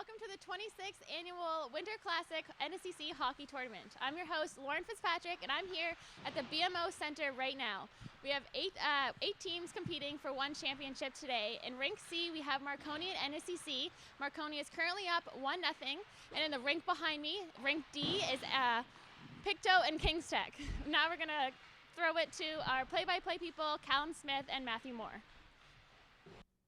welcome to the 26th Annual Winter Classic NSCC Hockey Tournament. I'm your host, Lauren Fitzpatrick, and I'm here at the BMO Center right now. We have eight teams competing for one championship today. In Rink C, we have Marconi and NSCC. Marconi is currently up 1-0, and in the rink behind me, Rink D, is Pictou and Kings Tech. Now we're going to throw it to our play-by-play people, Callum Smith and Matthew Moore.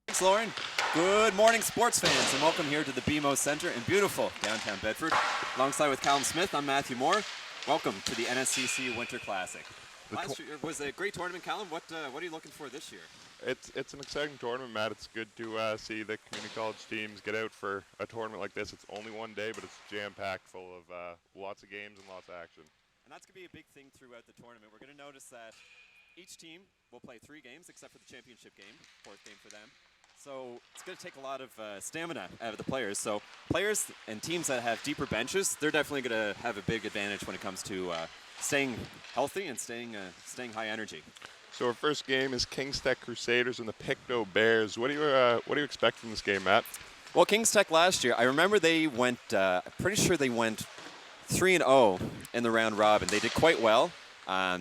Thanks, Lauren. Good morning, sports fans, and welcome here to the BMO Center in beautiful downtown Bedford. Alongside with Callum Smith, I'm Matthew Moore. Welcome to the NSCC Winter Classic. Last year was a great tournament, Callum. What are you looking for this year? It's an exciting tournament, Matt. It's good to see the community college teams get out for a tournament like this. It's only one day, but it's jam-packed full of lots of games and lots of action. And that's going to be a big thing throughout the tournament. We're going to notice that each team will play 3 games, except for the championship game, 4th game for them. So it's going to take a lot of stamina out of the players. So players and teams that have deeper benches, they're definitely going to have a big advantage when it comes to staying healthy and staying high energy. So our first game is Kings Tech Crusaders and the Pictou Bears. What do you expect from this game, Matt? Well, Kings Tech last year, I remember they went, pretty sure they went 3-0 in the round robin. They did quite well.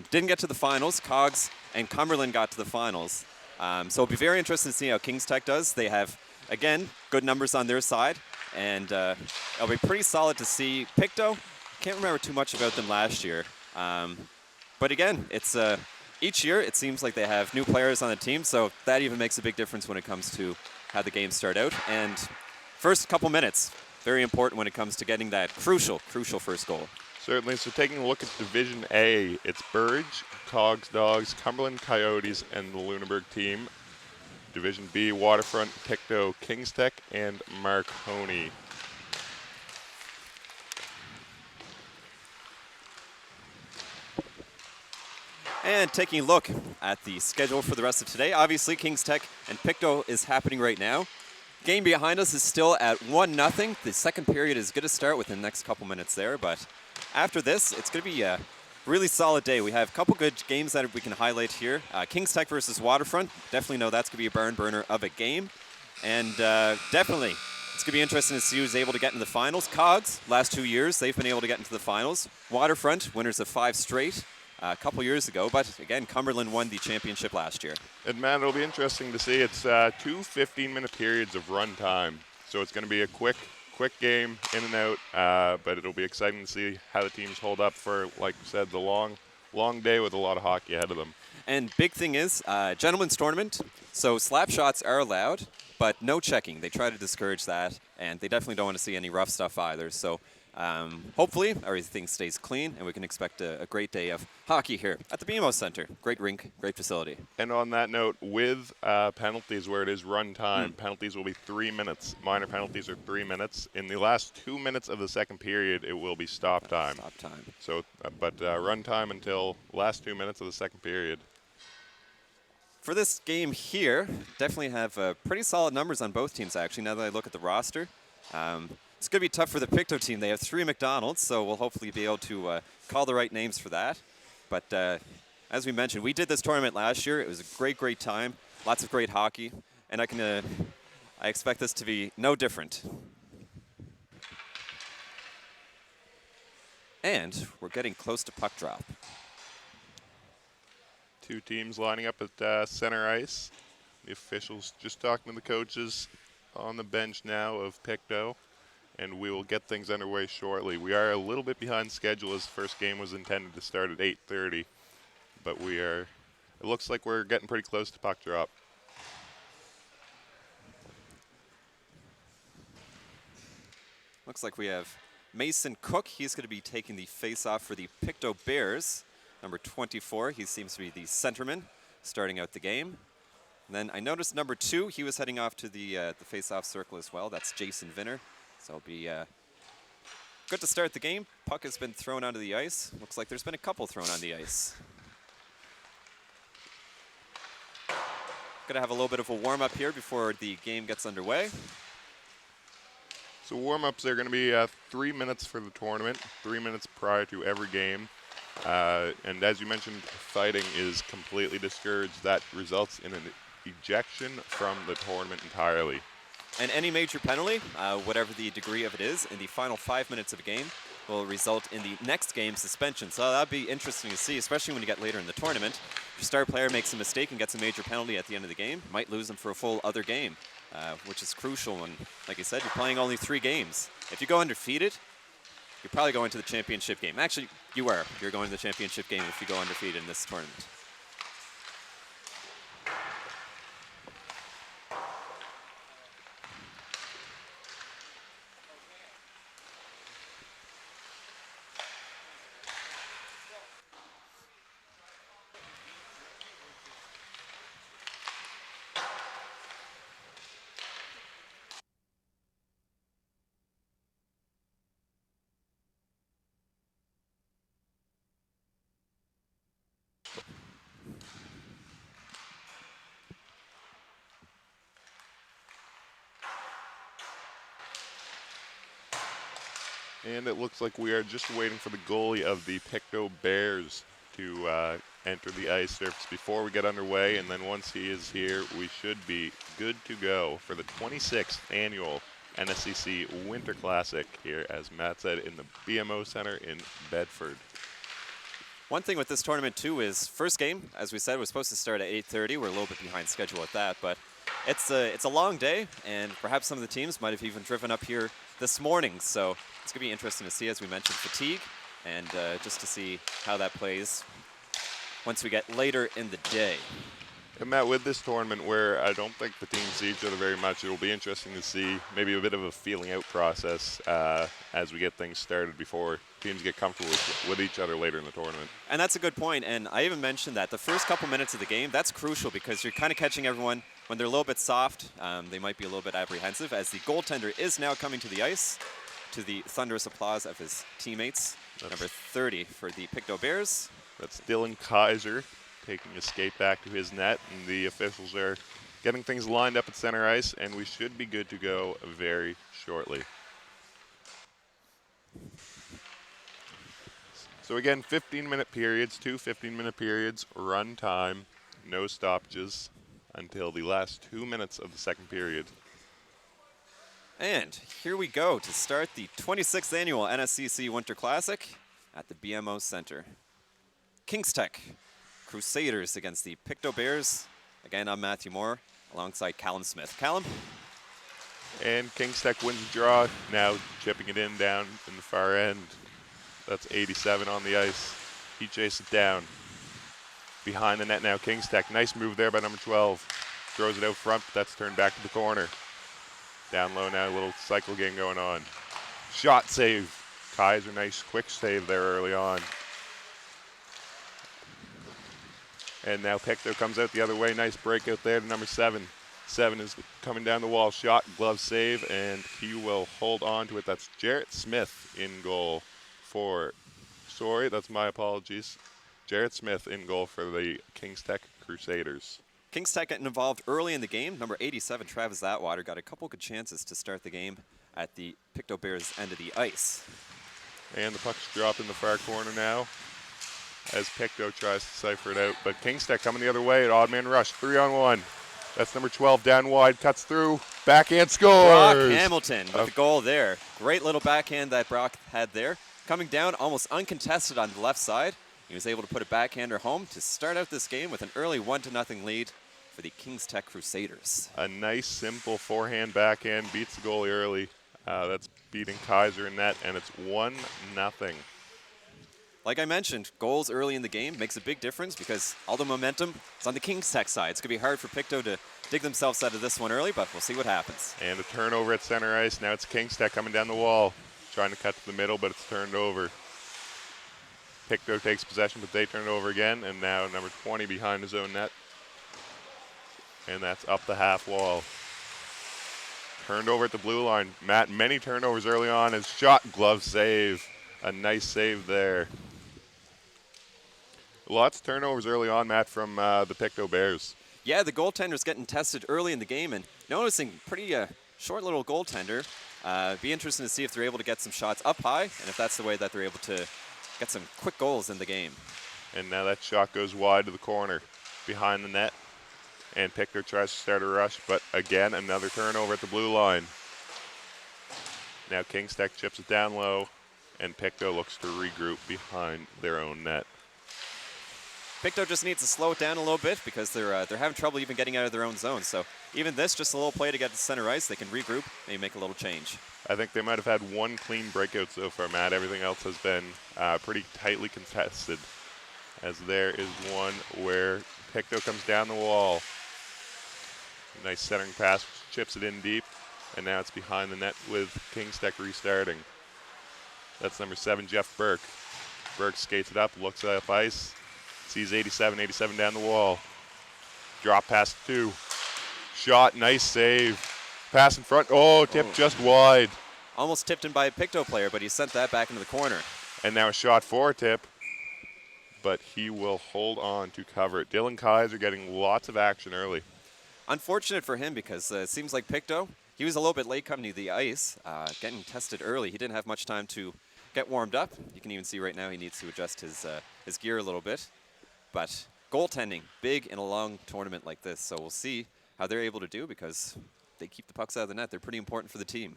Didn't get to the finals. Cogs and Cumberland got to the finals. So it'll be very interesting to see how Kings Tech does. They have, again, good numbers on their side, and it'll be pretty solid to see. Pictou, can't remember too much about them last year. But again, it's each year it seems like they have new players on the team, so that even makes a big difference when it comes to how the games start out. And first couple minutes, very important when it comes to getting that crucial first goal. Certainly. So taking a look at Division A, it's Burge, Cogs Dogs, Cumberland Coyotes, and the Lunenburg team. Division B, Waterfront, Pictou, Kings Tech, and Marconi. And taking a look at the schedule for the rest of today, obviously Kings Tech and Pictou is happening right now. Game behind us is still at 1-0. The second period is going to start within the next couple minutes there, but after this, it's going to be a really solid day. We have a couple good games that we can highlight here. Kings Tech versus Waterfront. Definitely know that's going to be a barn burner of a game. And definitely, it's going to be interesting to see who's able to get into the finals. Cogs, last 2 years, they've been able to get into the finals. Waterfront, winners of 5 straight a couple years ago. But again, Cumberland won the championship last year. And man, it'll be interesting to see. It's 2 15-minute periods of run time. So it's going to be a quick game in and out, but it'll be exciting to see how the teams hold up for, like you said, the long day with a lot of hockey ahead of them. And big thing is, gentlemen's tournament, so slap shots are allowed, but no checking. They try to discourage that, and they definitely don't want to see any rough stuff either. So hopefully everything stays clean, and we can expect a great day of hockey here at the BMO Center. Great rink, great facility. And on that note, with penalties where it is run time, penalties will be 3 minutes. Minor penalties are 3 minutes. In the last 2 minutes of the second period, it will be stop time. Stop time. So, but run time until last 2 minutes of the second period. For this game here, definitely have pretty solid numbers on both teams, actually, now that I look at the roster. It's going to be tough for the Pictou team. They have 3 McDonald's, so we'll hopefully be able to call the right names for that. But as we mentioned, we did this tournament last year. It was a great time, lots of great hockey, and I expect this to be no different. And we're getting close to puck drop. 2 teams lining up at center ice. The officials just talking to the coaches on the bench now of Pictou, and we will get things underway shortly. We are a little bit behind schedule as the first game was intended to start at 8:30, but it looks like we're getting pretty close to puck drop. Looks like we have Mason Cook. He's going to be taking the face-off for the Pictou Bears. Number 24, he seems to be the centerman starting out the game. And then I noticed number 2, he was heading off to the face-off circle as well. That's Jason Vinner. So it'll be good to start the game. Puck has been thrown onto the ice. Looks like there's been a couple thrown on the ice. Going to have a little bit of a warm-up here before the game gets underway. So warm-ups are going to be 3 minutes for the tournament, 3 minutes prior to every game. And as you mentioned, fighting is completely discouraged. That results in an ejection from the tournament entirely. And any major penalty, whatever the degree of it is, in the final 5 minutes of a game will result in the next game suspension. So that'd be interesting to see, especially when you get later in the tournament. If your star player makes a mistake and gets a major penalty at the end of the game, might lose them for a full other game, which is crucial when, like I said, you're playing only 3 games. If you go undefeated, you're probably going to the championship game. Actually, you are. You're going to the championship game if you go undefeated in this tournament. And it looks like we are just waiting for the goalie of the Pictou Bears to enter the ice surface before we get underway. And then once he is here, we should be good to go for the 26th annual NSCC Winter Classic here, as Matt said, in the BMO Center in Bedford. One thing with this tournament, too, is first game, as we said, was supposed to start at 8:30. We're a little bit behind schedule with that, but it's a long day, and perhaps some of the teams might have even driven up here this morning. So it's going to be interesting to see, as we mentioned, fatigue, and just to see how that plays once we get later in the day. And Matt, with this tournament where I don't think the teams see each other very much, it'll be interesting to see maybe a bit of a feeling out process as we get things started before teams get comfortable with each other later in the tournament. And that's a good point, and I even mentioned that the first couple minutes of the game, that's crucial because you're kind of catching everyone when they're a little bit soft. They might be a little bit apprehensive, as the goaltender is now coming to the ice to the thunderous applause of his teammates. Number 30 for the Pictou Bears. That's Dylan Kaiser taking a skate back to his net, and the officials are getting things lined up at center ice, and we should be good to go very shortly. So again, 15-minute periods, 2 15-minute periods, run time, no stoppages until the last 2 minutes of the second period. And here we go to start the 26th annual NSCC Winter Classic at the BMO Center. Kings Tech Crusaders against the Pictou Bears. Again, I'm Matthew Moore alongside Callum Smith. Callum? And Kings Tech wins the draw, now chipping it in down in the far end. That's 87 on the ice. He chased it down. Behind the net now, Kings Tech. Nice move there by number 12. Throws it out front, but that's turned back to the corner. Down low now, a little cycle game going on. Shot save. Kaiser, nice quick save there early on. And now Pictou comes out the other way. Nice breakout there to number 7. 7 is coming down the wall. Shot, glove save, and he will hold on to it. That's Jarrett Smith in goal for, sorry, that's my apologies. Jarrett Smith in goal for the Kings Tech Crusaders. Kings Tech getting involved early in the game. Number 87, Travis Atwater, got a couple good chances to start the game at the Pictou Bears end of the ice. And the puck's dropped in the far corner now as Pictou tries to cipher it out. But Kings Tech coming the other way at odd man rush, 3-on-1. That's number 12 down wide, cuts through, backhand scores. Brock Hamilton with the goal there. Great little backhand that Brock had there. Coming down almost uncontested on the left side. He was able to put a backhander home to start out this game with an early 1-0 lead for the Kings Tech Crusaders. A nice, simple forehand backhand, beats the goalie early. That's beating Kaiser in net, and it's 1-0. Like I mentioned, goals early in the game makes a big difference because all the momentum is on the Kings Tech side. It's going to be hard for Pictou to dig themselves out of this one early, but we'll see what happens. And a turnover at center ice. Now it's Kings Tech coming down the wall, trying to cut to the middle, but it's turned over. Pictou takes possession, but they turn it over again, and now number 20 behind his own net. And that's up the half wall. Turned over at the blue line. Matt, many turnovers early on. His shot, glove save. A nice save there. Lots of turnovers early on, Matt, from the Pictou Bears. Yeah, the goaltender's getting tested early in the game, and noticing pretty short little goaltender. Be interesting to see if they're able to get some shots up high, and if that's the way that they're able to get some quick goals in the game. And now that shot goes wide to the corner behind the net. And Pictou tries to start a rush, but again, another turnover at the blue line. Now Kingstech chips it down low, and Pictou looks to regroup behind their own net. Pictou just needs to slow it down a little bit because they're having trouble even getting out of their own zone. So even this, just a little play to get to center ice, they can regroup, maybe make a little change. I think they might have had one clean breakout so far, Matt. Everything else has been pretty tightly contested, as there is one where Pictou comes down the wall. Nice centering pass, chips it in deep, and now it's behind the net with Kingstech restarting. That's number 7, Jeff Burke. Burke skates it up, looks up ice, sees 87 down the wall. Drop pass 2. Shot, nice save. Pass in front, tipped just wide. Almost tipped in by a Pictou player, but he sent that back into the corner. And now a shot for a tip, but he will hold on to cover it. Dylan Kaiser getting lots of action early. Unfortunate for him because it seems like Pictou, he was a little bit late coming to the ice, getting tested early. He didn't have much time to get warmed up. You can even see right now he needs to adjust his gear a little bit. But goaltending, big in a long tournament like this. So we'll see how they're able to do because they keep the pucks out of the net. They're pretty important for the team.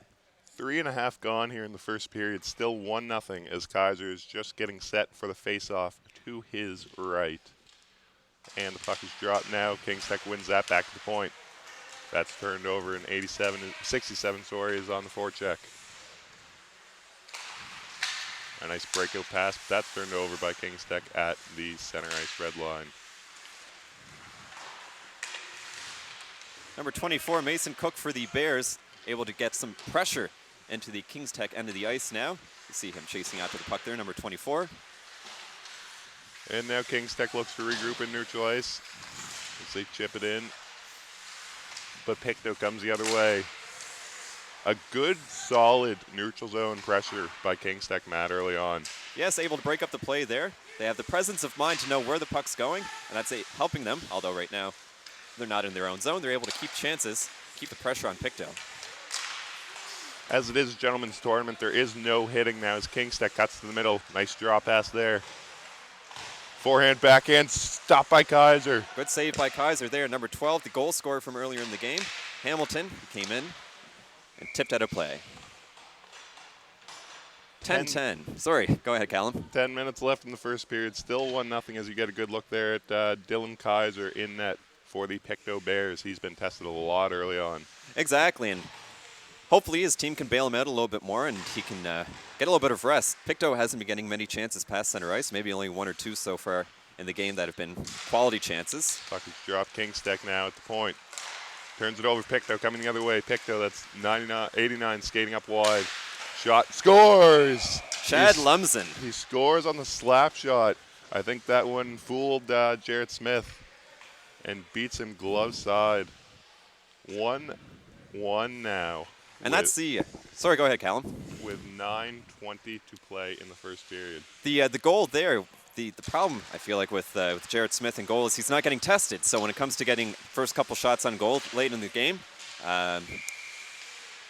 3.5 gone here in the first period. Still 1-0 as Kaiser is just getting set for the face-off to his right. And the puck is dropped now. Kingstech wins that back to the point. That's turned over, and 67 is on the forecheck. A nice breakout pass, but that's turned over by Kingstech at the center ice red line. Number 24, Mason Cook for the Bears, able to get some pressure into the Kingstech end of the ice now. You see him chasing after the puck there, number 24. And now Kingstech looks to regroup in neutral ice as they chip it in. But Pictou comes the other way. A good, solid neutral zone pressure by Kingstech, Matt, early on. Yes, able to break up the play there. They have the presence of mind to know where the puck's going, and that's helping them, although right now they're not in their own zone. They're able to keep chances, keep the pressure on Pictou. As it is a gentleman's tournament, there is no hitting now as Kingstech cuts to the middle. Nice draw pass there. Forehand, backhand, stopped by Kaiser. Good save by Kaiser there. Number 12, the goal scorer from earlier in the game. Hamilton came in and tipped out of play. 10-10. Sorry, go ahead, Callum. 10 minutes left in the first period. Still 1-0 as you get a good look there at Dylan Kaiser in net for the Pictou Bears. He's been tested a lot early on. Exactly, and hopefully his team can bail him out a little bit more and he can get a little bit of rest. Pictou hasn't been getting many chances past center ice, maybe only 1 or 2 so far in the game that have been quality chances. Puck is dropped. Kingstech now at the point. Turns it over. Pictou coming the other way. Pictou, that's 89 skating up wide. Shot, scores! Chad Lumsden. He scores on the slap shot. I think that one fooled Jarrett Smith and beats him glove side. 1-1 now. And that's the, sorry, go ahead, Callum. With 9:20 to play in the first period. The goal there, the problem I feel like with Jarrett Smith in goal is he's not getting tested. So when it comes to getting first couple shots on goal late in the game,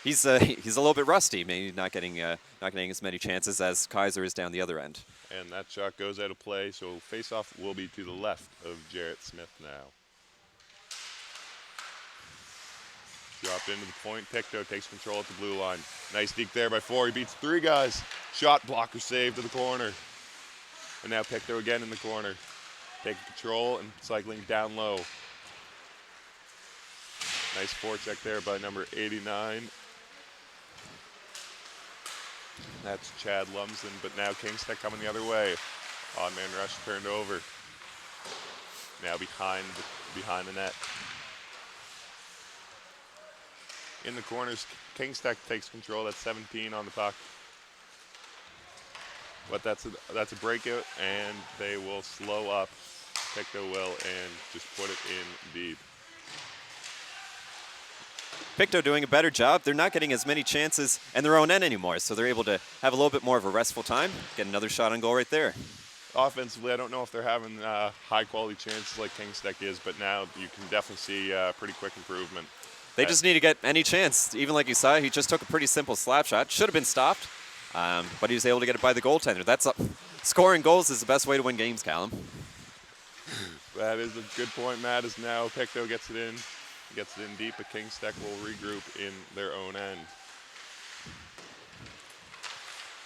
he's a little bit rusty. Maybe not getting as many chances as Kaiser is down the other end. And that shot goes out of play. So face-off will be to the left of Jarrett Smith now. Dropped into the point. Pictou takes control at the blue line. Nice deke there by 4. He beats 3 guys. Shot blocker save to the corner. And now Pictou again in the corner. Taking control and cycling down low. Nice forecheck there by number 89. That's Chad Lumsden, but now Kingstech coming the other way. Odd man rush turned over. Now behind the net. In the corners, Kingstech takes control. That's 17 on the puck. But that's a breakout, and they will slow up. Pictou will, and just put it in deep. Pictou doing a better job. They're not getting as many chances in their own end anymore, so they're able to have a little bit more of a restful time. Get another shot on goal right there. Offensively, I don't know if they're having high-quality chances like Kingstech is, but now you can definitely see pretty quick improvement. They just need to get any chance. Even like you saw, he just took a pretty simple slap shot. Should have been stopped, but he was able to get it by the goaltender. Scoring goals is the best way to win games, Callum. That is a good point, Matt, as now Pictou gets it in deep, but King's Tech will regroup in their own end.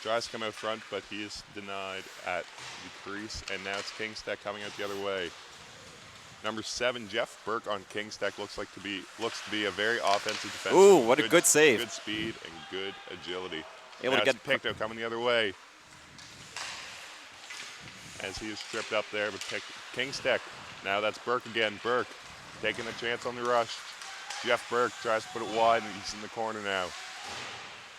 Tries to come out front, but he is denied at the crease, and now it's King's Tech coming out the other way. Number 7, Jeff Burke on King's Tech looks to be a very offensive defenseman. Ooh, what a good save. Good speed and good agility. Able now to it's Pictou coming the other way. As he is stripped up there, but King's Tech. Now that's Burke again. Burke taking a chance on the rush. Jeff Burke tries to put it wide, and he's in the corner now.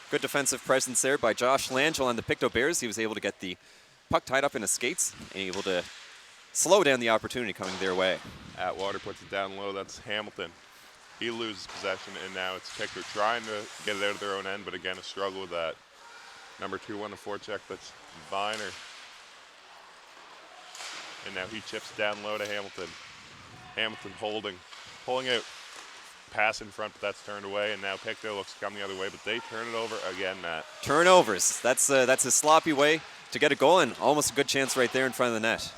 Good defensive presence there by Josh Langell on the Pictou Bears. He was able to get the puck tied up in his skates and able to slow down the opportunity coming their way. Atwater puts it down low. That's Hamilton. He loses possession, and now it's Pictou trying to get it out of their own end, but again, a struggle with that. Number 2 on the forecheck, that's Viner. And now he chips down low to Hamilton. Hamilton pulling out. Pass in front, but that's turned away, and now Pictou looks to come the other way, but they turn it over again, Matt. Turnovers. That's a sloppy way to get a goal, and almost a good chance right there in front of the net.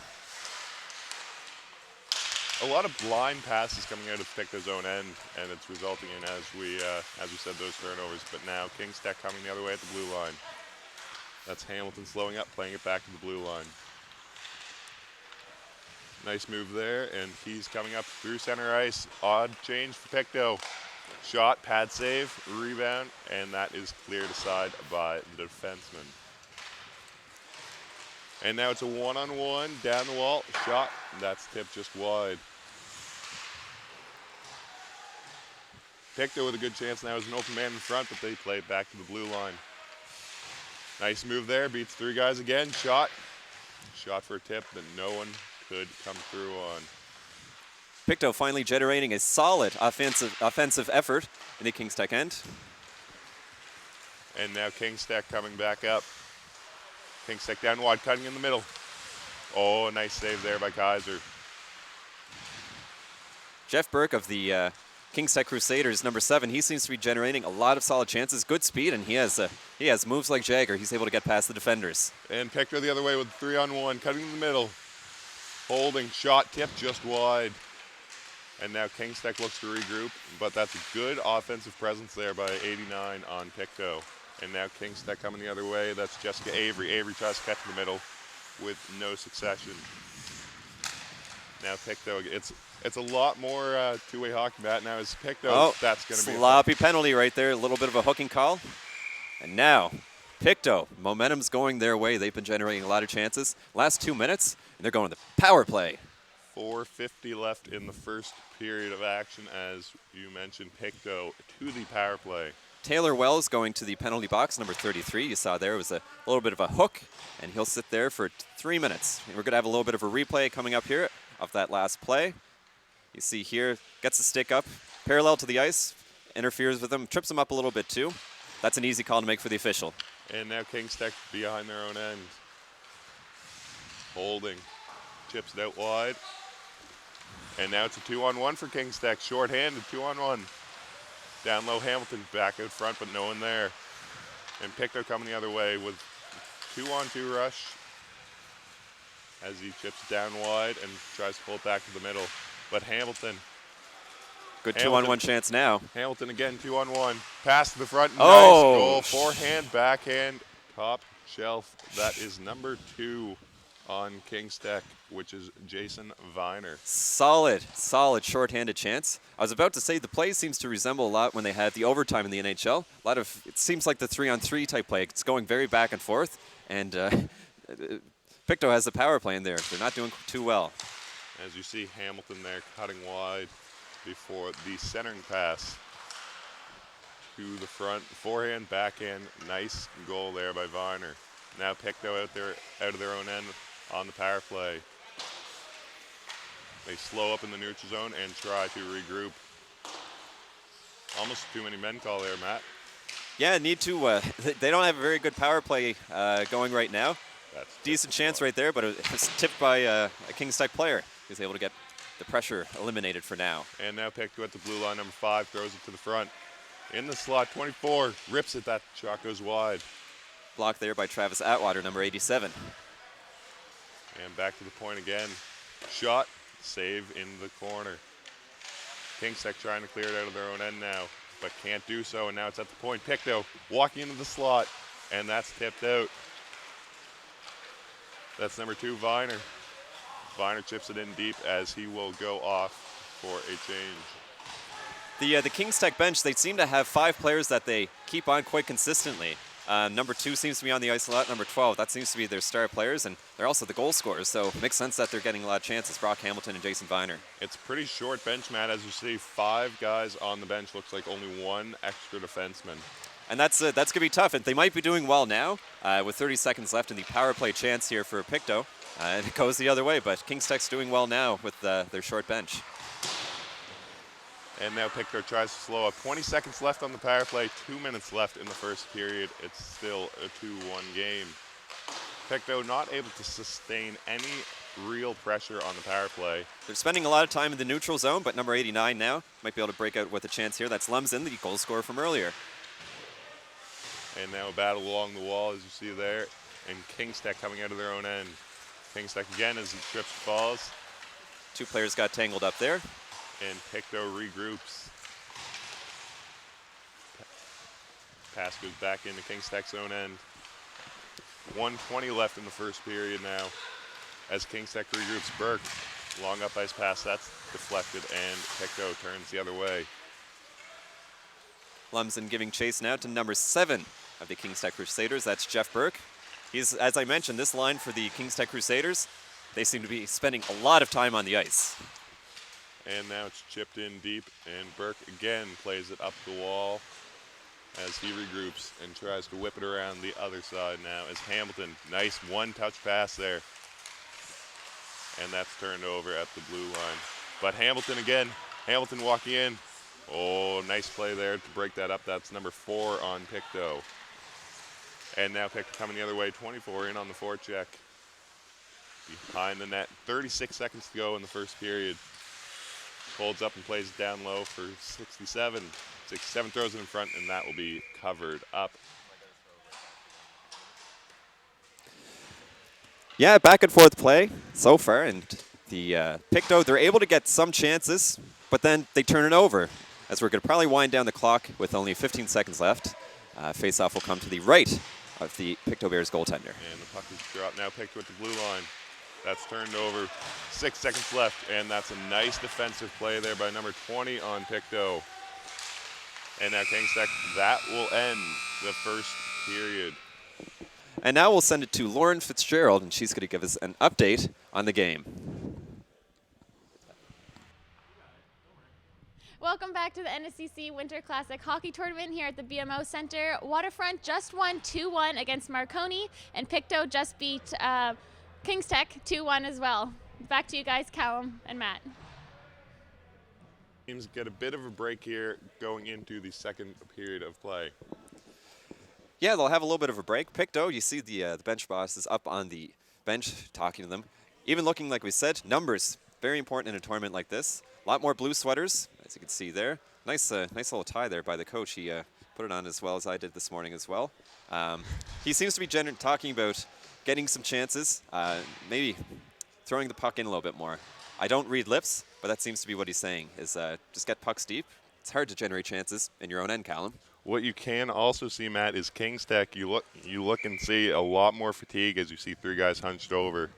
A lot of blind passes coming out of Pictou's own end, and it's resulting in, as we said, those turnovers. But now King's Tech coming the other way at the blue line. That's Hamilton slowing up, playing it back to the blue line. Nice move there, and he's coming up through center ice. Odd change for Pictou. Shot, pad save, rebound, and that is cleared aside by the defenseman. And now it's a one-on-one down the wall. Shot, that's tipped just wide. Pictou with a good chance now as an open man in front, but they play it back to the blue line. Nice move there, beats 3 guys again. Shot for a tip that no one could come through on. Pictou finally generating a solid offensive effort in the King's Tech end. And now King's Tech coming back up. King's Tech down wide, cutting in the middle. Oh, a nice save there by Kaiser. Jeff Burke of the King's Tech Crusaders, number 7, he seems to be generating a lot of solid chances, good speed, and he has moves like Jagger. He's able to get past the defenders. And Pictou the other way with 3-on-1, cutting in the middle. Holding, shot, tip just wide. And now King's Tech looks to regroup, but that's a good offensive presence there by 89 on Pictou. And now King's Tech coming the other way. That's Jessica Avery. Avery tries to cut to the middle with no succession. Now Pictou, it's a lot more two-way hockey, Matt. Now is Pictou, that's going to be sloppy penalty right there. A little bit of a hooking call. And now Pictou, momentum's going their way. They've been generating a lot of chances. Last 2 minutes, and they're going to power play. 4:50 left in the first period of action, as you mentioned, Pictou to the power play. Taylor Wells going to the penalty box, number 33. You saw there was a little bit of a hook, and he'll sit there for 3 minutes. And we're going to have a little bit of a replay coming up here of that last play. You see here, gets the stick up, parallel to the ice, interferes with him, trips him up a little bit too. That's an easy call to make for the official. And now King's Tech behind their own end. Holding, chips it out wide. And now it's a 2-on-1 for King's Tech, short-handed, 2-on-1. Down low, Hamilton back out front, but no one there. And Pictou coming the other way with 2-on-2 rush as he chips down wide and tries to pull it back to the middle. But Hamilton. Good 2-on-1 chance now. Hamilton again, 2-on-1. Pass to the front, Oh, nice goal. Forehand, backhand, top shelf. That is number 2 on King's Tech, which is Jason Viner. Solid shorthanded chance. I was about to say the play seems to resemble a lot when they had the overtime in the NHL. It seems like the 3-on-3 type play. It's going very back and forth, and Pictou has the power play in there. They're not doing too well. As you see Hamilton there cutting wide before the centering pass to the front. Forehand, backhand, nice goal there by Viner. Now Pictou out of their own end on the power play. They slow up in the neutral zone and try to regroup. Almost too many men call there, Matt. Yeah, need to. They don't have a very good power play going right now. That's decent chance right there, but it was tipped by a King's Tech player. He was able to get the pressure eliminated for now. And now Pictou at the blue line, number 5, throws it to the front. In the slot, 24, rips it, that shot goes wide. Blocked there by Travis Atwater, number 87. And back to the point again. Shot, save in the corner. Kingstech trying to clear it out of their own end now, but can't do so, and now it's at the point. Pictou walking into the slot, and that's tipped out. That's number 2, Viner. Viner chips it in deep as he will go off for a change. The Kings Tech bench, they seem to have 5 players that they keep on quite consistently. Number 2 seems to be on the ice a lot. Number 12, that seems to be their star players, and they're also the goal scorers, so it makes sense that they're getting a lot of chances. Brock Hamilton and Jason Viner. It's a pretty short bench, Matt. As you see, 5 guys on the bench. Looks like only 1 extra defenseman. And that's going to be tough, and they might be doing well now with 30 seconds left in the power play chance here for Pictou. And it goes the other way, but Kings Tech's doing well now with their short bench. And now Pictou tries to slow up. 20 seconds left on the power play, 2 minutes left in the first period. It's still a 2-1 game. Pictou not able to sustain any real pressure on the power play. They're spending a lot of time in the neutral zone, but number 89 now might be able to break out with a chance here. That's Lumsden, the goal scorer from earlier. And now a battle along the wall, as you see there. And Kingstech coming out of their own end. Kingstech again as he trips and falls. 2 players got tangled up there. And Pictou regroups. Pass goes back into Kingstech's own end. 1:20 left in the first period now. As Kingstech regroups, Burke, long up ice pass, that's deflected, and Pictou turns the other way. Lumsden giving chase now to number 7 of the Kings Tech Crusaders. That's Jeff Burke. He's, as I mentioned, this line for the Kings Tech Crusaders, they seem to be spending a lot of time on the ice. And now it's chipped in deep, and Burke again plays it up the wall as he regroups and tries to whip it around the other side now as Hamilton, nice one-touch pass there. And that's turned over at the blue line. But Hamilton again, Hamilton walking in. Oh, nice play there to break that up. That's number 4 on Pictou. And now Pictou coming the other way, 24 in on the forecheck. Behind the net, 36 seconds to go in the first period. Holds up and plays it down low for 67. 67 throws it in front, and that will be covered up. Yeah, back and forth play so far, and the Pictou, they're able to get some chances, but then they turn it over, as we're going to probably wind down the clock with only 15 seconds left. Face-off will come to the right of the Pictou Bears goaltender. And the puck is dropped now, Pictou at the blue line. That's turned over, 6 seconds left, and that's a nice defensive play there by number 20 on Pictou. And now Kingstech, that will end the first period. And now we'll send it to Lauren Fitzgerald, and she's going to give us an update on the game. Welcome back to the NSCC Winter Classic Hockey Tournament here at the BMO Center. Waterfront just won 2-1 against Marconi, and Pictou just beat Kings Tech 2-1 as well. Back to you guys, Callum and Matt. Teams get a bit of a break here going into the second period of play. Yeah, they'll have a little bit of a break. Pictou, you see the bench boss is up on the bench talking to them. Even looking, like we said, numbers, very important in a tournament like this. A lot more blue sweaters, as you can see there. Nice little tie there by the coach. He put it on as well as I did this morning as well. He seems to be talking about getting some chances, maybe throwing the puck in a little bit more. I don't read lips, but that seems to be what he's saying, is just get pucks deep. It's hard to generate chances in your own end, Callum. What you can also see, Matt, is Kings Tech. You look and see a lot more fatigue as you see 3 guys hunched over.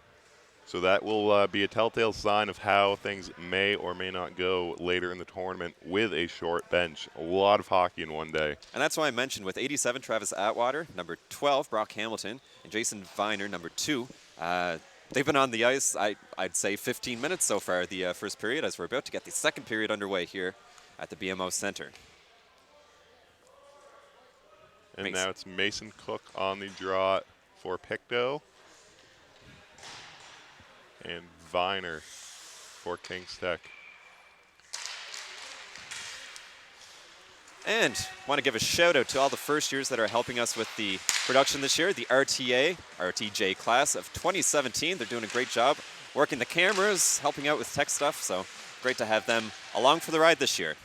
So that will be a telltale sign of how things may or may not go later in the tournament with a short bench. A lot of hockey in one day. And that's why I mentioned with 87, Travis Atwater, number 12, Brock Hamilton, and Jason Viner, number 2. They've been on the ice, I'd say 15 minutes so far, the first period, as we're about to get the second period underway here at the BMO Center. And now it's Mason Cook on the draw for Pictou. And Viner for Kings Tech. And want to give a shout out to all the first years that are helping us with the production this year, the RTJ class of 2017. They're doing a great job working the cameras, helping out with tech stuff, so great to have them along for the ride this year.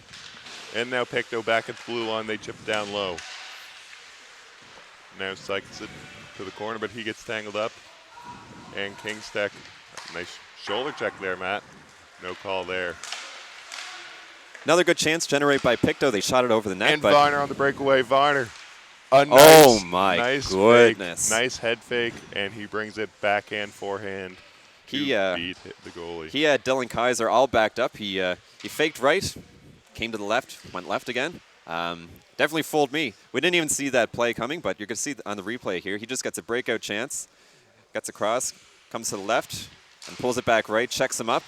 And now Pictou back at the blue line, they chip it down low. Now Sykes it to the corner, but he gets tangled up. And Kings Tech, nice shoulder check there, Matt. No call there. Another good chance generated by Pictou. They shot it over the net. And but Viner on the breakaway. Viner. A oh my nice goodness. Fake, nice head fake, and he brings it backhand, forehand to beat the goalie. He had Dylan Kaiser all backed up. He faked right, came to the left, went left again. Definitely fooled me. We didn't even see that play coming, but you're going to see on the replay here, he just gets a breakout chance, gets across, comes to the left, and pulls it back right, checks him up,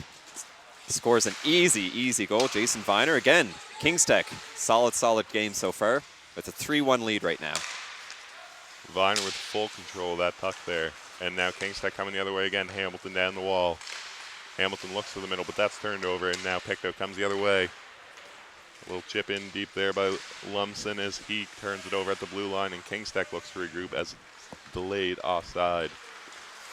scores an easy goal. Jason Viner, again, Kings Tech, solid game so far, with a 3-1 lead right now. Viner with full control of that puck there. And now Kings Tech coming the other way again. Hamilton down the wall. Hamilton looks to the middle, but that's turned over, and now Pictou comes the other way. A little chip in deep there by Lumsden as he turns it over at the blue line, and Kings Tech looks to regroup as delayed offside.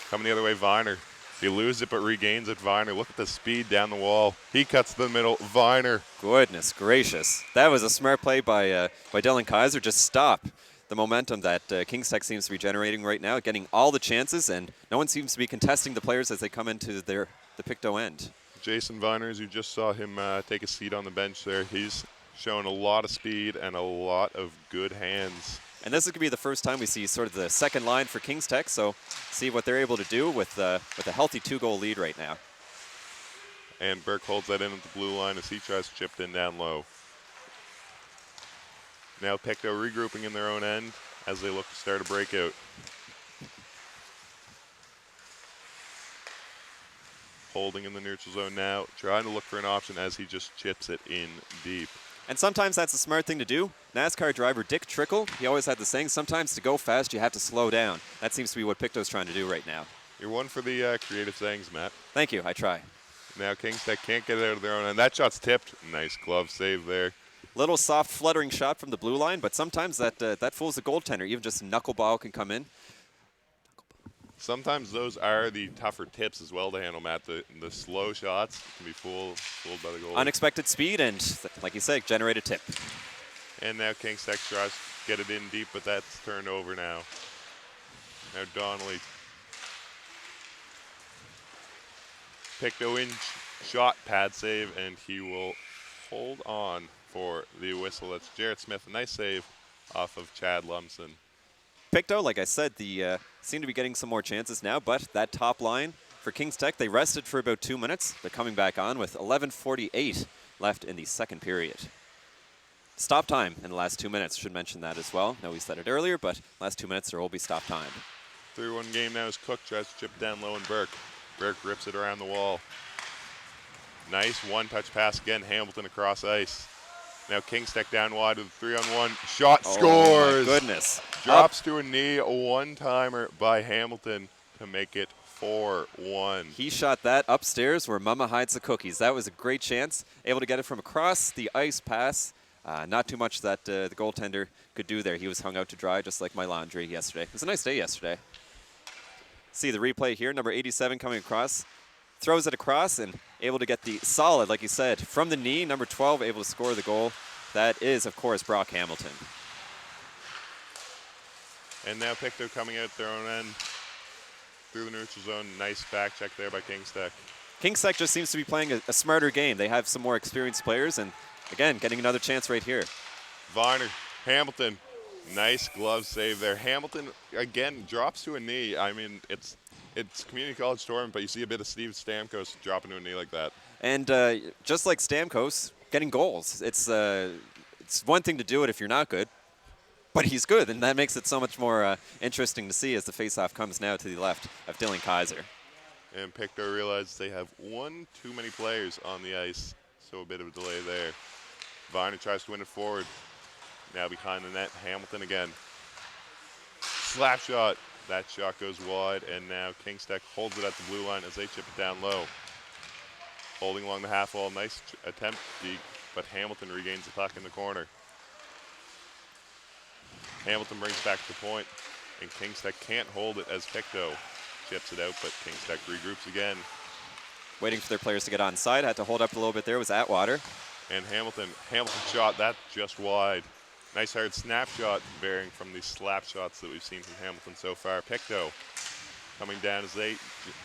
Coming the other way, Viner. He loses it but regains it. Viner, look at the speed down the wall. He cuts the middle. Viner. Goodness gracious. That was a smart play by Dylan Kaiser. Just stop the momentum that Kings Tech seems to be generating right now, getting all the chances, and no one seems to be contesting the players as they come into the Pictou end. Jason Viner, as you just saw him take a seat on the bench there, he's shown a lot of speed and a lot of good hands. And this is going to be the first time we see sort of the second line for Kings Tech, so see what they're able to do with a healthy 2-goal lead right now. And Burke holds that in at the blue line as he tries to chip in down low. Now Pictou regrouping in their own end as they look to start a breakout. Holding in the neutral zone now, trying to look for an option as he just chips it in deep. And sometimes that's a smart thing to do. NASCAR driver Dick Trickle, he always had the saying, sometimes to go fast you have to slow down. That seems to be what Pictou's trying to do right now. You're one for the creative sayings, Matt. Thank you, I try. Now Kings Tech can't get it out of their own end. That shot's tipped. Nice glove save there. Little soft fluttering shot from the blue line, but sometimes that fools the goaltender. Even just a knuckleball can come in. Sometimes those are the tougher tips as well to handle, Matt. The slow shots can be fooled by the goalie. Unexpected speed and, like you said, generate a tip. And now Kings Tech tries to get it in deep, but that's turned over now. Now Donnelly. Pictou in shot, pad save, and he will hold on for the whistle. That's Jarrett Smith. A nice save off of Chad Lumsden. Pictou, like I said, seem to be getting some more chances now, but that top line for Kings Tech, they rested for about 2 minutes. They're coming back on with 11:48 left in the second period. Stop time in the last 2 minutes. Should mention that as well. No, we said it earlier, but last 2 minutes there will be stop time. 3-1 game now as Cook tries to chip down low and Burke. Burke rips it around the wall. Nice one-touch pass again. Hamilton across ice. Now Kings Tech down wide with a 3-on-1. Shot scores. Oh my goodness. Drops to a knee, a one-timer by Hamilton to make it 4-1. He shot that upstairs where Mama hides the cookies. That was a great chance. Able to get it from across the ice pass. Not too much that the goaltender could do there. He was hung out to dry just like my laundry yesterday. It was a nice day yesterday. See the replay here. Number 87 coming across. Throws it across and able to get the solid, like you said, from the knee. Number 12 able to score the goal. That is, of course, Brock Hamilton. And now Pictou coming out their own end through the neutral zone. Nice back check there by Kings Tech. Kings Tech just seems to be playing a smarter game. They have some more experienced players, and again, getting another chance right here. Viner, Hamilton, nice glove save there. Hamilton, again, drops to a knee. I mean, it's community college tournament, but you see a bit of Steve Stamkos dropping to a knee like that. And just like Stamkos, getting goals. It's one thing to do it if you're not good, but he's good, and that makes it so much more interesting to see as the faceoff comes now to the left of Dylan Kaiser. And Pictou realizes they have one too many players on the ice, so a bit of a delay there. Viner tries to win it forward. Now behind the net, Hamilton again. Slap shot. That shot goes wide, and now Kings Tech holds it at the blue line as they chip it down low. Holding along the half wall, nice attempt, but Hamilton regains the puck in the corner. Hamilton brings back the point, and Kings Tech can't hold it as Pictou chips it out, but Kings Tech regroups again. Waiting for their players to get on side, had to hold up a little bit there, was Atwater. And Hamilton shot that just wide. Nice hard snapshot, varying from the slap shots that we've seen from Hamilton so far. Pictou coming down as they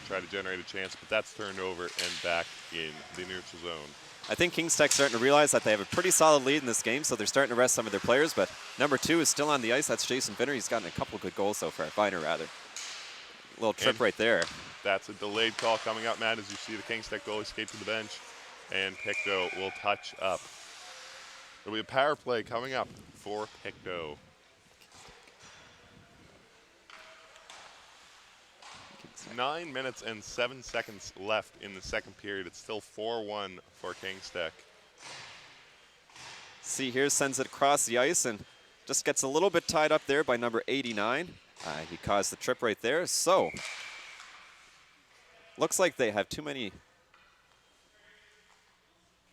try to generate a chance, but that's turned over and back in the neutral zone. I think Kings Tech's starting to realize that they have a pretty solid lead in this game, so they're starting to rest some of their players, but number 2 is still on the ice. That's Jason Viner. He's gotten a couple of good goals so far. Viner, rather. Little trip right there. That's a delayed call coming up, Matt, as you see the Kings Tech goalie skate to the bench, and Pictou will touch up. There'll be a power play coming up for Pictou. Nine minutes and 7 seconds left in the second period. It's still 4-1 for Kings Tech. See here, sends it across the ice and just gets a little bit tied up there by number 89. He caused the trip right there. So, looks like they have too many.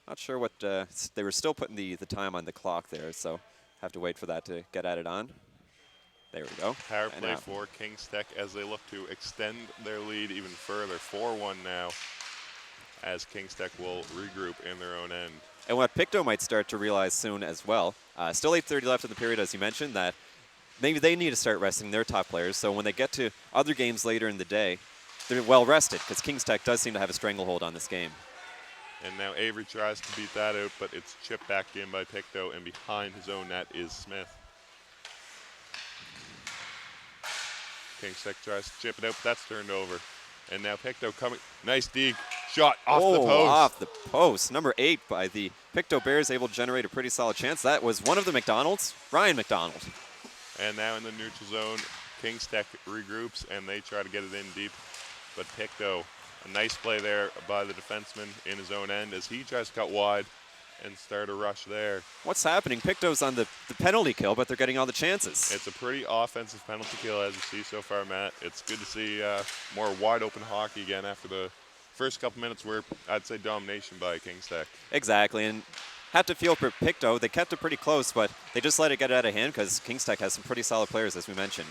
Not sure what, they were still putting the time on the clock there, so have to wait for that to get added on. There we go. Power play for Kings Tech as they look to extend their lead even further. 4-1 now as Kings Tech will regroup in their own end. And what Pictou might start to realize soon as well, still 8:30 left in the period, as you mentioned, that maybe they need to start resting their top players. So when they get to other games later in the day, they're well rested, because Kings Tech does seem to have a stranglehold on this game. And now Avery tries to beat that out, but it's chipped back in by Pictou, and behind his own net is Smith. Kings Tech tries to chip it out, but that's turned over. And now Pictou coming. Nice dig. Shot off the post. Off the post. Number 8 by the Pictou Bears, able to generate a pretty solid chance. That was one of the McDonalds, Ryan McDonald. And now in the neutral zone, Kings Tech regroups, and they try to get it in deep. But Pictou, a nice play there by the defenseman in his own end as he tries to cut wide and start a rush there. What's happening? Pictou's on the penalty kill, but they're getting all the chances. It's a pretty offensive penalty kill, as you see so far, Matt. It's good to see more wide open hockey again after the first couple minutes where I'd say domination by Kings Tech. Exactly, and have to feel for Pictou. They kept it pretty close, but they just let it get out of hand because Kings Tech has some pretty solid players, as we mentioned.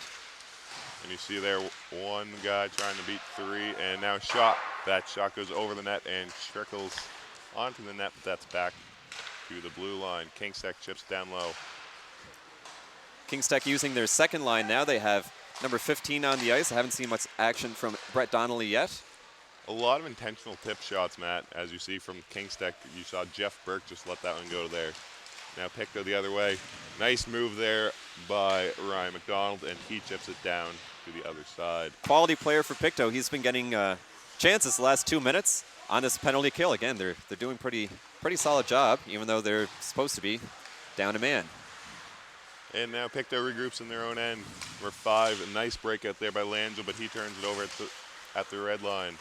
And you see there one guy trying to beat 3, and now shot. That shot goes over the net and trickles onto the net, but that's back to the blue line. Kings Tech chips down low. Kings Tech using their second line now. They have number 15 on the ice. I haven't seen much action from Brett Donnelly yet. A lot of intentional tip shots, Matt, as you see from Kings Tech. You saw Jeff Burke just let that one go there. Now Pictou the other way. Nice move there by Ryan McDonald, and he chips it down to the other side. Quality player for Pictou. He's been getting chances the last 2 minutes on this penalty kill. Again, they're doing pretty solid job, even though they're supposed to be down a man. And now Pictou regroups in their own end. We're 5. A nice breakout there by Langell, but he turns it over at the red line.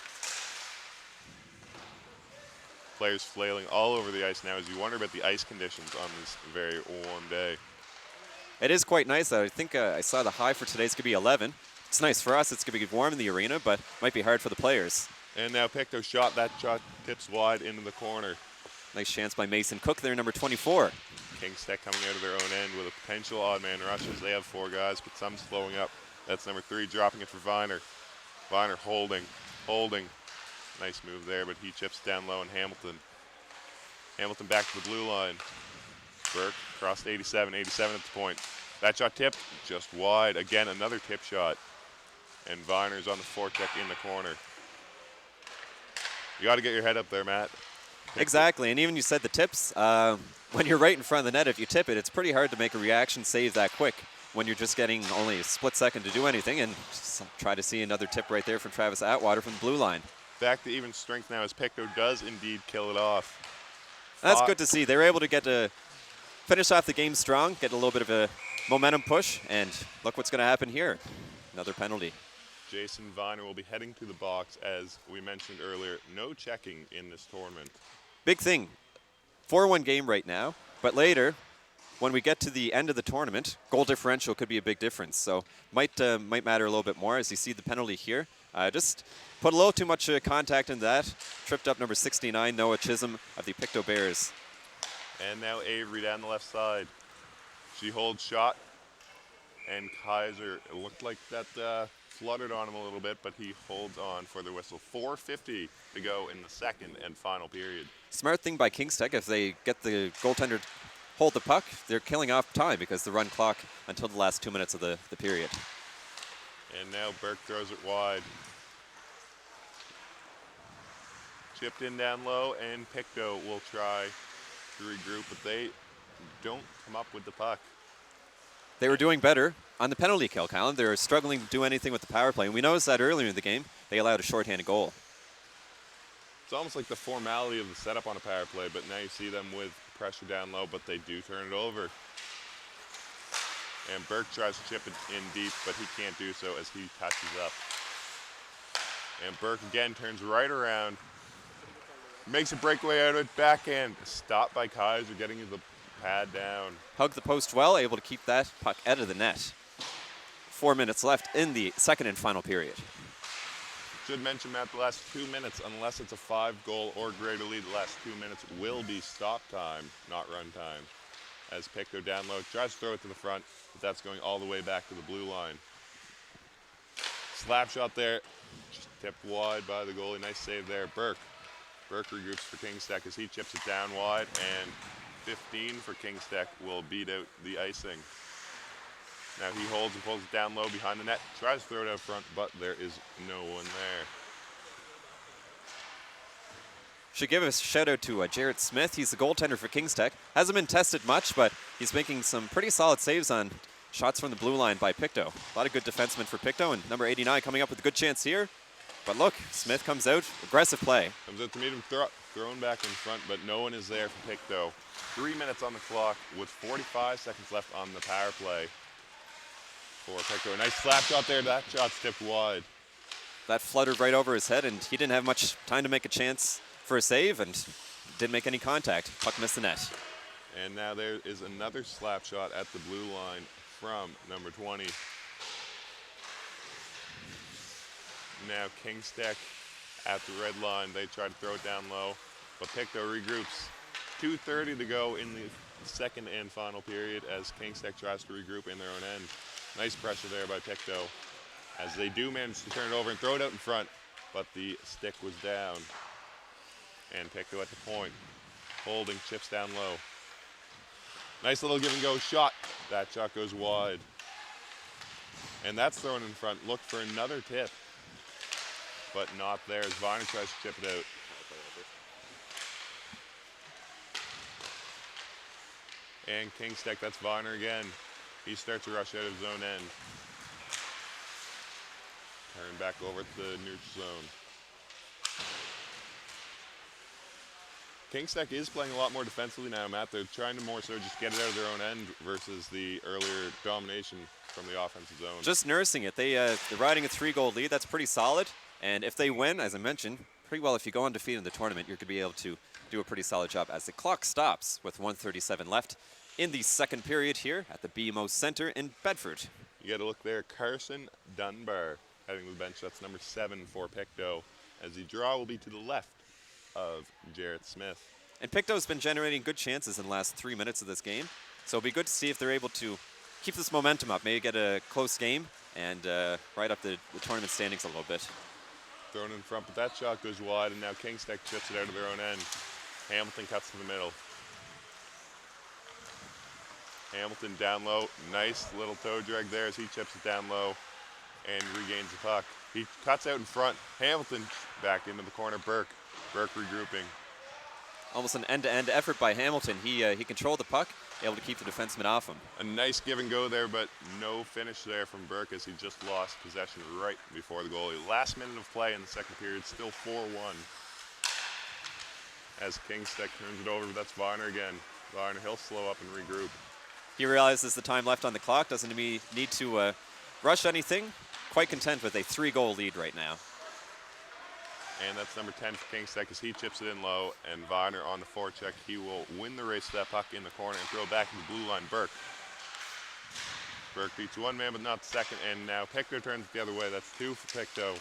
Players flailing all over the ice now as you wonder about the ice conditions on this very warm day. It is quite nice, though. I think I saw the high for today's going to be 11. It's nice for us. It's going to be warm in the arena, but might be hard for the players. And now Pictou shot. That shot tips wide into the corner. Nice chance by Mason Cook there, number 24. Kings Tech coming out of their own end with a potential odd man rush as they have 4 guys, but some slowing up. That's number 3 dropping it for Viner. Viner holding. Nice move there, but he chips down low, and Hamilton back to the blue line. Burke crossed 87 at the point. That shot tipped just wide. Again, another tip shot. And Viner's on the forecheck in the corner. You got to get your head up there, Matt. Exactly, and even you said the tips. When you're right in front of the net, if you tip it, it's pretty hard to make a reaction save that quick when you're just getting only a split second to do anything. And try to see another tip right there from Travis Atwater from the blue line. Back to even strength now as Pictou does indeed kill it off. That's good to see. They were able to finish off the game strong, get a little bit of a momentum push, and look what's going to happen here. Another penalty. Jason Viner will be heading to the box, as we mentioned earlier. No checking in this tournament. Big thing. 4-1 game right now, but later, when we get to the end of the tournament, goal differential could be a big difference. So might matter a little bit more as you see the penalty here. Just put a little too much contact in that. Tripped up number 69, Noah Chisholm of the Pictou Bears. And now Avery down the left side. She holds shot. And Kaiser, it looked like that fluttered on him a little bit, but he holds on for the whistle. 4:50 to go in the second and final period. Smart thing by Kings Tech. If they get the goaltender hold the puck, they're killing off time because they run clock until the last 2 minutes of the period. And now Burke throws it wide. Chipped in down low, and Pictou will try to regroup, but they don't come up with the puck. They were doing better on the penalty kill, Colin. They were struggling to do anything with the power play. And we noticed that earlier in the game, they allowed a shorthanded goal. It's almost like the formality of the setup on a power play, but now you see them with pressure down low, but they do turn it over. And Burke tries to chip it in deep, but he can't do so as he touches up. And Burke again turns right around, makes a breakaway out of it, backhand, stopped by Kaiser, getting the pad down. Hugged the post well, able to keep that puck out of the net. 4 minutes left in the second and final period. Should mention, Matt, the last 2 minutes, unless it's a 5-goal or greater lead, the last 2 minutes will be stop time, not run time. As Pictou down low tries to throw it to the front, but that's going all the way back to the blue line. Slap shot there, just tipped wide by the goalie. Nice save there. Burke regroups for Kingsteck as he chips it down wide, and 15 for Kingsteck will beat out the icing. Now he holds and pulls it down low behind the net, tries to throw it out front, but there is no one there. Should give a shout out to Jarrett Smith. He's the goaltender for Kingsteck. Hasn't been tested much, but he's making some pretty solid saves on shots from the blue line by Pictou. A lot of good defensemen for Pictou, and number 89 coming up with a good chance here. But look, Smith comes out, aggressive play. Comes out to meet him, thrown back in front, but no one is there for Pictou. 3 minutes on the clock with 45 seconds left on the power play for Pictou. A nice slap shot there. That shot's tipped wide. That fluttered right over his head, and he didn't have much time to make a chance for a save, and didn't make any contact. Puck missed the net. And now there is another slap shot at the blue line from number 20. Now Kingsteck at the red line. They try to throw it down low, but Pictou regroups. 2:30 to go in the second and final period as Kingsteck tries to regroup in their own end. Nice pressure there by Pictou as they do manage to turn it over and throw it out in front, but the stick was down. And Pictou at the point, holding, chips down low. Nice little give and go shot. That shot goes wide. And that's thrown in front. Look for another tip, but not there as Varner tries to chip it out. And Kingsteck, that's Varner again. He starts to rush out of his own end. Turn back over to the neutral zone. Kingsteck is playing a lot more defensively now, Matt. They're trying to more so just get it out of their own end versus the earlier domination from the offensive zone. Just nursing it. They're riding a 3-goal lead. That's pretty solid. And if they win, as I mentioned, pretty well, if you go undefeated in the tournament, you're going to be able to do a pretty solid job as the clock stops with 1:37 left in the second period here at the BMO Center in Bedford. You got to look there. Carson Dunbar heading to the bench. That's number 7 for Pictou, as the draw will be to the left of Jarrett Smith. And Pictou's been generating good chances in the last 3 minutes of this game. So it'll be good to see if they're able to keep this momentum up, maybe get a close game and ride up the tournament standings a little bit. Thrown in front, but that shot goes wide, and now Kingsteck chips it out of their own end. Hamilton cuts to the middle. Hamilton down low. Nice little toe drag there as he chips it down low and regains the puck. He cuts out in front. Hamilton back into the corner. Burke regrouping. Almost an end-to-end effort by Hamilton. He controlled the puck, able to keep the defenseman off him. A nice give and go there, but no finish there from Burke as he just lost possession right before the goalie. Last minute of play in the second period, still 4-1. As Kingsteck turns it over, but that's Varner again. Varner, he'll slow up and regroup. He realizes the time left on the clock, doesn't need to rush anything. Quite content with a 3-goal lead right now. And that's number 10 for Kingsteck as he chips it in low, and Varner on the forecheck. He will win the race to that puck in the corner and throw it back in the blue line. Burke beats one man, but not the second, and now Pictou turns it the other way. That's 2 for Pictou.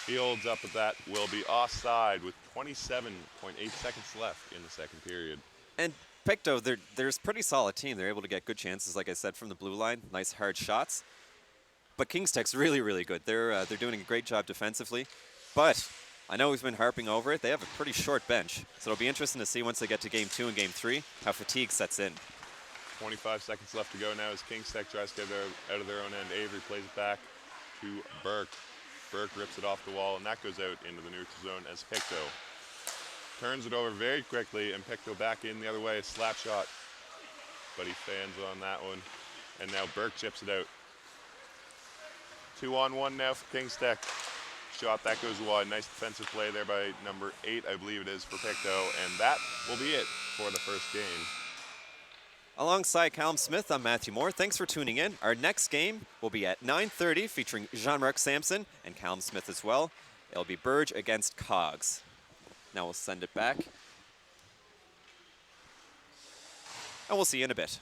He holds up, but that will be offside with 27.8 seconds left in the second period. And Pictou, they're a pretty solid team. They're able to get good chances, like I said, from the blue line. Nice hard shots. But Kingsteck's really, really good. They're doing a great job defensively. But I know we've been harping over it. They have a pretty short bench. So it'll be interesting to see once they get to Game 2 and Game 3 how fatigue sets in. 25 seconds left to go now as Kingstech tries to get it out of their own end. Avery plays it back to Burke. Burke rips it off the wall, and that goes out into the neutral zone as Pictou turns it over very quickly, and Pictou back in the other way, slap shot. But he fans on that one, and now Burke chips it out. 2-on-1 now for Kingstech. Shot that goes wide. Nice defensive play there by number 8, I believe it is, for Pictou, and that will be it for the first game. Alongside Callum Smith, I'm Matthew Moore. Thanks for tuning in. Our next game will be at 9:30, featuring Jean-Marc Sampson and Callum Smith as well. It'll be Burge against Cogs. Now we'll send it back. And we'll see you in a bit.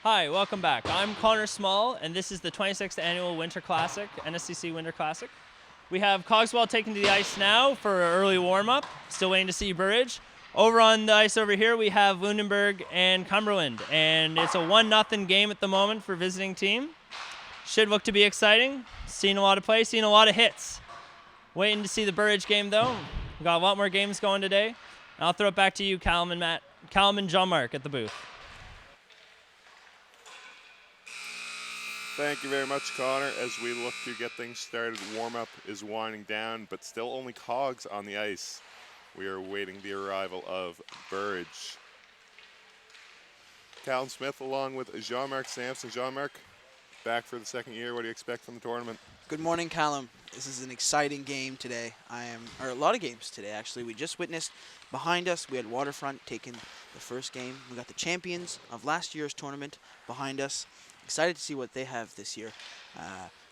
Hi, welcome back. I'm Connor Small, and this is the 26th Annual Winter Classic, NSCC Winter Classic. We have Cogswell taken to the ice now for an early warm-up. Still waiting to see Burridge. Over on the ice over here, we have Lunenburg and Cumberland, and it's a 1-0 game at the moment for visiting team. Should look to be exciting. Seen a lot of play, seen a lot of hits. Waiting to see the Burridge game, though. We've got a lot more games going today. And I'll throw it back to you, Callum and John Mark at the booth. Thank you very much, Connor. As we look to get things started, warm-up is winding down, but still only Cogs on the ice. We are awaiting the arrival of Burridge. Callum Smith along with Jean-Marc Sampson. Jean-Marc, back for the second year. What do you expect from the tournament? Good morning, Callum. This is an exciting game today. Or a lot of games today, actually. We just witnessed behind us, we had Waterfront taking the first game. We got the champions of last year's tournament behind us. Excited to see what they have this year.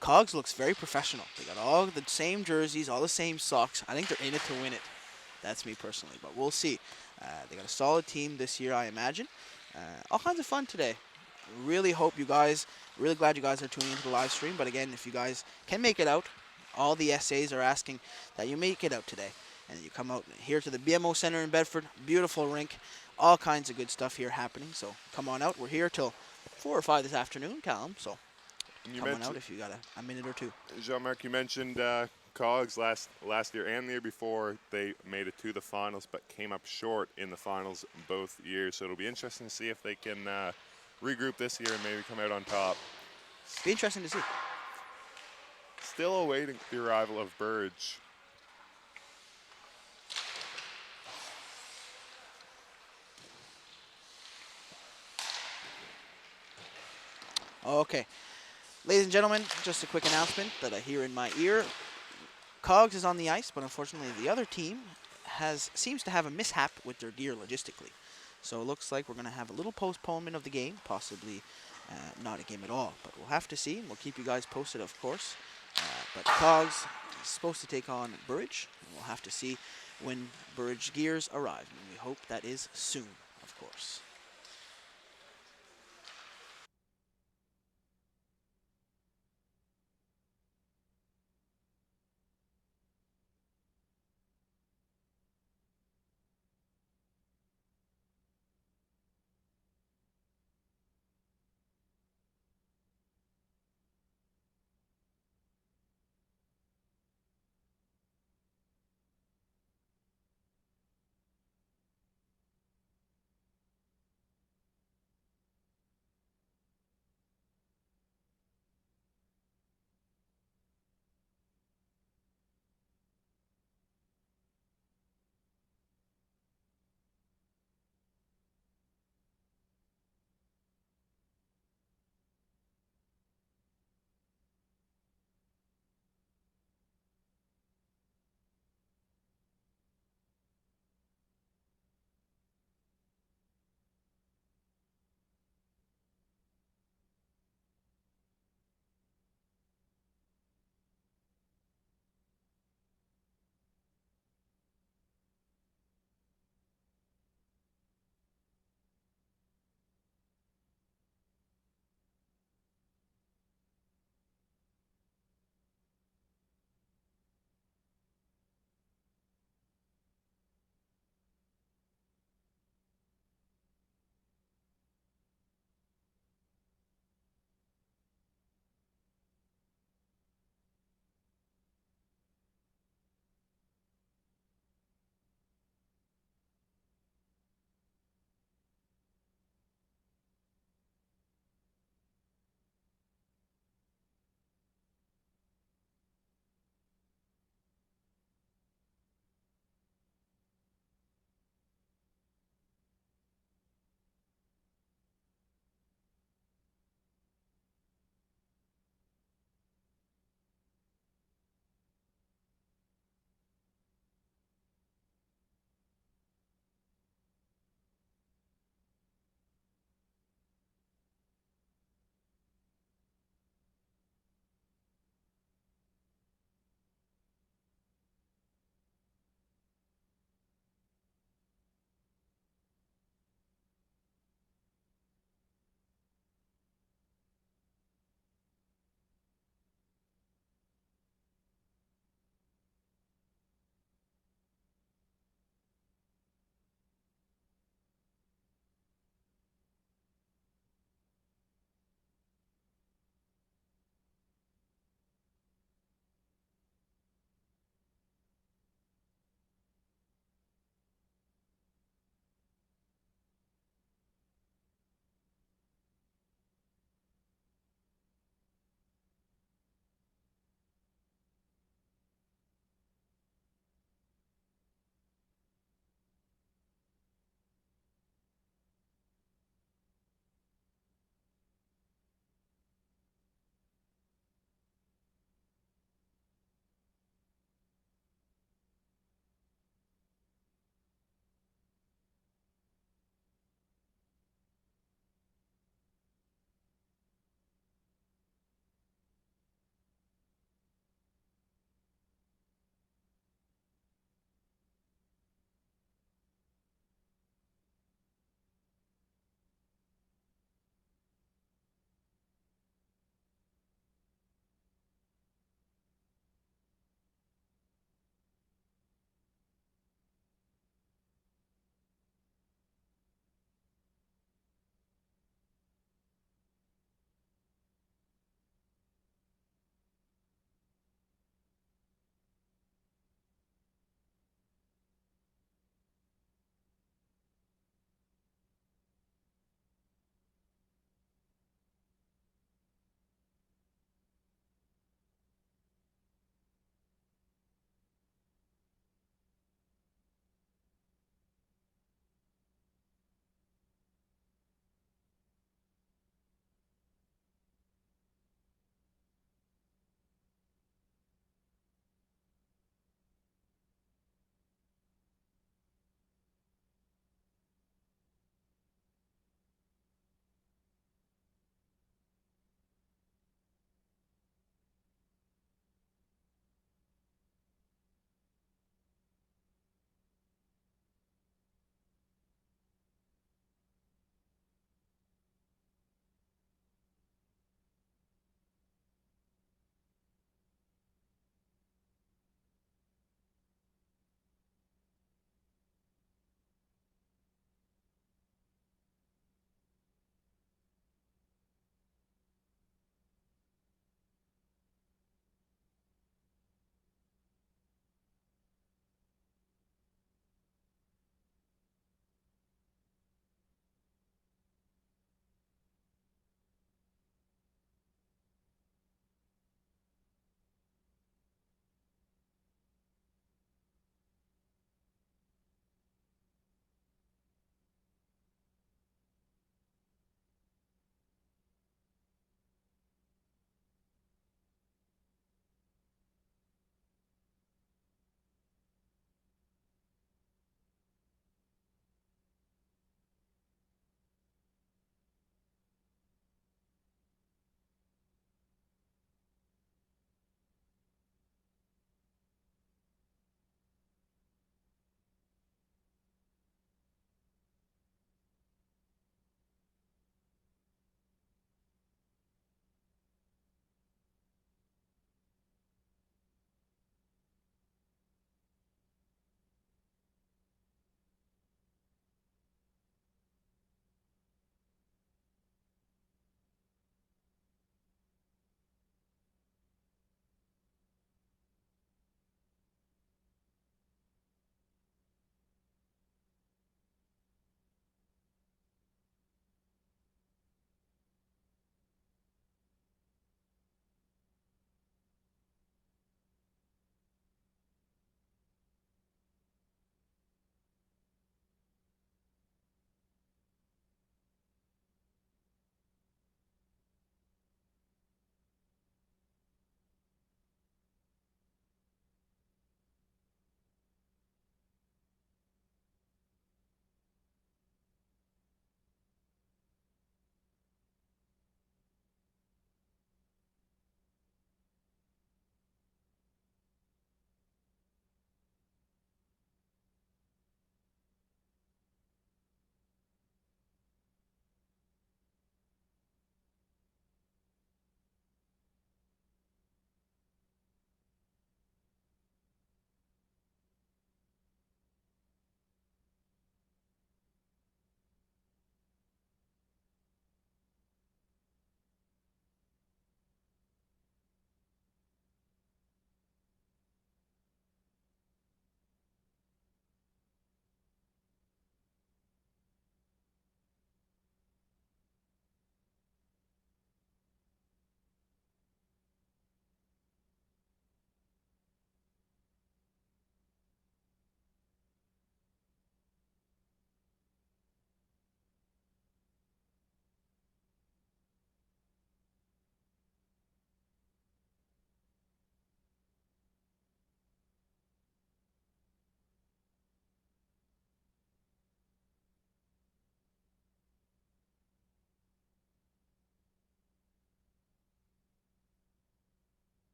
Cogs looks very professional. They got all the same jerseys, all the same socks. I think they're in it to win it. That's me personally, but we'll see. They got a solid team this year, I imagine. All kinds of fun today. Really glad you guys are tuning into the live stream. But again, if you guys can make it out, all the SAs are asking that you make it out today. And you come out here to the BMO Center in Bedford. Beautiful rink. All kinds of good stuff here happening. So come on out. We're here till 4 or 5 this afternoon, Callum. So come on out if you got a minute or two. Jean-Marc, you mentioned Cogs last year and the year before. They made it to the finals but came up short in the finals both years. So it'll be interesting to see if they can regroup this year and maybe come out on top. Be interesting to see. Still awaiting the arrival of Burridge. Okay. Ladies and gentlemen, just a quick announcement that I hear in my ear. Cogs is on the ice, but unfortunately the other team seems to have a mishap with their gear logistically. So it looks like we're going to have a little postponement of the game, possibly not a game at all. But we'll have to see, and we'll keep you guys posted, of course. But Cogs is supposed to take on Burridge. And we'll have to see when Burridge gears arrive. And we hope that is soon, of course.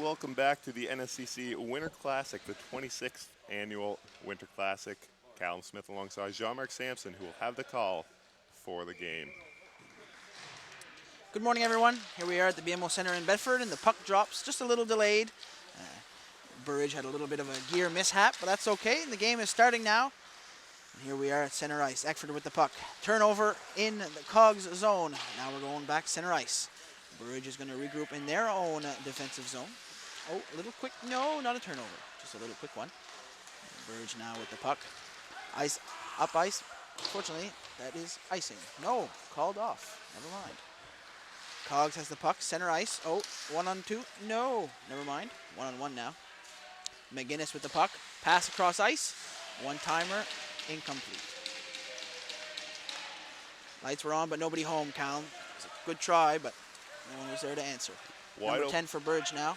Welcome back to the NSCC Winter Classic, the 26th annual Winter Classic. Callum Smith alongside Jean-Marc Sampson, who will have the call for the game. Good morning, everyone. Here we are at the BMO Center in Bedford, and the puck drops just a little delayed. Burridge had a little bit of a gear mishap, but that's okay. And the game is starting now. And here we are at center ice. Eckford with the puck. Turnover in the Cogs zone. Now we're going back center ice. Burridge is going to regroup in their own defensive zone. Oh, a little quick. No, not a turnover. Just a little quick one. Burridge now with the puck. Ice, up ice. Fortunately, that is icing. No, called off. Never mind. Cogs has the puck, center ice. Oh, 1-on-2. No, never mind. 1-on-1 now. McGinnis with the puck. Pass across ice. One-timer, incomplete. Lights were on, but nobody home, Callum. It was a good try, but no one was there to answer. Number 10 for Burridge now.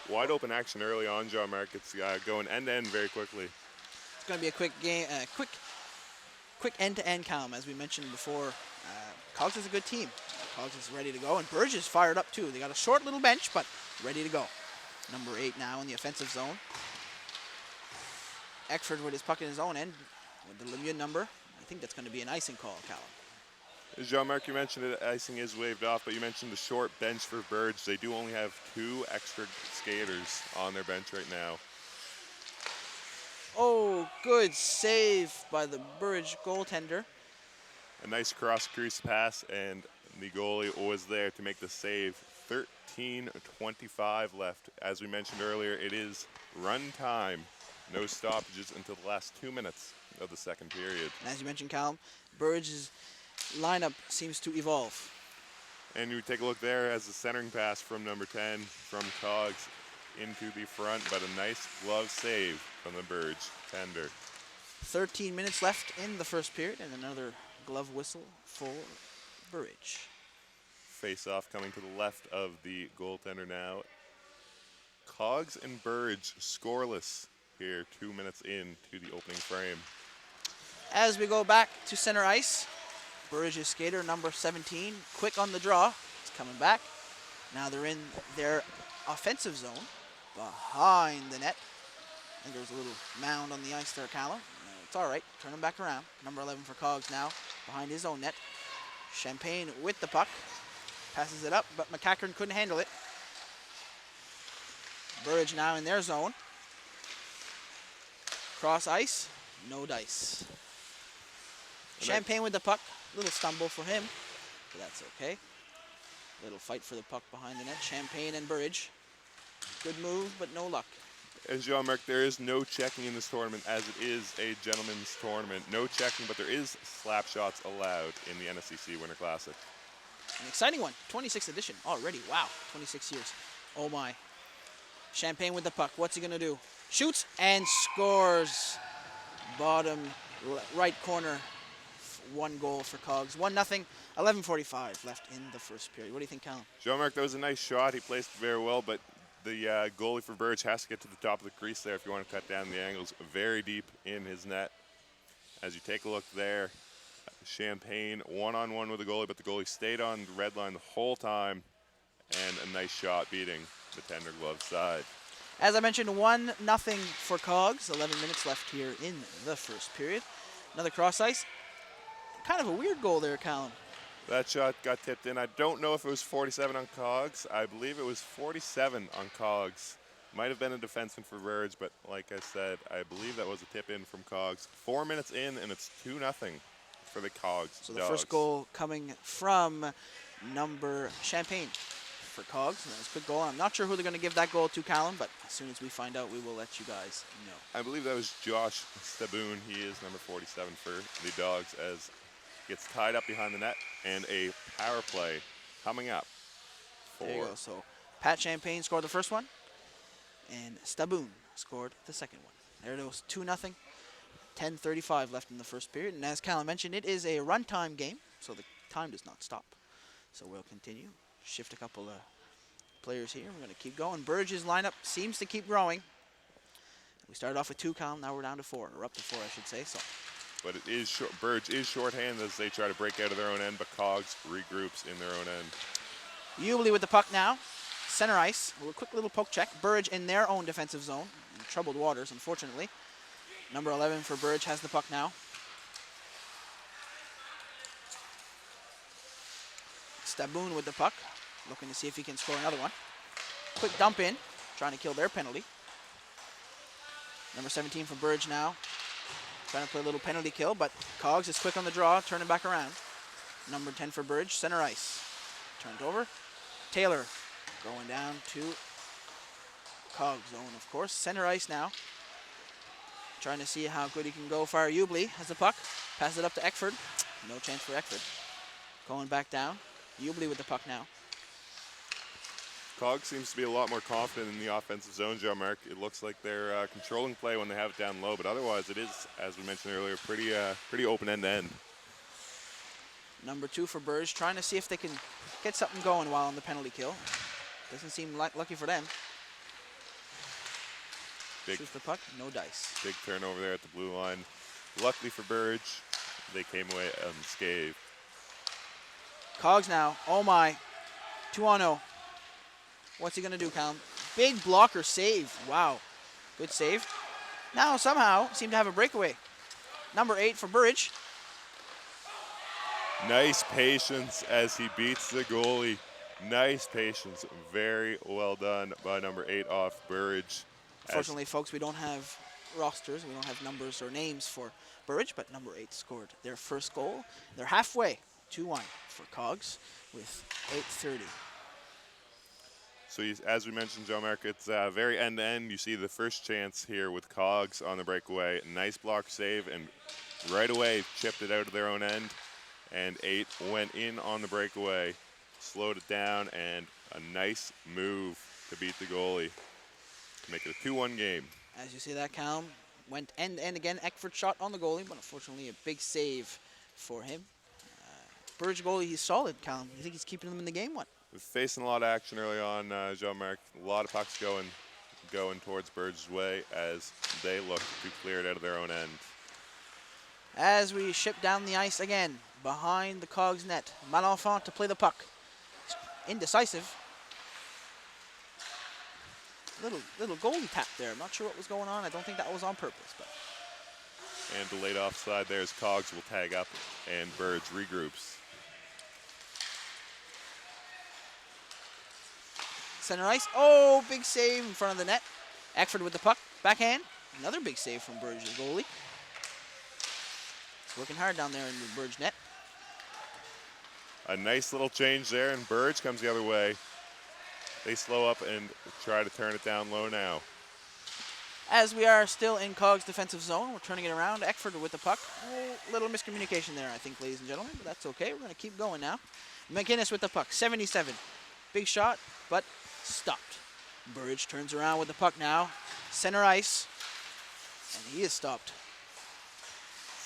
Wide open action early on, Jean-Marc. It's going end-to-end very quickly. It's going to be a quick game, quick end-to-end, Callum, as we mentioned before. Cogs is a good team. Cogs is ready to go, and Burridge is fired up too. They got a short little bench, but ready to go. Number 8 now in the offensive zone. Eckford with his puck in his own end with the Lemieux number. I think that's going to be an icing call, Callum. As Jean-Marc, you mentioned it, icing is waved off, but you mentioned the short bench for Burridge. They do only have 2 extra skaters on their bench right now. Oh, good save by the Burridge goaltender. A nice cross-crease pass, and the goalie was there to make the save. 13:25 left. As we mentioned earlier, it is run time. No stoppages until the last 2 minutes of the second period. And as you mentioned, Callum, Burridge's lineup seems to evolve. And you take a look there as the centering pass from number 10 from Cogs into the front, but a nice glove save from the Burridge tender. 13 minutes left in the first period, and another glove whistle for Burridge. Face-off coming to the left of the goaltender now. Cogs and Burridge scoreless here 2 minutes into the opening frame. As we go back to center ice, Burridge's skater number 17, quick on the draw. It's coming back. Now they're in their offensive zone behind the net. I think there's a little mound on the ice there, Callum. It's all right. Turn him back around. Number 11 for Cogs now behind his own net. Champagne with the puck. Passes it up, but McCackern couldn't handle it. Burridge now in their zone. Cross ice, no dice. Champagne with the puck. Little stumble for him, but that's okay. Little fight for the puck behind the net. Champagne and Burridge. Good move, but no luck. And Jean-Marc, there is no checking in this tournament as it is a gentleman's tournament. No checking, but there is slap shots allowed in the NSCC Winter Classic. An exciting one. 26th edition already. Wow, 26 years. Oh my. Champagne with the puck. What's he going to do? Shoots and scores. Bottom right corner. 1 goal for Cogs. 1-0. 11:45 left in the first period. What do you think, Callum? Jean-Marc, that was a nice shot. He placed it very well, but the goalie for Burridge has to get to the top of the crease there if you want to cut down the angles. Very deep in his net. As you take a look there, Champagne one-on-one with the goalie, but the goalie stayed on the red line the whole time, and a nice shot beating the tender glove side. As I mentioned, 1-0 for Cogs. 11 minutes left here in the first period. Another cross ice. Kind of a weird goal there, Callum. That shot got tipped in. I don't know if it was 47 on Cogs. I believe it was 47 on Cogs. Might have been a defenseman for Burridge, but like I said, I believe that was a tip in from Cogs. 4 minutes in, and it's 2-0 for the Cogs. So the first goal coming from number Champagne for Cogs. And that was a quick goal. I'm not sure who they're going to give that goal to, Callum, but as soon as we find out, we will let you guys know. I believe that was Josh Staboon. He is number 47 for the Dogs as gets tied up behind the net, and a power play coming up. There you go. So Pat Champagne scored the first one, and Staboon scored the second one. There it was, 2-0. 10:35 left in the first period, and as Callum mentioned, it is a runtime game, so the time does not stop. So we'll continue. Shift a couple of players here. We're going to keep going. Burridge's lineup seems to keep growing. We started off with 2, Callum. Now we're down to 4, or up to 4, I should say. So. But it is Burridge is shorthanded as they try to break out of their own end, but Cogs regroups in their own end. Ubley with the puck now. center ice. A quick little poke check. Burridge in their own defensive zone. In troubled waters, unfortunately. Number 11 for Burridge has the puck now. Staboon with the puck, looking to see if he can score another one. Quick dump in, trying to kill their penalty. Number 17 for Burridge now, trying to play a little penalty kill, but Cogs is quick on the draw, turning back around. Number 10 for Burridge, center ice. Turned over. Taylor going down to Cogs zone, of course. Center ice now. Trying to see how good he can go. Fire Ubley has the puck. Pass it up to Eckford. No chance for Eckford. Going back down. Ubley with the puck now. Cog seems to be a lot more confident in the offensive zone, Jean-Marc. It looks like they're controlling play when they have it down low, but otherwise it is, as we mentioned earlier, pretty open end-to-end. Number 2 for Burridge, trying to see if they can get something going while on the penalty kill. Doesn't seem lucky for them. Shoots the puck, no dice. Big turnover there at the blue line. Luckily for Burridge, they came away unscathed. Cogs now, oh my, 2-on-0. What's he gonna do, Callum? Big blocker save, wow. Good save. Now somehow seem to have a breakaway. Number 8 for Burridge. Nice patience as he beats the goalie. Nice patience, very well done by number 8 off Burridge. Unfortunately, folks, we don't have rosters, we don't have numbers or names for Burridge, but number 8 scored their first goal. They're halfway, 2-1 for Cogs with 8:30. So as we mentioned, Jean-Marc, it's very end-to-end. You see the first chance here with Cogs on the breakaway. Nice block save, and right away chipped it out of their own end. And 8 went in on the breakaway, slowed it down, and a nice move to beat the goalie to make it a 2-1 game. As you see that, Callum, went end-to-end again. Eckford shot on the goalie, but unfortunately a big save for him. Burridge goalie, he's solid, Callum. You think he's keeping them in the game? What? We're facing a lot of action early on, Jean-Marc. A lot of pucks going towards Burridge's way as they look to clear it out of their own end. As we ship down the ice again, behind the Cogs net. Malenfant to play the puck. Indecisive. Little goalie tap there. I'm not sure what was going on. I don't think that was on purpose. But. And delayed offside there as Cogs will tag up and Burridge regroups. Center ice. Oh, big save in front of the net. Eckford with the puck. Backhand. Another big save from Burridge's goalie. It's working hard down there in the Burridge net. A nice little change there, and Burridge comes the other way. They slow up and try to turn it down low now. As we are still in Cogs' defensive zone, we're turning it around. Eckford with the puck. Oh, little miscommunication there, I think, ladies and gentlemen, but that's okay. We're going to keep going now. McInnes with the puck, 77. Big shot, but stopped. Burridge turns around with the puck now. Center ice, and he is stopped.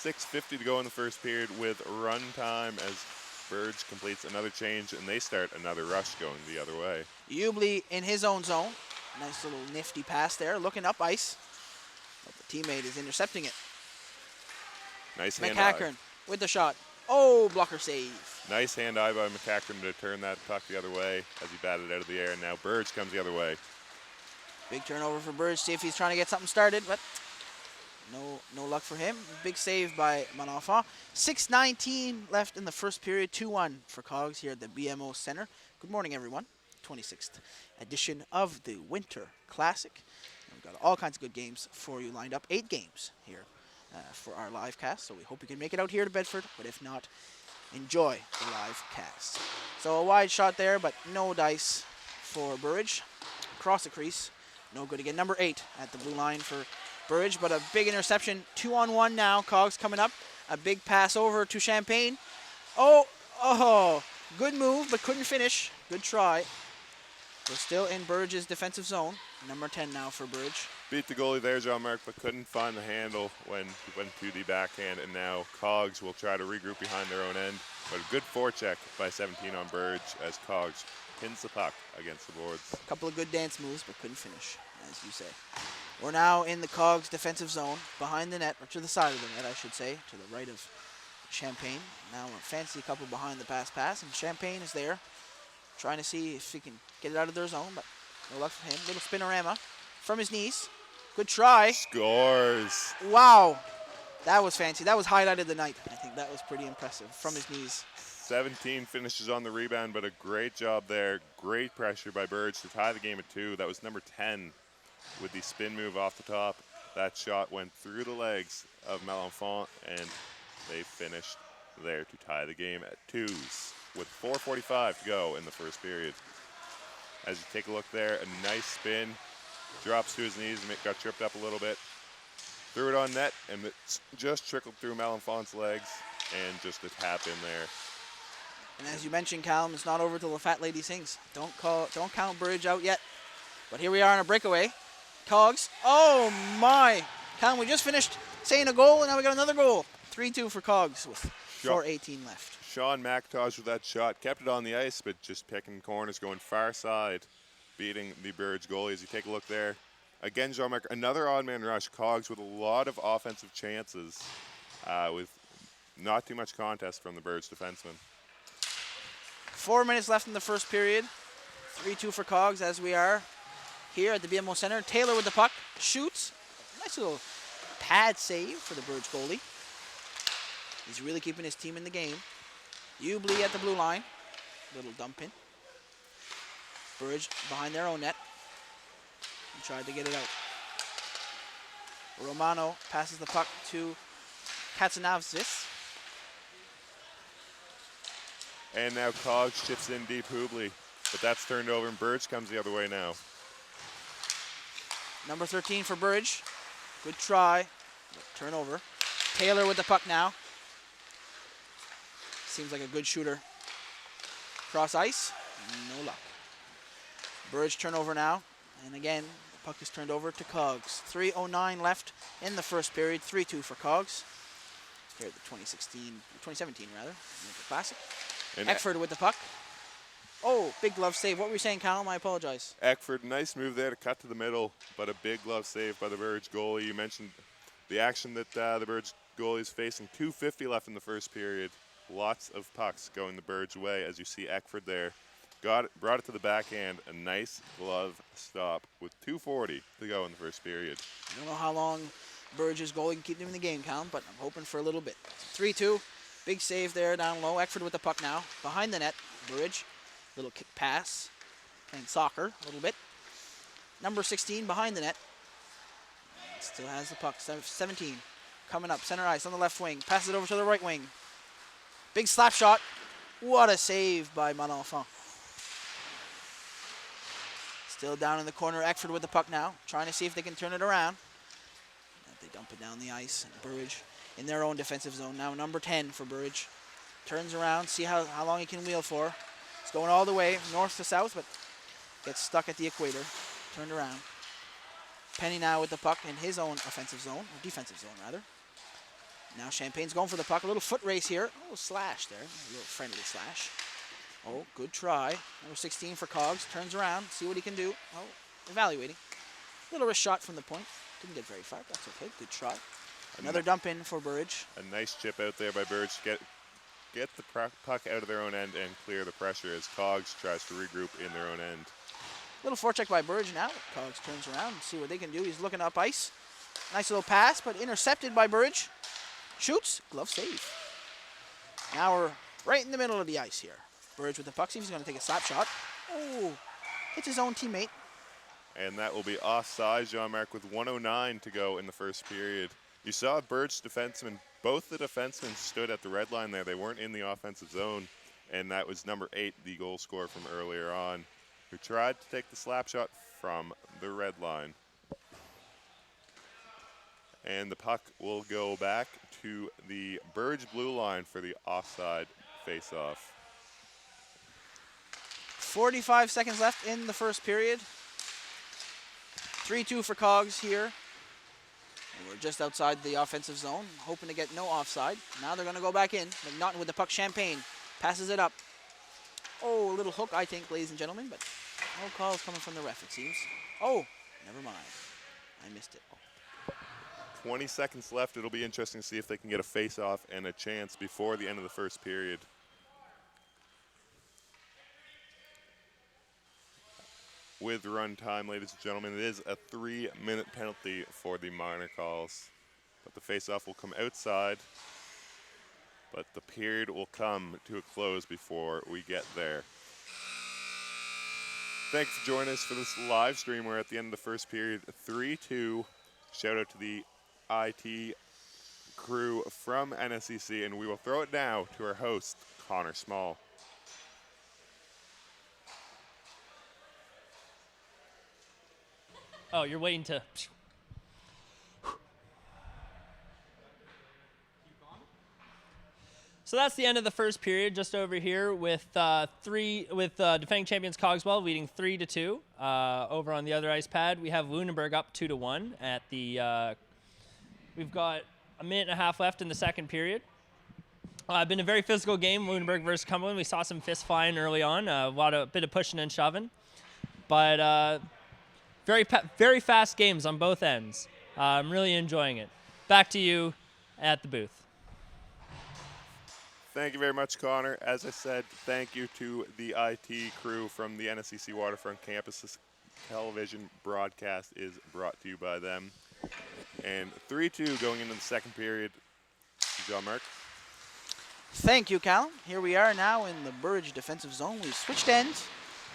6:50 to go in the first period with run time as Burridge completes another change, and they start another rush going the other way. Ubley in his own zone. Nice little nifty pass there, looking up ice. But the teammate is intercepting it. Nice hand McCackern with the shot. Oh, blocker save. Nice hand eye by McCackern to turn that puck the other way as he batted out of the air. And now Burridge comes the other way. Big turnover for Burridge. See if he's trying to get something started, but no luck for him. Big save by Malenfant. 6:19 left in the first period. 2-1 for Cogs here at the BMO Center. Good morning, everyone. 26th edition of the Winter Classic. And we've got all kinds of good games for you lined up. 8 games here for our live cast. So we hope you can make it out here to Bedford. But if not, enjoy the live cast. So a wide shot there, but no dice for Burridge. Across the crease. No good again. Number 8 at the blue line for Burridge, but a big interception. 2-on-1 now. Cogs coming up. A big pass over to Champagne. Oh, good move, but couldn't finish. Good try. We're still in Burridge's defensive zone. Number 10 now for Burridge. Beat the goalie there, Jean-Marc, but couldn't find the handle when he went to the backhand, and now Cogs will try to regroup behind their own end. But a good forecheck by 17 on Burridge as Cogs pins the puck against the boards. A couple of good dance moves, but couldn't finish, as you say. We're now in the Cogs defensive zone, behind the net, or to the side of the net, I should say, to the right of Champagne. Now a fancy couple behind the pass, and Champagne is there. trying to see if he can get it out of their zone, but no luck for him. Little spinorama from his knees. Good try. Scores. Wow. That was fancy. That was highlight of the night. I think that was pretty impressive from his knees. 17 finishes on the rebound, but a great job there. Great pressure by Burge to tie the game at 2. That was number 10 with the spin move off the top. That shot went through the legs of Malenfant, and they finished there to tie the game at 2s with 4:45 to go in the first period. As you take a look there, a nice spin, drops to his knees and got tripped up a little bit. Threw it on net, and it just trickled through Malenfant's legs, and just a tap in there. And as you mentioned, Callum, it's not over till the fat lady sings. Don't count Burridge out yet. But here we are on a breakaway. Cogs. Oh my! Callum, we just finished saying a goal, and now we got another goal. 3-2 for Cogs with 4:18 left. Sean McIntosh with that shot, kept it on the ice, but just picking corners, going far side, beating the Burridge goalie. As you take a look there, again, Jean-Marc, another odd man rush. Cogs with a lot of offensive chances, with not too much contest from the Burridge defenseman. 4 minutes left in the first period. 3-2 for Cogs as we are here at the BMO Center. Taylor with the puck, shoots. Nice little pad save for the Burridge goalie. He's really keeping his team in the game. Ubley at the blue line. Little dump in. Burridge behind their own net. And tried to get it out. Romano passes the puck to Katsanavsis. And now Cogs chips in deep Hubley, but that's turned over, and Burridge comes the other way now. Number 13 for Burridge. Good try. Turnover. Taylor with the puck now. Seems like a good shooter. Cross ice. No luck. Burridge turnover now. And again, the puck is turned over to Cogs. 3:09 left in the first period. 3-2 for Cogs. Here at the 2017 Winter Classic. And Eckford with the puck. Oh, big glove save. What were you saying, Callum? I apologize. Eckford, nice move there to cut to the middle, but a big glove save by the Burridge goalie. You mentioned the action that the Burridge goalie is facing. 2:50 left in the first period. Lots of pucks going the Burridge way, as you see Eckford there. Brought it to the backhand. A nice glove stop with 2:40 to go in the first period. I don't know how long Burridge's goalie can keep them in the game, Callum, but I'm hoping for a little bit. 3-2. Big save there down low. Eckford with the puck now. Behind the net. Burridge. Little kick pass. Playing soccer a little bit. Number 16 behind the net. Still has the puck. 17. Coming up. Center ice on the left wing. Passes it over to the right wing. Big slap shot. What a save by Malenfant. Still down in the corner. Eckford with the puck now. Trying to see if they can turn it around. They dump it down the ice. And Burridge in their own defensive zone. Now number 10 for Burridge. Turns around, see how long he can wheel for. It's going all the way north to south, but gets stuck at the equator. Turned around. Penny now with the puck in his own offensive zone, or defensive zone rather. Now Champagne's going for the puck. A little foot race here. A little slash there. A little friendly slash. Oh, good try. Number 16 for Cogs. Turns around, see what he can do. Oh, evaluating. Little wrist shot from the point. Didn't get very far. That's okay. Good try. Another dump in for Burridge. A nice chip out there by Burridge to get the puck out of their own end and clear the pressure as Cogs tries to regroup in their own end. Little forecheck by Burridge now. Cogs turns around and see what they can do. He's looking up ice. Nice little pass, but intercepted by Burridge. Shoots. Glove save. Now we're right in the middle of the ice here. Burridge with the puck. See if he's going to take a slap shot. Oh, hits his own teammate. And that will be offside, Jean-Marc, with 1:09 to go in the first period. You saw Burridge defensemen, both the defensemen stood at the red line there. They weren't in the offensive zone, and that was number 8, the goal scorer from earlier on, who tried to take the slap shot from the red line. And the puck will go back to the Burridge blue line for the offside face-off. 45 seconds left in the first period. 3-2 for Cogs here. And we're just outside the offensive zone, hoping to get no offside. Now they're going to go back in. McNaughton with the puck. Champagne passes it up. Oh, a little hook, I think, ladies and gentlemen, but no calls coming from the ref, it seems. Oh, never mind. I missed it. 20 seconds left. It'll be interesting to see if they can get a face-off and a chance before the end of the first period. with run time, ladies and gentlemen. It is a 3-minute penalty for the minor calls. But the face-off will come outside. But the period will come to a close before we get there. Thanks for joining us for this live stream. We're at the end of the first period, 3-2. Shout out to the IT crew from NSCC, and we will throw it now to our host, Connor Small. Oh, you're waiting to. So that's the end of the first period. Just over here with defending champions Cogswell leading 3-2. Over on the other ice pad, we have Lunenburg up 2-1 at the. We've got a minute and a half left in the second period. Been a very physical game, Lunenburg versus Cumberland. We saw some fist flying early on, bit of pushing and shoving, but very fast games on both ends. I'm really enjoying it. Back to you at the booth. Thank you very much, Connor. As I said, thank you to the IT crew from the NSCC Waterfront Campus. This television broadcast is brought to you by them. And 3-2 going into the second period. Jean-Marc. Thank you, Callum. Here we are now in the Burridge defensive zone. We've switched ends,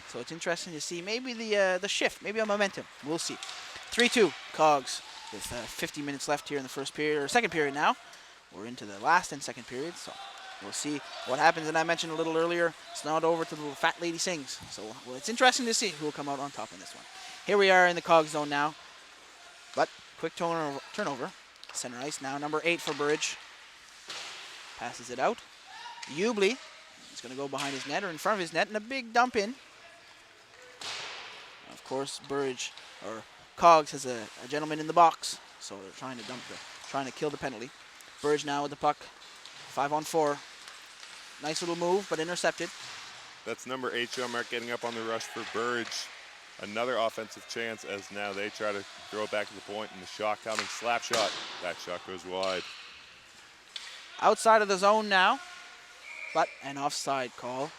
so it's interesting to see maybe the shift, maybe a momentum. We'll see. 3-2 Cogs with 50 minutes left here in the first period, or second period now. We're into the last and second period, so we'll see what happens. And I mentioned a little earlier, it's not over till the little fat lady sings. So it's interesting to see who will come out on top in this one. Here we are in the Cogs zone now, but quick turnover. Center ice now, number 8 for Burridge. Passes it out. Ubley is going to go behind his net or in front of his net, and a big dump in. Of course, Burridge or Cogs has a gentleman in the box, so they're trying to kill the penalty. Burridge now with the puck, 5-on-4. Nice little move, but intercepted. That's number 8, Jean-Marc, getting up on the rush for Burridge. Another offensive chance as now they try to throw it back to the point, and the shot coming, slap shot. That shot goes wide. Outside of the zone now, but an offside call.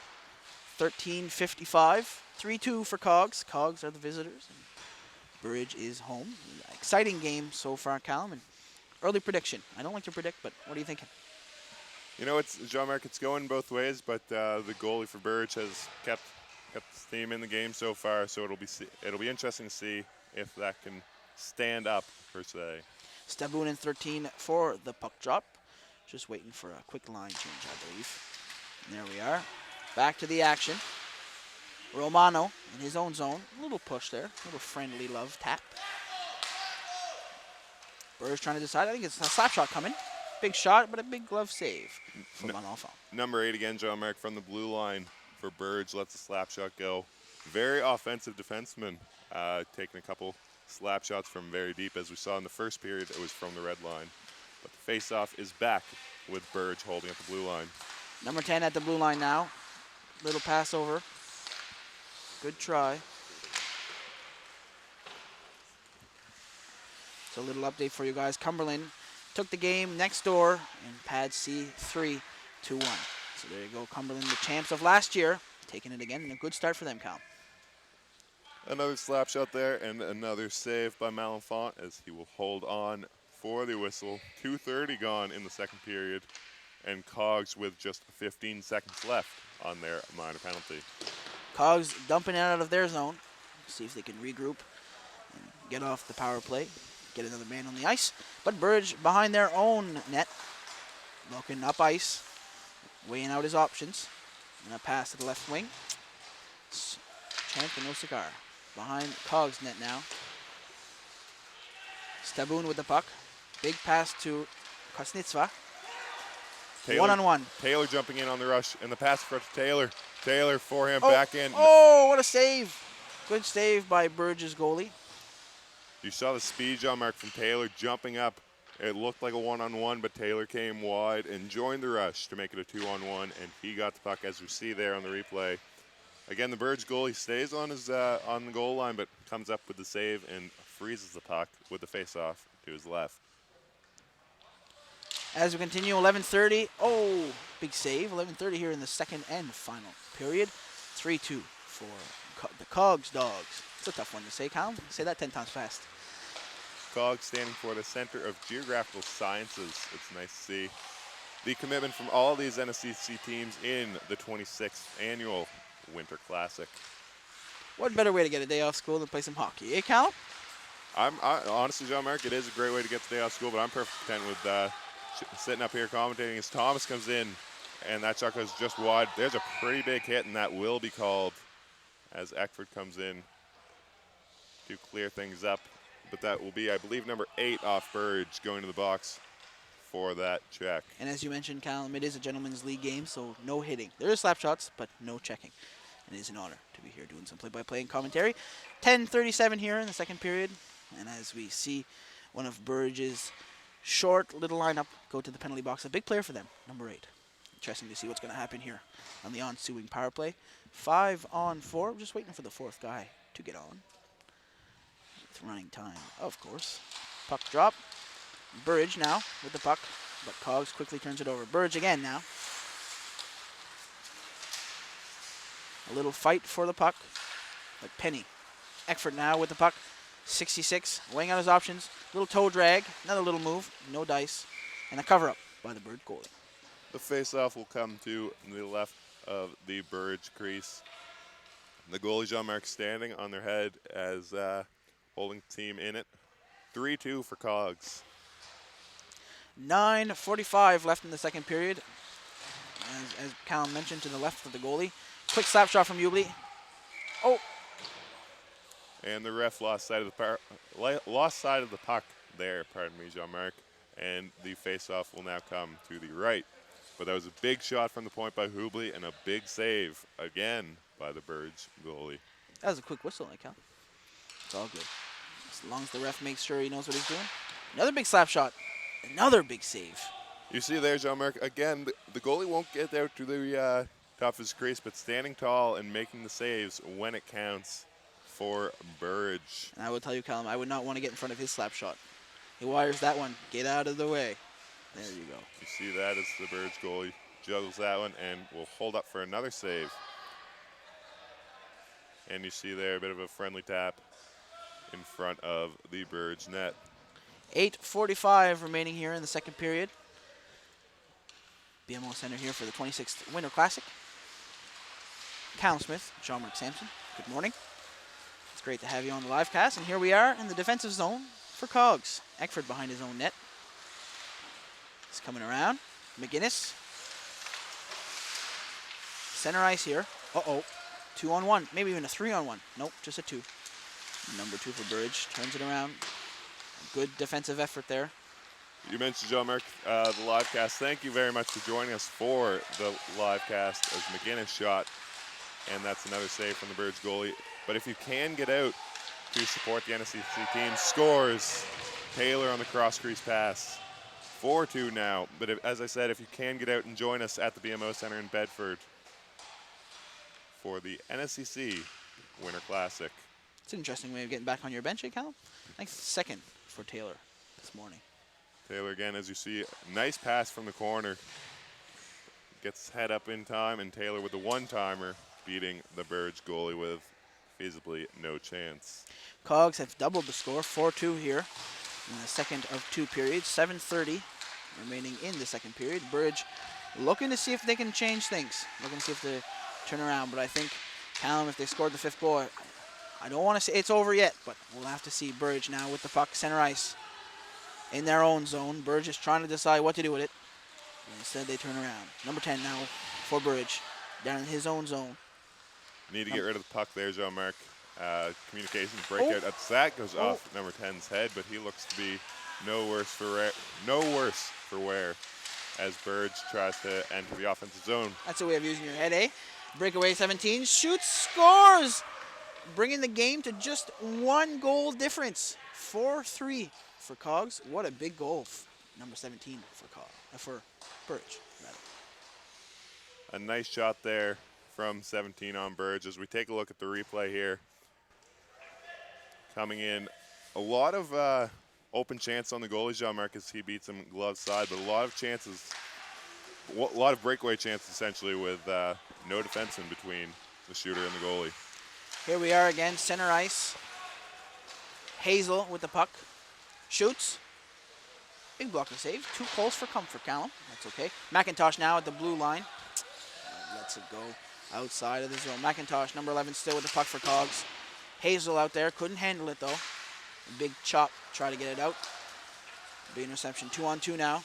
13:55, 3-2 for Cogs. Cogs are the visitors, and Burridge is home. Exciting game so far, Callum. And early prediction. I don't like to predict, but what are you thinking? You know, it's Jean-Marc, it's going both ways, but the goalie for Burridge has kept his team in the game so far, so it'll be interesting to see if that can stand up, per se. Staboon in 13 for the puck drop. Just waiting for a quick line change, I believe. And there we are. Back to the action. Romano in his own zone. A little push there. A little friendly love tap. Burridge trying to decide. I think it's a slap shot coming. Big shot, but a big glove save from Manalfa. Number 8 again, Jean-Marc, from the blue line for Burridge. Lets the slap shot go. Very offensive defenseman. Taking a couple slap shots from very deep. As we saw in the first period, it was from the red line. But the face-off is back with Burridge holding up the blue line. Number 10 at the blue line now. Little pass over. Good try. So a little update for you guys. Cumberland took the game next door in Pad C 3-1. So there you go, Cumberland, the champs of last year, taking it again, and a good start for them, Cal. Another slap shot there, and another save by Malenfant as he will hold on for the whistle. 2:30 gone in the second period, and Cogs with just 15 seconds left on their minor penalty. Cogs dumping it out of their zone. See if they can regroup and get off the power play, get another man on the ice. But Burridge behind their own net, looking up ice, weighing out his options. And a pass to the left wing. Chance for no cigar. Behind Cogs net now. Staboon with the puck. Big pass to Kosnitsva. One-on-one. Taylor jumping in on the rush, and the pass for Taylor. Taylor forehand back in. Oh, what a save. Good save by Burridge's goalie. You saw the speed, Jean-Marc, from Taylor jumping up. It looked like a one-on-one, but Taylor came wide and joined the rush to make it a 2-on-1, and he got the puck, as we see there on the replay. Again, the Burridge goalie stays on his on the goal line, but comes up with the save and freezes the puck with the face-off to his left. As we continue, 11:30. Oh, big save. 11:30 here in the second and final period. 3-2 for the Cogs Dogs. It's a tough one to say, Callum. Say that 10 times fast. Cogs standing for the Center of Geographical Sciences. It's nice to see the commitment from all these NSCC teams in the 26th annual Winter Classic. What better way to get a day off school than play some hockey, eh, Callum? Honestly, Jean-Marc, it is a great way to get the day off school, but I'm perfectly content with sitting up here commentating as Thomas comes in, and that shot goes just wide. There's a pretty big hit, and that will be called as Eckford comes in to clear things up. But that will be, I believe, number 8 off Burge going to the box for that check. And as you mentioned, Callum, it is a gentleman's league game, so no hitting. There is slap shots, but no checking. And it is an honor to be here doing some play-by-play and commentary. 10:37 here in the second period. And as we see one of Burge's short little lineup go to the penalty box, a big player for them, number 8. Interesting to see what's going to happen here on the ensuing power play. 5-on-4. Just waiting for the 4th guy to get on. With running time, of course. Puck drop. Burge now with the puck, but Cogs quickly turns it over. Burge again now. A little fight for the puck, but Penny. Eckford now with the puck. 66, weighing out his options. Little toe drag, another little move, no dice, and a cover-up by the Burge goalie. The face-off will come to the left of the Burge crease. The goalie, Jean-Marc, standing on their head as holding the team in it. 3-2 for Cogs. 9:45 left in the second period. As Callum mentioned, to the left of the goalie. Quick slap shot from Ubley. Oh! And the ref lost sight of the puck there, pardon me, Jean-Marc. And the face-off will now come to the right. But that was a big shot from the point by Hubley and a big save again by the Burge goalie. That was a quick whistle, Cal. It's all good. As long as the ref makes sure he knows what he's doing. Another big slap shot. Another big save. You see there, Jean-Marc, again, the goalie won't get out to the top of his crease, but standing tall and making the saves when it counts for Burge. And I will tell you, Callum, I would not want to get in front of his slap shot. He wires that one. Get out of the way. There you go. You see that as the Burge goalie juggles that one and will hold up for another save. And you see there a bit of a friendly tap in front of the Burge net. 8:45 remaining here in the second period. BMO Center here for the 26th Winter Classic. Callum Smith, Jean-Marc Sampson, good morning. It's great to have you on the live cast, and here we are in the defensive zone for Cogs. Eckford behind his own net. He's coming around. McGinnis. Center ice here. Uh-oh. 2-on-1, maybe even a 3-on-1. Nope, just a 2. Number 2 for Burge, turns it around. Good defensive effort there. You mentioned, Jean-Marc, the live cast. Thank you very much for joining us for the live cast as McGinnis shot. And that's another save from the Burge goalie. But if you can get out to support the NSCC team, scores Taylor on the cross-crease pass. 4-2 now. But as I said, if you can get out and join us at the BMO Center in Bedford for the NSCC Winter Classic. It's an interesting way of getting back on your bench, Callum. I think second for Taylor this morning. Taylor again, as you see, nice pass from the corner. Gets his head up in time, and Taylor with the one-timer beating the Burge goalie with feasibly no chance. Cogs have doubled the score, 4-2 here in the second of 2 periods. 7:30 remaining in the second period. Burge looking to see if they can change things, looking to see if they turn around. But I think, Callum, if they scored the 5th goal, I don't want to say it's over yet, but we'll have to see Burge now with the puck center ice in their own zone. Burge is trying to decide what to do with it. And instead, they turn around. Number 10 now for Burge, down in his own zone. Need to get rid of the puck there, Jean-Marc. Communication breakout. That goes off number 10's head, but he looks to be no worse for wear as Burge tries to enter the offensive zone. That's a way of using your head, eh? Breakaway 17, shoots, scores! Bringing the game to just 1 goal difference. 4-3 for Cogs. What a big goal. Number 17 for Burge, rather. A nice shot there from 17 on Burge. As we take a look at the replay here. Coming in, a lot of open chance on the goalie, Jean-Marc, as he beats him glove side, but a lot of chances, a lot of breakaway chances essentially with no defenseman between the shooter and the goalie. Here we are again, center ice. Hazel with the puck. Shoots. Big blocker save. Too close for comfort, Callum. That's okay. McIntosh now at the blue line. Lets it go outside of the zone. McIntosh, number 11, still with the puck for Cogs. Hazel out there. Couldn't handle it, though. A big chop. Try to get it out. Big interception. 2-on-2 now.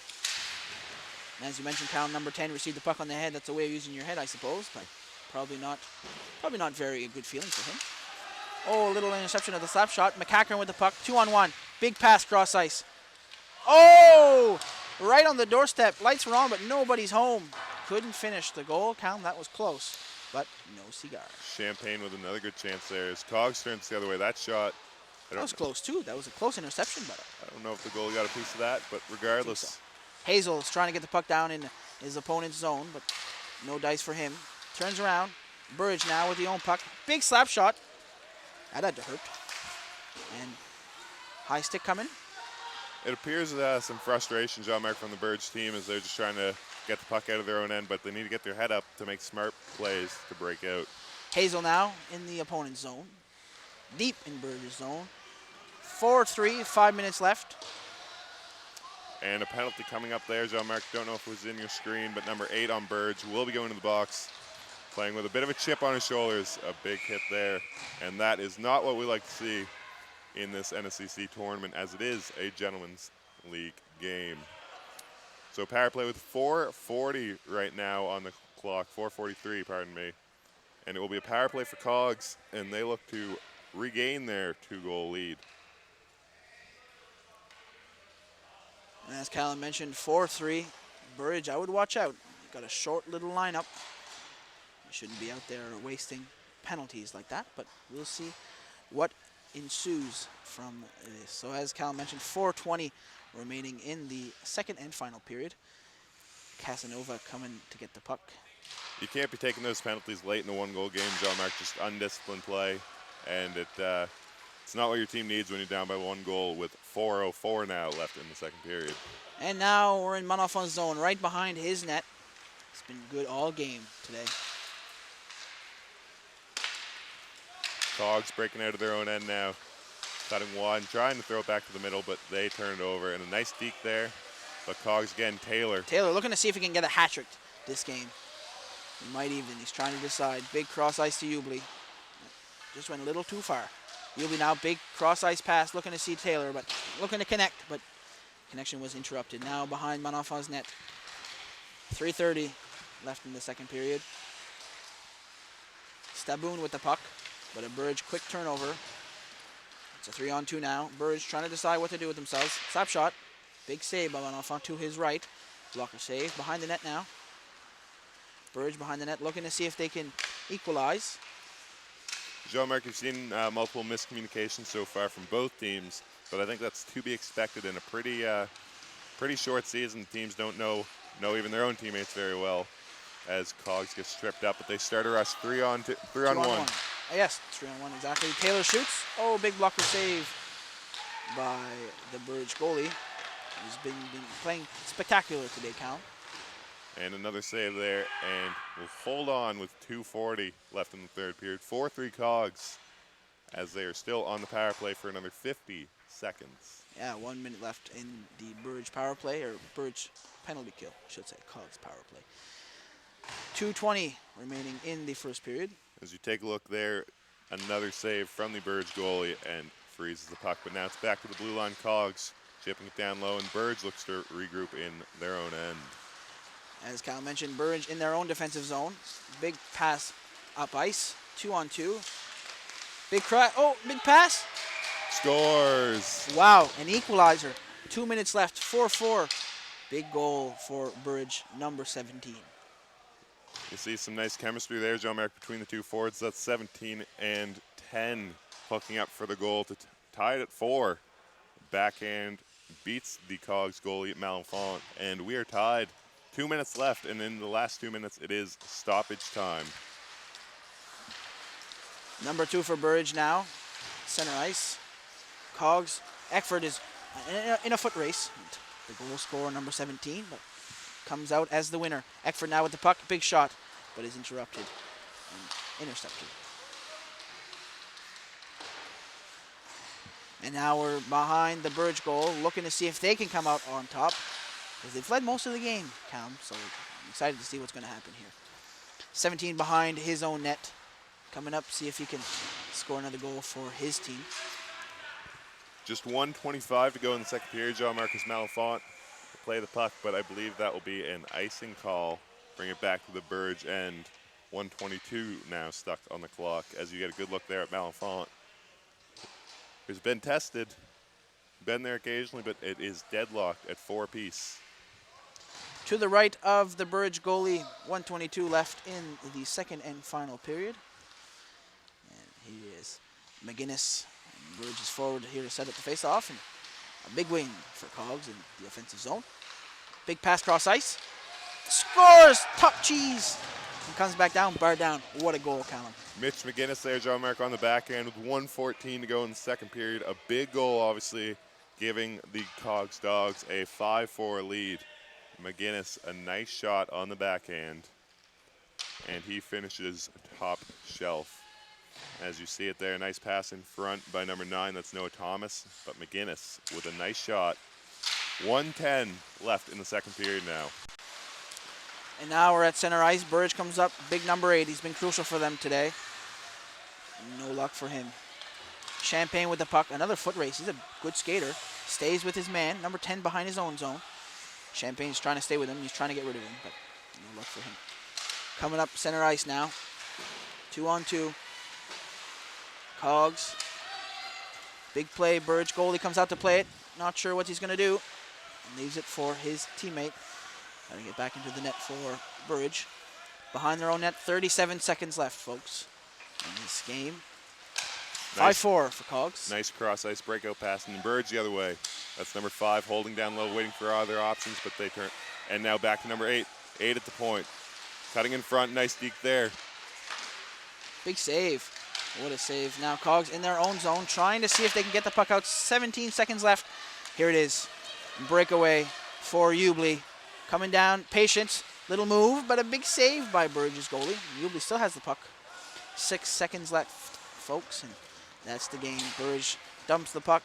And as you mentioned, Callum, number 10, received the puck on the head. That's a way of using your head, I suppose, but probably not very good feeling for him. Oh, a little interception of the slap shot. McCackern with the puck. 2-on-1. Big pass cross ice. Oh! Right on the doorstep. Lights were on, but nobody's home. Couldn't finish the goal. Callum, that was close, but no cigar. Champagne with another good chance there. As Cogs turns the other way, that shot. That was close, too. That was a close interception, but I don't know if the goalie got a piece of that, but regardless. So. Hazel's trying to get the puck down in his opponent's zone, but no dice for him. Turns around. Burridge now with the own puck. Big slap shot. That had to hurt. And high stick coming. It appears some frustration, Jean-Marc, from the Burge team as they're just trying to get the puck out of their own end, but they need to get their head up to make smart plays to break out. Hazel now in the opponent's zone. Deep in Burge's zone. 4-3, 5 minutes left. And a penalty coming up there, Jean-Marc. Don't know if it was in your screen, but number 8 on Burge will be going to the box. Playing with a bit of a chip on his shoulders. A big hit there. And that is not what we like to see in this NSCC tournament, as it is a gentleman's league game. So power play with 4:40 right now on the clock, 4:43, pardon me. And it will be a power play for Cogs, and they look to regain their 2-goal lead. And as Callum mentioned, 4-3. Burridge, I would watch out. Got a short little lineup. You shouldn't be out there wasting penalties like that, but we'll see what ensues from this. So as Callum mentioned, 4:20 remaining in the second and final period. Casanova coming to get the puck. You can't be taking those penalties late in the 1-goal game, Jean-Marc. Just undisciplined play, and it's not what your team needs when you're down by 1 goal with 4:04 now left in the second period. And now we're in Monofon's zone, right behind his net. It's been good all game today. Cogs breaking out of their own end now. Cutting one, trying to throw it back to the middle, but they turned over. And a nice deke there. But Cogs again, Taylor. Taylor looking to see if he can get a hat trick this game. He might even. He's trying to decide. Big cross ice to Ubley. Just went a little too far. Ubley now, big cross ice pass, looking to see Taylor, but looking to connect, but connection was interrupted. Now behind Monofon's net. 3:30 left in the second period. Staboon with the puck. But a Burridge quick turnover. It's a 3-on-2 now. Burridge trying to decide what to do with themselves. Slap shot. Big save by Monofon to his right. Blocker save. Behind the net now. Burridge behind the net looking to see if they can equalize. Jean-Marc, you've seen multiple miscommunications so far from both teams, but I think that's to be expected in a pretty short season. Teams don't know even their own teammates very well as Cogs gets stripped up, but they start a rush 3-on-1. Yes, 3-on-1 exactly. Taylor shoots. Oh, big blocker save by the Burridge goalie. He's been playing spectacular today, Cal. And another save there, and we'll hold on with 2:40 left in the third period. 4-3 Cogs as they are still on the power play for another 50 seconds. Yeah, 1 minute left in the Burridge power play, or Burridge penalty kill, I should say, Cogs power play. 2:20 remaining in the first period. As you take a look there, another save from the Burge goalie and freezes the puck. But now it's back to the blue line Cogs, chipping it down low, and Burge looks to regroup in their own end. As Kyle mentioned, Burge in their own defensive zone. Big pass up ice, 2-on-2. Big pass. Scores. Wow, an equalizer. 2 minutes left, 4-4. Big goal for Burge, number 17. You see some nice chemistry there, Jean-Marc, between the two forwards. That's 17 and 10 hooking up for the goal to tie it at 4. Backhand beats the Cogs goalie at Malenfant, and we are tied. 2 minutes left, and in the last 2 minutes, it is stoppage time. Number 2 for Burridge now, center ice. Cogs, Eckford is in a foot race. The goal scorer, number 17, but comes out as the winner. Eckford now with the puck, big shot, but is interrupted and intercepted. And now we're behind the Burge goal, looking to see if they can come out on top. Because they've led most of the game, Cam, so I'm excited to see what's going to happen here. 17 behind his own net. Coming up, see if he can score another goal for his team. Just 1:25 to go in the second period. Jean-Marcus Malafont to play the puck, but I believe that will be an icing call. Bring it back to the Burge end. 1:22 now stuck on the clock as you get a good look there at Malafont. Who's been tested, been there occasionally, but it is deadlocked at 4 apiece. To the right of the Burge goalie, 1:22 left in the second and final period. And he is McGinnis. And Burge is forward here to set up the face-off. And a big win for Cogs in the offensive zone. Big pass cross ice. Scores! Top cheese! And comes back down, bar down. What a goal, Callum. Mitch McGinnis there, Jean-Marc on the backhand with 1:14 to go in the second period. A big goal, obviously, giving the Cogs Dogs a 5-4 lead. McGinnis, a nice shot on the backhand, and he finishes top shelf. As you see it there, nice pass in front by number 9, that's Noah Thomas, but McGinnis with a nice shot. 1:10 left in the second period now. And now we're at center ice. Burge comes up, big number 8. He's been crucial for them today. No luck for him. Champagne with the puck, another foot race. He's a good skater. Stays with his man, number 10 behind his own zone. Champagne's trying to stay with him. He's trying to get rid of him, but no luck for him. Coming up center ice now. 2-on-2. Cogs. Big play. Burge goalie comes out to play it. Not sure what he's going to do. And leaves it for his teammate. Got to get back into the net for Burge. Behind their own net. 37 seconds left, folks, in this game. 5-4 for Cogs. Nice cross-ice breakout pass, and Burge the other way. That's number 5 holding down low, waiting for other options, but they turn. And now back to number 8. 8 at the point. Cutting in front, nice deke there. Big save. What a save. Now Cogs in their own zone, trying to see if they can get the puck out. 17 seconds left. Here it is. Breakaway for Ubley. Coming down, patient. Little move, but a big save by Burge's goalie. Ubley still has the puck. 6 seconds left, folks, and that's the game. Burge dumps the puck,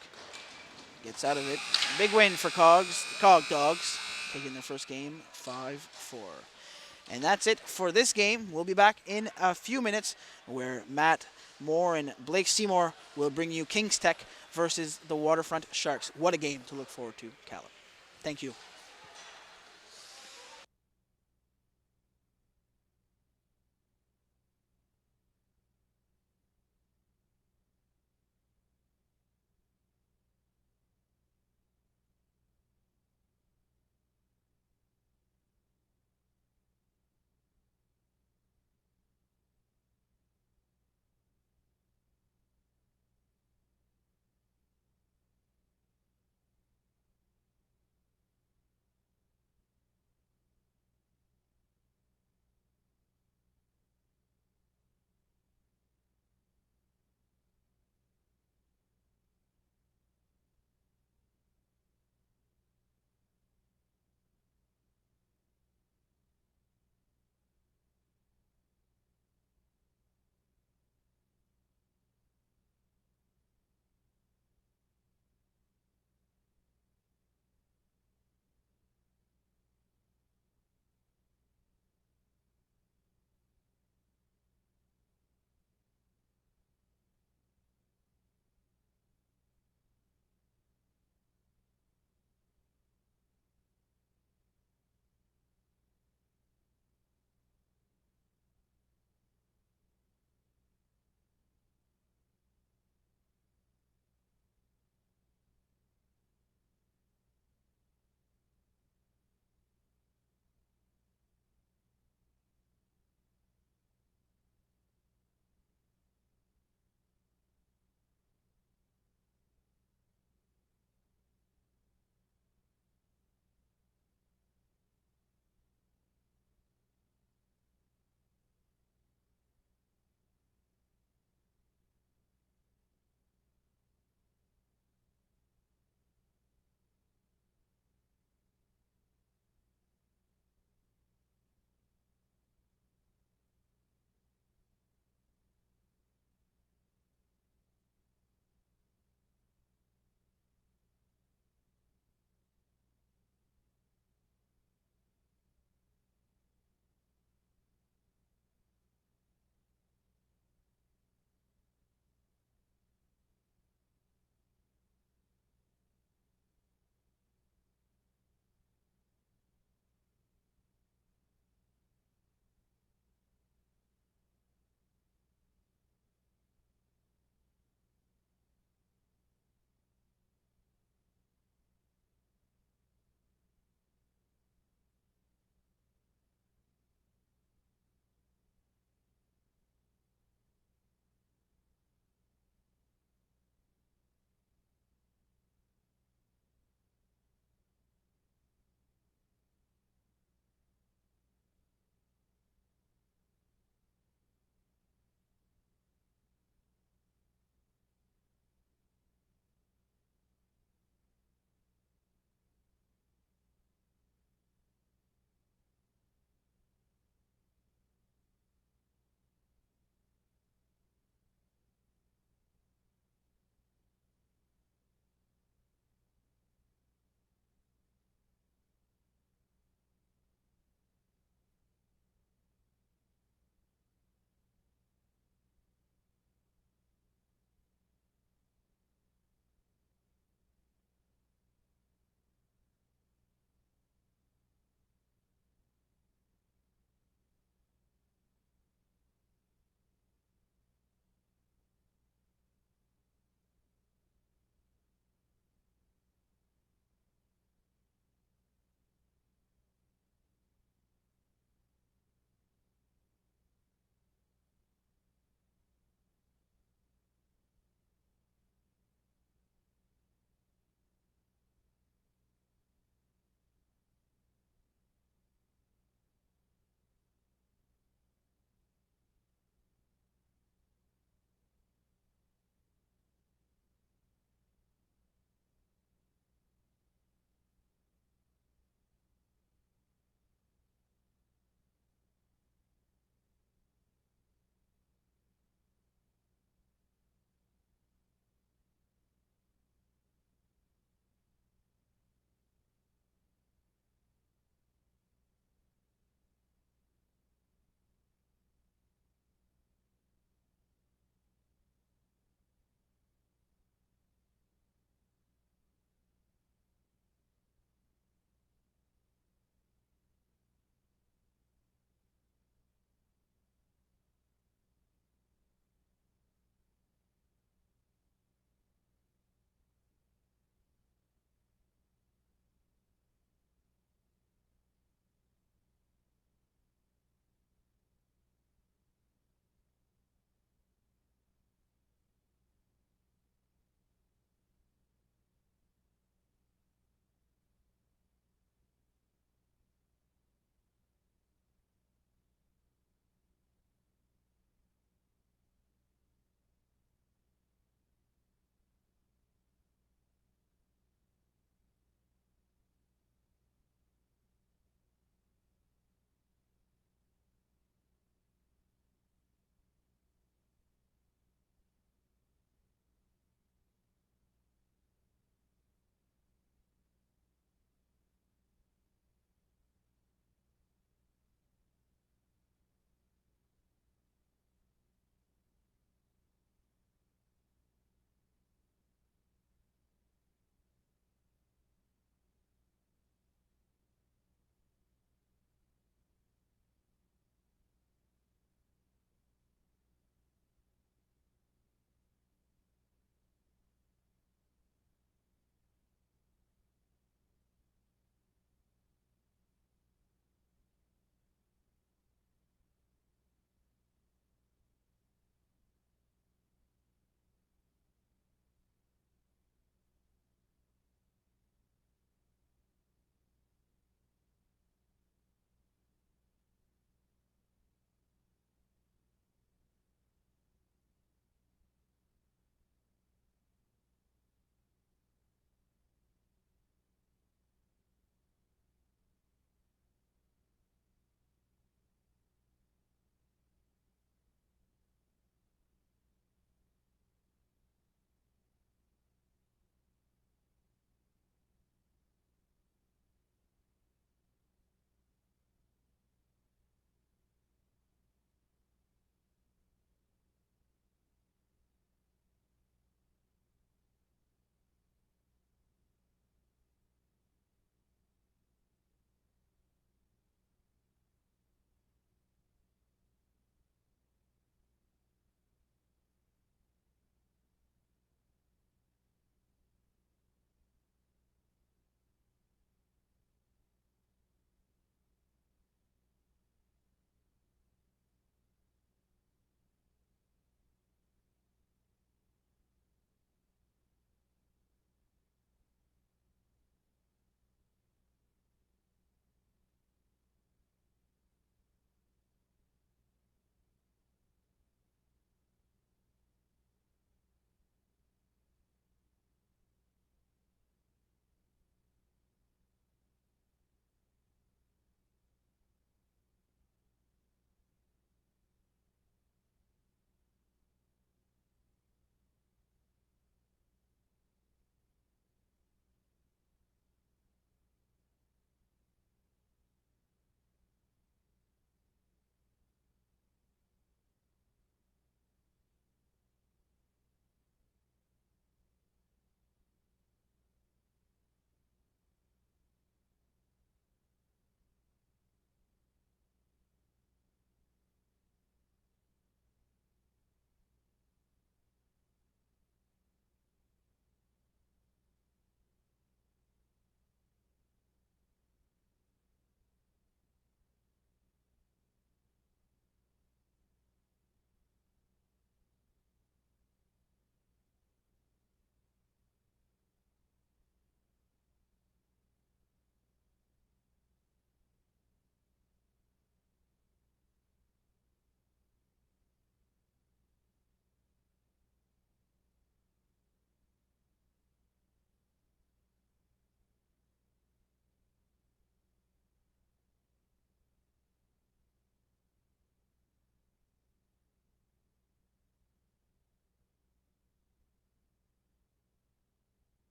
gets out of it. Big win for Cogs. The Cog Dogs taking their first game 5-4. And that's it for this game. We'll be back in a few minutes where Matt Moore and Blake Seymour will bring you Kings Tech versus the Waterfront Sharks. What a game to look forward to, Callum. Thank you.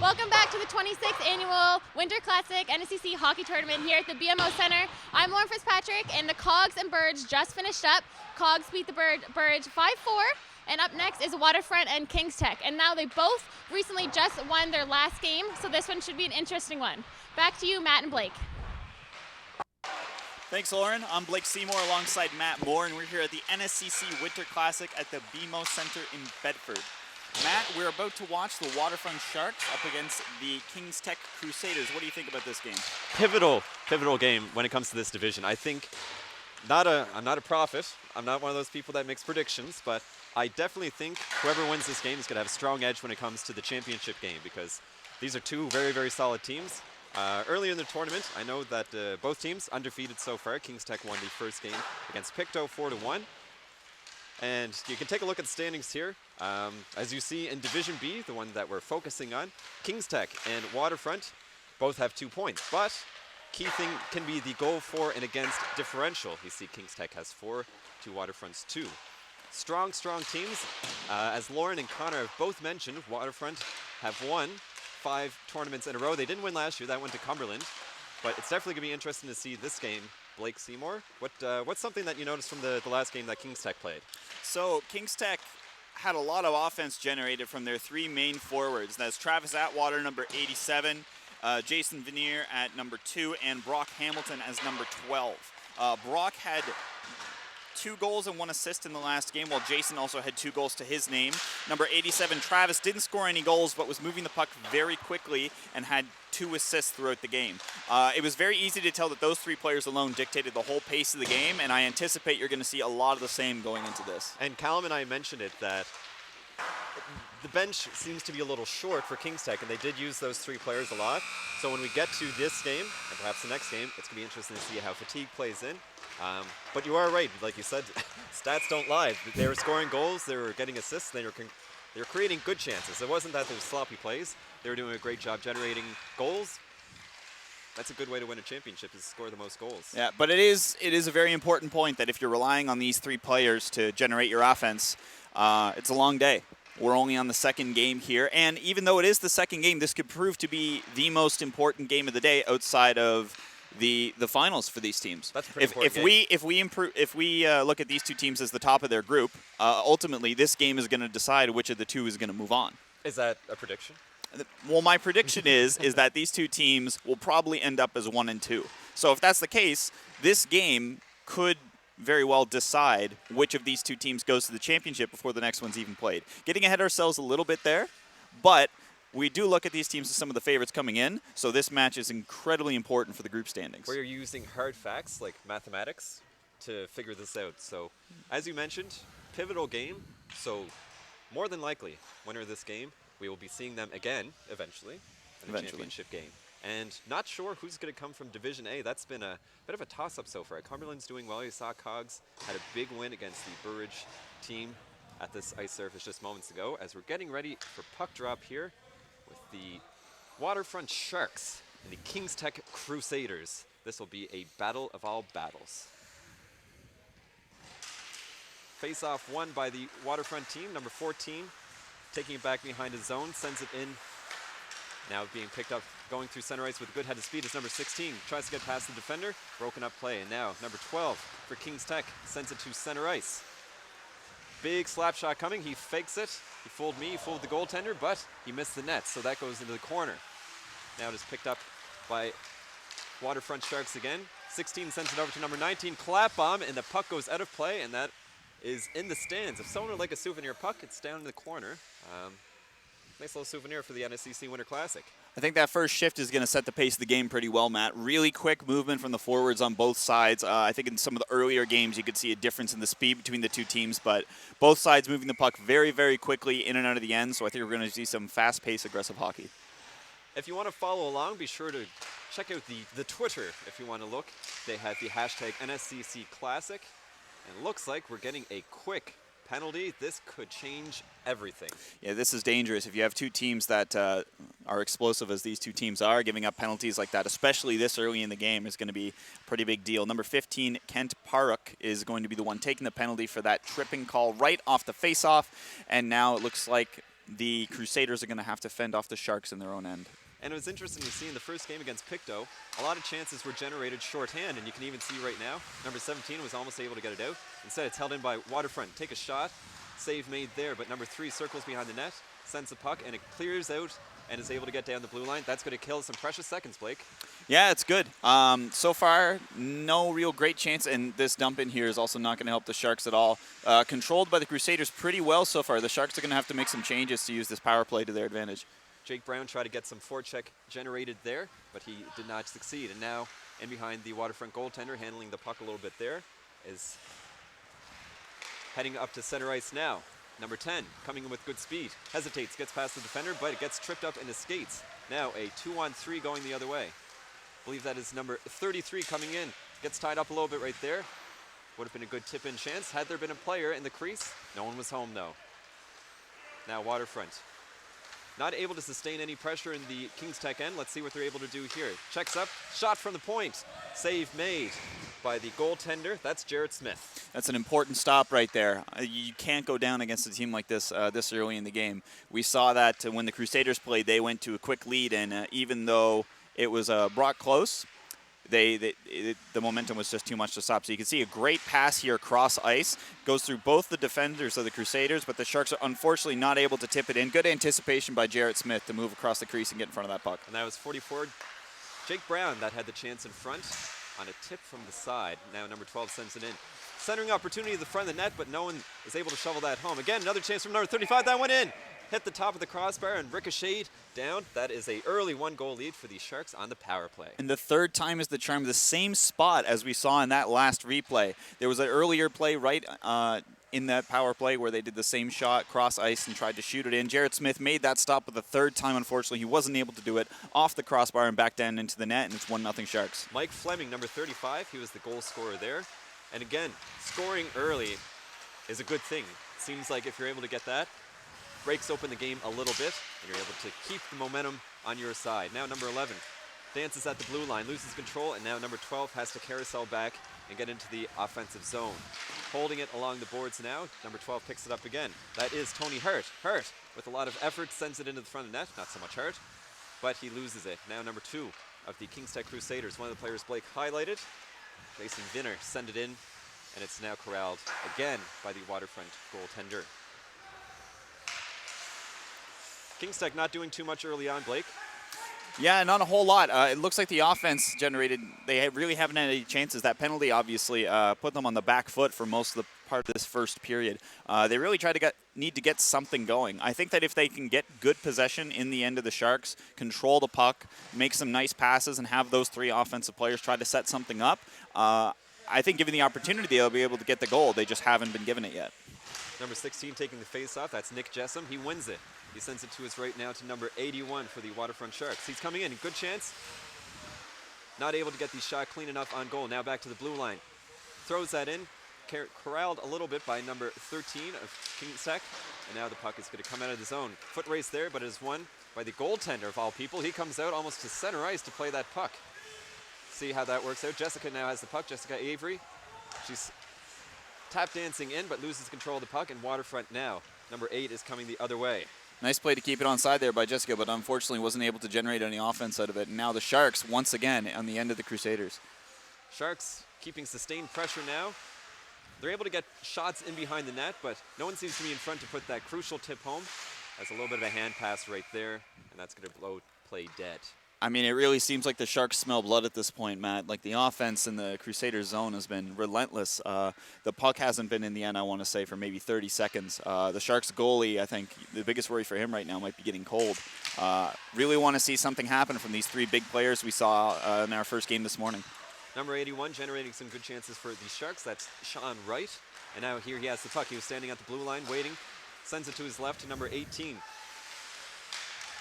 Welcome back to the 26th Annual Winter Classic NSCC Hockey Tournament here at the BMO Center. I'm Lauren Fitzpatrick, and the Cogs and Burge just finished up. Cogs beat the Burge 5-4, and up next is Waterfront and Kings Tech. And now they both recently just won their last game, so this one should be an interesting one. Back to you, Matt and Blake. Thanks, Lauren. I'm Blake Seymour alongside Matt Moore, and we're here at the NSCC Winter Classic at the BMO Center in Bedford. Matt, we're about to watch the Waterfront Sharks up against the Kings Tech Crusaders. What do you think about this game? Pivotal game when it comes to this division. I think I'm not a prophet. I'm not one of those people that makes predictions, but I definitely think whoever wins this game is going to have a strong edge when it comes to the championship game, because these are two very, very solid teams. Earlier in the tournament, I know that both teams undefeated so far. Kings Tech won the first game against Pictou 4-1. And you can take a look at the standings here. As you see in Division B, the one that we're focusing on, Kings Tech and Waterfront both have 2 points. But key thing can be the goal for and against differential. You see Kings Tech has 4 to Waterfront's 2. Strong teams. As Lauren and Connor have both mentioned, Waterfront have won 5 tournaments in a row. They didn't win last year. That went to Cumberland. But it's definitely going to be interesting to see this game. Blake Seymour, what's something that you noticed from the last game that Kings Tech played? So Kings Tech had a lot of offense generated from their 3 main forwards. That's Travis Atwater, number 87, Jason Veneer at number 2, and Brock Hamilton as number 12. Brock had 2 goals and 1 assist in the last game, while Jason also had 2 goals to his name. Number 87, Travis, didn't score any goals, but was moving the puck very quickly and had 2 assists throughout the game. It was very easy to tell that those 3 players alone dictated the whole pace of the game, and I anticipate you're going to see a lot of the same going into this. And Callum and I mentioned it, that the bench seems to be a little short for Kings Tech, and they did use those 3 players a lot. So when we get to this game, and perhaps the next game, it's going to be interesting to see how fatigue plays in. But you are right, like you said, stats don't lie. They were scoring goals, they were getting assists, they were creating good chances. It wasn't that they were sloppy plays. They were doing a great job generating goals. That's a good way to win a championship, is score the most goals. Yeah, but it is a very important point that if you're relying on these 3 players to generate your offense, it's a long day. We're only on the second game here, and even though it is the second game, this could prove to be the most important game of the day outside of the finals for these teams. That's a pretty important game. If we look at these 2 teams as the top of their group, ultimately this game is going to decide which of the 2 is going to move on. Is that a prediction? Well, my prediction is that these 2 teams will probably end up as 1 and 2. So if that's the case, this game could very well decide which of these 2 teams goes to the championship before the next one's even played. Getting ahead of ourselves a little bit there, but we do look at these teams as some of the favorites coming in, so this match is incredibly important for the group standings. Where you're using hard facts like mathematics to figure this out. So, as you mentioned, pivotal game, so more than likely, winner of this game, we will be seeing them again, eventually, in the championship game. And not sure who's going to come from Division A. That's been a bit of a toss-up so far. Cumberland's doing well. You saw Cogs had a big win against the Burridge team at this ice surface just moments ago. As we're getting ready for puck drop here with the Waterfront Sharks and the Kings Tech Crusaders. This will be a battle of all battles. Face-off won by the Waterfront team, number 14. Taking it back behind his zone, sends it in. Now being picked up, going through center ice with a good head of speed is number 16. Tries to get past the defender, broken up play. And now number 12 for Kings Tech sends it to center ice. Big slap shot coming, he fakes it. He fooled me, he fooled the goaltender, but he missed the net, so that goes into the corner. Now it is picked up by Waterfront Sharks again. 16 sends it over to number 19, clap bomb, and the puck goes out of play, and that is in the stands. If someone would like a souvenir puck, it's down in the corner. Nice little souvenir for the NSCC Winter Classic. I think that first shift is going to set the pace of the game pretty well, Matt. Really quick movement from the forwards on both sides. I think in some of the earlier games you could see a difference in the speed between the 2 teams, but both sides moving the puck very, very quickly in and out of the end, so I think we're going to see some fast-paced, aggressive hockey. If you want to follow along, be sure to check out the Twitter if you want to look. They have the hashtag NSCC Classic, and it looks like we're getting a quick penalty. This could change everything. Yeah, this is dangerous. If you have 2 teams that are explosive as these 2 teams are, giving up penalties like that, especially this early in the game, is going to be a pretty big deal. Number 15, Kent Paruk, is going to be the one taking the penalty for that tripping call right off the face-off. And now it looks like the Crusaders are going to have to fend off the Sharks in their own end. And it was interesting to see in the first game against Pictou, a lot of chances were generated shorthand, and you can even see right now, number 17 was almost able to get it out. Instead, it's held in by Waterfront. Take a shot, save made there, but number 3 circles behind the net, sends the puck, and it clears out and is able to get down the blue line. That's going to kill some precious seconds, Blake. Yeah, it's good. So far, no real great chance, and this dump in here is also not going to help the Sharks at all. Controlled by the Crusaders pretty well so far. The Sharks are going to have to make some changes to use this power play to their advantage. Jake Brown tried to get some forecheck generated there, but he did not succeed. And now, in behind the Waterfront goaltender, handling the puck a little bit there, is heading up to center ice now. Number 10, coming in with good speed, hesitates, gets past the defender, but it gets tripped up and skates. Now a 2-on-3 going the other way. I believe that is number 33 coming in. Gets tied up a little bit right there. Would have been a good tip-in chance had there been a player in the crease. No one was home, though. Now Waterfront. Not able to sustain any pressure in the Kings Tech end. Let's see what they're able to do here. Checks up, shot from the point. Save made by the goaltender. That's Jarrett Smith. That's an important stop right there. You can't go down against a team like this this early in the game. We saw that when the Crusaders played, they went to a quick lead, and even though it was brought close, the momentum was just too much to stop. So you can see a great pass here across ice. Goes through both the defenders of the Crusaders, but the Sharks are unfortunately not able to tip it in. Good anticipation by Jarrett Smith to move across the crease and get in front of that puck. And that was 44. Jake Brown that had the chance in front on a tip from the side. Now number 12 sends it in. Centering opportunity at the front of the net, but no one is able to shovel that home. Again, another chance from number 35. That went in. Hit the top of the crossbar and ricocheted down. That is a early 1-goal lead for the Sharks on the power play. And the third time is the charm. The same spot as we saw in that last replay. There was an earlier play right in that power play where they did the same shot, cross ice, and tried to shoot it in. Jarrett Smith made that stop, but the third time, unfortunately, he wasn't able to do it off the crossbar and back down into the net, and it's 1-0 Sharks. Mike Fleming, number 35, he was the goal scorer there. And again, scoring early is a good thing. Seems like if you're able to get that, breaks open the game a little bit, and you're able to keep the momentum on your side. Now number 11 dances at the blue line, loses control, and now number 12 has to carousel back and get into the offensive zone. Holding it along the boards now, number 12 picks it up again. That is Tony Hurt. Hurt, with a lot of effort, sends it into the front of the net. Not so much Hurt, but he loses it. Now number 2 of the Kings Tech Crusaders, one of the players Blake highlighted, Jason Vinner, send it in, and it's now corralled again by the Waterfront goaltender. Kings Tech not doing too much early on, Blake. Yeah, not a whole lot. It looks like the offense generated, they really haven't had any chances. That penalty obviously put them on the back foot for most of the part of this first period. They really need to get something going. I think that if they can get good possession in the end of the Sharks, control the puck, make some nice passes, and have those 3 offensive players try to set something up, I think given the opportunity, they'll be able to get the goal. They just haven't been given it yet. Number 16 taking the face-off. That's Nick Jessam. He wins it. He sends it to his right now to number 81 for the Waterfront Sharks. He's coming in. Good chance. Not able to get the shot clean enough on goal. Now back to the blue line. Throws that in. Corralled a little bit by number 13 of Kings Tech. And now the puck is going to come out of the zone. Foot race there, but it is won by the goaltender of all people. He comes out almost to center ice to play that puck. See how that works out. Jessica now has the puck. Jessica Avery. She's tap dancing in, but loses control of the puck. And Waterfront now. Number 8 is coming the other way. Nice play to keep it onside there by Jessica, but unfortunately wasn't able to generate any offense out of it. And now the Sharks, once again, on the end of the Crusaders. Sharks keeping sustained pressure now. They're able to get shots in behind the net, but no one seems to be in front to put that crucial tip home. That's a little bit of a hand pass right there, and that's going to blow play dead. I mean, it really seems like the Sharks smell blood at this point, Matt. Like, the offense in the Crusaders zone has been relentless. The puck hasn't been in the end, I want to say, for maybe 30 seconds. The Sharks goalie, I think, the biggest worry for him right now might be getting cold. Really want to see something happen from these 3 big players we saw in our first game this morning. Number 81 generating some good chances for the Sharks. That's Sean Wright. And now here he has the puck. He was standing at the blue line waiting. Sends it to his left to number 18.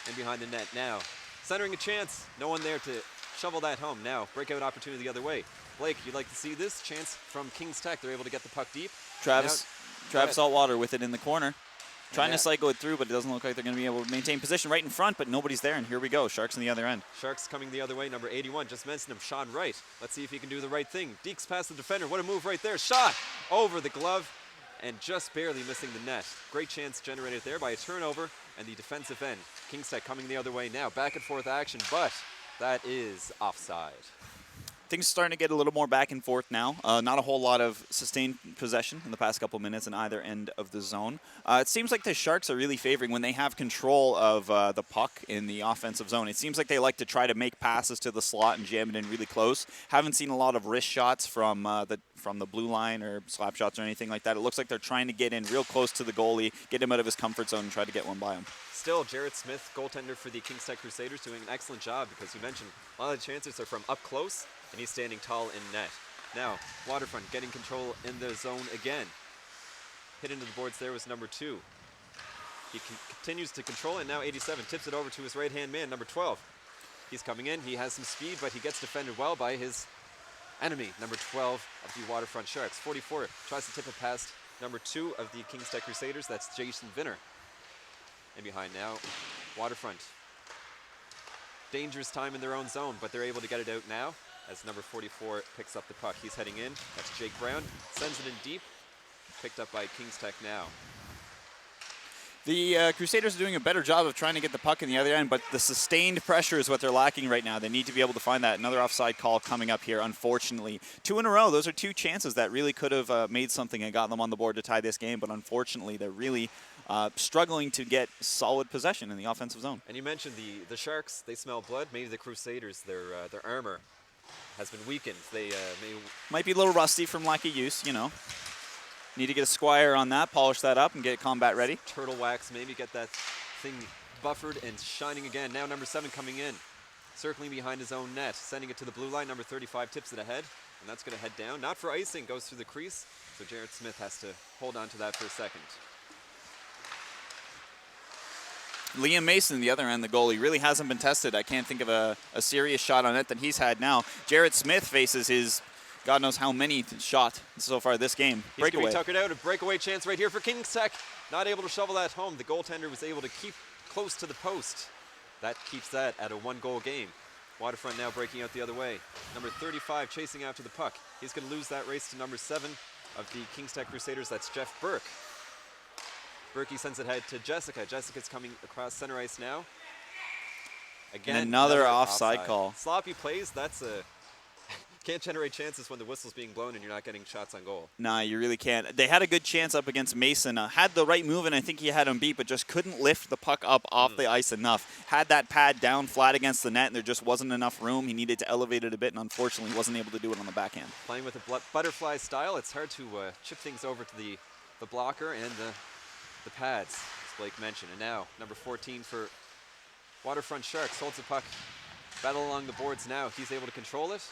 And behind the net now. Centering a chance. No one there to shovel that home. Now, breakout opportunity the other way. Blake, you'd like to see this chance from Kings Tech. They're able to get the puck deep. Travis Saltwater with it in the corner. Trying to cycle it through, but it doesn't look like they're going to be able to maintain position right in front, but nobody's there, and here we go. Sharks on the other end. Sharks coming the other way. Number 81, just mentioned him, Sean Wright. Let's see if he can do the right thing. Deeks past the defender. What a move right there. Shot over the glove and just barely missing the net. Great chance generated there by a turnover and the defensive end. King's Tech coming the other way now. Back and forth action, but that is offside. Things are starting to get a little more back and forth now. Not a whole lot of sustained possession in the past couple minutes in either end of the zone. It seems like the Sharks are really favoring when they have control of the puck in the offensive zone. It seems like they like to try to make passes to the slot and jam it in really close. Haven't seen a lot of wrist shots from the blue line or slap shots or anything like that. It looks like they're trying to get in real close to the goalie, get him out of his comfort zone, and try to get one by him. Still, Jarrett Smith, goaltender for the King's Tech Crusaders, doing an excellent job because you mentioned a lot of the chances are from up close, and he's standing tall in net. Now, Waterfront getting control in the zone again. Hit into the boards there was number 2. He continues to control it, now 87, tips it over to his right-hand man, number 12. He's coming in, he has some speed, but he gets defended well by his enemy, number 12 of the Waterfront Sharks. 44 tries to tip it past number 2 of the King's Tech Crusaders, that's Jason Vinner. And behind now, Waterfront. Dangerous time in their own zone, but they're able to get it out now as number 44 picks up the puck. He's heading in. That's Jake Brown. Sends it in deep. Picked up by King's Tech now. The Crusaders are doing a better job of trying to get the puck in the other end, but the sustained pressure is what they're lacking right now. They need to be able to find that. Another offside call coming up here, unfortunately. 2 in a row. Those are 2 chances that really could have made something and got them on the board to tie this game, but unfortunately they're really struggling to get solid possession in the offensive zone. And you mentioned the Sharks, they smell blood. Maybe the Crusaders, their armor has been weakened. They might be a little rusty from lack of use, you know. Need to get a squire on that, polish that up, and get it combat ready. Turtle wax, maybe get that thing buffered and shining again. Now number 7 coming in, circling behind his own net, sending it to the blue line. Number 35 tips it ahead, and that's going to head down. Not for icing, goes through the crease, so Jarrett Smith has to hold on to that for a second. Liam Mason, the other end, the goalie, really hasn't been tested. I can't think of a serious shot on it that he's had now. Jarrett Smith faces his God knows how many shot so far this game. Breakaway. He's tuckered out. A breakaway chance right here for King's Tech. Not able to shovel that home. The goaltender was able to keep close to the post. That keeps that at a 1-goal game. Waterfront now breaking out the other way. Number 35 chasing after the puck. He's going to lose that race to number 7 of the King's Tech Crusaders. That's Jeff Burke. Berkey sends it ahead to Jessica. Jessica's coming across center ice now. Again, and another offside call. Sloppy plays. That's a can't generate chances when the whistle's being blown and you're not getting shots on goal. Nah, you really can't. They had a good chance up against Mason. Had the right move, and I think he had him beat, but just couldn't lift the puck up off the ice enough. Had that pad down flat against the net, and there just wasn't enough room. He needed to elevate it a bit, and unfortunately wasn't able to do it on the backhand. Playing with a butterfly style, it's hard to chip things over to the blocker and the pads, as Blake mentioned. And now, number 14 for Waterfront Sharks holds the puck. Battle along the boards now. He's able to control it.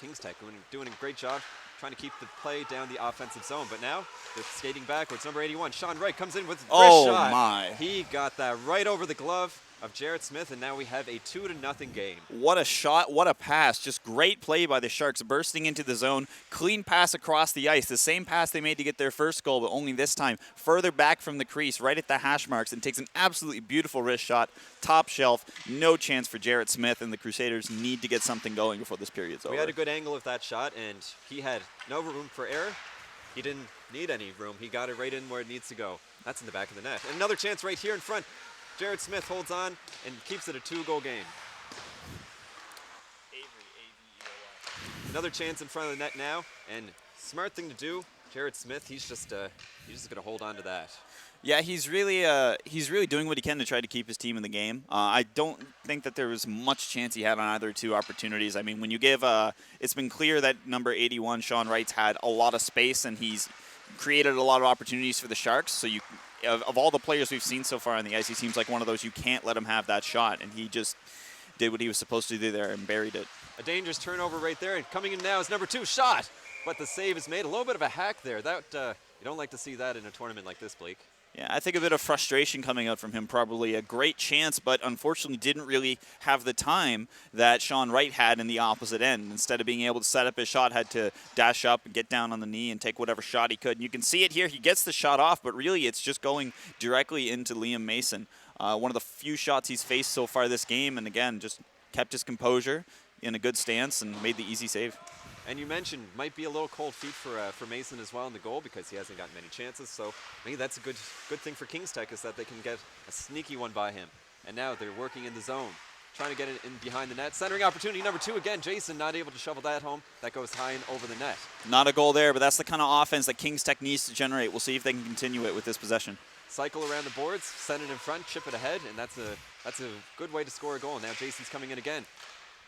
King's Tech doing a great job trying to keep the play down the offensive zone. But now they're skating backwards. Number 81, Sean Wright, comes in with a wrist shot. My. He got that right over the glove of Jarrett Smith, and now we have a 2-0 game. What a shot, what a pass. Just great play by the Sharks, bursting into the zone. Clean pass across the ice. The same pass they made to get their first goal, but only this time further back from the crease, right at the hash marks, and takes an absolutely beautiful wrist shot. Top shelf. No chance for Jarrett Smith, and the Crusaders need to get something going before this period's over. We had a good angle of that shot, and he had no room for error. He didn't need any room. He got it right in where it needs to go. That's in the back of the net. And another chance right here in front. Jarrett Smith holds on and keeps it a 2-goal game. Another chance in front of the net now, and smart thing to do. Jarrett Smith, he's just going to hold on to that. Yeah, he's really doing what he can to try to keep his team in the game. I don't think that there was much chance he had on either 2 opportunities. I mean, when you give, it's been clear that number 81, Sean Wright's had a lot of space, and he's created a lot of opportunities for the Sharks. So of all the players we've seen so far on the ice, he seems like one of those you can't let him have that shot, and he just did what he was supposed to do there and buried it. A dangerous turnover right there, and coming in now is number 2, shot, but the save is made. A little bit of a hack there. That you don't like to see that in a tournament like this, Blake. Yeah, I think a bit of frustration coming out from him. Probably a great chance, but unfortunately didn't really have the time that Sean Wright had in the opposite end. Instead of being able to set up his shot, had to dash up and get down on the knee and take whatever shot he could. And you can see it here. He gets the shot off, but really it's just going directly into Liam Mason. One of the few shots he's faced so far this game, and again, just kept his composure in a good stance and made the easy save. And you mentioned might be a little cold feet for Mason as well in the goal because he hasn't gotten many chances. So maybe that's a good thing for Kings Tech is that they can get a sneaky one by him. And now they're working in the zone, trying to get it in behind the net. Centering opportunity number 2 again. Jason not able to shovel that home. That goes high and over the net. Not a goal there, but that's the kind of offense that Kings Tech needs to generate. We'll see if they can continue it with this possession. Cycle around the boards, send it in front, chip it ahead, and that's a good way to score a goal. Now Jason's coming in again.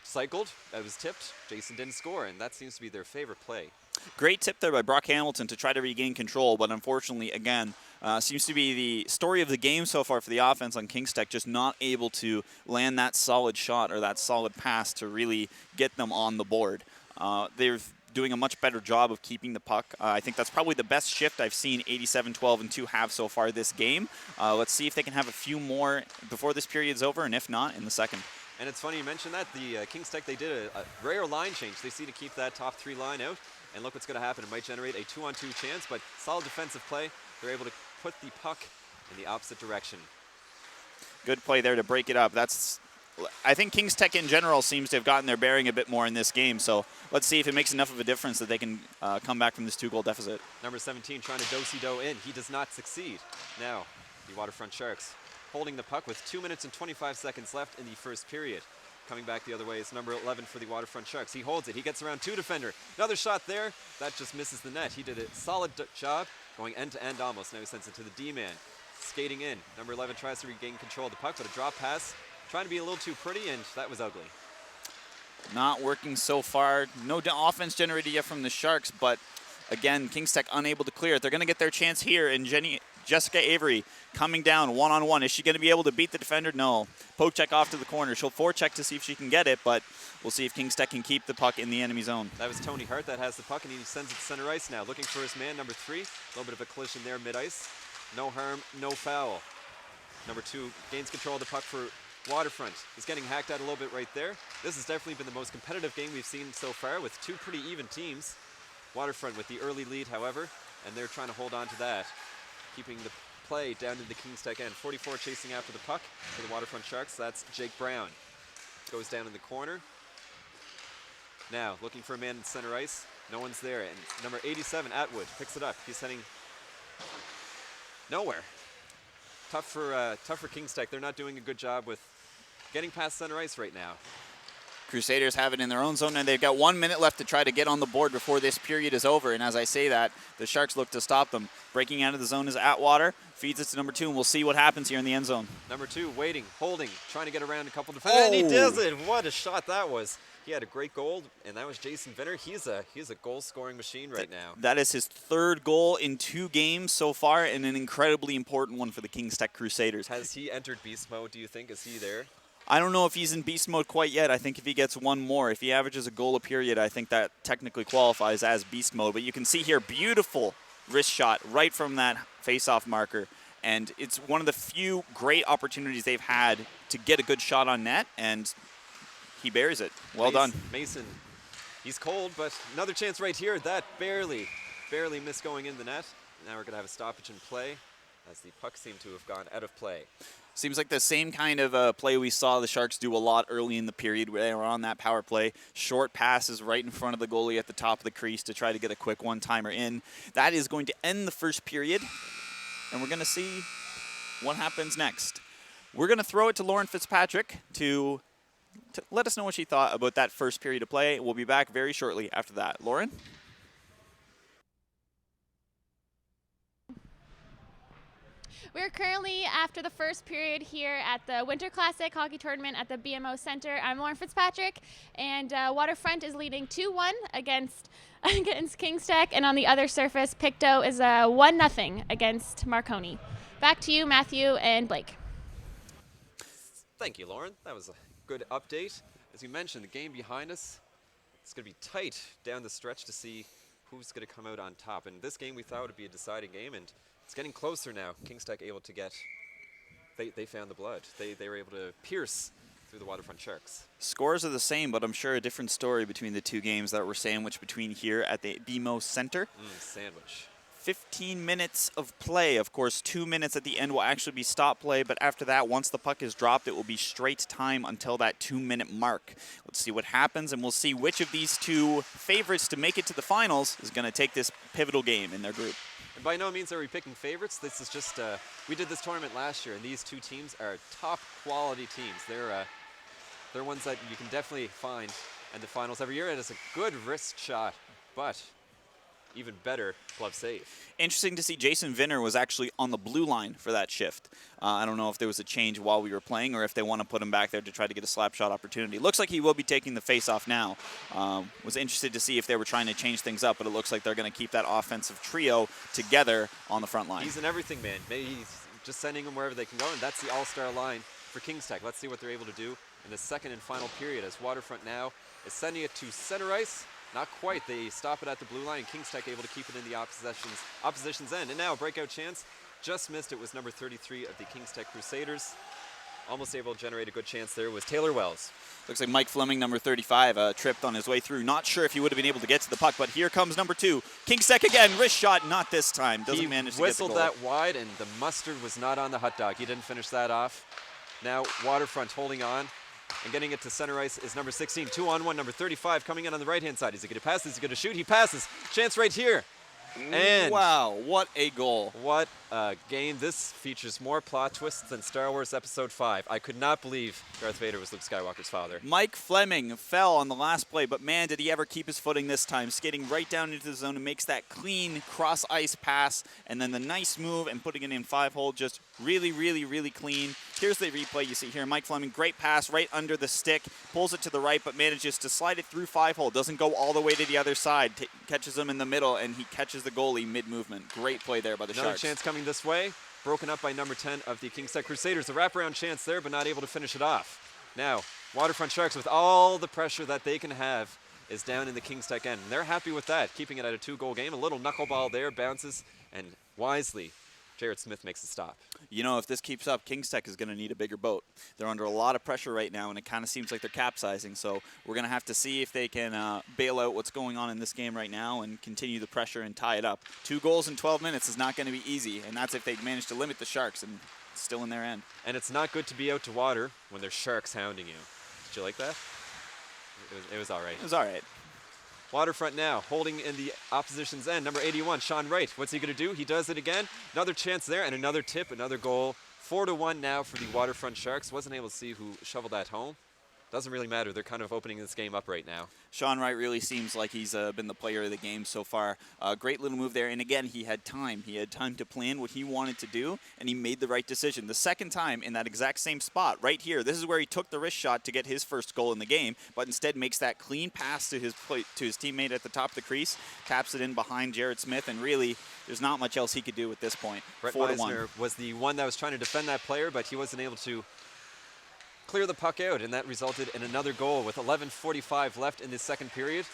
Cycled, that was tipped, Jason didn't score, and that seems to be their favorite play. Great tip there by Brock Hamilton to try to regain control, but unfortunately, again, seems to be the story of the game so far for the offense on Kings Tech, just not able to land that solid shot or that solid pass to really get them on the board. They're doing a much better job of keeping the puck. I think that's probably the best shift I've seen 87-12 and 2 have so far this game. Let's see if they can have a few more before this period's over, and if not, in the second. And it's funny you mentioned that. The Kings Tech, they did a rare line change. They seem to keep that top 3 line out. And look what's going to happen. It might generate a 2-on-2 chance, but solid defensive play. They're able to put the puck in the opposite direction. Good play there to break it up. I think Kings Tech in general seems to have gotten their bearing a bit more in this game. So let's see if it makes enough of a difference that they can come back from this 2-goal deficit. Number 17 trying to do-si-do in. He does not succeed. Now, the Waterfront Sharks holding the puck with 2 minutes and 25 seconds left in the first period. Coming back the other way is number 11 for the Waterfront Sharks. He holds it. He gets around 2 defender. Another shot there. That just misses the net. He did a solid job going end-to-end almost. Now he sends it to the D-man. Skating in. Number 11 tries to regain control of the puck, but a drop pass. Trying to be a little too pretty, and that was ugly. Not working so far. No offense generated yet from the Sharks, but again, Kings Tech unable to clear it. They're going to get their chance here, and Jessica Avery coming down one-on-one. Is she going to be able to beat the defender? No. Poke check off to the corner. She'll forecheck to see if she can get it, but we'll see if Kings Tech can keep the puck in the enemy zone. That was Tony Hart that has the puck, and he sends it to center ice now. Looking for his man, number 3. A little bit of a collision there mid-ice. No harm, no foul. Number 2 gains control of the puck for Waterfront. He's getting hacked out a little bit right there. This has definitely been the most competitive game we've seen so far with 2 pretty even teams. Waterfront with the early lead, however, and they're trying to hold on to that. Keeping the play down to the Kings Tech end. 44 chasing after the puck for the Waterfront Sharks. That's Jake Brown. Goes down in the corner. Now looking for a man in center ice. No one's there. And number 87, Atwood, picks it up. He's heading nowhere. Tough for Kings Tech. They're not doing a good job with getting past center ice right now. Crusaders have it in their own zone, and they've got 1 minute left to try to get on the board before this period is over. And as I say that, the Sharks look to stop them. Breaking out of the zone is Atwater, feeds it to number 2, and we'll see what happens here in the end zone. Number 2 waiting, holding, trying to get around a couple defenders, and he does it. What a shot that was. He had a great goal, and that was Jason Vinner. He's a goal-scoring machine right now. That is his 3rd goal in 2 games so far, and an incredibly important one for the Kings Tech Crusaders. Has he entered beast mode, do you think? Is he there? I don't know if he's in beast mode quite yet. I think if he gets 1 more, if he averages a goal a period, I think that technically qualifies as beast mode. But you can see here, beautiful wrist shot right from that face-off marker. And it's one of the few great opportunities they've had to get a good shot on net, and he buries it. Well done. Mason, he's cold, but another chance right here. That barely missed going in the net. Now we're going to have a stoppage in play as the puck seemed to have gone out of play. Seems like the same kind of play we saw the Sharks do a lot early in the period where they were on that power play. Short passes right in front of the goalie at the top of the crease to try to get a quick one-timer in. That is going to end the first period, and we're going to see what happens next. We're going to throw it to Lauren Fitzpatrick to let us know what she thought about that first period of play. We'll be back very shortly after that. Lauren? We're currently after the first period here at the Winter Classic Hockey Tournament at the BMO Center. I'm Lauren Fitzpatrick, and Waterfront is leading 2-1 against Kings Tech, and on the other surface, Pictou is 1-0 against Marconi. Back to you, Matthew and Blake. Thank you, Lauren. That was a good update. As you mentioned, the game behind us, it's going to be tight down the stretch to see who's going to come out on top. And this game we thought would be a deciding game, and it's getting closer now. Kings Tech able to get, they found the blood. They were able to pierce through the Waterfront Sharks. Scores are the same, but I'm sure a different story between the 2 games that were sandwiched between here at the BMO Center. Sandwich. 15 minutes of play. Of course, 2 minutes at the end will actually be stop play, but after that, once the puck is dropped, it will be straight time until that 2-minute mark. Let's see what happens, and we'll see which of these two favorites to make it to the finals is going to take this pivotal game in their group. And by no means are we picking favorites. This is just, we did this tournament last year, and these two teams are top quality teams. They're ones that you can definitely find in the finals every year. It is a good wrist shot, but even better glove save. Interesting to see Jason Vinner was actually on the blue line for that shift. I don't know if there was a change while we were playing or if they want to put him back there to try to get a slap shot opportunity. Looks like he will be taking the face-off now. Was interested to see if they were trying to change things up, but it looks like they're going to keep that offensive trio together on the front line. He's an everything man. Maybe he's just sending them wherever they can go, and that's the all-star line for Kings Tech. Let's see what they're able to do in the second and final period as Waterfront now is sending it to center ice. Not quite. They stop it at the blue line. Kings Tech able to keep it in the opposition's end. And now a breakout chance. Just missed. It was number 33 of the Kings Tech Crusaders. Almost able to generate a good chance there was Taylor Wells. Looks like Mike Fleming, number 35, tripped on his way through. Not sure if he would have been able to get to the puck, but here comes number 2. Kings Tech again. Wrist shot, not this time. Doesn't manage to get the goal. He whistled that wide, and the mustard was not on the hot dog. He didn't finish that off. Now Waterfront holding on. And getting it to center ice is number 16, 2-on-1, number 35 coming in on the right-hand side. Is he going to pass? Is he going to shoot? He passes. Chance right here. And wow, what a goal. What a game. This features more plot twists than Star Wars Episode 5. I could not believe Darth Vader was Luke Skywalker's father. Mike Fleming fell on the last play, but man, did he ever keep his footing this time, skating right down into the zone and makes that clean cross-ice pass, and then the nice move and putting it in 5-hole, just really, really, really clean. Here's the replay you see here. Mike Fleming, great pass right under the stick, pulls it to the right, but manages to slide it through 5-hole. Doesn't go all the way to the other side. Catches him in the middle, and he catches the goalie mid-movement. Great play there by the Another Sharks. chance coming this way. Broken up by number 10 of the Kings Tech Crusaders. A wraparound chance there, but not able to finish it off. Now, Waterfront Sharks, with all the pressure that they can have, is down in the Kings Tech end. And they're happy with that, keeping it at a 2-goal game. A little knuckleball there, bounces, and wisely, Jared Smith makes the stop. You know, if this keeps up, Kings Tech is going to need a bigger boat. They're under a lot of pressure right now, and it kind of seems like they're capsizing. So we're going to have to see if they can bail out what's going on in this game right now and continue the pressure and tie it up. 2 goals in 12 minutes is not going to be easy, and that's if they manage to limit the Sharks, and it's still in their end. And it's not good to be out to water when there's sharks hounding you. Did you like that? It was all right. It was all right. Waterfront now holding in the opposition's end. Number 81, Sean Wright. What's he going to do? He does it again. Another chance there and another tip, another goal. 4-1 now for the Waterfront Sharks. Wasn't able to see who shoveled that home. Doesn't really matter. They're kind of opening this game up right now. Sean Wright really seems like he's been the player of the game so far. Great little move there. And again, he had time. He had time to plan what he wanted to do, and he made the right decision. The second time in that exact same spot right here, this is where he took the wrist shot to get his first goal in the game, but instead makes that clean pass to his teammate at the top of the crease, taps it in behind Jared Smith, and really, there's not much else he could do at this point. Brett 4-1. Meisner was the one that was trying to defend that player, but he wasn't able to clear the puck out, and that resulted in another goal with 11:45 left in the second period.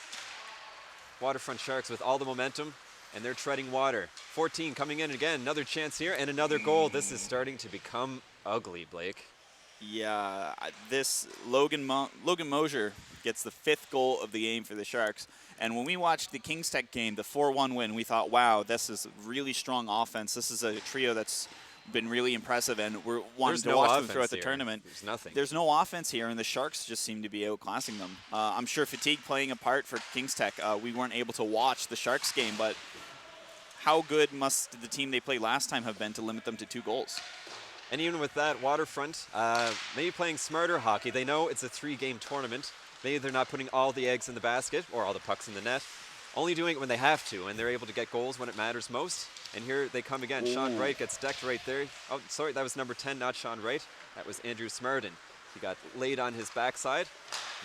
Waterfront Sharks with all the momentum, and they're treading water. 14 coming in again, another chance here, and another goal. This is starting to become ugly, Blake. Yeah, this Logan Mosier gets the 5th goal of the game for the Sharks. And when we watched the Kings Tech game, the 4-1 win, we thought, wow, this is really strong offense. This is a trio that's been really impressive, and we're wanting to watch them throughout the tournament. There's nothing. There's no offense here, and the Sharks just seem to be outclassing them. I'm sure fatigue playing a part for Kings Tech. We weren't able to watch the Sharks game, but how good must the team they played last time have been to limit them to 2 goals? And even with that, Waterfront, maybe playing smarter hockey. They know it's a 3-game tournament. Maybe they're not putting all the eggs in the basket or all the pucks in the net. Only doing it when they have to, and they're able to get goals when it matters most. And here they come again. Ooh. Sean Wright gets decked right there. Oh, sorry, that was number 10, not Sean Wright. That was Andrew Smardon. He got laid on his backside.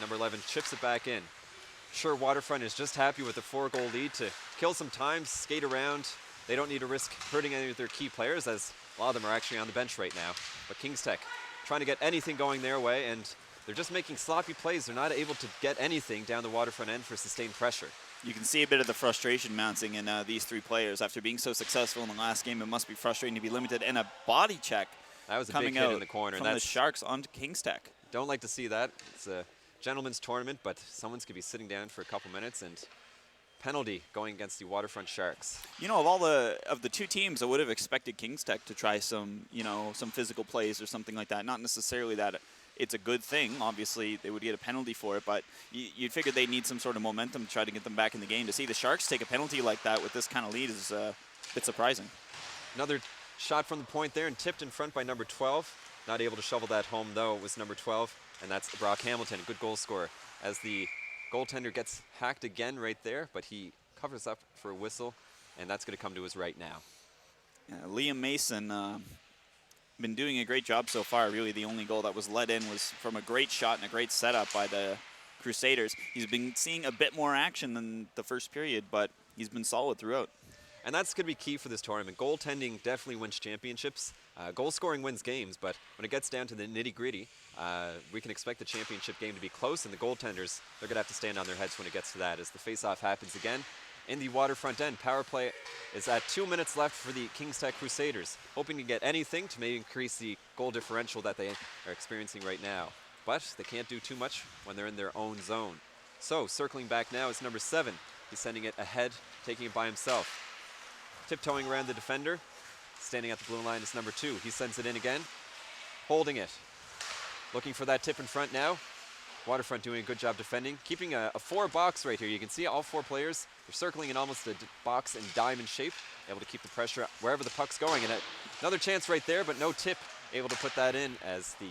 Number 11 chips it back in. Sure, Waterfront is just happy with the 4-goal lead to kill some time, skate around. They don't need to risk hurting any of their key players, as a lot of them are actually on the bench right now. But Kings Tech trying to get anything going their way, and they're just making sloppy plays. They're not able to get anything down the Waterfront end for sustained pressure. You can see a bit of the frustration mounting in these 3 players. After being so successful in the last game, it must be frustrating to be limited. And a body check that was a coming big hit out in the corner. from the Sharks onto Kings Tech. Don't like to see that. It's a gentleman's tournament, but someone's going to be sitting down for a couple minutes, and penalty going against the Waterfront Sharks. You know, of the two teams, I would have expected Kings Tech to try some physical plays or something like that. Not necessarily that it's a good thing. Obviously, they would get a penalty for it, but you'd figure they'd need some sort of momentum to try to get them back in the game. To see the Sharks take a penalty like that with this kind of lead is a bit surprising. Another shot from the point there and tipped in front by number 12. Not able to shovel that home, though. It was number 12, and that's Brock Hamilton, a good goal scorer. As the goaltender gets hacked again right there, but he covers up for a whistle, and that's going to come to his right now. Yeah, Liam Mason been doing a great job so far. Really, the only goal that was let in was from a great shot and a great setup by the Crusaders. He's been seeing a bit more action than the first period, but he's been solid throughout. And that's going to be key for this tournament. Goaltending definitely wins championships. Goal scoring wins games, but when it gets down to the nitty-gritty, we can expect the championship game to be close, and the goaltenders, they're going to have to stand on their heads when it gets to that. As the face-off happens again in the Waterfront end, power play is at 2 minutes left for the Kings Tech Crusaders, hoping to get anything to maybe increase the goal differential that they are experiencing right now. But they can't do too much when they're in their own zone. So, circling back now is number 7. He's sending it ahead, taking it by himself. Tiptoeing around the defender. Standing at the blue line is number 2. He sends it in again, holding it. Looking for that tip in front now. Waterfront doing a good job defending. Keeping a 4-box right here. You can see all 4 players. They're circling in almost a box in diamond shape. Able to keep the pressure wherever the puck's going. And another chance right there, but no tip. Able to put that in as the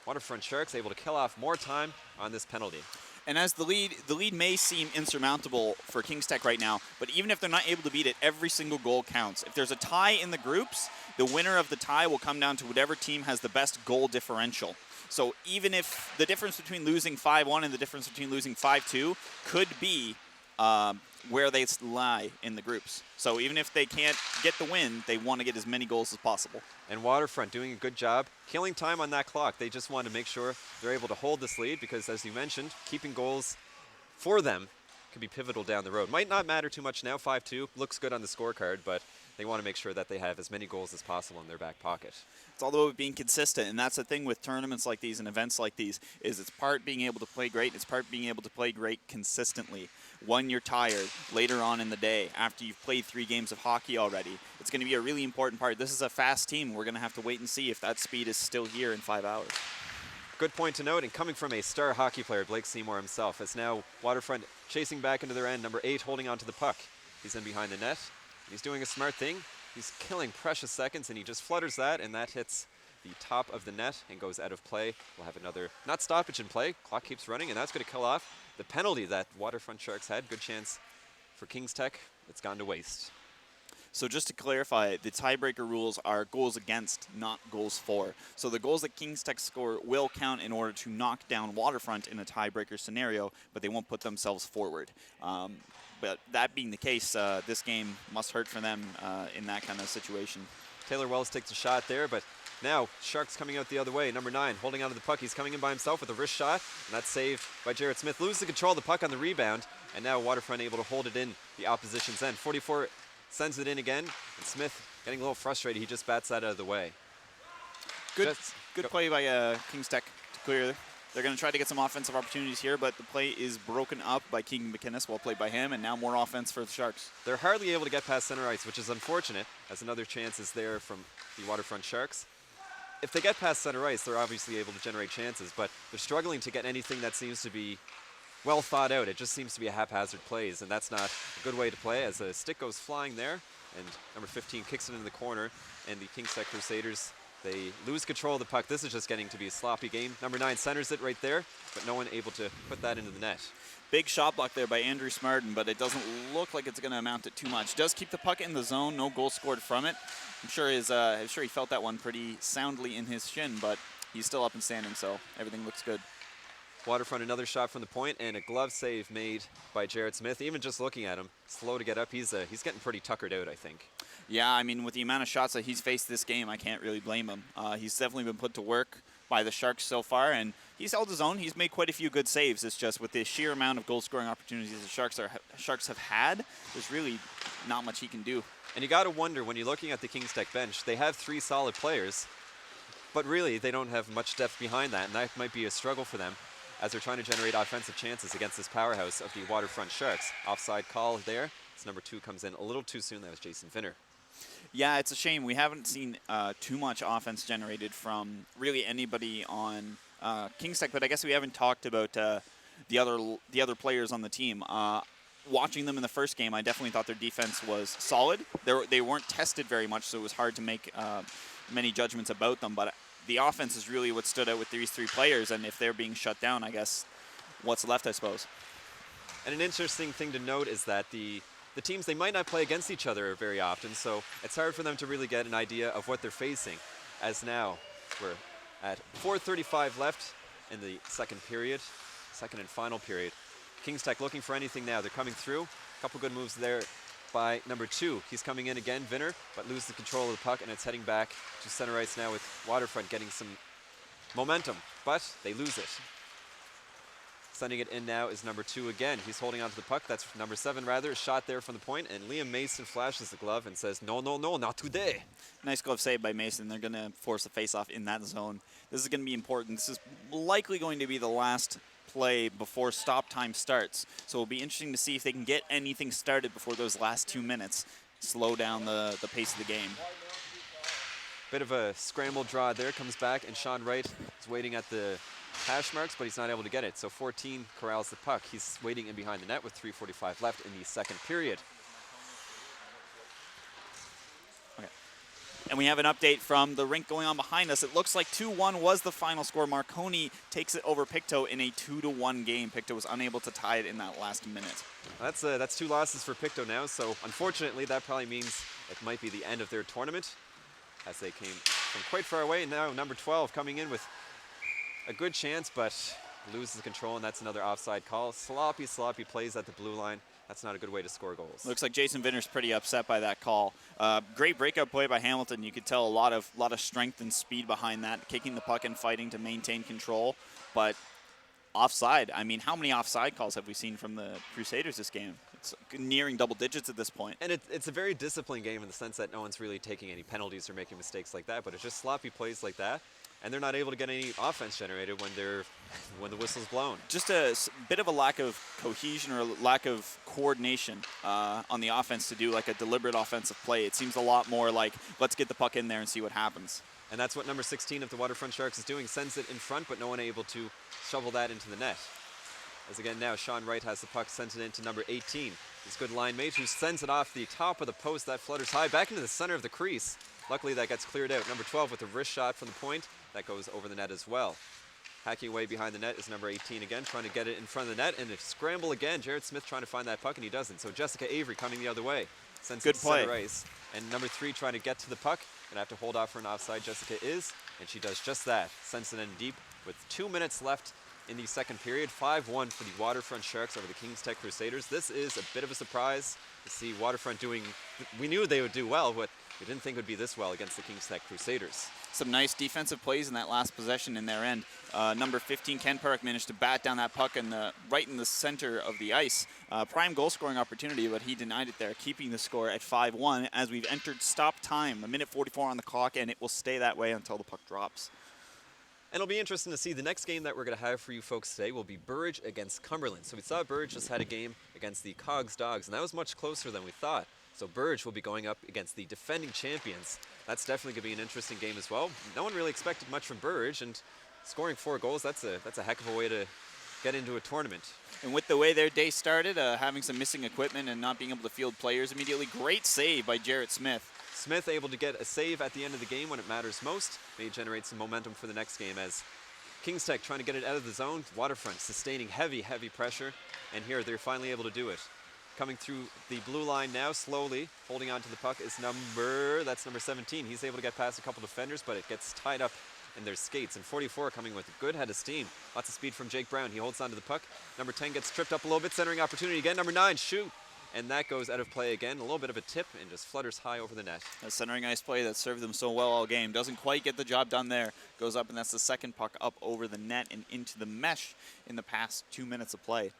Waterfront Sharks able to kill off more time on this penalty. And as the lead may seem insurmountable for Kings Tech right now, but even if they're not able to beat it, every single goal counts. If there's a tie in the groups, the winner of the tie will come down to whatever team has the best goal differential. So even if the difference between losing 5-1 and the difference between losing 5-2 could be where they lie in the groups. So even if they can't get the win, they want to get as many goals as possible. And Waterfront doing a good job killing time on that clock. They just want to make sure they're able to hold this lead because, as you mentioned, keeping goals for them could be pivotal down the road. Might not matter too much now. 5-2 looks good on the scorecard, but they want to make sure that they have as many goals as possible in their back pocket. It's all about being consistent, and that's the thing with tournaments like these and events like these, is it's part being able to play great, it's part being able to play great consistently. When you're tired, later on in the day, after you've played 3 games of hockey already, it's going to be a really important part. This is a fast team. We're going to have to wait and see if that speed is still here in 5 hours. Good point to note, and coming from a star hockey player, Blake Seymour himself, as now Waterfront chasing back into their end, number 8 holding onto the puck. He's in behind the net. He's doing a smart thing. He's killing precious seconds, and he just flutters that, and that hits the top of the net and goes out of play. We'll have another, not stoppage in play. Clock keeps running, and that's going to kill off the penalty that Waterfront Sharks had. Good chance for Kings Tech. It's gone to waste. So just to clarify, the tiebreaker rules are goals against, not goals for. So the goals that Kings Tech score will count in order to knock down Waterfront in a tiebreaker scenario, but they won't put themselves forward. But that being the case, this game must hurt for them in that kind of situation. Taylor Wells takes a shot there, but now Sharks coming out the other way. Number 9 holding onto the puck. He's coming in by himself with a wrist shot, and that's saved by Jarrett Smith. Loses the control of the puck on the rebound, and now Waterfront able to hold it in the opposition's end. 44 sends it in again, and Smith getting a little frustrated. He just bats that out of the way. Good play by Kings Tech to clear. They're going to try to get some offensive opportunities here, but the play is broken up by Keegan McInnes. Well played by him, and now more offense for the Sharks. They're hardly able to get past center ice, which is unfortunate, as another chance is there from the Waterfront Sharks. If they get past center ice, they're obviously able to generate chances, but they're struggling to get anything that seems to be well thought out. It just seems to be a haphazard plays, and that's not a good way to play, as a stick goes flying there, and number 15 kicks it into the corner, and the Kings Tech Crusaders, they lose control of the puck. This is just getting to be a sloppy game. Number 9 centers it right there, but no one able to put that into the net. Big shot block there by Andrew Smartin, but it doesn't look like it's going to amount to too much. Does keep the puck in the zone, no goal scored from it. I'm sure he felt that one pretty soundly in his shin, but he's still up and standing, so everything looks good. Waterfront, another shot from the point, and a glove save made by Jarrett Smith. Even just looking at him, slow to get up. He's getting pretty tuckered out, I think. Yeah, I mean, with the amount of shots that he's faced this game, I can't really blame him. He's definitely been put to work by the Sharks so far, and he's held his own. He's made quite a few good saves. It's just with the sheer amount of goal-scoring opportunities the Sharks have had, there's really not much he can do. And you got to wonder, when you're looking at the Kings Tech bench, they have 3 solid players, but really they don't have much depth behind that, and that might be a struggle for them. as they're trying to generate offensive chances against this powerhouse of the Waterfront Sharks. Offside call there. It's number 2 comes in a little too soon. That was Jason Vinner. Yeah, it's a shame. We haven't seen too much offense generated from really anybody on Kings Tech, but I guess we haven't talked about the other players on the team. Watching them in the first game, I definitely thought their defense was solid. They weren't tested very much, so it was hard to make many judgments about them. But the offense is really what stood out with these 3 players, and if they're being shut down, I guess what's left, I suppose. And an interesting thing to note is that the teams, they might not play against each other very often, so it's hard for them to really get an idea of what they're facing. As now, we're at 4:35 left in the second and final period. Kings Tech looking for anything now. They're coming through. A couple good moves there by number 2. He's coming in again, Vinner, but loses the control of the puck, and it's heading back to center ice now with Waterfront getting some momentum, but they lose it. Sending it in now is number 2 again. He's holding onto the puck. That's number 7, rather. A shot there from the point, and Liam Mason flashes the glove and says, no, no, no, not today. Nice glove save by Mason. They're going to force a face-off in that zone. This is going to be important. This is likely going to be the last play before stop time starts. So it'll be interesting to see if they can get anything started before those last 2 minutes. Slow down the pace of the game. Bit of a scramble draw there. Comes back, and Sean Wright is waiting at the hash marks, but he's not able to get it. So 14 corrals the puck. He's waiting in behind the net with 3:45 left in the second period. Okay. And we have an update from the rink going on behind us. It looks like 2-1 was the final score. Marconi takes it over Pictou in a 2-1 game. Pictou was unable to tie it in that last minute. That's 2 losses for Pictou now, so unfortunately that probably means it might be the end of their tournament, as they came from quite far away. And now number 12 coming in with a good chance, but loses control, and that's another offside call. Sloppy plays at the blue line. That's not a good way to score goals. Looks like Jason Vinner's pretty upset by that call. Great breakout play by Hamilton. You could tell a lot of strength and speed behind that, kicking the puck and fighting to maintain control. But offside, I mean, how many offside calls have we seen from the Crusaders this game? It's nearing double digits at this point. And it's a very disciplined game in the sense that no one's really taking any penalties or making mistakes like that, but it's just sloppy plays like that. And they're not able to get any offense generated when the whistle's blown. Just a bit of a lack of cohesion or a lack of coordination on the offense to do like a deliberate offensive play. It seems a lot more like, let's get the puck in there and see what happens. And that's what number 16 of the Waterfront Sharks is doing. Sends it in front, but no one able to shovel that into the net. As again now, Sean Wright has the puck, sent it into number 18. His good line mate, who sends it off the top of the post. That flutters high back into the center of the crease. Luckily, that gets cleared out. Number 12 with a wrist shot from the point. That goes over the net as well. Hacking away behind the net is number 18 again, trying to get it in front of the net, and a scramble again. Jared Smith trying to find that puck, and he doesn't. So Jessica Avery coming the other way. Sends it to center ice. And number 3 trying to get to the puck. Gonna have to hold off for an offside. Jessica is, and she does just that. Sends it in deep with 2 minutes left in the second period. 5-1 for the Waterfront Sharks over the Kings Tech Crusaders. This is a bit of a surprise to see Waterfront doing. We knew they would do well, but we didn't think it would be this well against the Kings Tech Crusaders. Some nice defensive plays in that last possession in their end. Number 15, Ken Perrick, managed to bat down that puck right in the center of the ice. Prime goal scoring opportunity, but he denied it there, keeping the score at 5-1 as we've entered stop time. 1:44 on the clock, and it will stay that way until the puck drops. And it'll be interesting to see. The next game that we're going to have for you folks today will be Burridge against Cumberland. So we saw Burridge just had a game against the Cogs Dogs, and that was much closer than we thought. So Burridge will be going up against the defending champions. That's definitely going to be an interesting game as well. No one really expected much from Burridge, and scoring 4 goals, that's a heck of a way to get into a tournament. And with the way their day started, having some missing equipment and not being able to field players immediately, great save by Jarrett Smith. Smith able to get a save at the end of the game when it matters most. May generate some momentum for the next game as Kings Tech trying to get it out of the zone. Waterfront sustaining heavy pressure, and here they're finally able to do it. Coming through the blue line now, slowly, holding on to the puck is number 17. He's able to get past a couple defenders, but it gets tied up in their skates. And 44 coming with a good head of steam. Lots of speed from Jake Brown. He holds on to the puck. Number 10 gets tripped up a little bit, centering opportunity again. Number 9, shoot. And that goes out of play again. A little bit of a tip and just flutters high over the net. A centering ice play that served them so well all game. Doesn't quite get the job done there. Goes up, and that's the second puck up over the net and into the mesh in the past 2 minutes of play.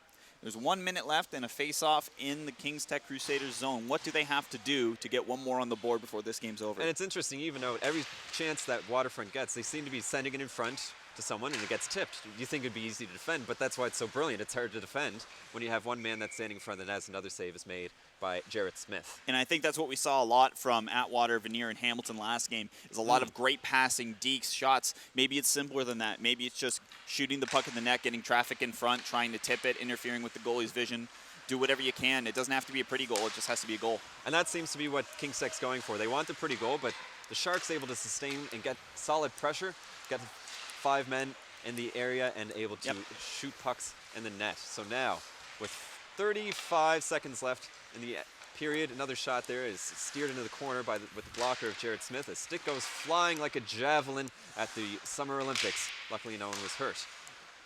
There's 1 minute left and a face-off in the Kings Tech Crusaders zone. What do they have to do to get one more on the board before this game's over? And it's interesting, even though every chance that Waterfront gets, they seem to be sending it in front, to someone and it gets tipped. You think it'd be easy to defend, but that's why it's so brilliant. It's hard to defend when you have one man that's standing in front of the net. Another save is made by Jarrett Smith. And I think that's what we saw a lot from Atwater, Vanier, and Hamilton last game, is a lot of great passing, dekes, shots. Maybe it's simpler than that. Maybe it's just shooting the puck in the net, getting traffic in front, trying to tip it, interfering with the goalie's vision. Do whatever you can. It doesn't have to be a pretty goal. It just has to be a goal. And that seems to be what King's Tech's going for. They want the pretty goal, but the Sharks able to sustain and get solid pressure, get 5 men in the area and able to shoot pucks in the net. So now, with 35 seconds left in the period, another shot there is steered into the corner with the blocker of Jarrett Smith. A stick goes flying like a javelin at the Summer Olympics. Luckily, no one was hurt.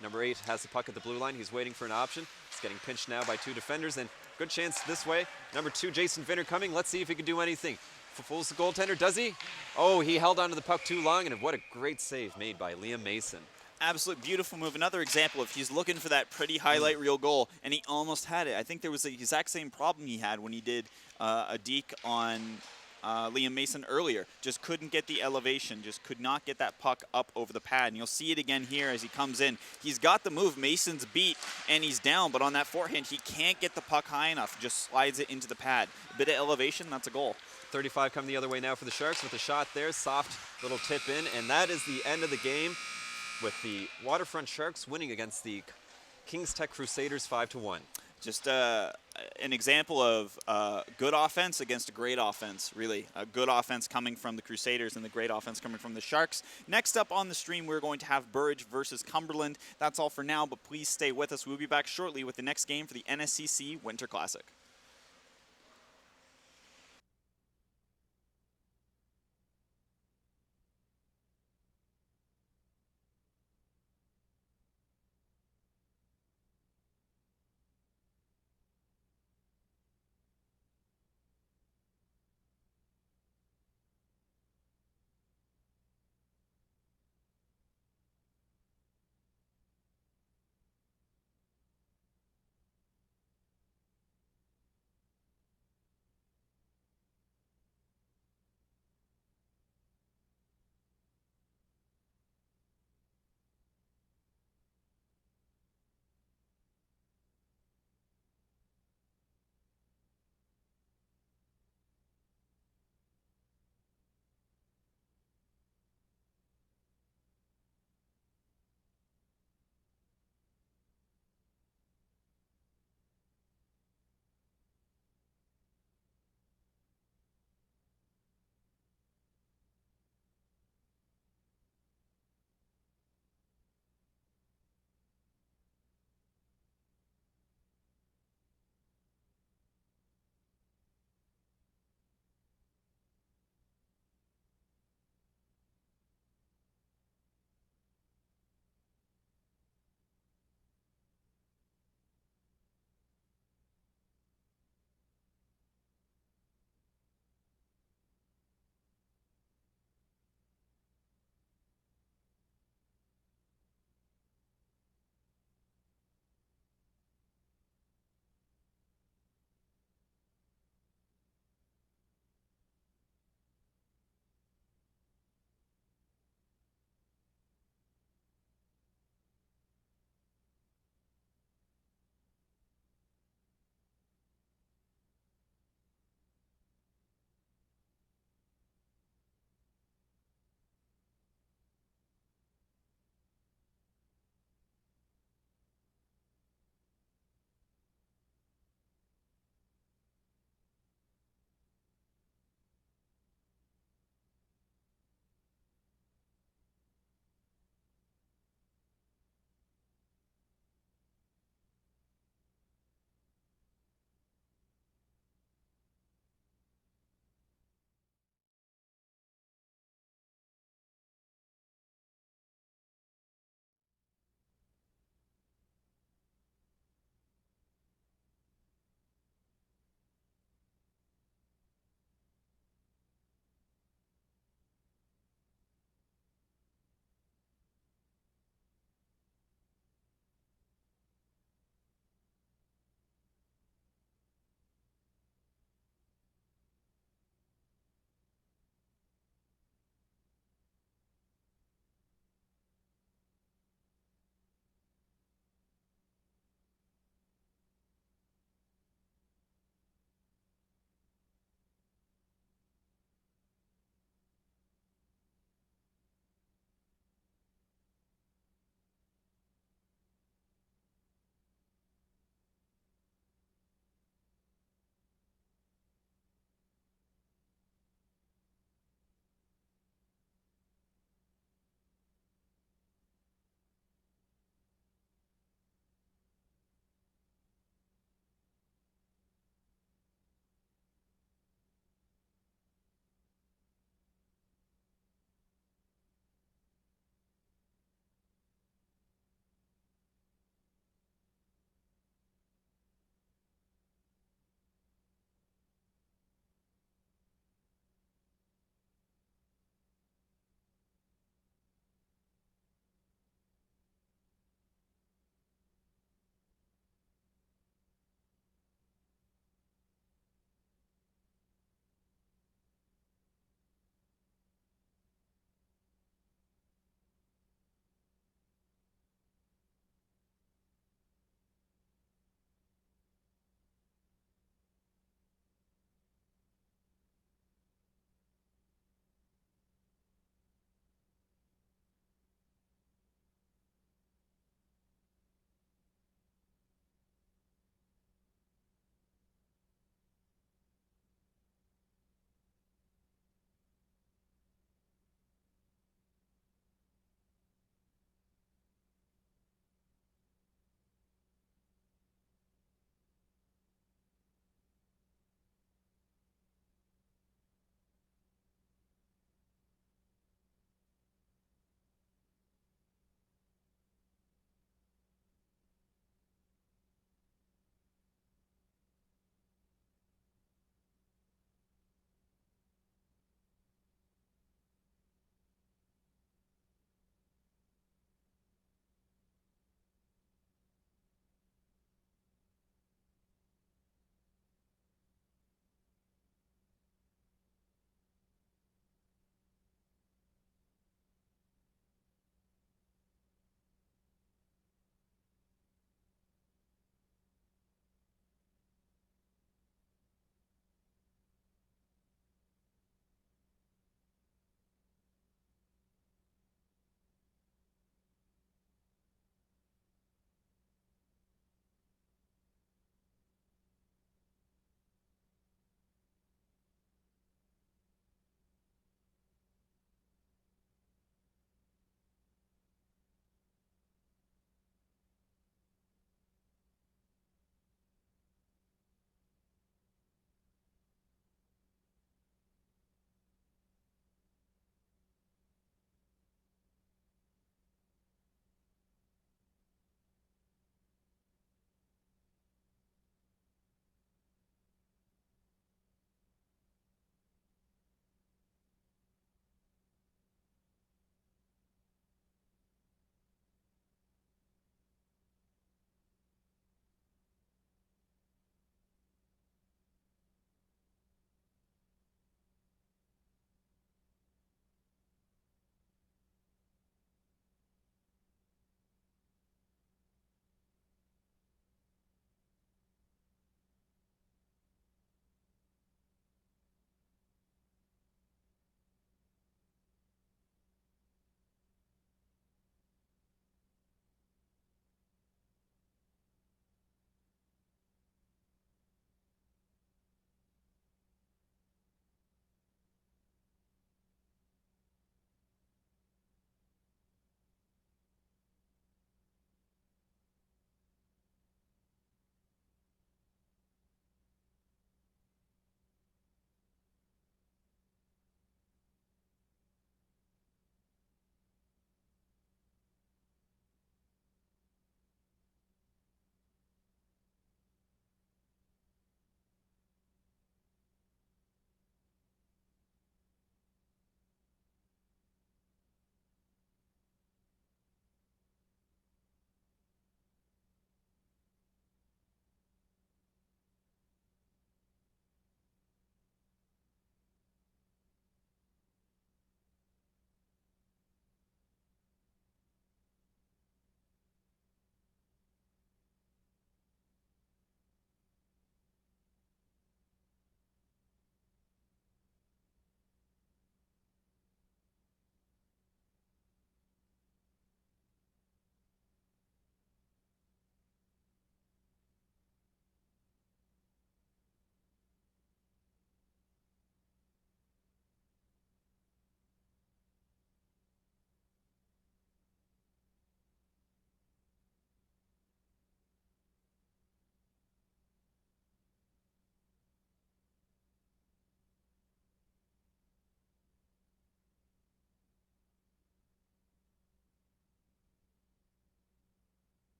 Number 8 has the puck at the blue line. He's waiting for an option. He's getting pinched now by 2 defenders, and good chance this way. Number 2, Jason Vinner coming. Let's see if he can do anything. Fools the goaltender, does he? Oh, he held onto the puck too long, and what a great save made by Liam Mason. Absolute beautiful move. Another example of he's looking for that pretty highlight reel goal, and he almost had it. I think there was the exact same problem he had when he did a deke on Liam Mason earlier. Just couldn't get the elevation, just could not get that puck up over the pad. And you'll see it again here as he comes in. He's got the move. Mason's beat, and he's down, but on that forehand, he can't get the puck high enough. Just slides it into the pad. A bit of elevation, that's a goal. 35 coming the other way now for the Sharks with a shot there. Soft little tip in, and that is the end of the game with the Waterfront Sharks winning against the King's Tech Crusaders 5-1. Just an example of good offense against a great offense, really. A good offense coming from the Crusaders and the great offense coming from the Sharks. Next up on the stream, we're going to have Burridge versus Cumberland. That's all for now, but please stay with us. We'll be back shortly with the next game for the NSCC Winter Classic.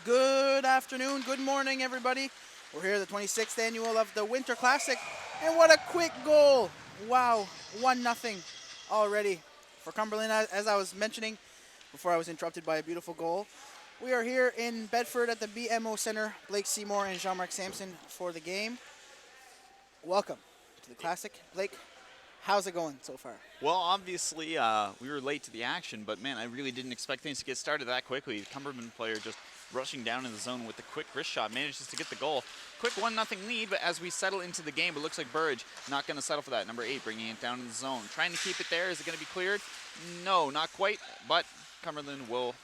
Good afternoon, good morning, everybody. We're here at the 26th annual of the Winter Classic, and what a quick goal. Wow, 1-0 already for Cumberland, as I was mentioning before I was interrupted by a beautiful goal. We are here in Bedford at the BMO Center. Blake Seymour and Jean-Marc Sampson for the game. Welcome to the Classic. Blake, how's it going so far? Well, obviously, we were late to the action, but man, I really didn't expect things to get started that quickly. The Cumberland player just rushing down in the zone with a quick wrist shot, manages to get the goal. Quick 1-0 lead, but as we settle into the game, it looks like Burridge not going to settle for that. Number 8 bringing it down in the zone. Trying to keep it there. Is it going to be cleared? No, not quite, but Cumberland will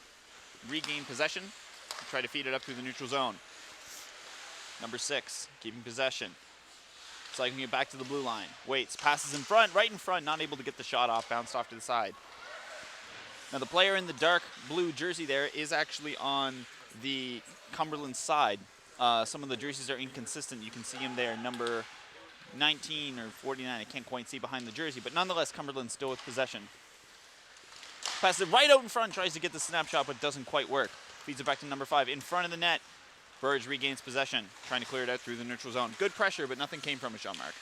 regain possession. Try to feed it up through the neutral zone. Number 6 keeping possession. Cycling it back to the blue line. Waits, passes in front, right in front, not able to get the shot off, bounced off to the side. Now the player in the dark blue jersey there is actually on the Cumberland side. Some of the jerseys are inconsistent. You can see him there, number 19 or 49. I can't quite see behind the jersey, but nonetheless, Cumberland still with possession. Passes it right out in front, tries to get the snapshot, but doesn't quite work. Feeds it back to number 5 in front of the net. Burridge regains possession, trying to clear it out through the neutral zone. Good pressure, but nothing came from it, Jean-Marc.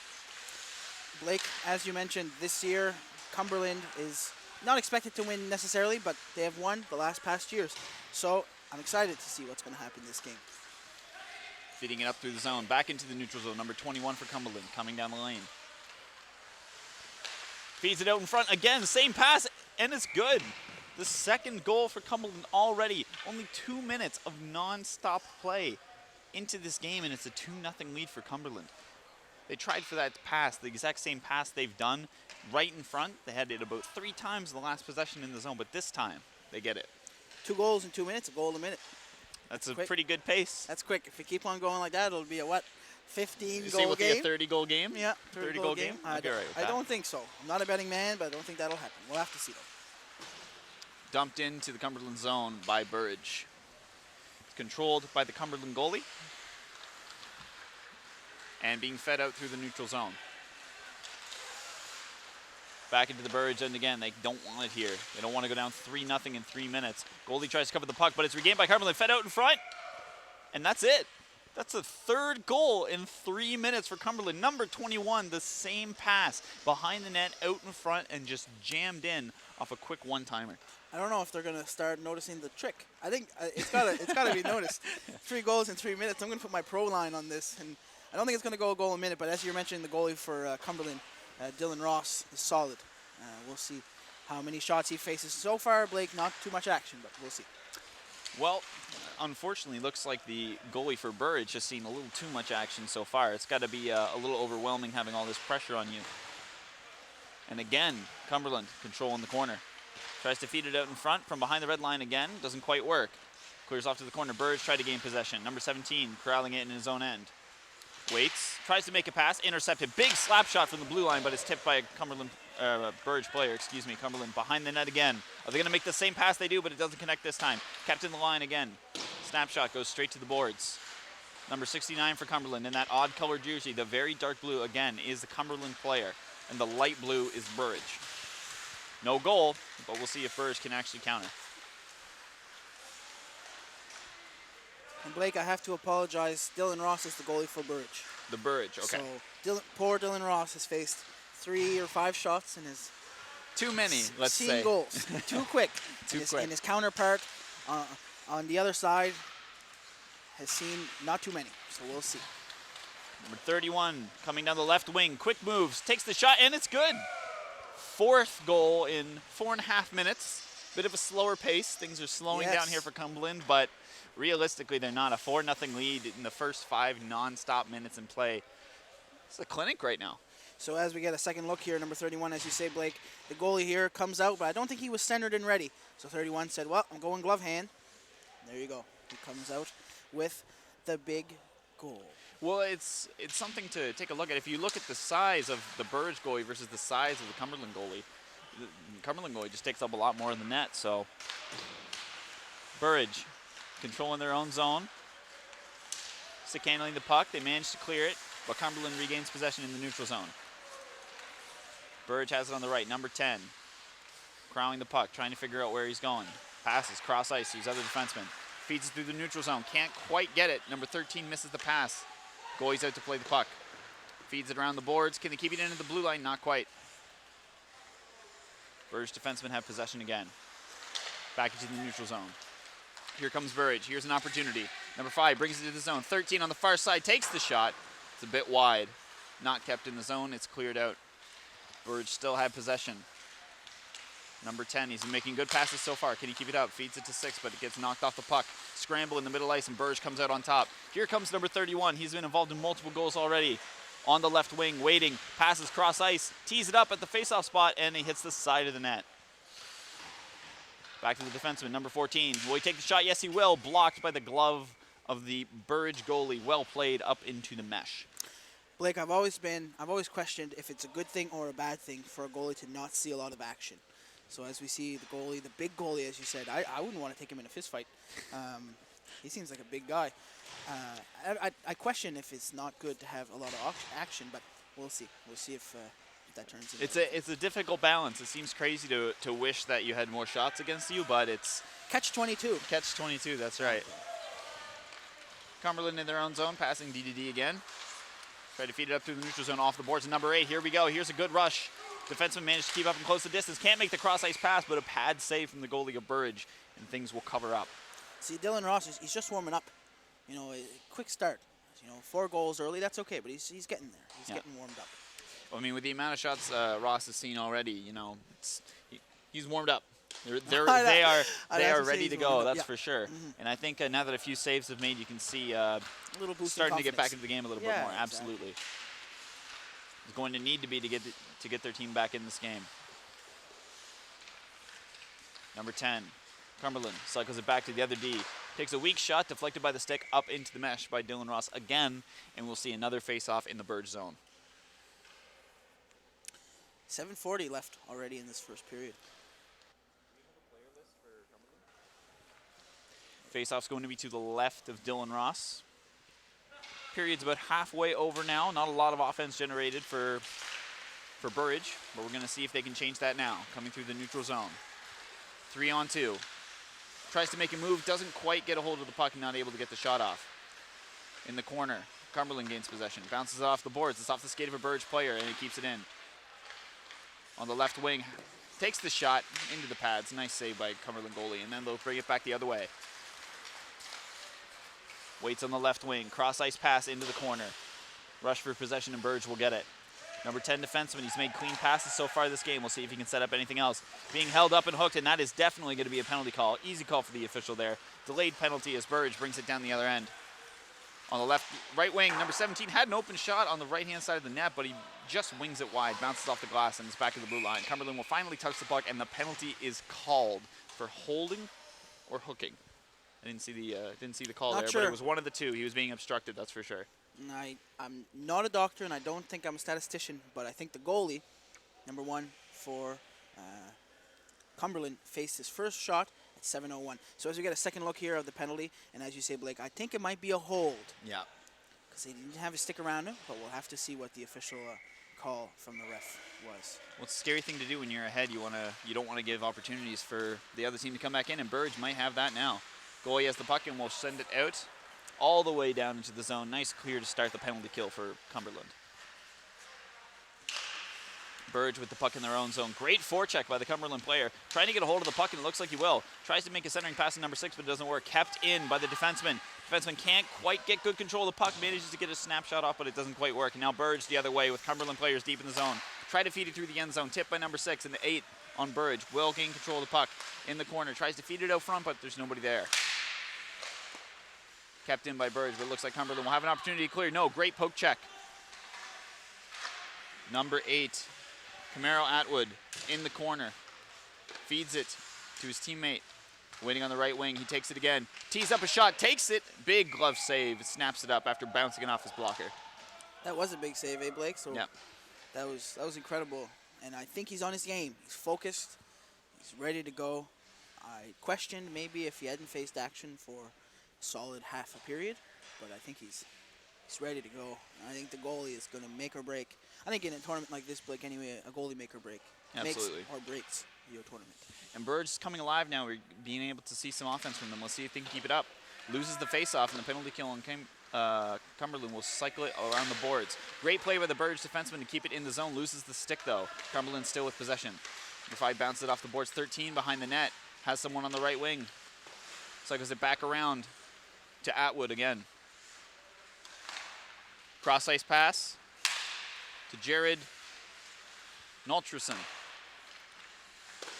Blake, as you mentioned, this year, Cumberland is not expected to win necessarily, but they have won the last past years. So I'm excited to see what's going to happen this game. Feeding it up through the zone, back into the neutral zone. Number 21 for Cumberland, coming down the lane. Feeds it out in front again, same pass, and it's good. The second goal for Cumberland already. Only 2 minutes of non-stop play into this game, and it's a 2-0 lead for Cumberland. They tried for that pass, the exact same pass they've done right in front. They had it about 3 times in the last possession in the zone, but this time they get it. 2 goals in 2 minutes, a goal a minute. That's a quick. pretty good pace. That's quick. If we keep on going like that, it'll be a what? 15-goal You see, will game? be a 30-goal game? Yeah, 30-goal game? I I'd be all right with I that. don't think so. I'm not a betting man, but I don't think that'll happen. We'll have to see, though. Dumped into the Cumberland zone by Burridge. Controlled by the Cumberland goalie. And being fed out through the neutral zone. Back into the Burridge end again. They don't want it here. They don't want to go down 3-0 in 3 minutes. Goalie tries to cover the puck, but it's regained by Cumberland. Fed out in front. And that's it. That's the 3rd goal in 3 minutes for Cumberland. Number 21, the same pass behind the net, out in front, and just jammed in off a quick one-timer. I don't know if they're going to start noticing the trick. I think it's gotta be noticed. 3 goals in 3 minutes. I'm going to put my pro line on this, and I don't think it's going to go a goal a minute, but as you mentioned, the goalie for Cumberland, Dylan Ross, is solid. We'll see how many shots he faces. So far, Blake, not too much action, but we'll see. Well, unfortunately, looks like the goalie for Burridge has seen a little too much action so far. It's got to be a little overwhelming having all this pressure on you. And again, Cumberland controlling the corner. Tries to feed it out in front from behind the red line again. Doesn't quite work. Clears off to the corner. Burridge tried to gain possession. Number 17 corralling it in his own end. Waits. Tries to make a pass. Intercepted. Big slap shot from the blue line, but it's tipped by a Burridge player. Cumberland behind the net again. Are they going to make the same pass? They do, but it doesn't connect this time. Kept in the line again. Snapshot goes straight to the boards. Number 69 for Cumberland in that odd colored jersey. The very dark blue, again, is the Cumberland player. And the light blue is Burridge. No goal, but we'll see if Burridge can actually counter. And Blake, I have to apologize. Dylan Ross is the goalie for Burridge. The Burridge, okay. So poor Dylan Ross has faced 3 or 5 shots and has too many, let's seen say. goals. Too quick. Too quick. And his counterpart on the other side has seen not too many. So we'll see. Number 31 coming down the left wing. Quick moves, takes the shot, and it's good. 4th goal in 4.5 minutes. Bit of a slower pace. Things are slowing down here for Cumberland, but realistically, they're not. A 4-0 lead in the first 5 non-stop minutes in play. It's a clinic right now. So as we get a second look here, number 31, as you say, Blake, the goalie here comes out, but I don't think he was centered and ready. So 31 said, well, I'm going glove hand. There you go. He comes out with the big goal. Well, it's something to take a look at. If you look at the size of the Burridge goalie versus the size of the Cumberland goalie, the Cumberland goalie just takes up a lot more in the net. So Burridge controlling their own zone. Stick handling the puck. They manage to clear it, but Cumberland regains possession in the neutral zone. Burridge has it on the right, number 10. Crowing the puck, trying to figure out where he's going. Passes, cross ice, these other defensemen. Feeds it through the neutral zone. Can't quite get it. Number 13 misses the pass. Goalie's out to play the puck. Feeds it around the boards. Can they keep it into the blue line? Not quite. Burridge defensemen have possession again. Back into the neutral zone. Here comes Burridge. Here's an opportunity. Number 5 brings it to the zone. 13 on the far side takes the shot. It's a bit wide. Not kept in the zone. It's cleared out. Burridge still had possession. Number 10, he's been making good passes so far. Can he keep it up? Feeds it to 6, but it gets knocked off the puck. Scramble in the middle ice, and Burridge comes out on top. Here comes number 31. He's been involved in multiple goals already. On the left wing, waiting, passes cross ice, tees it up at the faceoff spot, and he hits the side of the net. Back to the defenseman, number 14. Will he take the shot? Yes, he will. Blocked by the glove of the Burridge goalie. Well played up into the mesh. Blake, I've always questioned if it's a good thing or a bad thing for a goalie to not see a lot of action. So as we see the goalie, the big goalie, as you said, I wouldn't want to take him in a fist fight. He seems like a big guy. I question if it's not good to have a lot of action, but we'll see. We'll see if that turns into It's a difficult balance. It seems crazy to wish that you had more shots against you, but it's catch-22. Catch-22, that's right. Cumberland in their own zone, passing DDD again. Try to feed it up through the neutral zone off the boards. And number 8, here we go. Here's a good rush. Defenseman managed to keep up and close the distance. Can't make the cross-ice pass, but a pad save from the goalie of Burridge, and things will cover up. See, Dylan Ross, he's just warming up. You know, a quick start. You know, 4 goals early, that's okay, but he's getting there. He's getting warmed up. Well, I mean, with the amount of shots Ross has seen already, you know, he's warmed up. They are ready to go, that's for sure. Mm-hmm. And I think now that a few saves have made, you can see a little starting to get back into the game a little bit more. Absolutely. Exactly. It's going to need to be to get their team back in this game. Number 10, Cumberland cycles it back to the other D. Takes a weak shot deflected by the stick up into the mesh by Dylan Ross again, and we'll see another face-off in the Burridge zone. 7:40 left already in this first period. Face-off's going to be to the left of Dylan Ross. Period's about halfway over now. Not a lot of offense generated for Burridge, but we're going to see if they can change that now. Coming through the neutral zone. 3-on-2. Tries to make a move, doesn't quite get a hold of the puck and not able to get the shot off. In the corner, Cumberland gains possession. Bounces it off the boards. It's off the skate of a Burridge player, and he keeps it in. On the left wing, takes the shot into the pads. Nice save by Cumberland goalie, and then they'll bring it back the other way. Waits on the left wing. Cross-ice pass into the corner. Rush for possession, and Burridge will get it. Number 10 defenseman. He's made clean passes so far this game. We'll see if he can set up anything else. Being held up and hooked, and that is definitely going to be a penalty call. Easy call for the official there. Delayed penalty as Burridge brings it down the other end. On the right wing, number 17 had an open shot on the right-hand side of the net, but he just wings it wide, bounces off the glass, and is back to the blue line. Cumberland will finally touch the puck, and the penalty is called for holding or hooking. I didn't see the call Not there, sure. but it was one of the two. He was being obstructed, that's for sure. I'm not a doctor, and I don't think I'm a statistician, but I think the goalie, number 1 for Cumberland, faced his first shot at 7:01. So as we get a second look here of the penalty, and as you say, Blake, I think it might be a hold. Yeah. Because he didn't have his stick around him, but we'll have to see what the official call from the ref was. Well, it's a scary thing to do when you're ahead. You don't want to give opportunities for the other team to come back in, and Burridge might have that now. Goalie has the puck and will send it out all the way down into the zone. Nice clear to start the penalty kill for Cumberland. Burridge with the puck in their own zone. Great forecheck by the Cumberland player. Trying to get a hold of the puck, and it looks like he will. Tries to make a centering pass to number 6, but it doesn't work. Kept in by the defenseman. Defenseman can't quite get good control of the puck. Manages to get a snapshot off, but it doesn't quite work. And now Burridge the other way with Cumberland players deep in the zone. Try to feed it through the end zone. Tipped by number 6, and the 8 on Burridge. Will gain control of the puck in the corner. Tries to feed it out front, but there's nobody there. Kept in by Burridge, but it looks like Cumberland will have an opportunity to clear. No, great poke check. Number 8, Camaro Atwood in the corner. Feeds it to his teammate. Waiting on the right wing, he takes it again. Tees up a shot, takes it. Big glove save, snaps it up after bouncing it off his blocker. That was a big save, Blake? So yeah. That was incredible. And I think he's on his game. He's focused. He's ready to go. I questioned maybe if he hadn't faced action for solid half a period, but I think he's He's ready to go. I think the goalie is going to make or break. I think in a tournament like this, Blake, anyway, a goalie make or break. Absolutely. Makes or breaks your tournament. And Burge coming alive now. We're being able to see some offense from them. Let's see if they can keep it up. Loses the face-off, and the penalty kill on Cumberland will cycle it around the boards. Great play by the Burge defenseman to keep it in the zone. Loses the stick, though. Cumberland still with possession. Number 5 bounces it off the boards. 13 behind the net. Has someone on the right wing. Cycles it back around to Atwood again. Cross-ice pass to Jared Noltruson.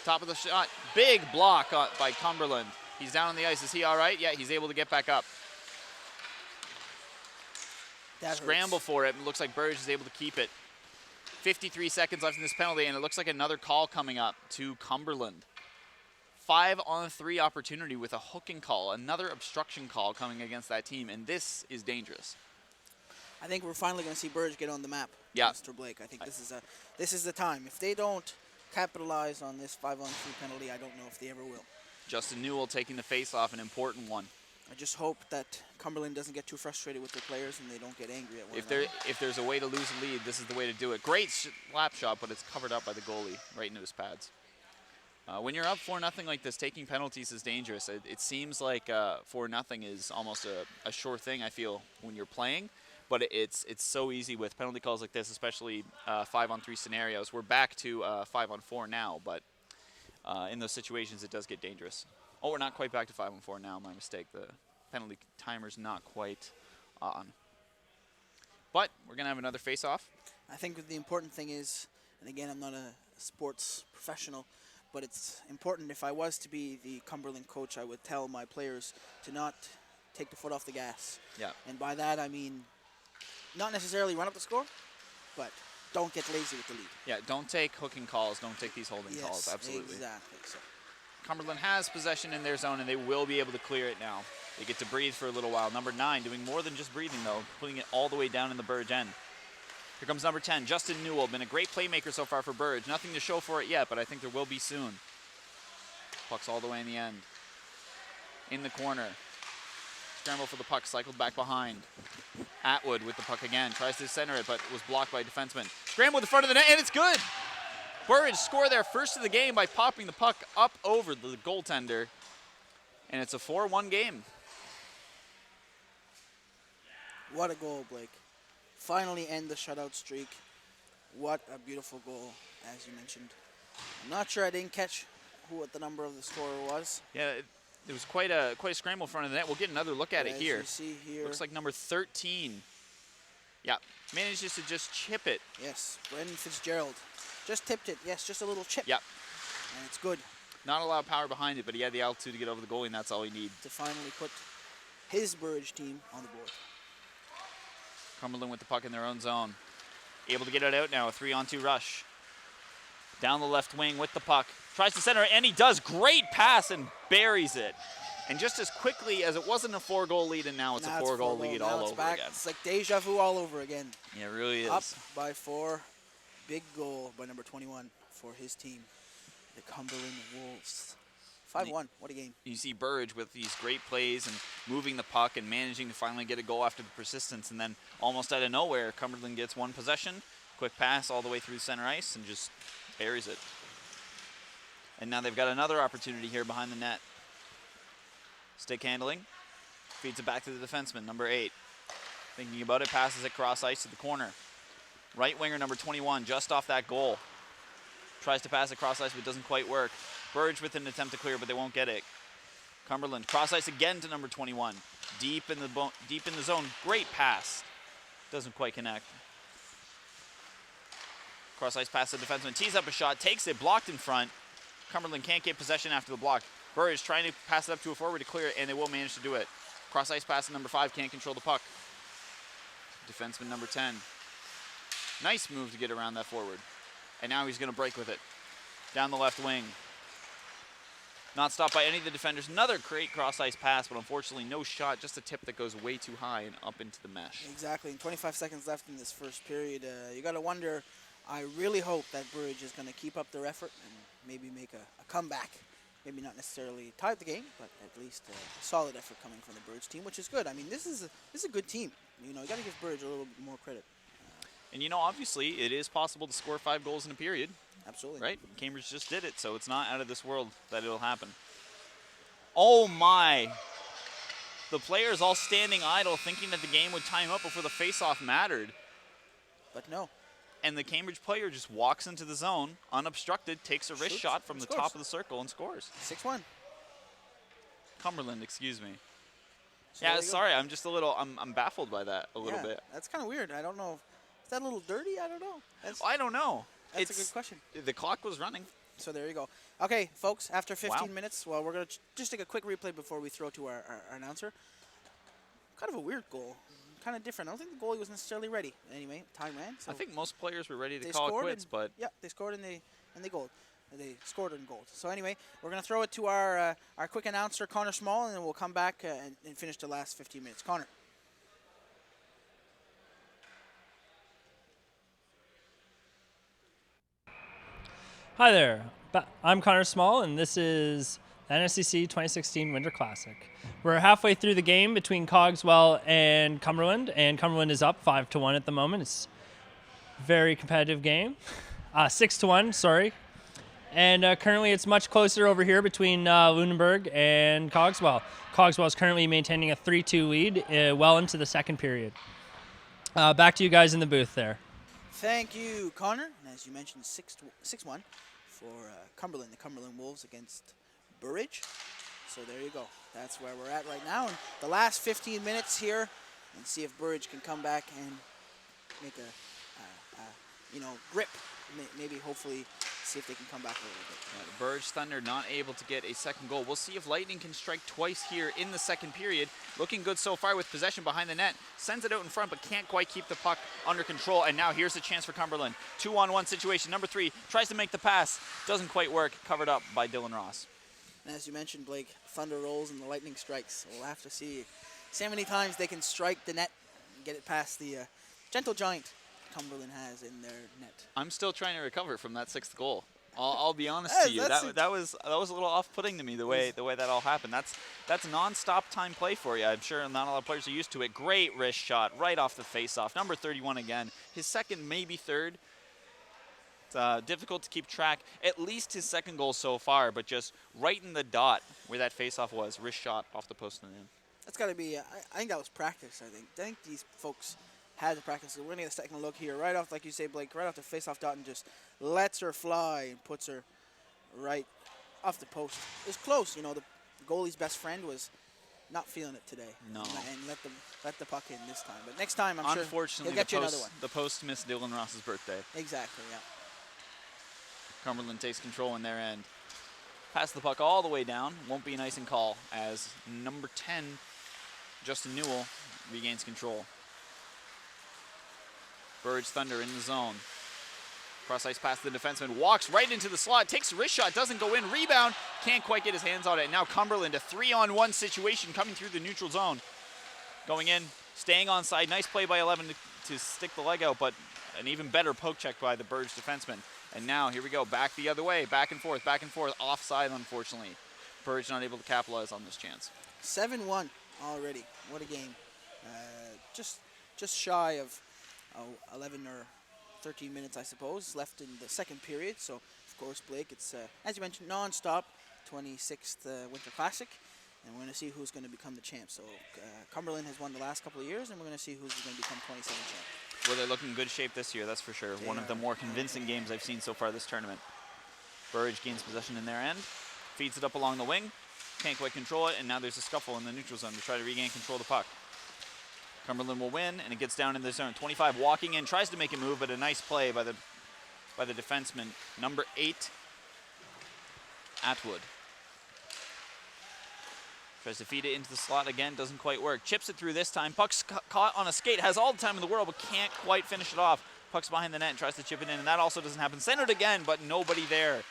Top of the shot. Big block by Cumberland. He's down on the ice. Is he all right? Yeah, he's able to get back up. Scramble for it. It looks like Burge is able to keep it. 53 seconds left in this penalty, and it looks like another call coming up to Cumberland. 5-on-3 opportunity with a hooking call. Another obstruction call coming against that team, and this is dangerous. I think we're finally going to see Burge get on the map, yeah. Mr. Blake. I think this is the time. If they don't capitalize on this 5-on-3 penalty, I don't know if they ever will. Justin Newell taking the face-off, an important one. I just hope that Cumberland doesn't get too frustrated with their players and they don't get angry at one another. If there's a way to lose a lead, this is the way to do it. Great slap shot, but it's covered up by the goalie right into his pads. When you're up 4-0 like this, taking penalties is dangerous. It seems like 4-0 is almost a sure thing, I feel, when you're playing. But it's so easy with penalty calls like this, especially 5-on-3 scenarios. We're back to 5-on-4 now, but in those situations, it does get dangerous. Oh, we're not quite back to 5-on-4 now. My mistake. The penalty timer's not quite on. But we're going to have another face-off. I think the important thing is, and again, I'm not a sports professional, but it's important. If I was to be the Cumberland coach, I would tell my players to not take the foot off the gas. Yeah. And by that, I mean not necessarily run up the score, but don't get lazy with the lead. Yeah, don't take hooking calls. Don't take these holding calls. Absolutely. Exactly. So. Cumberland has possession in their zone, and they will be able to clear it now. They get to breathe for a little while. Number 9 doing more than just breathing, though, putting it all the way down in the Burge end. Here comes number 10, Justin Newell. Been a great playmaker so far for Burge. Nothing to show for it yet, but I think there will be soon. Puck's all the way in the end. In the corner. Scramble for the puck, cycled back behind. Atwood with the puck again. Tries to center it, but was blocked by a defenseman. Scramble in the front of the net, and it's good! Burge score their first of the game by popping the puck up over the goaltender. And it's a 4-1 game. What a goal, Blake. Finally end the shutout streak. What a beautiful goal, as you mentioned. I'm not sure I didn't catch what the number of the scorer was. Yeah, it was quite a scramble in front of the net. We'll get another look at it here. You see here. Looks like number 13. Yeah, manages to just chip it. Yes, Brendan Fitzgerald. Just tipped it. Yes, just a little chip. Yep. And it's good. Not a lot of power behind it, but he had the altitude to get over the goalie, and that's all he needed. To finally put his Burge team on the board. Cumberland with the puck in their own zone. Able to get it out now, a 3-on-2 rush. Down the left wing with the puck. Tries to center it, and he does. Great pass and buries it. And just as quickly as it wasn't a 4-goal lead, and now it's a 4-goal lead all over again. It's like deja vu all over again. Yeah, it really is. Up by 4. Big goal by number 21 for his team, the Cumberland Wolves. 5-1, what a game. You see Burge with these great plays and moving the puck and managing to finally get a goal after the persistence, and then almost out of nowhere, Cumberland gets one possession, quick pass all the way through center ice, and just buries it. And now they've got another opportunity here behind the net. Stick handling, feeds it back to the defenseman, number 8. Thinking about it, passes it cross ice to the corner. Right winger number 21, just off that goal. Tries to pass across ice, but doesn't quite work. Burge with an attempt to clear, but they won't get it. Cumberland cross ice again to number 21. Deep in the zone, great pass. Doesn't quite connect. Cross ice pass to the defenseman, tees up a shot, takes it, blocked in front. Cumberland can't get possession after the block. Burge trying to pass it up to a forward to clear it, and they will manage to do it. Cross ice pass to number 5, can't control the puck. Defenseman number 10. Nice move to get around that forward. And now he's going to break with it. Down the left wing. Not stopped by any of the defenders. Another great cross-ice pass, but unfortunately no shot. Just a tip that goes way too high and up into the mesh. Exactly. And 25 seconds left in this first period. You got to wonder, I really hope that Burge is going to keep up their effort and maybe make a comeback maybe not necessarily tied the game, but at least a solid effort coming from the Burridge team, which is good. I mean, this is a good team. You know, you got to give Burridge a little bit more credit. And you know, obviously, it is possible to score 5 goals in a period. Absolutely. Right? Cambridge just did it, so it's not out of this world that it'll happen. Oh my! The players all standing idle, thinking that the game would time up before the face-off mattered. But no. And the Cambridge player just walks into the zone, unobstructed, takes a wrist shot from the top of the circle and scores. 6-1. Cumberland, excuse me. So yeah, sorry, I'm just a little, I'm baffled by that a little bit. That's kind of weird. I don't know. Is that a little dirty? I don't know. I don't know. That's a good question. The clock was running. So there you go. Okay, folks, after 15 minutes, well, we're going to just take a quick replay before we throw to our announcer. Kind of a weird goal. Kind of different. I don't think the goalie was necessarily ready. Anyway, time ran. So I think most players were ready to call it quits, but... Yeah, they scored and they goaled. They scored and goaled. So anyway, we're going to throw it to our quick announcer, Connor Small, and then we'll come back and finish the last 15 minutes. Connor. Hi there, I'm Connor Small, and this is the NSCC 2016 Winter Classic. We're halfway through the game between Cogswell and Cumberland is up 5-1 at the moment. It's a very competitive game. 6-1, sorry. And currently it's much closer over here between Lunenburg and Cogswell. Cogswell is currently maintaining a 3-2 lead well into the second period. Back to you guys in the booth there. Thank you, Connor. And as you mentioned, 6-1 for Cumberland, the Cumberland Wolves against Burridge. So there you go. That's where we're at right now. And the last 15 minutes here, and see if Burridge can come back and make a grip. Maybe, hopefully, see if they can come back a little bit. Yeah, the Burridge Thunder not able to get a second goal. We'll see if Lightning can strike twice here in the second period. Looking good so far with possession behind the net. Sends it out in front, but can't quite keep the puck under control. And now here's a chance for Cumberland. 2-on-1 situation. Number 3 tries to make the pass. Doesn't quite work. Covered up by Dylan Ross. And as you mentioned, Blake, Thunder rolls and the Lightning strikes. We'll have to see how many times they can strike the net and get it past the gentle giant Cumberland has in their net. I'm still trying to recover from that 6th goal. I'll be honest to you. That was a little off-putting to me the way that all happened. That's non-stop time play for you. I'm sure not a lot of players are used to it. Great wrist shot right off the face-off. Number 31 again. His second, maybe third. It's difficult to keep track. At least his second goal so far, but just right in the dot where that face-off was. Wrist shot off the post and in. That's got to be. I think that was practice. I think these folks had to practice. We're going to get a second look here. Right off, like you say, Blake, right off the face-off dot and just lets her fly and puts her right off the post. It was close. You know, the goalie's best friend was not feeling it today. No. And let the puck in this time. But next time, I'm sure he'll get you another one. The post missed Dylan Ross's birthday. Exactly, yeah. Cumberland takes control in their end. Pass the puck all the way down. Won't be an icing call as number 10, Justin Newell, regains control. Burridge Thunder in the zone. Cross-ice pass to the defenseman. Walks right into the slot. Takes a wrist shot. Doesn't go in. Rebound. Can't quite get his hands on it. And now Cumberland, a 3-on-1 situation coming through the neutral zone. Going in. Staying onside. Nice play by 11 to stick the leg out. But an even better poke check by the Burridge defenseman. And now, here we go. Back the other way. Back and forth. Back and forth. Offside, unfortunately. Burridge not able to capitalize on this chance. 7-1 already. What a game. Just shy of 11 or 13 minutes, I suppose, left in the second period. So, of course, Blake, it's, as you mentioned, non-stop 26th Winter Classic. And we're going to see who's going to become the champ. So, Cumberland has won the last couple of years, and we're going to see who's going to become 27 champ. Well, they're looking in good shape this year, that's for sure. One of the more convincing games I've seen so far this tournament. Burridge gains possession in their end. Feeds it up along the wing. Can't quite control it, and now there's a scuffle in the neutral zone to try to regain control of the puck. Cumberland will win, and it gets down in the zone. 25 walking in, tries to make a move, but a nice play by the defenseman. Number 8, Atwood. Tries to feed it into the slot again, doesn't quite work. Chips it through this time. Puck's caught on a skate, has all the time in the world, but can't quite finish it off. Puck's behind the net and tries to chip it in, and that also doesn't happen. Send it again, but nobody there.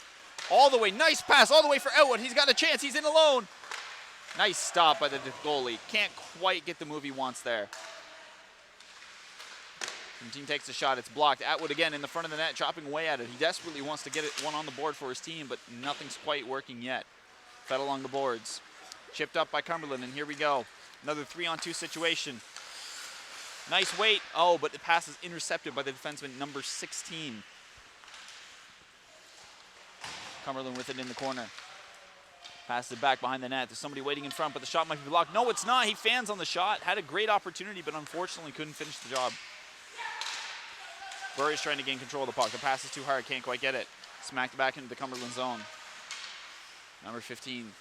All the way, nice pass, all the way for Atwood. He's got a chance, he's in alone. Nice stop by the goalie. Can't quite get the move he wants there. The team takes a shot, it's blocked. Atwood again in the front of the net, chopping away at it. He desperately wants to get one on the board for his team, but nothing's quite working yet. Fed along the boards. Chipped up by Cumberland, and here we go. Another 3-on-2 situation. Nice weight. Oh, but the pass is intercepted by the defenseman, number 16. Cumberland with it in the corner. Passes it back behind the net. There's somebody waiting in front, but the shot might be blocked. No, it's not. He fans on the shot. Had a great opportunity, but unfortunately couldn't finish the job. Burry's trying to gain control of the puck. The pass is too hard. Can't quite get it. Smacked it back into the Cumberland zone. Number 15.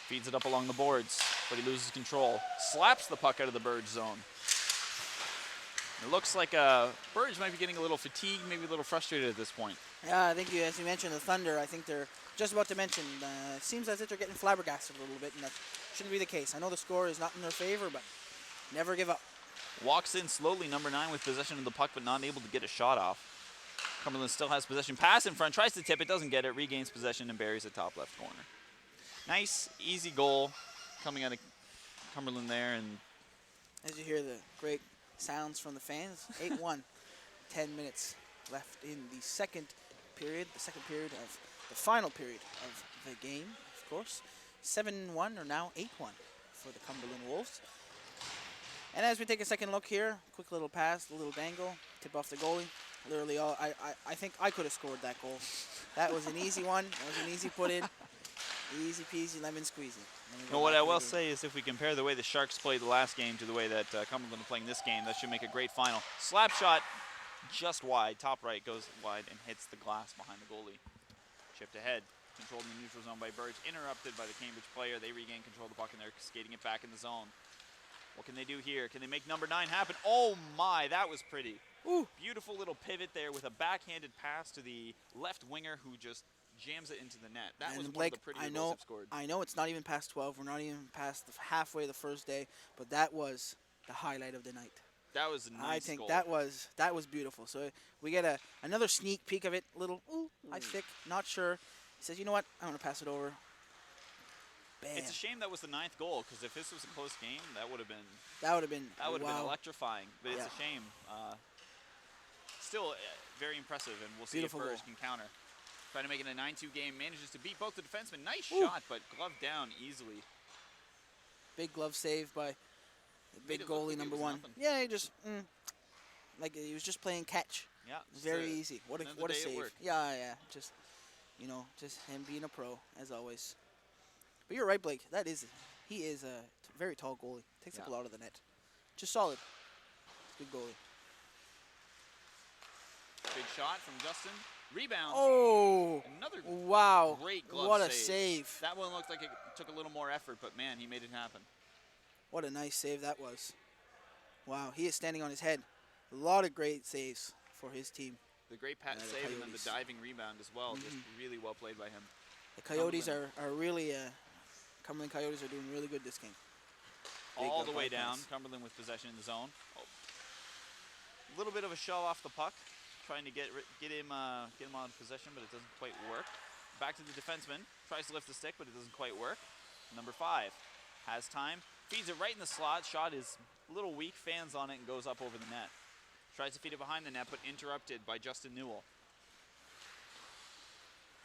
Feeds it up along the boards, but he loses control. Slaps the puck out of the Burge zone. It looks like Burge might be getting a little fatigued, maybe a little frustrated at this point. Yeah, I think as you mentioned, the Thunder, I think they're just about to mention, it seems as if they're getting flabbergasted a little bit, and that shouldn't be the case. I know the score is not in their favor, but never give up. Walks in slowly, number 9 with possession of the puck, but not able to get a shot off. Cumberland still has possession. Pass in front, tries to tip it, doesn't get it, regains possession and buries it top left corner. Nice, easy goal coming out of Cumberland there. And as you hear the great sounds from the fans, 8-1, 10 minutes left in the second period of the final period of the game, of course. 7-1 or now 8-1 for the Cumberland Wolves. And as we take a second look here, quick little pass, a little dangle, tip off the goalie. Literally, I think I could have scored that goal. That was an easy one. That was an easy put in. Easy peasy, lemon squeezy. You know what I will say is if we compare the way the Sharks played the last game to the way that Cumberland are playing this game, that should make a great final. Slap shot just wide, top right, goes wide and hits the glass behind the goalie. Chipped ahead, controlled in the neutral zone by Burge, interrupted by the Cambridge player. They regain control of the puck and they're skating it back in the zone. What can they do here? Can they make number 9 happen? Oh my, that was pretty. Ooh. Beautiful little pivot there with a backhanded pass to the left winger who just jams it into the net. That and was Blake, one of the prettier goals they've scored. I know it's not even past 12. We're not even past halfway the first day, but that was the highlight of the night. That was a nice I think goal. that was beautiful. So we get another sneak peek of it. Little, I think, not sure. He says, you know what? I'm going to pass it over. Bam. It's a shame that was the 9th goal, because if this was a close game, that would have been wow. electrifying. But it's a shame. Still very impressive, and we'll see Beautiful if Burge goal. can counter. Trying to make it a 9-2 game, manages to beat both the defensemen. Nice shot, but gloved down easily. Big glove save by the big Made it look goalie, like it number was 1. nothing. Yeah, he just like he was just playing catch. Yeah, Very easy. What a day at save. work. Yeah. Just him being a pro as always. But you're right, Blake. He is a very tall goalie. Takes up a lot of the net. Just solid. Good goalie. Big shot from Justin. Rebound. Oh. Another wow. great glove What a save. That one looked like it took a little more effort, but man, he made it happen. What a nice save that was. Wow, he is standing on his head. A lot of great saves for his team. The great pat the save and then the Coyotes. diving rebound as well. Just really well played by him. The Coyotes are really, Cumberland Coyotes are doing really good this game. All Big the way bypass. down. Cumberland with possession in the zone. A little bit of a shove off the puck. Trying to get him on possession, but it doesn't quite work. Back to the defenseman. Tries to lift the stick, but it doesn't quite work. Number 5 has time. Feeds it right in the slot. Shot is a little weak. Fans on it and goes up over the net. Tries to feed it behind the net, but interrupted by Justin Newell.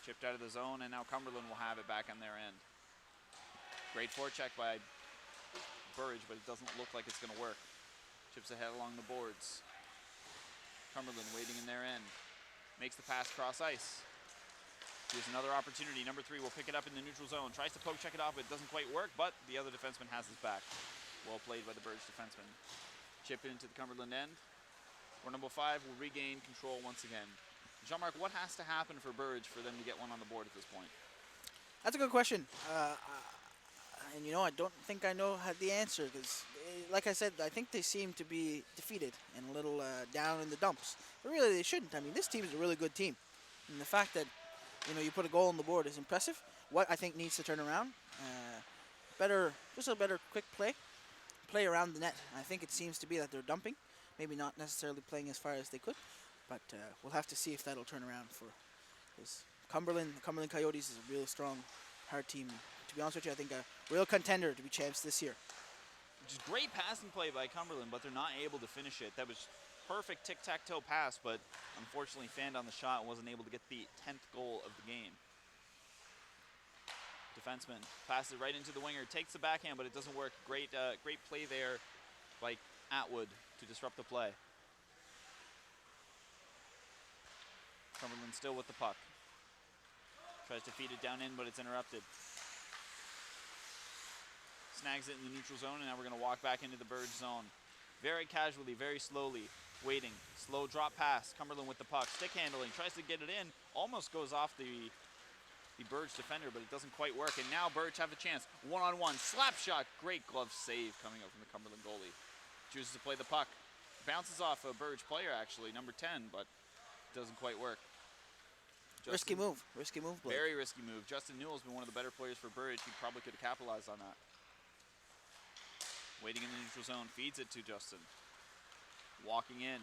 Chipped out of the zone, and now Cumberland will have it back on their end. Great forecheck by Burridge, but it doesn't look like it's going to work. Chips ahead along the boards. Cumberland waiting in their end. Makes the pass cross ice. Here's another opportunity. Number 3 will pick it up in the neutral zone. Tries to poke check it off, but it doesn't quite work, but the other defenseman has his back. Well played by the Burge defenseman. Chip it into the Cumberland end. Or number 5 will regain control once again. Jean-Marc, what has to happen for Burge for them to get one on the board at this point? That's a good question. And I don't think I know the answer because, like I said, I think they seem to be defeated and a little down in the dumps. But really, they shouldn't. I mean, this team is a really good team. And the fact that, you put a goal on the board is impressive. What I think needs to turn around, just a better quick play around the net. I think it seems to be that they're dumping, maybe not necessarily playing as far as they could, but we'll have to see if that'll turn around for this. The Cumberland Coyotes is a really strong, hard team. To be honest with you, I think a real contender to be champs this year. Which is great passing play by Cumberland, but they're not able to finish it. That was perfect tic-tac-toe pass, but unfortunately fanned on the shot and wasn't able to get the 10th goal of the game. Defenseman passes it right into the winger, takes the backhand, but it doesn't work. Great play there by Atwood to disrupt the play. Cumberland still with the puck. Tries to feed it down in, but it's interrupted. Snags it in the neutral zone, and now we're going to walk back into the Burge zone. Very casually, very slowly, waiting. Slow drop pass. Cumberland with the puck. Stick handling. Tries to get it in. Almost goes off the Burge defender, but it doesn't quite work. And now Burge have a chance. One-on-one. Slap shot. Great glove save coming up from the Cumberland goalie. Chooses to play the puck. Bounces off a Burge player, actually, number 10, but doesn't quite work. Risky move, Blake. Very risky move. Justin Newell's been one of the better players for Burge. He probably could have capitalized on that. Waiting in the neutral zone, feeds it to Justin. Walking in,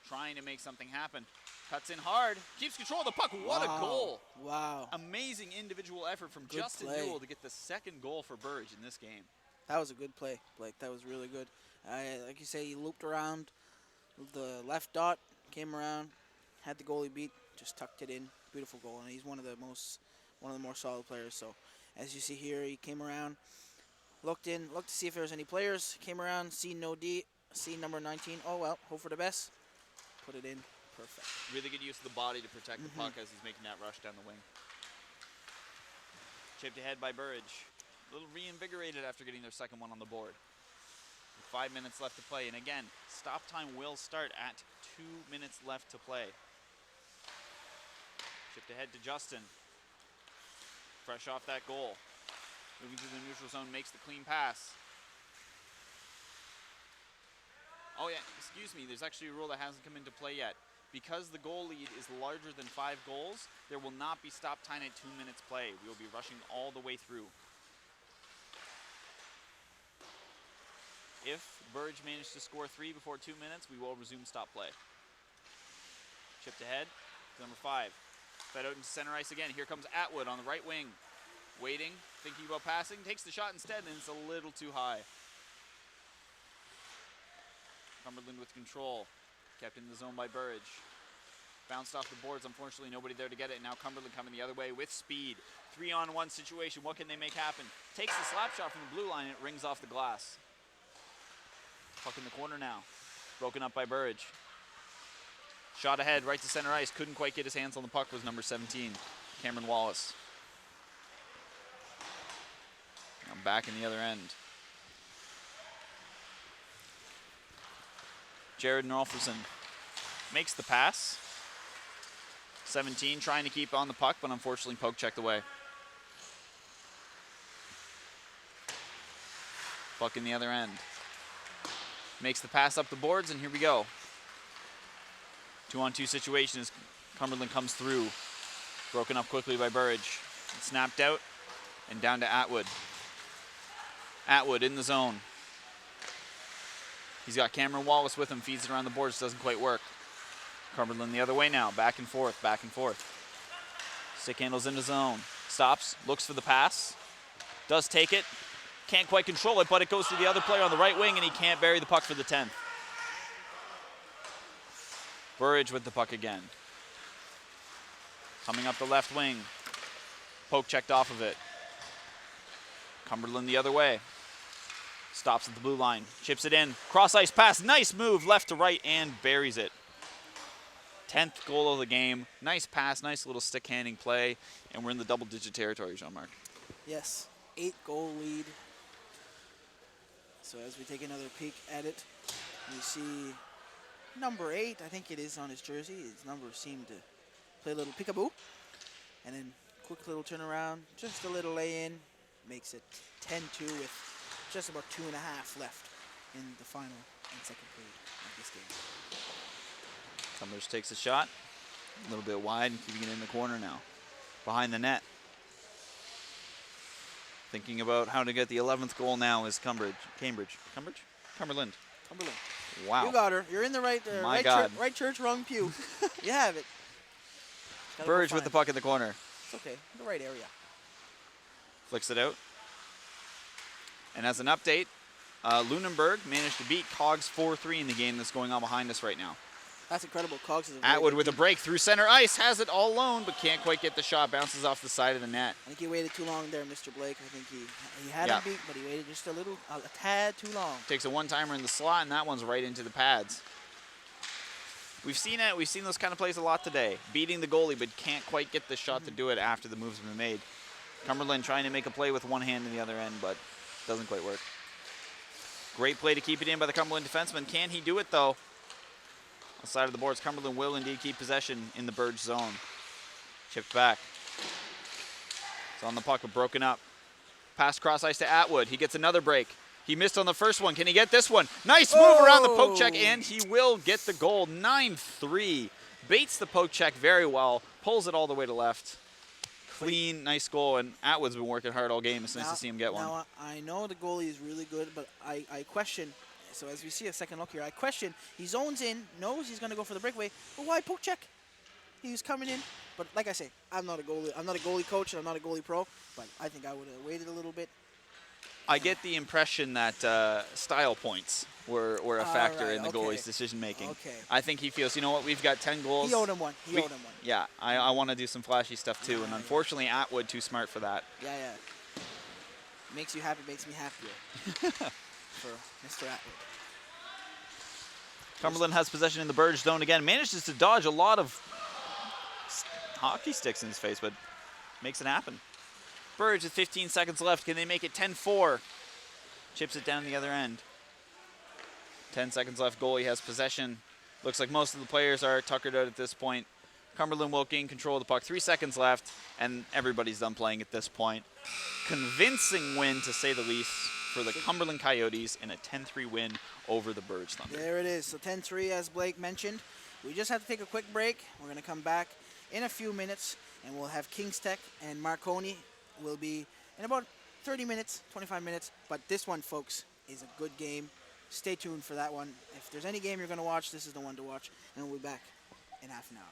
trying to make something happen. Cuts in hard, keeps control of the puck. What a goal. Wow. Amazing individual effort from Good Justin play. Newell to get the second goal for Burge in this game. That was a good play, Blake. That was really good. Like you say, he looped around the left dot, came around, had the goalie beat, just tucked it in. Beautiful goal, and he's one of the more solid players. So, as you see here, he came around, looked to see if there was any players, came around, seen no D, seen number 19. Oh well, hope for the best. Put it in, perfect. Really good use of the body to protect the puck as he's making that rush down the wing. Chipped ahead by Burge. A little reinvigorated after getting their second one on the board. 5 minutes left to play, and again, stop time will start at 2 minutes left to play. Chipped ahead to Justin. Fresh off that goal. Moving through the neutral zone, makes the clean pass. Oh yeah, excuse me, there's actually a rule that hasn't come into play yet. Because the goal lead is larger than 5 goals, there will not be stop time at 2 minutes play. We will be rushing all the way through. If Burge managed to score 3 before 2 minutes, we will resume stop play. Chipped ahead to number 5. Fed out into center ice again. Here comes Atwood on the right wing. Waiting, thinking about passing, takes the shot instead, and it's a little too high. Cumberland with control. Kept in the zone by Burge. Bounced off the boards, unfortunately nobody there to get it. Now Cumberland coming the other way with speed. 3-on-1 situation, what can they make happen? Takes the slap shot from the blue line, and it rings off the glass. Puck in the corner now. Broken up by Burge. Shot ahead, right to center ice. Couldn't quite get his hands on the puck, was number 17, Cameron Wallace. Now back in the other end. Jared Norfolson makes the pass. 17 trying to keep on the puck, but unfortunately poke checked away. Puck in the other end. Makes the pass up the boards, and here we go. 2-on-2 situation as Cumberland comes through. Broken up quickly by Burge. Snapped out and down to Atwood. Atwood in the zone. He's got Cameron Wallace with him, feeds it around the boards, doesn't quite work. Cumberland the other way now, back and forth, back and forth. Stick handles into zone. Stops, looks for the pass. Does take it. Can't quite control it, but it goes to the other player on the right wing, and he can't bury the puck for the 10th. Burge with the puck again. Coming up the left wing. Poke checked off of it. Cumberland the other way. Stops at the blue line. Chips it in. Cross ice pass. Nice move left to right and buries it. 10th goal of the game. Nice pass. Nice little stick handing play. And we're in the double digit territory, Jean-Marc. Yes. 8-goal lead. So as we take another peek at it, we see number 8, I think it is on his jersey. His number seemed to play a little peekaboo. And then quick little turnaround, just a little lay-in. Makes it 10-2 with just about 2.5 left in the final and second period of this game. Cumbers takes a shot. A little bit wide and keeping it in the corner now. Behind the net. Thinking about how to get the 11th goal now is Cumberland. Wow. You got her. You're in the right, My God. right church, wrong pew. You have it. Burge with the puck in the corner. It's okay. The right area. Flicks it out. And as an update, Lunenburg managed to beat Cogs 4-3 in the game that's going on behind us right now. That's incredible. Cogs is a very Atwood good with a team. break through center ice, has it all alone, but can't quite get the shot. Bounces off the side of the net. I think he waited too long there, Mr. Blake. I think he had Yeah. him beat, but he waited just a tad too long. Takes a one-timer in the slot, and that one's right into the pads. We've seen it. We've seen those kind of plays a lot today. Beating the goalie, but can't quite get the shot to do it after the move's been made. Cumberland trying to make a play with one hand in the other end, but doesn't quite work. Great play to keep it in by the Cumberland defenseman. Can he do it, though? On the side of the boards, Cumberland will indeed keep possession in the Burge zone. Chipped back. It's on the puck, but broken up. Pass cross ice to Atwood. He gets another break. He missed on the first one. Can he get this one? Nice move around the poke check, and he will get the goal. 9-3. Baits the poke check very well. Pulls it all the way to left. Clean, nice goal, and Atwood's been working hard all game. It's nice to see him get one. Now, I know the goalie is really good, but I question, so as we see a second look here, I question, he zones in, knows he's going to go for the breakaway, but why poke check? He's coming in, but like I say, I'm not a goalie coach, and I'm not a goalie pro, but I think I would have waited a little bit. I get the impression that style points were a factor in the goalie's decision making. Okay. I think he feels, you know what, we've got 10 goals. He owed him one. Yeah, I want to do some flashy stuff too, and unfortunately Atwood too smart for that. Yeah. Makes you happy, makes me happier. For Mr. Atwood. Cumberland has possession in the Burge zone again. Manages to dodge a lot of hockey sticks in his face, but makes it happen. Burge with 15 seconds left. Can they make it 10-4? Chips it down the other end. 10 seconds left. Goalie has possession. Looks like most of the players are tuckered out at this point. Cumberland will gain control of the puck. 3 seconds left, and everybody's done playing at this point. Convincing win, to say the least, for the Cumberland Coyotes in a 10-3 win over the Burge Thunder. There it is. So 10-3, as Blake mentioned. We just have to take a quick break. We're going to come back in a few minutes, and we'll have Kings Tech and Marconi will be in about 30 minutes, 25 minutes. But this one, folks, is a good game. Stay tuned for that one. If there's any game you're going to watch, this is the one to watch. And we'll be back in half an hour.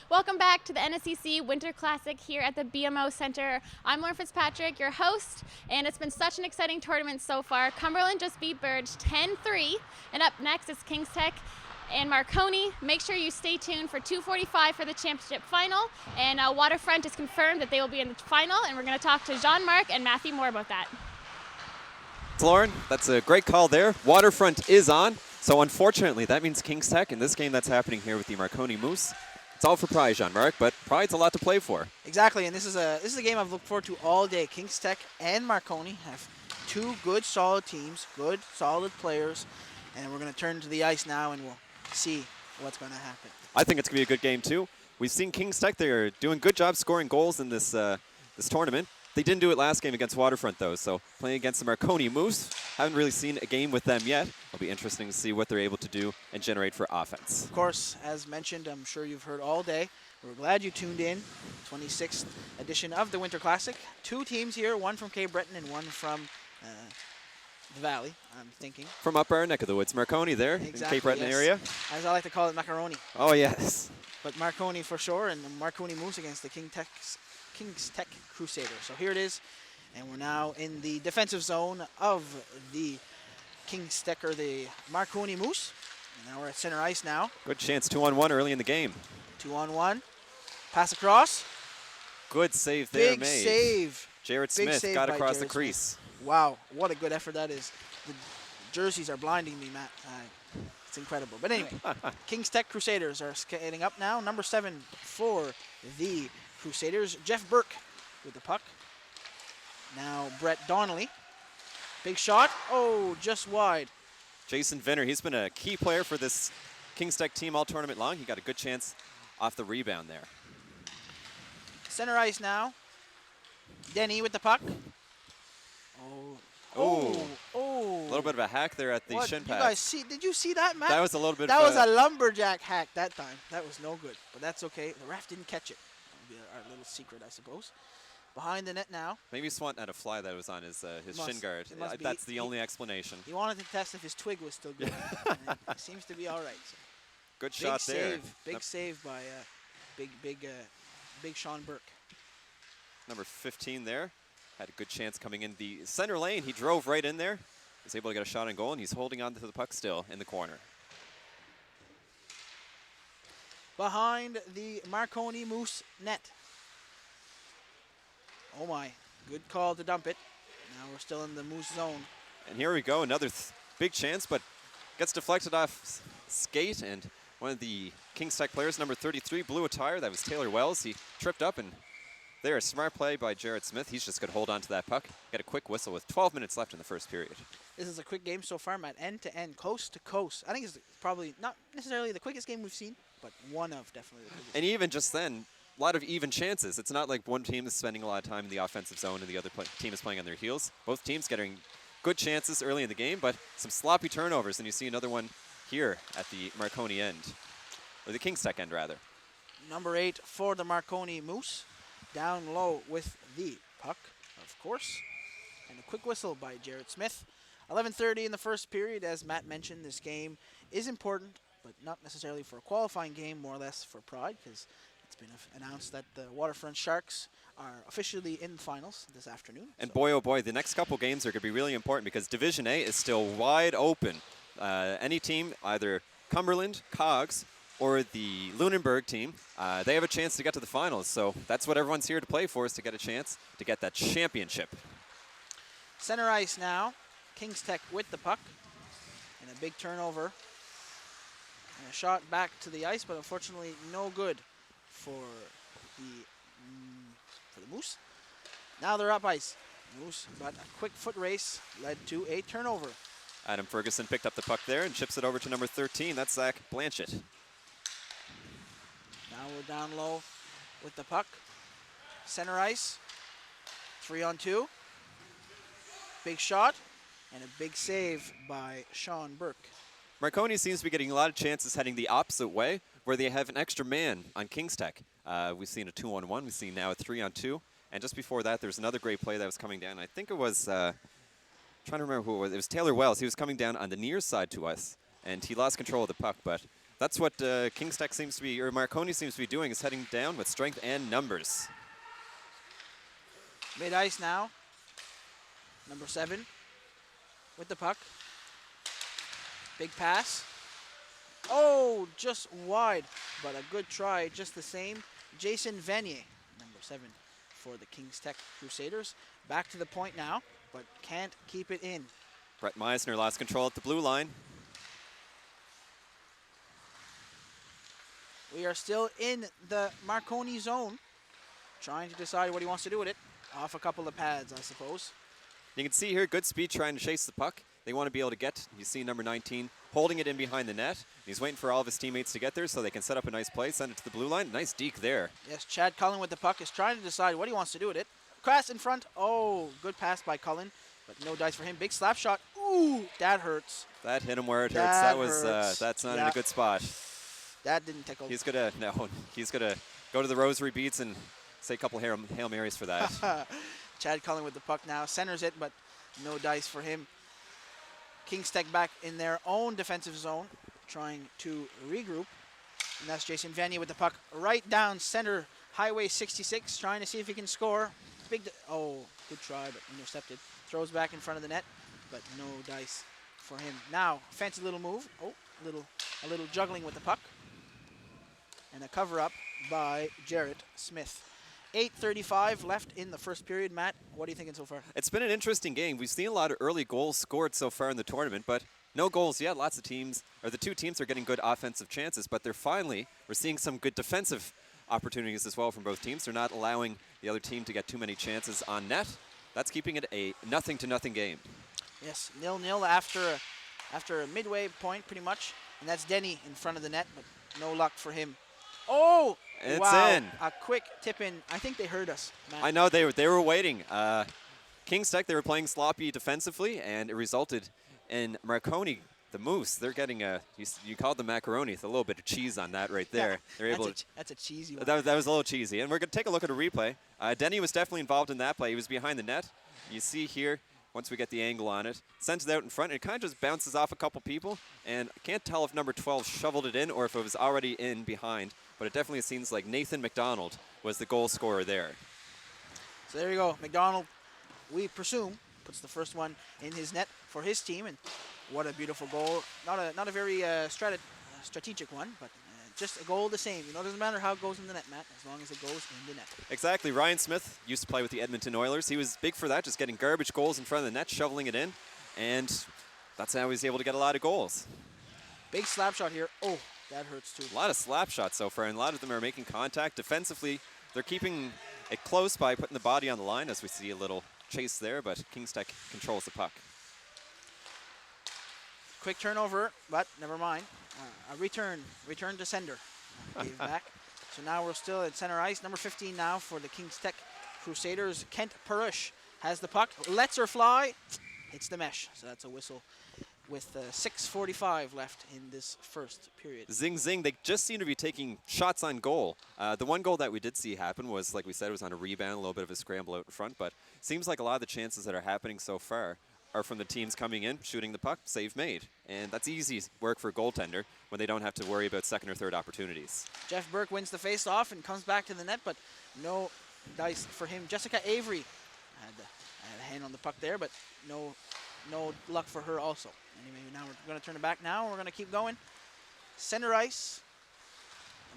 Welcome back to the NSCC Winter Classic here at the BMO Center. I'm Lauren Fitzpatrick, your host, and it's been such an exciting tournament so far. Cumberland just beat Burge 10-3, and up next is Kings Tech and Marconi. Make sure you stay tuned for 2:45 for the championship final, and Waterfront is confirmed that they will be in the final, and we're going to talk to Jean-Marc and Matthew more about that. Lauren, that's a great call there. Waterfront is on, so unfortunately that means Kings Tech in this game that's happening here with the Marconi Moose. It's all for pride, Jean-Marc, but pride's a lot to play for. Exactly, and this is a game I've looked forward to all day. Kings Tech and Marconi have two good, solid teams, good, solid players, and we're going to turn to the ice now, and we'll see what's going to happen. I think it's going to be a good game, too. We've seen Kings Tech. They're doing a good job scoring goals in this this tournament. They didn't do it last game against Waterfront, though, so playing against the Marconi Moose. Haven't really seen a game with them yet. It'll be interesting to see what they're able to do and generate for offense. Of course, as mentioned, I'm sure you've heard all day. We're glad you tuned in. 26th edition of the Winter Classic. Two teams here, one from Cape Breton and one from the Valley, I'm thinking. From up our neck of the woods. Marconi there Exactly, in Cape Breton yes. area. As I like to call it, macaroni. Oh, yes. But Marconi for sure, and the Marconi Moose against the Kings Tech Crusaders. So here it is, and we're now in the defensive zone of the Kings Tech, or the Marconi Moose. And now we're at center ice now. Good chance, 2-on-1 early in the game. 2-on-1. Pass across. Good save there Big made. save. Jared Big Smith save got by across the Jared crease. Smith. Wow, what a good effort that is. The jerseys are blinding me, Matt. It's incredible. But anyway, Kings Tech Crusaders are skating up now. Number 7 for the Crusaders, Jeff Burke with the puck. Now Brett Donnelly. Big shot. Oh, just wide. Jason Vinner, he's been a key player for this Kings Tech team all tournament long. He got a good chance off the rebound there. Center ice now. Denny with the puck. Oh. A little bit of a hack there at the What? shin You pad. guys see? Did you see that, Matt? That was a little bit That of was a lumberjack hack that time. That was no good, but that's okay. The ref didn't catch it. That'll be our little secret, I suppose. Behind the net now. Maybe Swanton had a fly that was on his shin guard. it must be. That's the only explanation. He wanted to test if his twig was still good. And it seems to be all right. So. Good Big shot there. save. Big save by big Sean Burke. Number 15 there. Had a good chance coming in the center lane. He drove right in there. Was able to get a shot on goal, and he's holding on to the puck still in the corner. Behind the Marconi Moose net. Oh my, good call to dump it. Now we're still in the Moose zone. And here we go, another big chance, but gets deflected off skate, and one of the Kings Tech players, number 33, blue attire. That was Taylor Wells. He tripped up, and there, a smart play by Jared Smith. He's just going to hold on to that puck. Get a quick whistle with 12 minutes left in the first period. This is a quick game so far, Matt. End to end, coast to coast. I think it's probably not necessarily the quickest game we've seen, but one of definitely the quickest. And even just then, a lot of even chances. It's not like one team is spending a lot of time in the offensive zone and the other team is playing on their heels. Both teams getting good chances early in the game, but some sloppy turnovers, and you see another one here at the Marconi end, or the Kings Tech end, rather. Number 8 for the Marconi Moose. Down low with the puck, of course. And a quick whistle by Jared Smith. 11:30 in the first period. As Matt mentioned, this game is important, but not necessarily for a qualifying game, more or less for pride, because it's been announced that the Waterfront Sharks are officially in the finals this afternoon. And boy, oh boy, the next couple games are going to be really important because Division A is still wide open. Any team, either Cumberland, Cogs, or the Lunenburg team, they have a chance to get to the finals. So that's what everyone's here to play for, is to get a chance to get that championship. Center ice now. Kings Tech with the puck. And a big turnover. And a shot back to the ice, but unfortunately no good for the Moose. Now they're up ice. Moose, but a quick foot race led to a turnover. Adam Ferguson picked up the puck there and chips it over to number 13. That's Zach Blanchett. Now we're down low with the puck. Center ice. 3-on-2. Big shot. And a big save by Sean Burke. Marconi seems to be getting a lot of chances heading the opposite way, where they have an extra man on Kings Tech. We've seen a 2-on-1. We've seen now a 3-on-2. And just before that, there's another great play that was coming down. I think it was, trying to remember who it was. It was Taylor Wells. He was coming down on the near side to us, and he lost control of the puck. But That's what King's Tech seems to be, or Marconi seems to be doing, is heading down with strength and numbers. Mid-ice now. Number 7 with the puck. Big pass. Oh, just wide, but a good try just the same. Jason Vanier, number 7 for the King's Tech Crusaders. Back to the point now, but can't keep it in. Brett Meisner lost control at the blue line. We are still in the Marconi zone, trying to decide what he wants to do with it. Off a couple of pads, I suppose. You can see here, good speed trying to chase the puck. They want to be able to get, you see number 19, holding it in behind the net. He's waiting for all of his teammates to get there so they can set up a nice play, send it to the blue line. Nice deke there. Yes, Chad Cullen with the puck is trying to decide what he wants to do with it. Cross in front. Oh, good pass by Cullen, but no dice for him. Big slap shot. Ooh, that hurts. That hit him where it hurts. That was, hurts. that's not in a good spot. That didn't tickle. He's gonna go to the rosary beads and say a couple Hail Marys for that. Chad Cullen with the puck now, centers it, but no dice for him. Kings Tech back in their own defensive zone, trying to regroup. And that's Jason Vanier with the puck right down center, Highway 66, trying to see if he can score. Oh, good try, but intercepted. Throws back in front of the net, but no dice for him. Now, fancy little move. Oh, a little juggling with the puck. And a cover-up by Jarrett Smith. 8:35 left in the first period. Matt, what are you thinking so far? It's been an interesting game. We've seen a lot of early goals scored so far in the tournament, but no goals yet. Lots of teams, or the two teams are getting good offensive chances, but we're seeing some good defensive opportunities as well from both teams. They're not allowing the other team to get too many chances on net. That's keeping it a 0-0 game. Yes, 0-0 after a midway point, pretty much. And that's Denny in front of the net, but no luck for him. Oh! It's wow. in. A quick tip in. I think they heard us, Matt. I know they were waiting. Kings Tech, they were playing sloppy defensively, and it resulted in Marconi, the Moose. They're getting you called the macaroni with a little bit of cheese on that right there. Yeah, They're able to. That's a cheesy one. That was a little cheesy, and we're going to take a look at a replay. Denny was definitely involved in that play. He was behind the net. You see here, once we get the angle on it, sends it out in front. It kind of just bounces off a couple people, and I can't tell if number 12 shoveled it in or if it was already in behind, but it definitely seems like Nathan McDonald was the goal scorer there. So there you go. McDonald, we presume, puts the first one in his net for his team, and what a beautiful goal. Not a very strategic one, but just a goal the same. You know, it doesn't matter how it goes in the net, Matt, as long as it goes in the net. Exactly. Ryan Smith used to play with the Edmonton Oilers. He was big for that, just getting garbage goals in front of the net, shoveling it in, and that's how he was able to get a lot of goals. Big slap shot here. Oh, that hurts too. A lot of slap shots so far, and a lot of them are making contact. Defensively, they're keeping it close by putting the body on the line, as we see a little chase there, but Kings Tech controls the puck. Quick turnover, but never mind. A return to sender. Gave back. So now we're still at center ice. Number 15 now for the Kings Tech Crusaders. Kent Parush has the puck. Lets her fly. Hits the mesh. So that's a whistle with 6:45 left in this first period. Zing, zing. They just seem to be taking shots on goal. The one goal that we did see happen was, like we said, it was on a rebound, a little bit of a scramble out in front, but it seems like a lot of the chances that are happening so far are from the teams coming in, shooting the puck, save made. And that's easy work for a goaltender when they don't have to worry about second or third opportunities. Jeff Burke wins the face-off and comes back to the net, but no dice for him. Jessica Avery had a hand on the puck there, but no luck for her also. Anyway, now we're going to turn it back now. We're going to keep going. Center ice.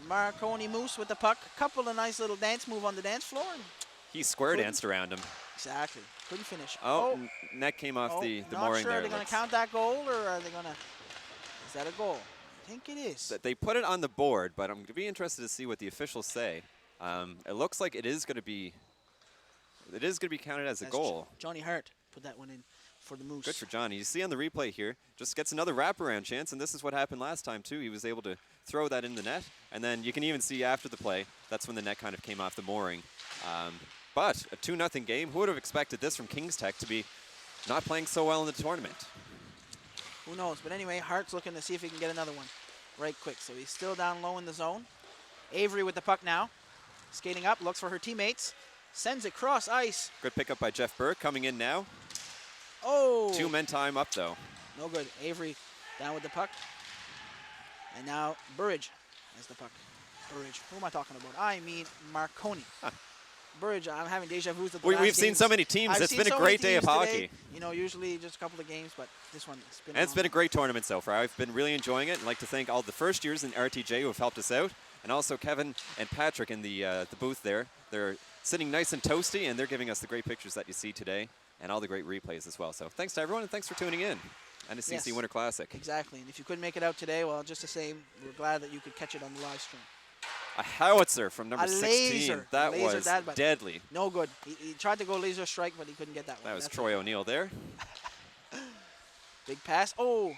Marconi Moose with the puck. A couple of nice little dance move on the dance floor. He square danced around him. Exactly. Couldn't finish. Oh, net came off the mooring sure. there. Are they going to count that goal, or are they going to... Is that a goal? I think it is. They put it on the board, but I'm going to be interested to see what the officials say. It looks like it is going to be counted as a goal. Johnny Hart put that one in for the Moose. Good for Johnny. You see on the replay here, just gets another wraparound chance, and this is what happened last time too. He was able to throw that in the net, and then you can even see after the play, that's when the net kind of came off the mooring. But a 2-0 game. Who would have expected this from Kings Tech to be not playing so well in the tournament? Who knows? But anyway, Hart's looking to see if he can get another one right quick. So he's still down low in the zone. Avery with the puck now. Skating up, looks for her teammates. Sends it cross ice. Good pickup by Jeff Burke coming in now. Oh! 2 men time up though. No good. Avery down with the puck. And now Burridge has the puck. Burridge. Who am I talking about? I mean Marconi. Burridge, I'm having deja vu. We've seen so many teams. It's been a great day of hockey. You know, usually just a couple of games, but this one has been. And it's been a great tournament so far. I've been really enjoying it. I'd like to thank all the first years in RTJ who have helped us out, and also Kevin and Patrick in the booth there. They're sitting nice and toasty, and they're giving us the great pictures that you see today, and all the great replays as well. So thanks to everyone, and thanks for tuning in. NSCC Winter Classic. Exactly, and if you couldn't make it out today, well, just the same, we're glad that you could catch it on the live stream. A howitzer from number 16. Laser. That laser was deadly. No good. He tried to go laser strike, but he couldn't get that one. That was Troy O'Neill there. Big pass. Oh,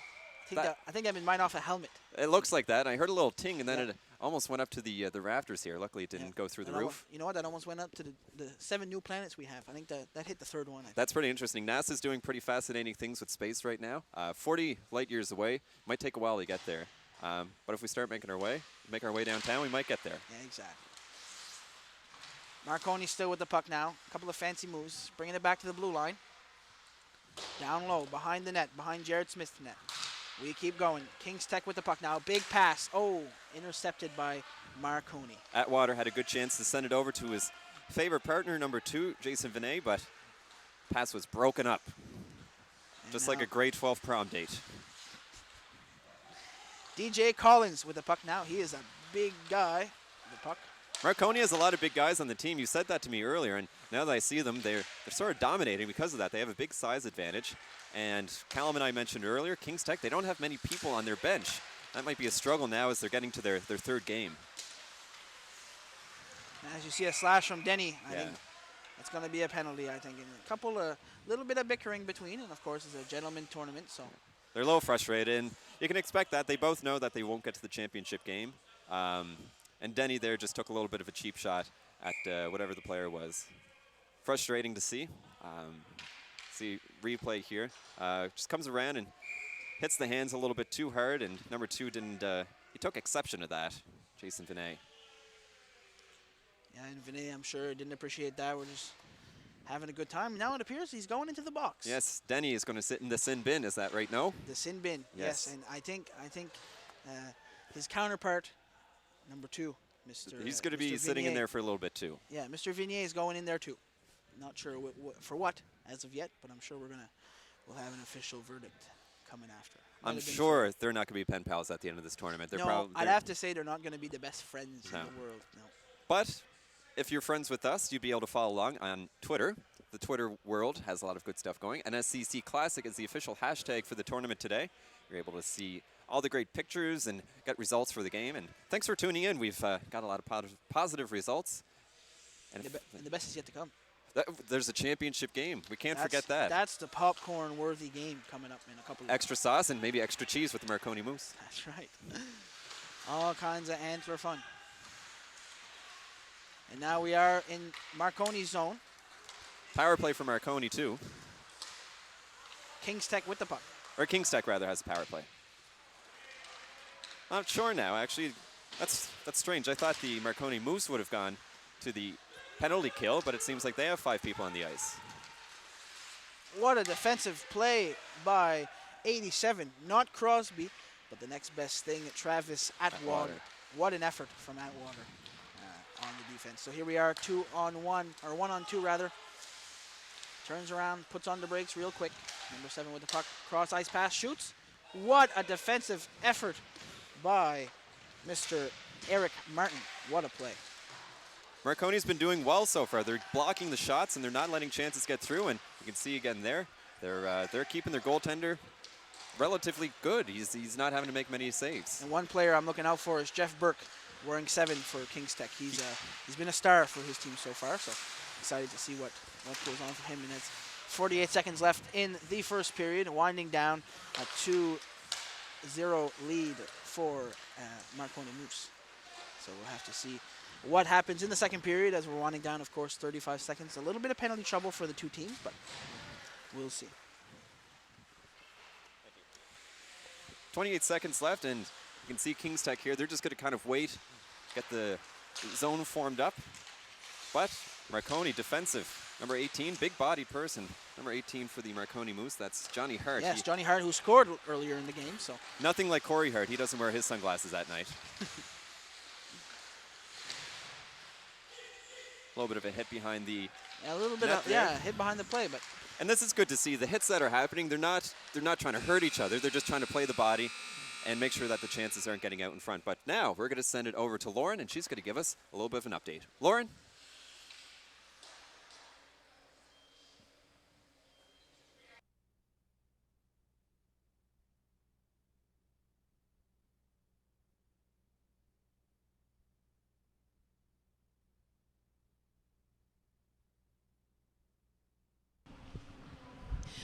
I think I've been mine off a helmet. It looks like that. I heard a little ting, and then it almost went up to the rafters here. Luckily, it didn't go through the roof. You know what? That almost went up to the 7 new planets we have. I think that hit the 3rd one. That's pretty interesting. NASA's doing pretty fascinating things with space right now. 40 light years away. Might take a while to get there. But if we start making our way downtown, we might get there. Yeah, exactly. Marconi still with the puck now. A couple of fancy moves. Bringing it back to the blue line. Down low, behind the net, behind Jared Smith's net. We keep going. Kings Tech with the puck now. Big pass. Oh, intercepted by Marconi. Atwater had a good chance to send it over to his favorite partner, number 2, Jason Vinet, but pass was broken up. And just like a grade 12 prom date. DJ Collins with the puck now. He is a big guy with the puck. Marconi has a lot of big guys on the team. You said that to me earlier, and now that I see them, they're sort of dominating because of that. They have a big size advantage. And Callum and I mentioned earlier, Kings Tech, they don't have many people on their bench. That might be a struggle now as they're getting to their 3rd game. As you see a slash from Denny, I think it's going to be a penalty, I think. And a little bit of bickering between, and of course it's a gentleman tournament, so. They're a little frustrated, and you can expect that. They both know that they won't get to the championship game. And Denny there just took a little bit of a cheap shot at whatever the player was. Frustrating to see. See replay here. Just comes around and hits the hands a little bit too hard, and number 2 didn't. He took exception to that, Jason Vinet. Yeah, and Vinet, I'm sure, didn't appreciate that. We're just having a good time. Now it appears he's going into the box. Yes, Denny is going to sit in the sin bin. Is that right? No. The sin bin. Yes, and I think his counterpart, number 2, Mr. He's going to be sitting in there for a little bit too. Yeah, Mr. Vignier is going in there too. Not sure for what as of yet, but I'm sure we'll have an official verdict coming after. I'm sure they're not going to be pen pals at the end of this tournament. I'd have to say they're not going to be the best friends in the world. No. But if you're friends with us, you'd be able to follow along on Twitter. The Twitter world has a lot of good stuff going. NSCC Classic is the official hashtag for the tournament today. You're able to see all the great pictures and get results for the game. And thanks for tuning in. We've got a lot of positive results. And the best is yet to come. There's a championship game. We can't forget that. That's the popcorn-worthy game coming up in a couple of extra sauce and maybe extra cheese with the Marconi Moose. That's right. All kinds of Antler fun. And now we are in Marconi's zone. Power play for Marconi, too. Kings Tech with the puck. Or Kings Tech, rather, has the power play. I'm not sure now, actually. That's strange. I thought the Marconi Moose would have gone to the penalty kill, but it seems like they have 5 people on the ice. What a defensive play by 87. Not Crosby, but the next best thing, Travis Atwater. What an effort from Atwater on the defense. So here we are, 2-on-1, or 1-on-2 rather. Turns around, puts on the brakes real quick. Number 7 with the puck, cross ice pass, shoots. What a defensive effort by Mr. Eric Martin. What a play. Marconi's been doing well so far. They're blocking the shots and they're not letting chances get through. And you can see again there, they're keeping their goaltender relatively good. He's not having to make many saves. And one player I'm looking out for is Jeff Burke, wearing 7 for Kings Tech. He's been a star for his team so far. So excited to see what goes on for him. And it's 48 seconds left in the first period, winding down a 2-0 lead for Marconi Moose. So we'll have to see what happens in the second period as we're winding down, of course, 35 seconds. A little bit of penalty trouble for the 2 teams, but we'll see. 28 seconds left, and you can see Kings Tech here. They're just going to kind of wait, get the zone formed up. But Marconi defensive. Number 18, big-bodied person. Number 18 for the Marconi Moose. That's Johnny Hart. Yes, Johnny Hart, who scored earlier in the game. So Nothing like Corey Hart. He doesn't wear his sunglasses at night. A little bit of a hit behind the a little bit net of there. hit behind the play, but And this is good to see. The hits that are happening, they're not trying to hurt each other. They're just trying to play the body and make sure that the chances aren't getting out in front. But now we're going to send it over to Lauren, and she's going to give us a little bit of an update. Lauren?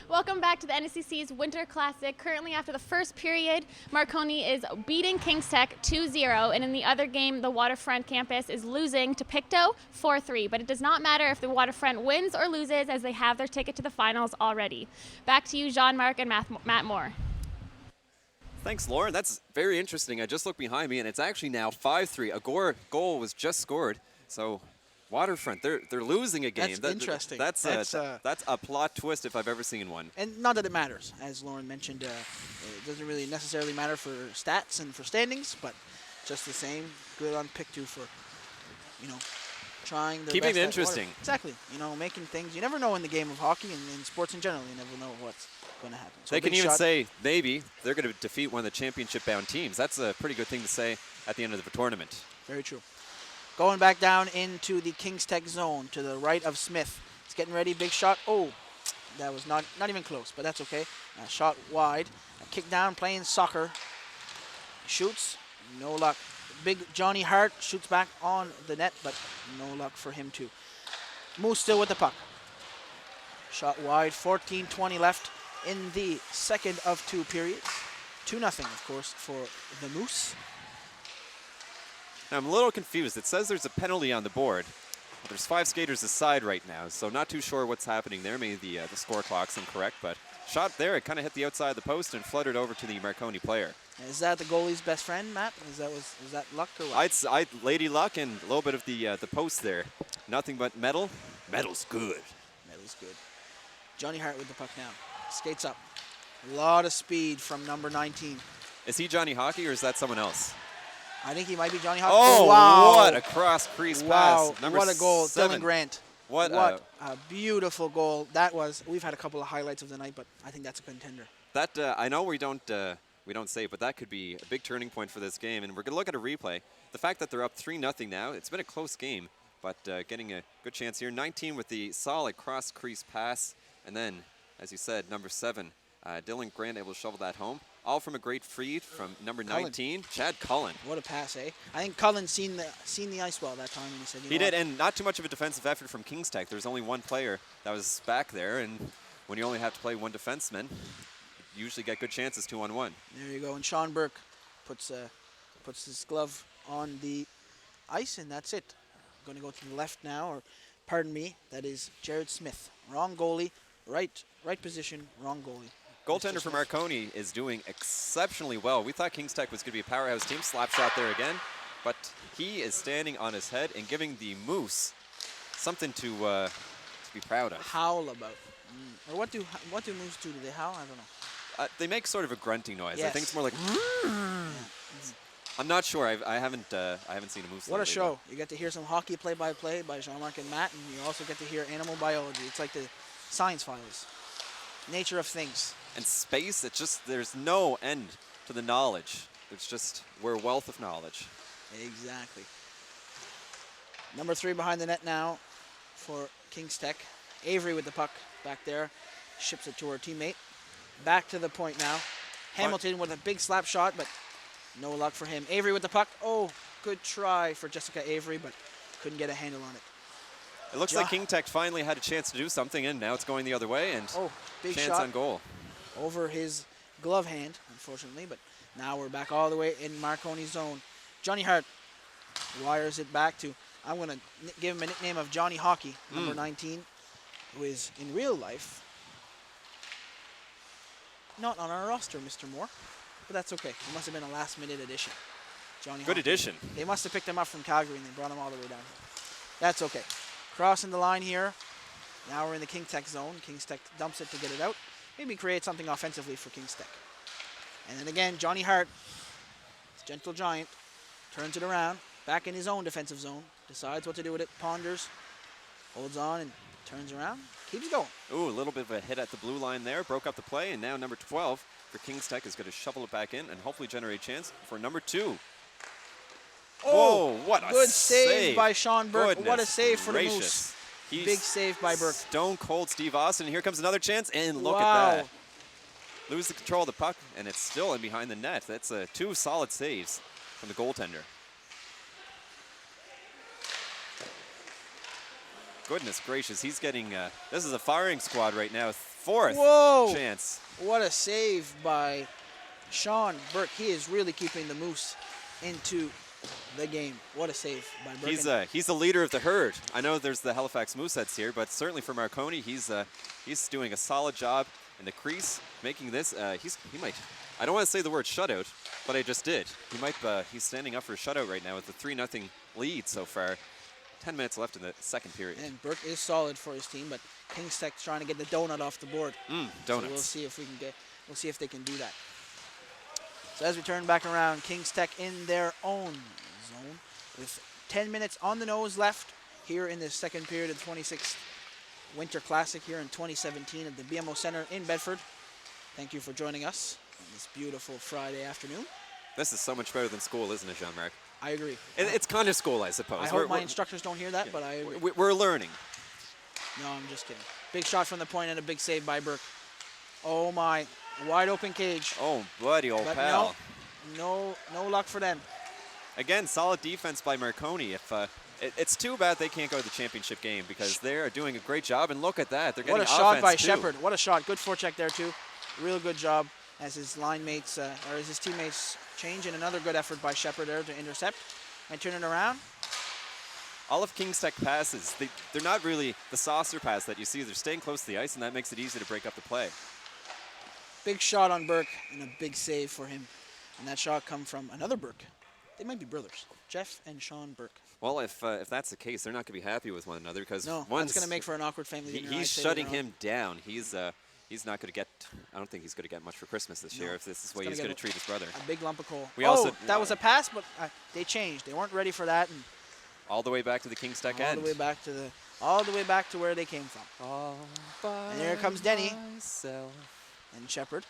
Welcome back to the NSCC's Winter Classic. Currently, after the first period, Marconi is beating Kings Tech 2-0, and in the other game, the Waterfront campus is losing to Pictou 4-3. But it does not matter if the Waterfront wins or loses, as they have their ticket to the finals already. Back to you, Jean-Marc and Matt Moore. Thanks, Lauren. That's very interesting. I just looked behind me, and it's actually now 5-3. A goal was just scored, so Waterfront, they're losing a game. That's interesting. That's a plot twist if I've ever seen one. And not that it matters, as Lauren mentioned, it doesn't really necessarily matter for stats and for standings, but just the same, good on Pictou for, trying their keeping best it at interesting. Exactly. Making things. You never know in the game of hockey and in sports in general. You never know what's going to happen. So they can even say maybe they're going to defeat one of the championship-bound teams. That's a pretty good thing to say at the end of the tournament. Very true. Going back down into the Kings Tech zone to the right of Smith. He's getting ready. Big shot. Oh, that was not even close, but that's okay. Shot wide. A kick down, playing soccer. Shoots. No luck. Big Johnny Hart shoots back on the net, but no luck for him too. Moose still with the puck. Shot wide. 14:20 left in the second of two periods. 2-0, of course, for the Moose. Now, I'm a little confused. It says there's a penalty on the board. But there's 5 skaters aside right now, so not too sure what's happening there. Maybe the score clock's incorrect, but shot there. It kind of hit the outside of the post and fluttered over to the Marconi player. Is that the goalie's best friend, Matt? Is that luck or what? I'd Lady Luck and a little bit of the post there. Nothing but metal. Metal's good. Metal's good. Johnny Hart with the puck now. Skates up. A lot of speed from number 19. Is he Johnny Hockey or is that someone else? I think he might be Johnny Hockey. Oh, wow. What a cross-crease pass. Number what a goal. 7. Dylan Grant. What a beautiful goal. We've had a couple of highlights of the night, but I think that's a contender. That I know we don't say, but that could be a big turning point for this game. And we're going to look at a replay. The fact that they're up 3-0 now, it's been a close game, but getting a good chance here. 19 with the solid cross-crease pass. And then, as you said, number 7, Dylan Grant able to shovel that home. All from a great feed from number 19, Chad Cullen. What a pass, eh? I think Cullen seen the ice well that time, and he said, he did, and not too much of a defensive effort from Kings Tech. There's only one player that was back there, and when you only have to play one defenseman, you usually get good chances 2-on-1. There you go, and Sean Burke puts his glove on the ice, and that's it. Going to go to the left now, or pardon me, that is Jared Smith. Wrong goalie, right position, wrong goalie. Goaltender for Marconi is doing exceptionally well. We thought Kings Tech was going to be a powerhouse team. Slap shot there again. But he is standing on his head and giving the Moose something to be proud of. Howl about. Or what do Moose do? Do they howl? I don't know. They make sort of a grunting noise. Yes. I think it's more like. I'm not sure. I haven't seen a Moose. What a show! You get to hear some hockey play-by-play by Jean-Marc and Matt, and you also get to hear animal biology. It's like the science files. Nature of things. And space, it's just, there's no end to the knowledge. We're a wealth of knowledge. Exactly. Number 3 behind the net now for Kings Tech. Avery with the puck back there. Ships it to her teammate. Back to the point now. Hamilton with a big slap shot, but no luck for him. Avery with the puck. Oh, good try for Jessica Avery, but couldn't get a handle on it. It looks like King Tech finally had a chance to do something, and now it's going the other way, and big chance shot on goal. Over his glove hand, unfortunately, but now we're back all the way in Marconi's zone. Johnny Hart wires it back to, I'm going to give him a nickname of Johnny Hockey, number 19, who is in real life not on our roster, Mr. Moore, but that's okay. It must have been a last-minute addition. Johnny Good Hockey. addition. They must have picked him up from Calgary and they brought him all the way down. That's okay. Crossing the line here Now we're in the Kings Tech zone. Kings Tech dumps it to get it out. Maybe create something offensively for Kings Tech. And then again, Johnny Hart, gentle giant, turns it around. Back in his own defensive zone. Decides what to do with it. Ponders. Holds on and turns around. Keeps going. Ooh, a little bit of a hit at the blue line there. Broke up the play. And now number 12 for Kings Tech is going to shovel it back in and hopefully generate a chance for number 2. Oh, whoa, what a good save by Sean Burke. Goodness What a save for gracious. the Moose. He's Big save by Burke. Stone cold Steve Austin. Here comes another chance, and look Wow. at that. Lose the control of the puck, and it's still in behind the net. That's 2 solid saves from the goaltender. Goodness gracious, he's getting, this is a firing squad right now. 4th Whoa. chance. What a save by Sean Burke. He is really keeping the Moose into the game. What a save by Burke. He's the leader of the herd. I know there's the Halifax Mooseheads here, but certainly for Marconi, he's doing a solid job in the crease, making this. He might. I don't want to say the word shutout, but I just did. He might. He's standing up for a shutout right now with a 3-0 lead so far. 10 minutes left in the second period. And Burke is solid for his team, but Kings Tech's trying to get the donut off the board. Donuts. So we'll see if we can we'll see if they can do that. So as we turn back around, Kings Tech in their own zone with 10 minutes on the nose left here in the second period of the 26th Winter Classic here in 2017 at the BMO Center in Bedford. Thank you for joining us on this beautiful Friday afternoon. This is so much better than school, isn't it, Jean-Marc? I agree. It's kind of school, I suppose. I hope my instructors don't hear that, but I agree. We're learning. No, I'm just kidding. Big shot from the point and a big save by Burke. Oh my, wide open cage. Oh, bloody old But pal. no luck for them. Again, solid defense by Marconi. It's too bad they can't go to the championship game because they are doing a great job. And look at that. They're getting What a shot by too. Shepard. What a shot. Good forecheck there, too. Real good job as his line mates, or as his teammates change. And another good effort by Shepard there to intercept and turn it around. All of Kings Tech passes, they're not really the saucer pass that you see. They're staying close to the ice, and that makes it easy to break up the play. Big shot on Burke and a big save for him. And that shot come from another Burke. They might be brothers, Jeff and Sean Burke. Well, if that's the case, they're not going to be happy with one another because No, one's that's going to make for an awkward family dinner. he's shutting him down. He's not going to get. I don't think he's going to get much for Christmas this year if this is the way he's going to treat his brother. A big lump of coal. We also that was a pass, but they changed. They weren't ready for that, and all the way back to the Kings Tech end. all the way back to where they came from. And here comes Denny and Shepard.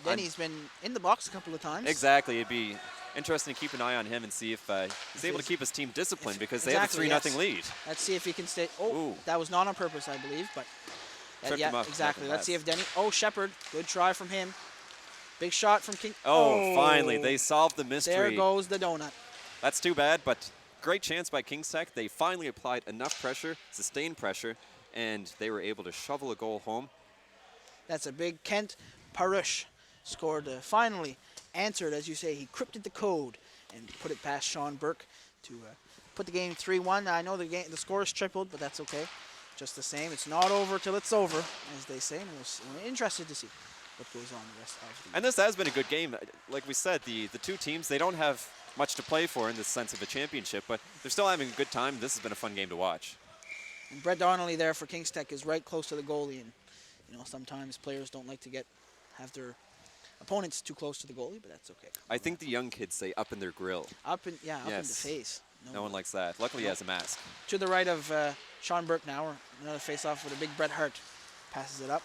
Denny's been in the box a couple of times. Exactly. It'd be interesting to keep an eye on him and see if he's able to keep his team disciplined because they have a 3-0 lead. Let's see if he can stay. Oh, Ooh. That was not on purpose, I believe, but Tripped him up. exactly. Let's see if Denny. Oh, Shepard. Good try from him. Big shot from King. Oh, finally. They solved the mystery. There goes the donut. That's too bad, but great chance by Kings Tech. They finally applied enough pressure, sustained pressure, and they were able to shovel a goal home. That's a big Kent Parush scored, finally answered, as you say. He crypted the code and put it past Sean Burke to put the game 3-1. I know the score is tripled, but that's okay. Just the same, it's not over till it's over, as they say. And we're interested to see what goes on the rest of the game. And this has been a good game. Like we said, the two teams, they don't have much to play for in the sense of a championship, but they're still having a good time. This has been a fun game to watch. And Brett Donnelly there for Kings Tech is right close to the goalie, and sometimes players don't like to have their opponents too close to the goalie, but that's okay. I think the young kids say up in their grill. Up in the face. No one likes that. Luckily, he has a mask. To the right of Sean Burke now, or another face-off with a big Bret Hart. Passes it up.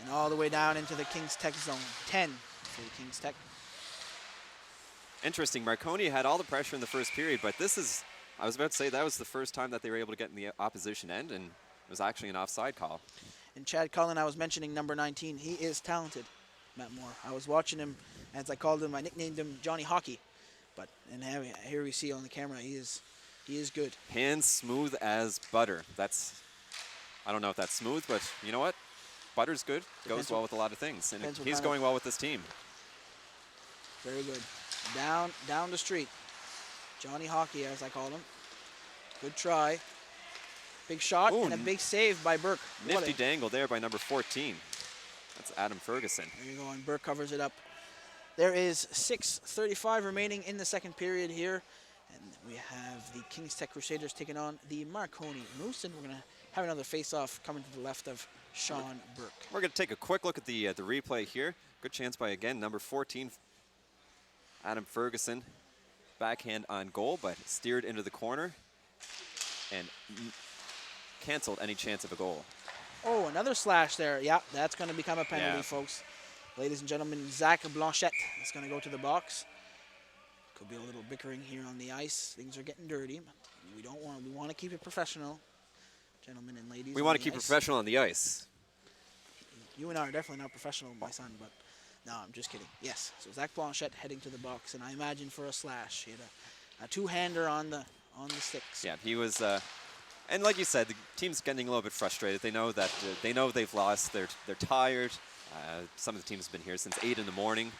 And all the way down into the Kings Tech zone. 10 for the Kings Tech. Interesting. Marconi had all the pressure in the first period, but I was about to say that was the first time that they were able to get in the opposition end, and it was actually an offside call. And Chad Cullen, I was mentioning number 19. He is talented, Matt Moore. I was watching him, as I called him, I nicknamed him Johnny Hockey. And here we see on the camera, he is good. Hands smooth as butter. I don't know if that's smooth, but you know what? Butter's good. Goes well with a lot of things. And he's going well with this team. Very good. Down the street. Johnny Hockey, as I call him. Good try. Big shot and a big save by Burke. Nifty dangle there by number 14. That's Adam Ferguson. There you go, and Burke covers it up. There is 6:35 remaining in the second period here And we have the Kings Tech Crusaders taking on the Marconi Moose, and we're going to have another face-off coming to the left of Sean Burke. We're going to take a quick look at the replay here. Good chance by, again, number 14, Adam Ferguson. Backhand on goal, but steered into the corner and canceled any chance of a goal. Oh, another slash there. Yeah, that's going to become a penalty, folks. Ladies and gentlemen, Zach Blanchette is going to go to the box. Could be a little bickering here on the ice. Things are getting dirty. But we want to keep it professional, gentlemen and ladies. We want to keep it professional on the ice. You and I are definitely not professional, my son, but no, I'm just kidding. Yes, so Zach Blanchette heading to the box, and I imagine for a slash. He had a two-hander on the sticks. Yeah, he was, and like you said, the team's getting a little bit frustrated. They know that they've lost. They're tired. Some of the teams have been here since 8 in the morning,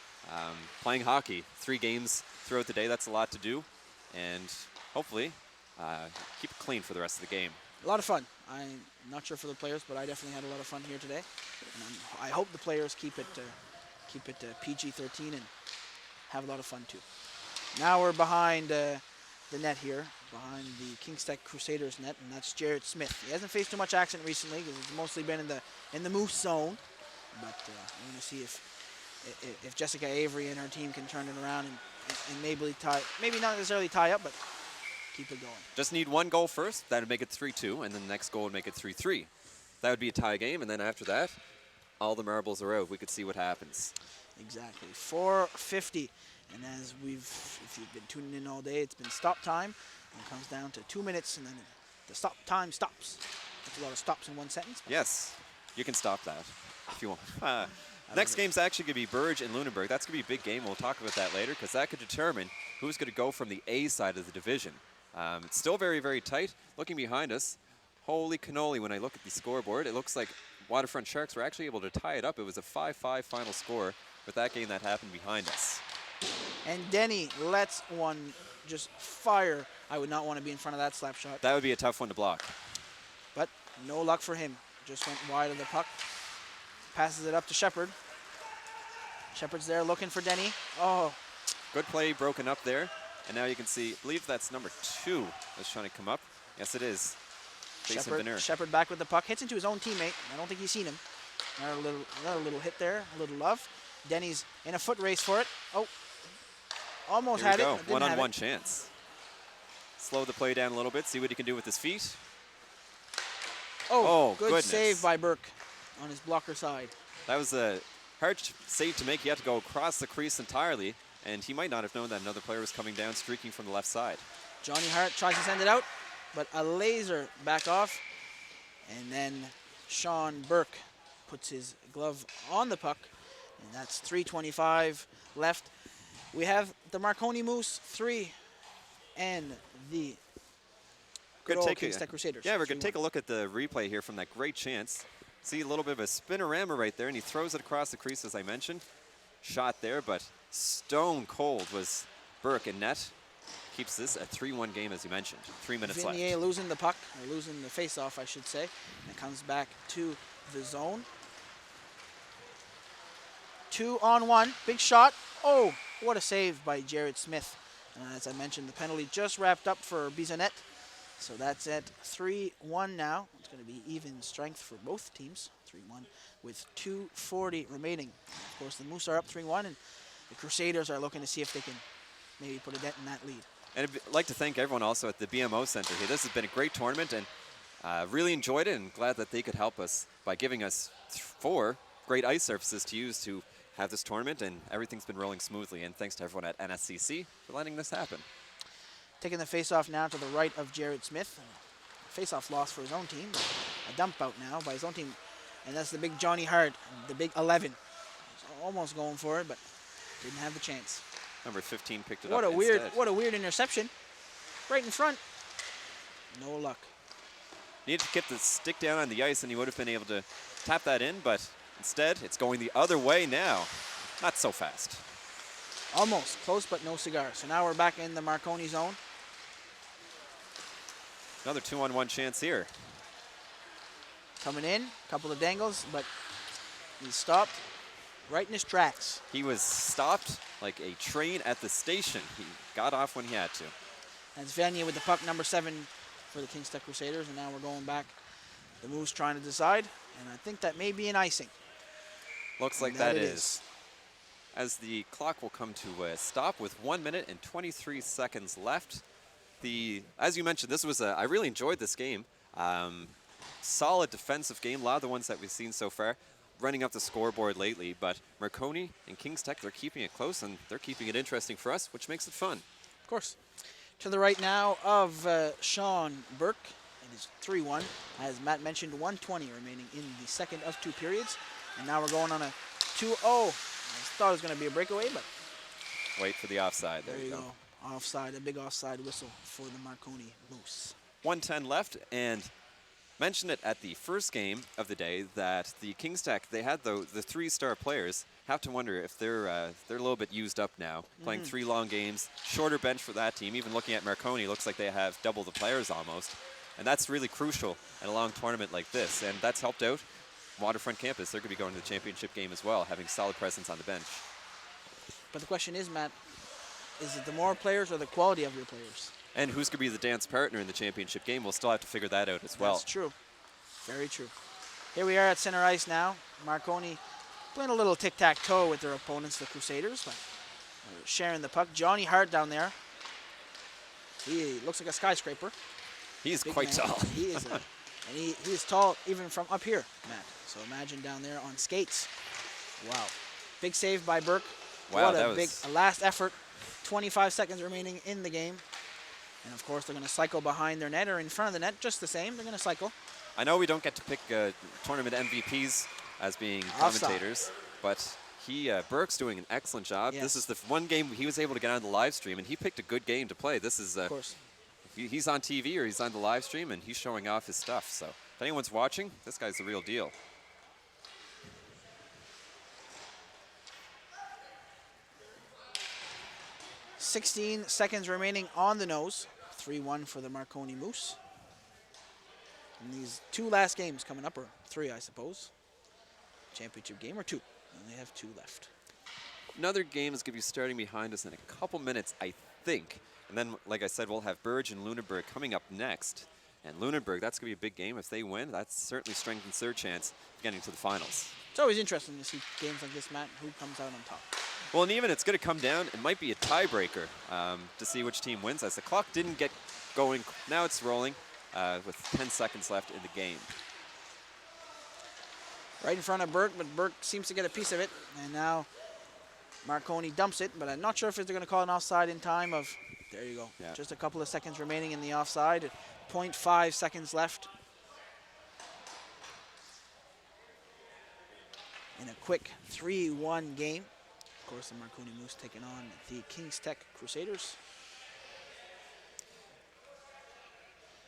playing hockey. 3 games throughout the day. That's a lot to do, and hopefully keep it clean for the rest of the game. A lot of fun. I'm not sure for the players, but I definitely had a lot of fun here today. And I hope the players keep it PG-13 and have a lot of fun too. Now we're behind the net here, behind the Kings Tech Crusaders net, and that's Jared Smith. He hasn't faced too much action recently because he's mostly been in the Moose zone. But we're going to see if Jessica Avery and her team can turn it around and maybe not necessarily tie up, but keep it going. Just need one goal first. That would make it 3-2, and then the next goal would make it 3-3. That would be a tie game, and then after that, all the marbles are out. We could see what happens. Exactly. 4:50. And if you've been tuning in all day, it's been stop time. And it comes down to 2 minutes, and then the stop time stops. That's a lot of stops in one sentence. Yes, you can stop that if you want. Next game's actually going to be Burge and Lunenburg. That's going to be a big game. We'll talk about that later because that could determine who's going to go from the A side of the division. It's still very, very tight. Looking behind us, holy cannoli, when I look at the scoreboard, it looks like Waterfront Sharks were actually able to tie it up. It was a 5-5 final score with that game that happened behind us. And Denny lets one just fire. I would not want to be in front of that slap shot. That would be a tough one to block. But no luck for him. Just went wide of the puck. Passes it up to Shepard. Shepard's there looking for Denny. Oh. Good play broken up there. And now you can see, I believe that's number 2 that's trying to come up. Yes, it is. Jason Veneer. Shepard back with the puck. Hits into his own teammate. I don't think he's seen him. Another little hit there. A little love. Denny's in a foot race for it. Oh. Almost had it. One-on-one chance. Slow the play down a little bit. See what he can do with his feet. Oh, good goodness. save by Burke on his blocker side. That was a hard save to make. He had to go across the crease entirely, and he might not have known that another player was coming down, streaking from the left side. Johnny Hart tries to send it out, but a laser back off, and then Sean Burke puts his glove on the puck, and that's 3:25 left. We have the Marconi Moose 3 and the good old Kings Tech Crusaders. Yeah, we're going to take a look at the replay here from that great chance. See a little bit of a spinorama right there, and he throws it across the crease, as I mentioned. Shot there, but stone cold was Burke in net. Keeps this a 3-1 game, as you mentioned. 3 minutes left. Vinier losing the puck, or losing the face-off, I should say. And it comes back to the zone. 2-on-1, big shot. Oh, what a save by Jared Smith. As I mentioned, the penalty just wrapped up for Bisonet. So that's at 3-1 now. It's going to be even strength for both teams, 3-1, with 2:40 remaining. Of course, the Moose are up 3-1, and the Crusaders are looking to see if they can maybe put a dent in that lead. And I'd like to thank everyone also at the BMO Center here. This has been a great tournament, and really enjoyed it, and glad that they could help us by giving us 4 great ice surfaces to use to have this tournament, and everything's been rolling smoothly. And thanks to everyone at NSCC for letting this happen. Taking the face-off now to the right of Jared Smith. Face-off loss for his own team. A dump out now by his own team. And that's the big Johnny Hart, the big 11. He's almost going for it, but didn't have the chance. Number 15 picked it What up a weird, instead. what a weird interception. Right in front. No luck. Needed to get the stick down on the ice, and he would have been able to tap that in, but instead, it's going the other way now. Not so fast. Almost. Close, but no cigar. So now we're back in the Marconi zone. Another 2-on-1 chance here. Coming in, a couple of dangles, but he's stopped right in his tracks. He was stopped like a train at the station. He got off when he had to. That's Vanya with the puck, number 7 for the Kings Tech Crusaders, and now we're going back. The Moose trying to decide, and I think that may be an icing. Looks like that is. As the clock will come to a stop with 1 minute and 23 seconds left. As you mentioned, this was I really enjoyed this game. Solid defensive game, a lot of the ones that we've seen so far, running up the scoreboard lately, but Marconi and Kings Tech, they're keeping it close and they're keeping it interesting for us, which makes it fun. Of course. To the right now of Sean Burke. It is 3-1. As Matt mentioned, 1:20 remaining in the second of 2 periods. And now we're going on a 2-0. I thought it was going to be a breakaway, but wait for the offside. There you go. Offside, a big offside whistle for the Marconi Moose. 1:10 left, and mentioned it at the first game of the day that the Kings Tech, they had the 3-star players. Have to wonder if they're a little bit used up now, playing 3 long games, shorter bench for that team. Even looking at Marconi, looks like they have double the players almost, and that's really crucial in a long tournament like this, and that's helped out Waterfront Campus. They're going to be going to the championship game as well, having solid presence on the bench. But the question is, Matt, is it the more players or the quality of your players? And who's going to be the dance partner in the championship game? We'll still have to figure that out as well. That's true. Very true. Here we are at center ice now. Marconi playing a little tic-tac-toe with their opponents, the Crusaders, but sharing the puck. Johnny Hart down there. He looks like a skyscraper. He's Big quite man. tall. He is, and he is tall even from up here, Matt. So imagine down there on skates. Wow. Big save by Burke. Wow, what a last effort. 25 seconds remaining in the game. And of course, they're going to cycle behind their net or in front of the net, just the same. They're going to cycle. I know we don't get to pick tournament MVPs as being Offside. commentators, but Burke's doing an excellent job. Yes. This is the one game he was able to get on the live stream, and he picked a good game to play. This is, Of course. he's on TV or he's on the live stream, and he's showing off his stuff. So if anyone's watching, this guy's the real deal. .16 seconds remaining on the nose. 3-1 for the Marconi Moose. And these 2 last games coming up, or 3, I suppose. Championship game, or 2. And they have 2 left. Another game is going to be starting behind us in a couple minutes, I think. And then, like I said, we'll have Burge and Lunenburg coming up next. And Lunenburg, that's going to be a big game. If they win, that certainly strengthens their chance of getting to the finals. It's always interesting to see games like this, Matt, who comes out on top. Well, and even it's going to come down, it might be a tiebreaker to see which team wins. As the clock didn't get going, now it's rolling with 10 seconds left in the game. Right in front of Burke, but Burke seems to get a piece of it. And now Marconi dumps it, but I'm not sure if they're going to call an offside in time of, there you go. Yeah. Just a couple of seconds remaining in the offside. 0.5 seconds left. In a quick 3-1 game. Of course, the Marconi Moose taking on the Kings Tech Crusaders.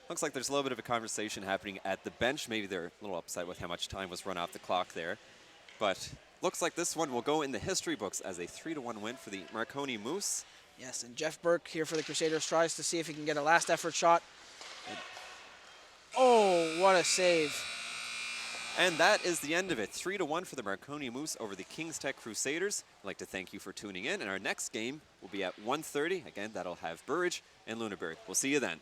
Looks like there's a little bit of a conversation happening at the bench. Maybe they're a little upset with how much time was run off the clock there. But looks like this one will go in the history books as a 3-1 win for the Marconi Moose. Yes, and Jeff Burke here for the Crusaders tries to see if he can get a last effort shot. Oh, what a save. And that is the end of it. 3-1 for the Marconi Moose over the Kings Tech Crusaders. I'd like to thank you for tuning in. And our next game will be at 1:30. Again, that'll have Burridge and Lunenburg. We'll see you then.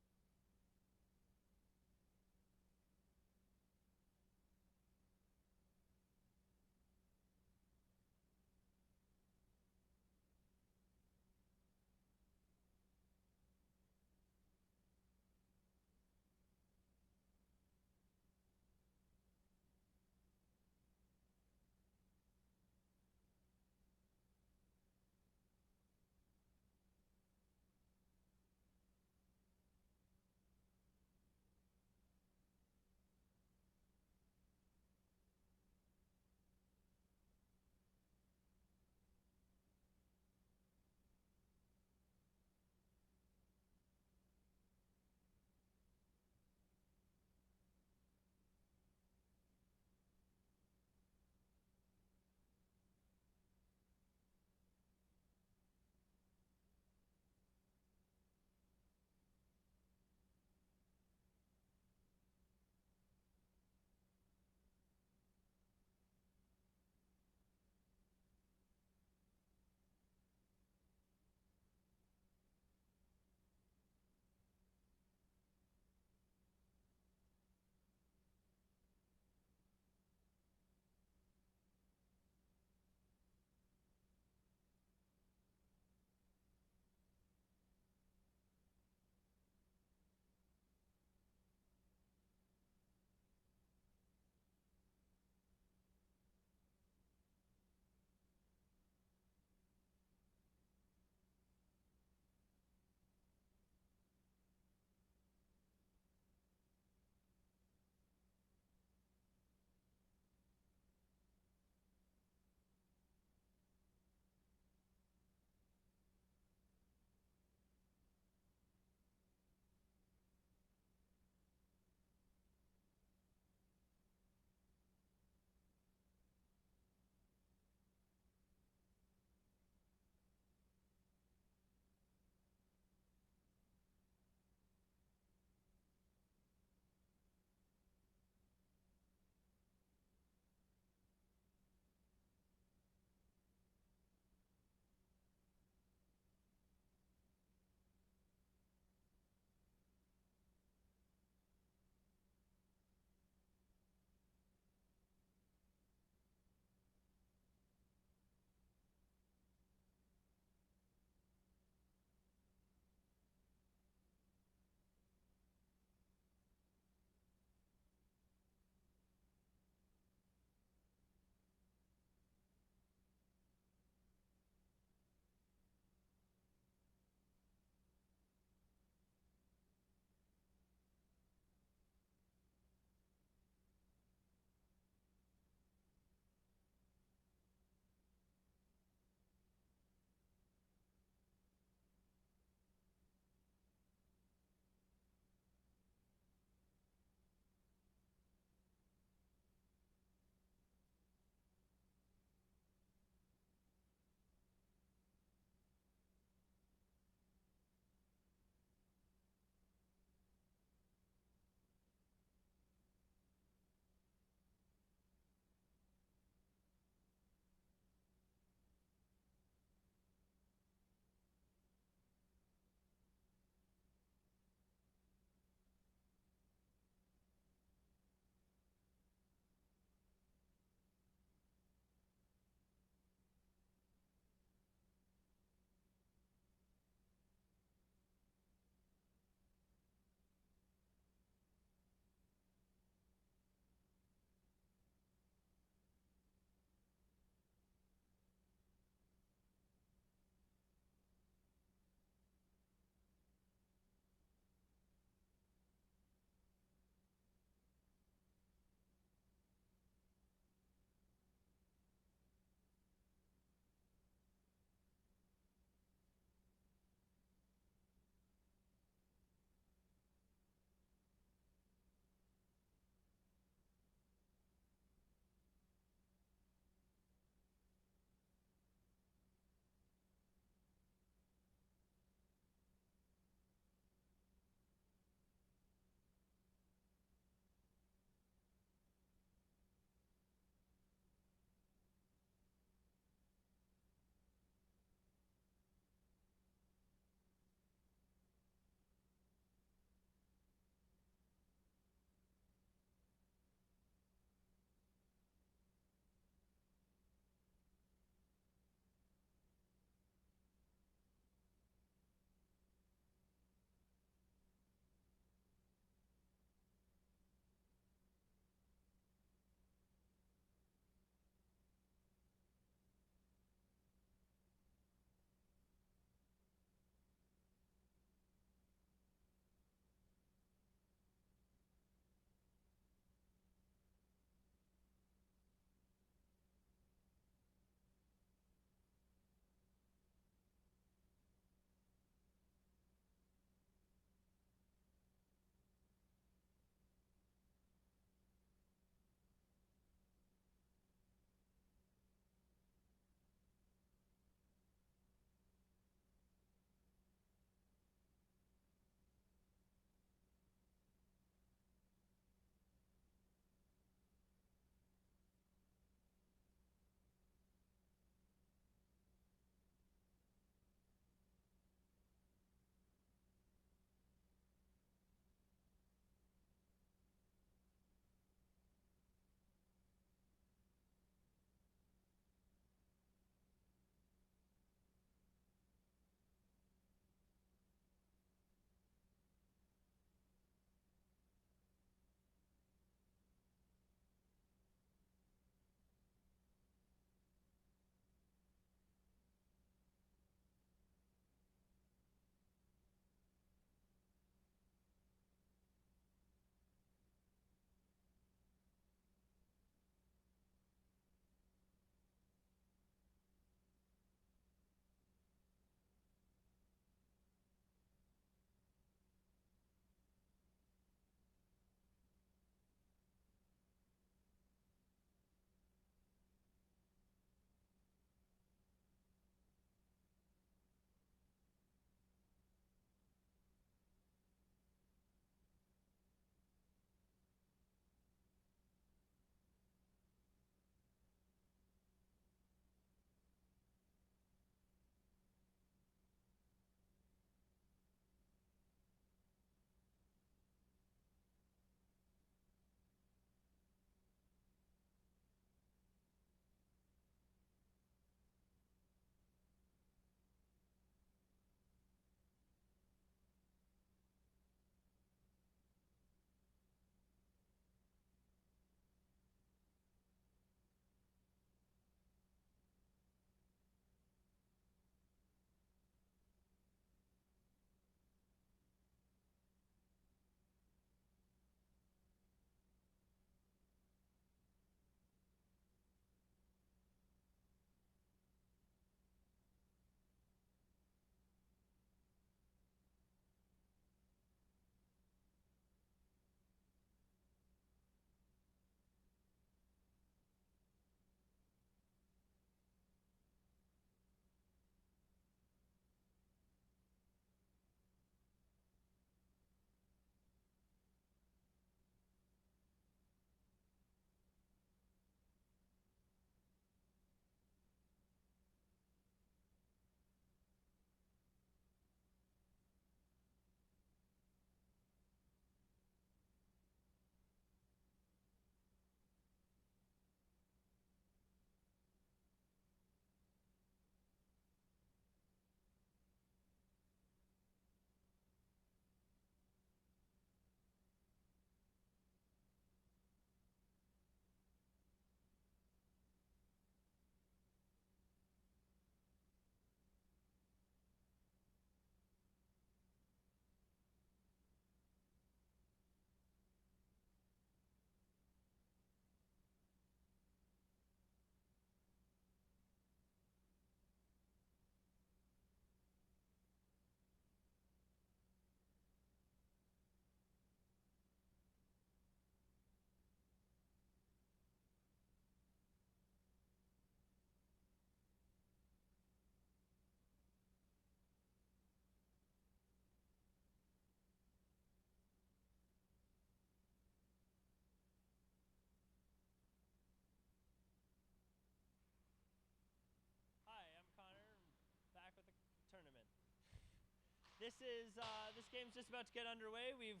this game's just about to get underway. We've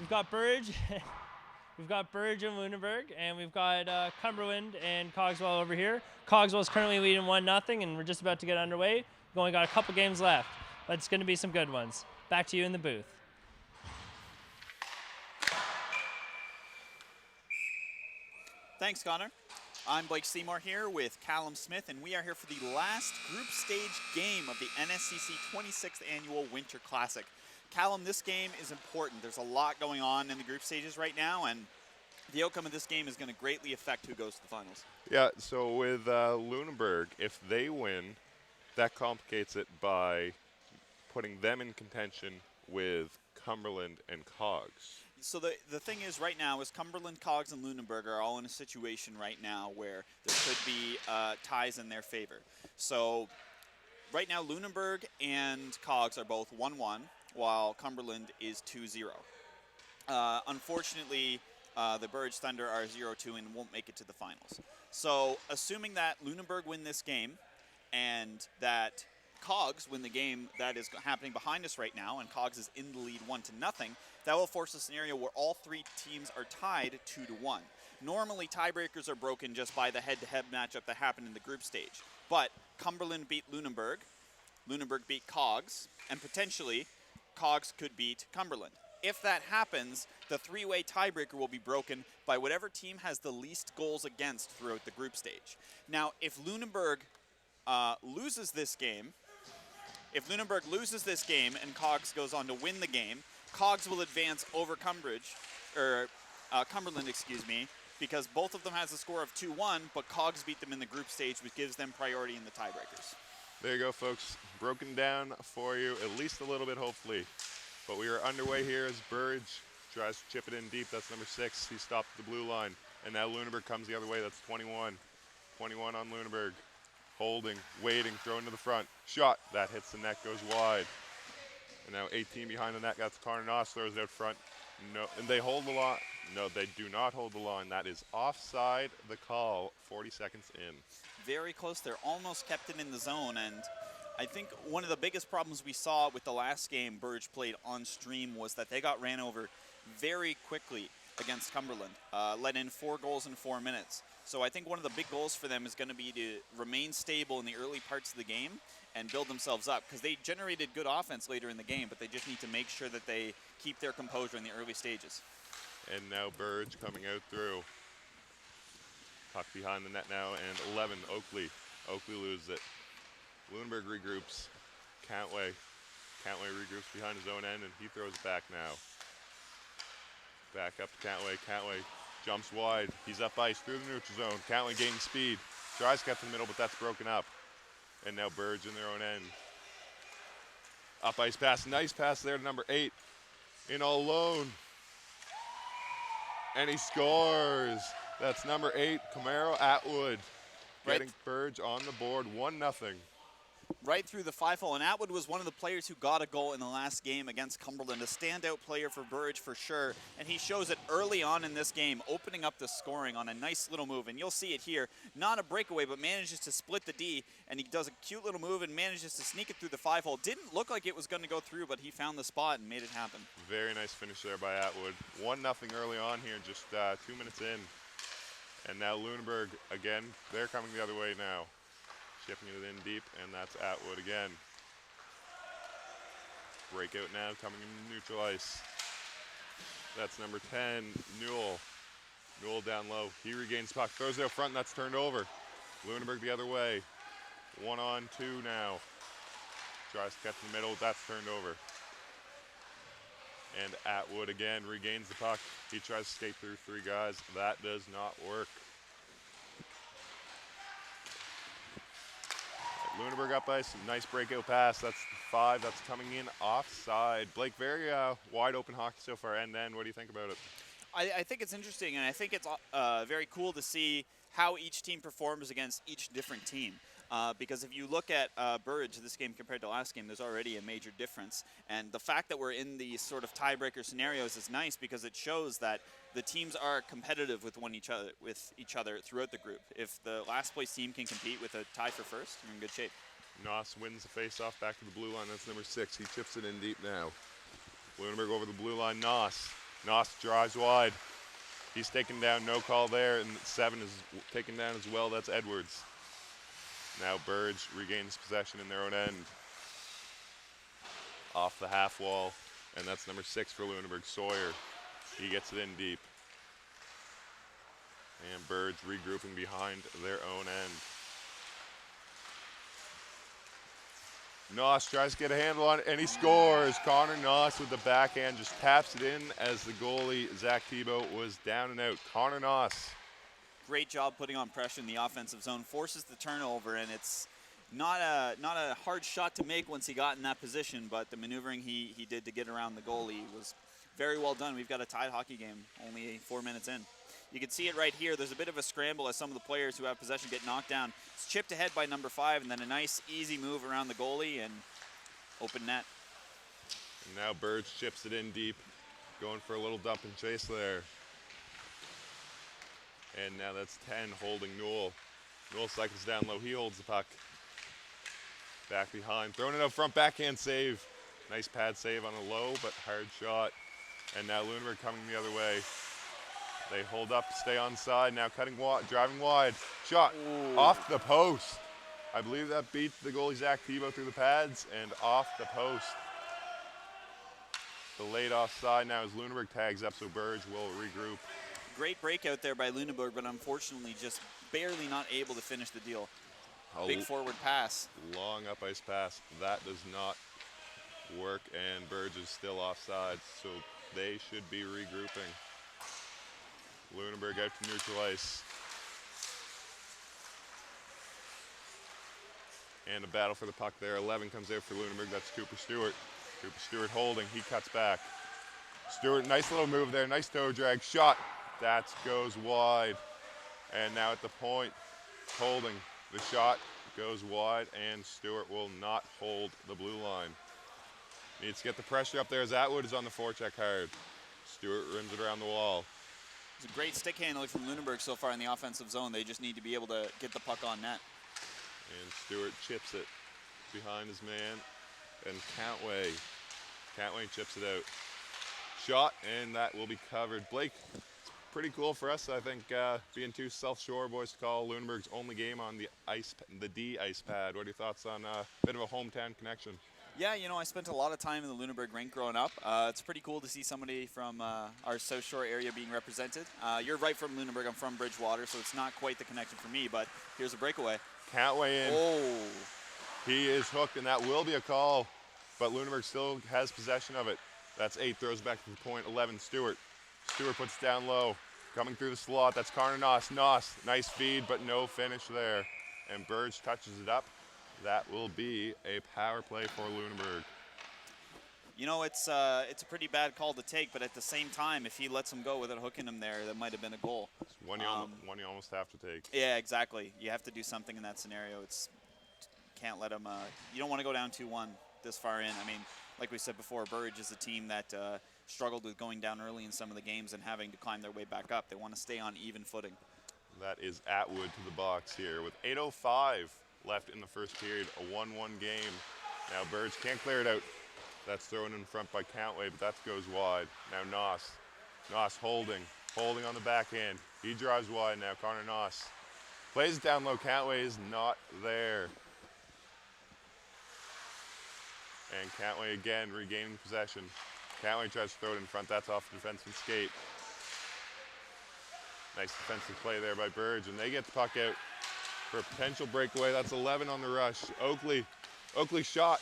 got Burge, we've got Burge and Lunenburg, and we've got Cumberland and Cogswell over here. Cogswell's currently leading 1-0, and we're just about to get underway. We've only got a couple games left, but it's going to be some good ones. Back to you in the booth. Thanks, Connor. I'm Blake Seymour here with Callum Smith, and we are here for the last group stage game of the NSCC 26th Annual Winter Classic. Callum, this game is important. There's a lot going on in the group stages right now, and the outcome of this game is going to greatly affect who goes to the finals. Yeah, so with Lunenburg, if they win, that complicates it by putting them in contention with Cumberland and Cogs. So the thing is right now is Cumberland, Cogs, and Lunenburg are all in a situation right now where there could be ties in their favor. So right now Lunenburg and Cogs are both 1-1, while Cumberland is 2-0. Unfortunately, the Burge Thunder are 0-2 and won't make it to the finals. So assuming that Lunenburg win this game and that Cogs win the game that is happening behind us right now, and Cogs is in the lead 1-0, that will force a scenario where all three teams are tied 2-1. Normally, tiebreakers are broken just by the head-to-head matchup that happened in the group stage. But Cumberland beat Lunenburg, Lunenburg beat Cogs, and potentially Cogs could beat Cumberland. If that happens, the three-way tiebreaker will be broken by whatever team has the least goals against throughout the group stage. Now, if Lunenburg loses this game and Cogs goes on to win the game, Cogs will advance over Cumberland, because both of them has a score of 2-1, but Cogs beat them in the group stage, which gives them priority in the tiebreakers. There you go, folks. Broken down for you, at least a little bit, hopefully. But we are underway here as Burge tries to chip it in deep. That's number 6. He stopped at the blue line. And now Lunenburg comes the other way. That's 21. 21 on Lunenburg. Holding, waiting, throwing to the front. Shot. That hits the net, goes wide. And now 18 behind the net. That's Connor Noss, throws it out front. No, and they hold the line. No, they do not hold the line. That is offside the call, 40 seconds in. Very close. They're almost kept it in the zone, and I think one of the biggest problems we saw with the last game Burge played on stream was that they got ran over very quickly against Cumberland, let in 4 goals in 4 minutes. So I think one of the big goals for them is going to be to remain stable in the early parts of the game and build themselves up, because they generated good offense later in the game, but they just need to make sure that they keep their composure in the early stages. And now Burge coming out through. Puck behind the net now, and 11, Oakley. Oakley loses it. Lunenburg regroups. Cantway regroups behind his own end, and he throws it back now. Back up to Cantway. Cantway jumps wide. He's up ice through the neutral zone. Cantway gaining speed. Tries to get to the middle, but that's broken up. And now Burge in their own end. Up ice pass. Nice pass there to number 8. In all alone. And he scores. That's number 8, Camaro Atwood. Getting Burge on the board, 1-0. Right through the 5-hole, and Atwood was one of the players who got a goal in the last game against Cumberland, a standout player for Burge for sure, and he shows it early on in this game, opening up the scoring on a nice little move, and you'll see it here. Not a breakaway, but manages to split the D, and he does a cute little move and manages to sneak it through the 5-hole. Didn't look like it was going to go through, but he found the spot and made it happen. Very nice finish there by Atwood. 1-0 early on here, just 2 minutes in. And now Lunenburg, again, they're coming the other way now. Shipping it in deep, and that's Atwood again. Breakout now coming into neutral ice. That's number 10, Newell. Newell down low. He regains puck, throws it out front, and that's turned over. Lunenburg the other way. 1-on-2 now. Tries to get to the middle, that's turned over. And Atwood again regains the puck. He tries to skate through 3 guys. That does not work. Lunenburg up ice, nice breakout pass. That's 5, that's coming in offside. Blake, very wide open hockey so far, end to end. What do you think about it? I think it's interesting, and I think it's very cool to see how each team performs against each different team. Because if you look at Burge, this game compared to last game, there's already a major difference. And the fact that we're in these sort of tiebreaker scenarios is nice because it shows that the teams are competitive with each other throughout the group. If the last place team can compete with a tie for first, you're in good shape. Noss wins the face-off back to the blue line. That's number 6. He chips it in deep now. Lunenburg over the blue line. Noss drives wide. He's taken down, no call there, and 7 is taken down as well. That's Edwards. Now Burge regains possession in their own end. Off the half wall, and that's number 6 for Lunenburg, Sawyer. He gets it in deep. And Burge regrouping behind their own end. Noss tries to get a handle on it, and he scores. Connor Noss with the backhand just taps it in as the goalie, Zach Thibault, was down and out. Connor Noss. Great job putting on pressure in the offensive zone, forces the turnover, and it's not a hard shot to make once he got in that position, but the maneuvering he did to get around the goalie was very well done. We've got a tied hockey game, only 4 minutes in. You can see it right here. There's a bit of a scramble as some of the players who have possession get knocked down. It's chipped ahead by number 5, and then a nice, easy move around the goalie and open net. And now Burge chips it in deep, going for a little dump and chase there. And now that's 10 holding Newell. Newell cycles down low. He holds the puck. Back behind. Throwing it up front. Backhand save. Nice pad save on a low but hard shot. And now Lunenburg coming the other way. They hold up, stay on side. Now cutting wide, driving wide. Shot off the post. I believe that beat the goalie Zach Thibault through the pads and off the post. The late offside now as Lunenburg tags up, so Burge will regroup. Great breakout there by Lunenburg, but unfortunately just barely not able to finish the deal. Big forward pass. Long up ice pass. That does not work, and Burge is still offside, so they should be regrouping. Lunenburg out to neutral ice. And a battle for the puck there. 11 comes out for Lunenburg. That's Cooper Stewart. Cooper Stewart holding. He cuts back. Stewart, nice little move there. Nice toe drag. Shot. That goes wide. And now at the point, holding. The shot goes wide, and Stewart will not hold the blue line. Needs to get the pressure up there as Atwood is on the forecheck hard. Stewart rims it around the wall. It's a great stick handling from Lunenburg so far in the offensive zone. They just need to be able to get the puck on net. And Stewart chips it behind his man. And Cantway chips it out. Shot, and that will be covered. Blake, it's pretty cool for us, I think, being 2 South Shore boys to call Lunenburg's only game on the D ice pad. What are your thoughts on a bit of a hometown connection? Yeah, you know, I spent a lot of time in the Lunenburg rink growing up. It's pretty cool to see somebody from our South Shore area being represented. You're right from Lunenburg. I'm from Bridgewater, so it's not quite the connection for me, but here's a breakaway. Cantway in. Oh. He is hooked, and that will be a call, but Lunenburg still has possession of it. That's 8, throws back to the point. 11, Stewart. Stewart puts it down low. Coming through the slot, that's Connor Noss. Noss, nice feed, but no finish there. And Burge touches it up. That will be a power play for Lunenburg. You know, it's a pretty bad call to take, but at the same time, if he lets him go without hooking him there, that might have been a goal. It's one you almost have to take. Yeah, exactly. You have to do something in that scenario. Can't let him. You don't want to go down 2-1 this far in. I mean, like we said before, Burge is a team that struggled with going down early in some of the games and having to climb their way back up. They want to stay on even footing. That is Atwood to the box here with 8:05 left in the first period, a 1-1 game. Now Burge can't clear it out. That's thrown in front by Cantway, but that goes wide. Now Noss holding on the backhand. He drives wide now, Connor Noss. Plays it down low, Cantway is not there. And Cantway again regaining possession. Cantway tries to throw it in front, that's off the defenseman's skate. Nice defensive play there by Burge, and they get the puck out for a potential breakaway. That's 11 on the rush. Oakley shot.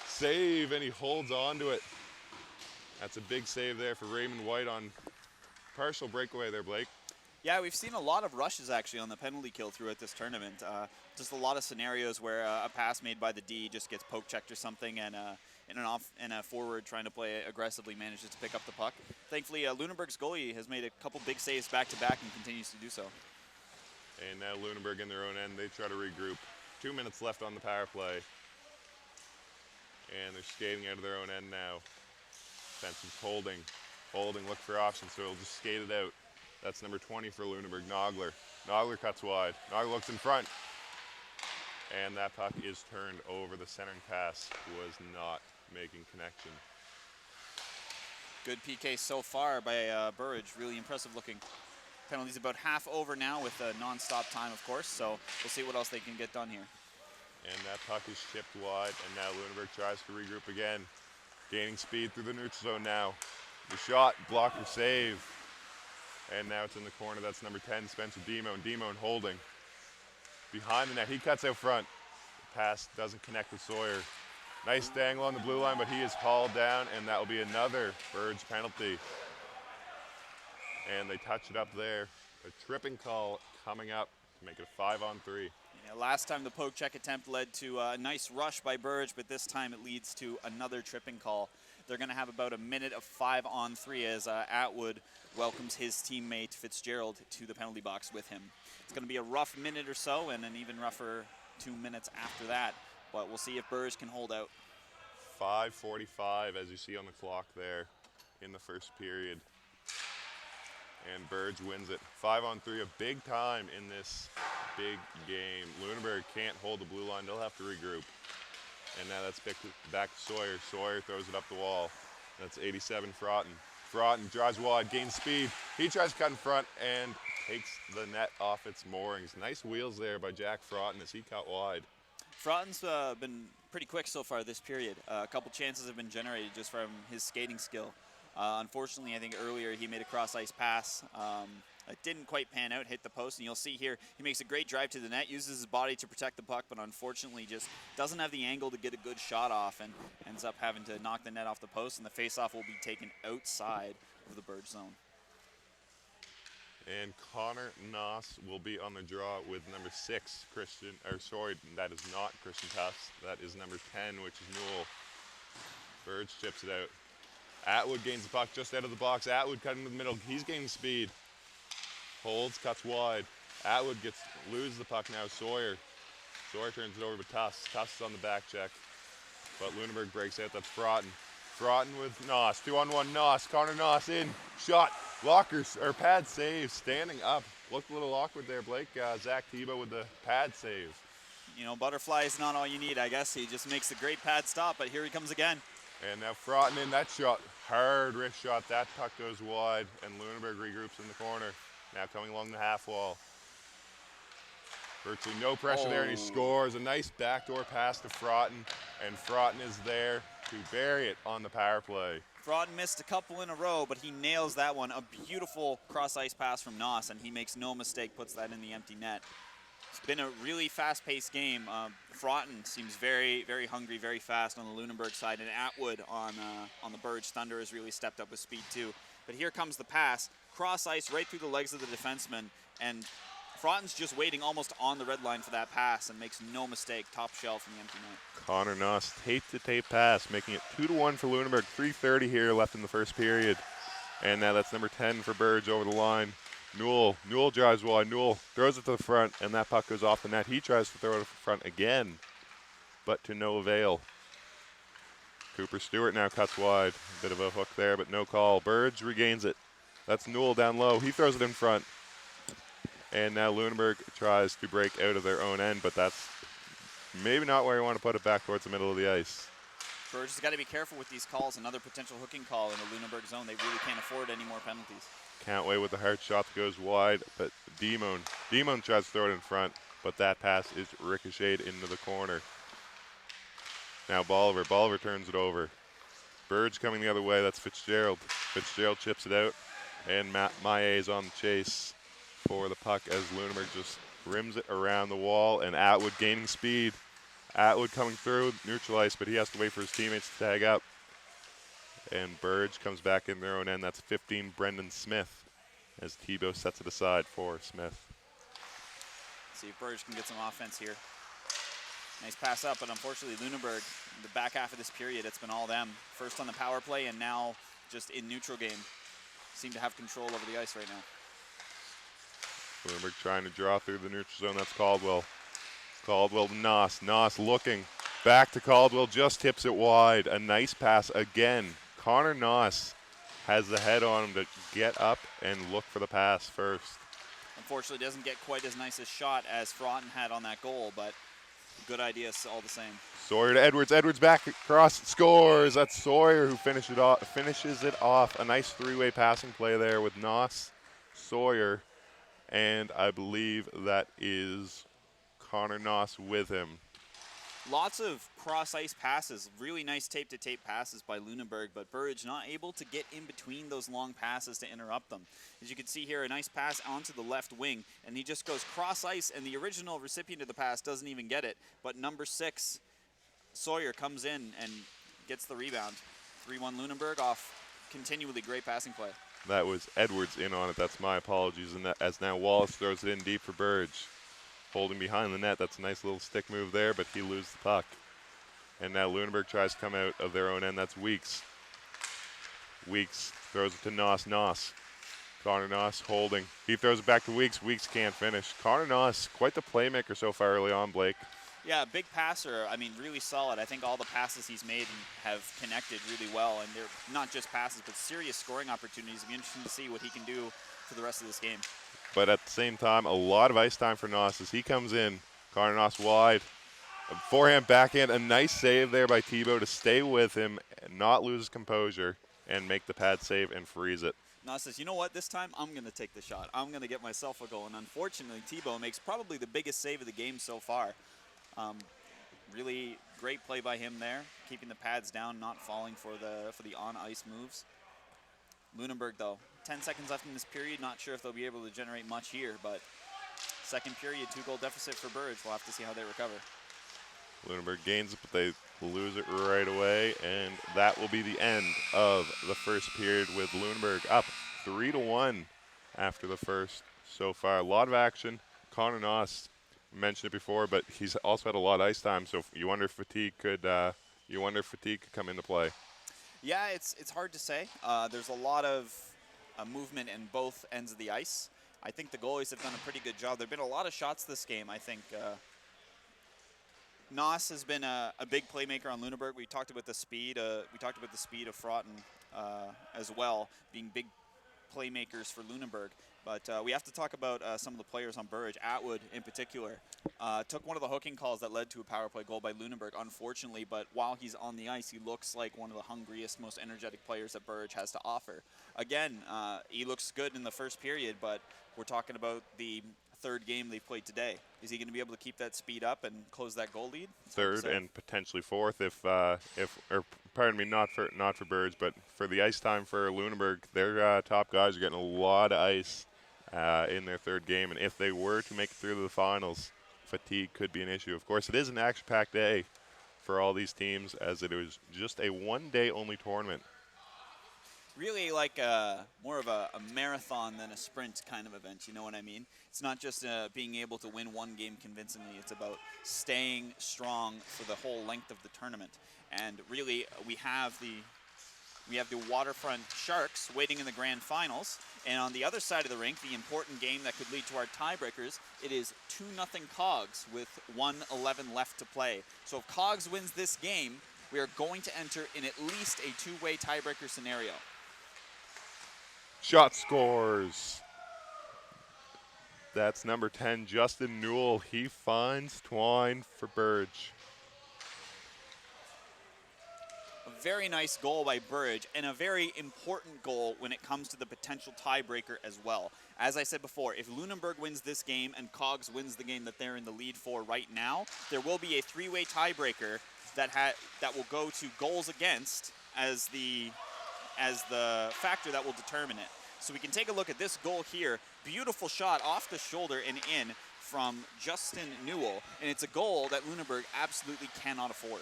Save, and he holds on to it. That's a big save there for Raymond White on partial breakaway there, Blake. Yeah, we've seen a lot of rushes actually on the penalty kill throughout this tournament. Just a lot of scenarios where a pass made by the D just gets poke checked or something, and a forward trying to play aggressively manages to pick up the puck. Thankfully, Lunenburg's goalie has made a couple big saves back to back and continues to do so. And now Lunenburg in their own end, they try to regroup. 2 minutes left on the power play. And they're skating out of their own end now. Fenton's holding, look for options, so he'll just skate it out. That's number 20 for Lunenburg, Nogler. Nogler cuts wide. Nogler looks in front. And that puck is turned over. The centering pass was not making connection. Good PK so far by Burridge. Really impressive looking. Penalty's about half over now with non-stop time, of course, so we'll see what else they can get done here. And that puck is chipped wide, and now Lunenburg tries to regroup again. Gaining speed through the neutral zone now. The shot, blocker save. And now it's in the corner. That's number 10, Spencer Demone. Demone holding. Behind the net, he cuts out front. The pass doesn't connect with Sawyer. Nice dangle on the blue line, but he is hauled down, and that will be another Birds penalty. And they touch it up there. A tripping call coming up to make it a 5-on-3. Yeah, last time the poke check attempt led to a nice rush by Burridge, but this time it leads to another tripping call. They're going to have about a minute of 5-on-3 as Atwood welcomes his teammate Fitzgerald to the penalty box with him. It's going to be a rough minute or so, and an even rougher 2 minutes after that. But we'll see if Burridge can hold out. 5:45 as you see on the clock there in the first period. And Burridge wins it. 5-on-3, a big time in this big game. Lunenburg can't hold the blue line. They'll have to regroup. And now that's back to Sawyer. Sawyer throws it up the wall. That's 87, Fraughton. Fraughton drives wide, gains speed. He tries to cut in front and takes the net off its moorings. Nice wheels there by Jack Fraughton as he cut wide. Fraughton's been pretty quick so far this period. A couple chances have been generated just from his skating skill. Unfortunately, I think earlier he made a cross-ice pass. It didn't quite pan out, hit the post, and you'll see here he makes a great drive to the net, uses his body to protect the puck, but unfortunately just doesn't have the angle to get a good shot off and ends up having to knock the net off the post, and the face-off will be taken outside of the Bird zone. And Connor Noss will be on the draw with number 6, that is not Christian Tufts. That is number 10, which is Newell. Burridge chips it out. Atwood gains the puck just out of the box. Atwood cutting to the middle. He's gaining speed. Holds, cuts wide. Atwood loses the puck now. Sawyer turns it over to Tufts. Tufts is on the back check. But Lunenburg breaks out. That's Fraughton. Fraughton with Noss. 2-on-1 Noss. Connor Noss in. Shot. Blockers, or pad save. Standing up. Looked a little awkward there, Blake. Zach Tebow with the pad save. You know, butterfly is not all you need, I guess. He just makes a great pad stop, but here he comes again. And now Fraughton in that shot. Hard wrist shot. That puck goes wide, and Lunenburg regroups in the corner. Now coming along the half wall. Virtually no pressure there, and he scores. A nice backdoor pass to Fraughton, and Fraughton is there to bury it on the power play. Fraughton missed a couple in a row, but he nails that one. A beautiful cross-ice pass from Noss, and he makes no mistake, puts that in the empty net. It's been a really fast-paced game. Fraughton seems very, very hungry, very fast on the Lunenburg side, and Atwood on the Burridge Thunder has really stepped up with speed too. But here comes the pass, cross-ice right through the legs of the defenseman, and Fraughton's just waiting almost on the red line for that pass and makes no mistake, top shelf from the empty net. Connor Noss, tape-to-tape pass, making it 2-1 for Lunenburg. 3:30 here left in the first period. And now that's number 10 for Burridge over the line. Newell drives wide. Newell throws it to the front, and that puck goes off the net. He tries to throw it to the front again, but to no avail. Cooper Stewart now cuts wide. A bit of a hook there, but no call. Burridge regains it. That's Newell down low. He throws it in front. And now Lunenburg tries to break out of their own end, but that's maybe not where you want to put it, back towards the middle of the ice. Burridge has got to be careful with these calls. Another potential hooking call in the Lunenburg zone. They really can't afford any more penalties. Can't wait with the hard shot that goes wide, but Demone tries to throw it in front, but that pass is ricocheted into the corner. Now Bolivar turns it over. Burridge coming the other way, that's Fitzgerald. Fitzgerald chips it out, and Maillet is on the chase for the puck as Lunenburg just rims it around the wall, and Atwood gaining speed. Atwood coming through, neutral ice, but he has to wait for his teammates to tag up. And Burridge comes back in their own end. That's 15, Brendan Smith, as Tebow sets it aside for Smith. See if Burridge can get some offense here. Nice pass up, but unfortunately Lunenburg, in the back half of this period, it's been all them. First on the power play and now just in neutral game. Seem to have control over the ice right now. Lunenburg trying to draw through the neutral zone. That's Caldwell. Caldwell to Noss. Noss looking back to Caldwell, just tips it wide. A nice pass again. Connor Noss has the head on him to get up and look for the pass first. Unfortunately, doesn't get quite as nice a shot as Fraughton had on that goal, but good idea all the same. Sawyer to Edwards. Edwards back across, scores. That's Sawyer who finishes it off. A nice three-way passing play there with Noss, Sawyer, and I believe that is Connor Noss with him. Lots of cross-ice passes, really nice tape-to-tape passes by Lunenburg, but Burridge not able to get in between those long passes to interrupt them. As you can see here, a nice pass onto the left wing, and he just goes cross-ice, and the original recipient of the pass doesn't even get it. But number 6, Sawyer, comes in and gets the rebound. 3-1 Lunenburg off continually great passing play. That was Edwards in on it. That's my apologies. And as now Wallace throws it in deep for Burridge. Holding behind the net. That's a nice little stick move there, but he loses the puck. And now Lunenburg tries to come out of their own end. That's Weeks. Weeks throws it to Noss. Noss. Connor Noss holding. He throws it back to Weeks. Weeks can't finish. Connor Noss, quite the playmaker so far early on, Blake. Yeah, big passer. I mean, really solid. I think all the passes he's made have connected really well, and they're not just passes, but serious scoring opportunities. It'll be interesting to see what he can do for the rest of this game. But at the same time, a lot of ice time for Noss as he comes in. Connor Noss wide. A forehand, backhand, a nice save there by Tebow to stay with him and not lose his composure and make the pad save and freeze it. Noss says, you know what, this time I'm going to take the shot. I'm going to get myself a goal. And unfortunately, Tebow makes probably the biggest save of the game so far. Really great play by him there, keeping the pads down, not falling for the on-ice moves. Lunenburg, though, 10 seconds left in this period. Not sure if they'll be able to generate much here, but second period, 2-goal deficit for Burridge. We'll have to see how they recover. Lunenburg gains it, but they lose it right away, and that will be the end of the first period with Lunenburg up 3-1 after the first so far. A lot of action. Connor Noss mentioned it before, but he's also had a lot of ice time, so you wonder if fatigue could come into play. Yeah, it's hard to say. There's a lot of movement in both ends of the ice. I think the goalies have done a pretty good job. There have been a lot of shots this game. I think Noss has been a big playmaker on Lunenburg. We talked about the speed. We talked about the speed of Fraughton as well, being big playmakers for Lunenburg. But we have to talk about some of the players on Burridge. Atwood, in particular, took one of the hooking calls that led to a power play goal by Lunenburg, unfortunately. But while he's on the ice, he looks like one of the hungriest, most energetic players that Burridge has to offer. Again, he looks good in the first period, but we're talking about the third game they've played today. Is he going to be able to keep that speed up and close that goal lead? Third and potentially fourth, not for Burridge, but for the ice time for Lunenburg. Their top guys are getting a lot of ice in their third game, and if they were to make it through to the finals, fatigue could be an issue. Of course, it is an action-packed day for all these teams, as it was just a one-day-only tournament. Really like more of a marathon than a sprint kind of event, you know what I mean? It's not just being able to win one game convincingly. It's about staying strong for the whole length of the tournament. And really, we have the Waterfront Sharks waiting in the grand finals. And on the other side of the rink, the important game that could lead to our tiebreakers, it is 2-0 Cogs with 1:11 left to play. So if Cogs wins this game, we are going to enter in at least a two-way tiebreaker scenario. Shot scores. That's number 10, Justin Newell. He finds twine for Burridge. A very nice goal by Burridge, and a very important goal when it comes to the potential tiebreaker as well. As I said before, if Lunenburg wins this game and Cogs wins the game that they're in the lead for right now, there will be a three-way tiebreaker that will go to goals against as the factor that will determine it. So we can take a look at this goal here. Beautiful shot off the shoulder and in from Justin Newell, and it's a goal that Lunenburg absolutely cannot afford.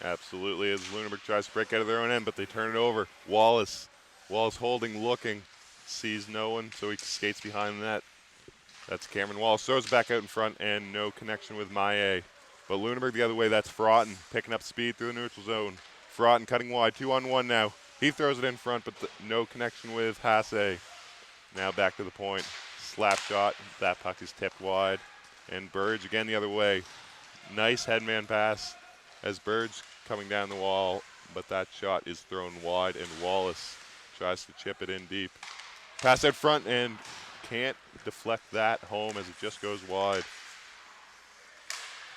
Absolutely, as Lunenburg tries to break out of their own end, but they turn it over. Wallace holding, looking, sees no one, so he skates behind the net. That's Cameron Wallace. Throws it back out in front, and no connection with Maillet. But Lunenburg the other way, that's Fraughton, picking up speed through the neutral zone. Fraughton cutting wide, 2-on-1 now. He throws it in front, but no connection with Hasse. Now back to the point. Slap shot. That puck is tipped wide. And Burridge again the other way. Nice headman pass as Burridge coming down the wall, but that shot is thrown wide, and Wallace tries to chip it in deep. Pass out front and can't deflect that home as it just goes wide.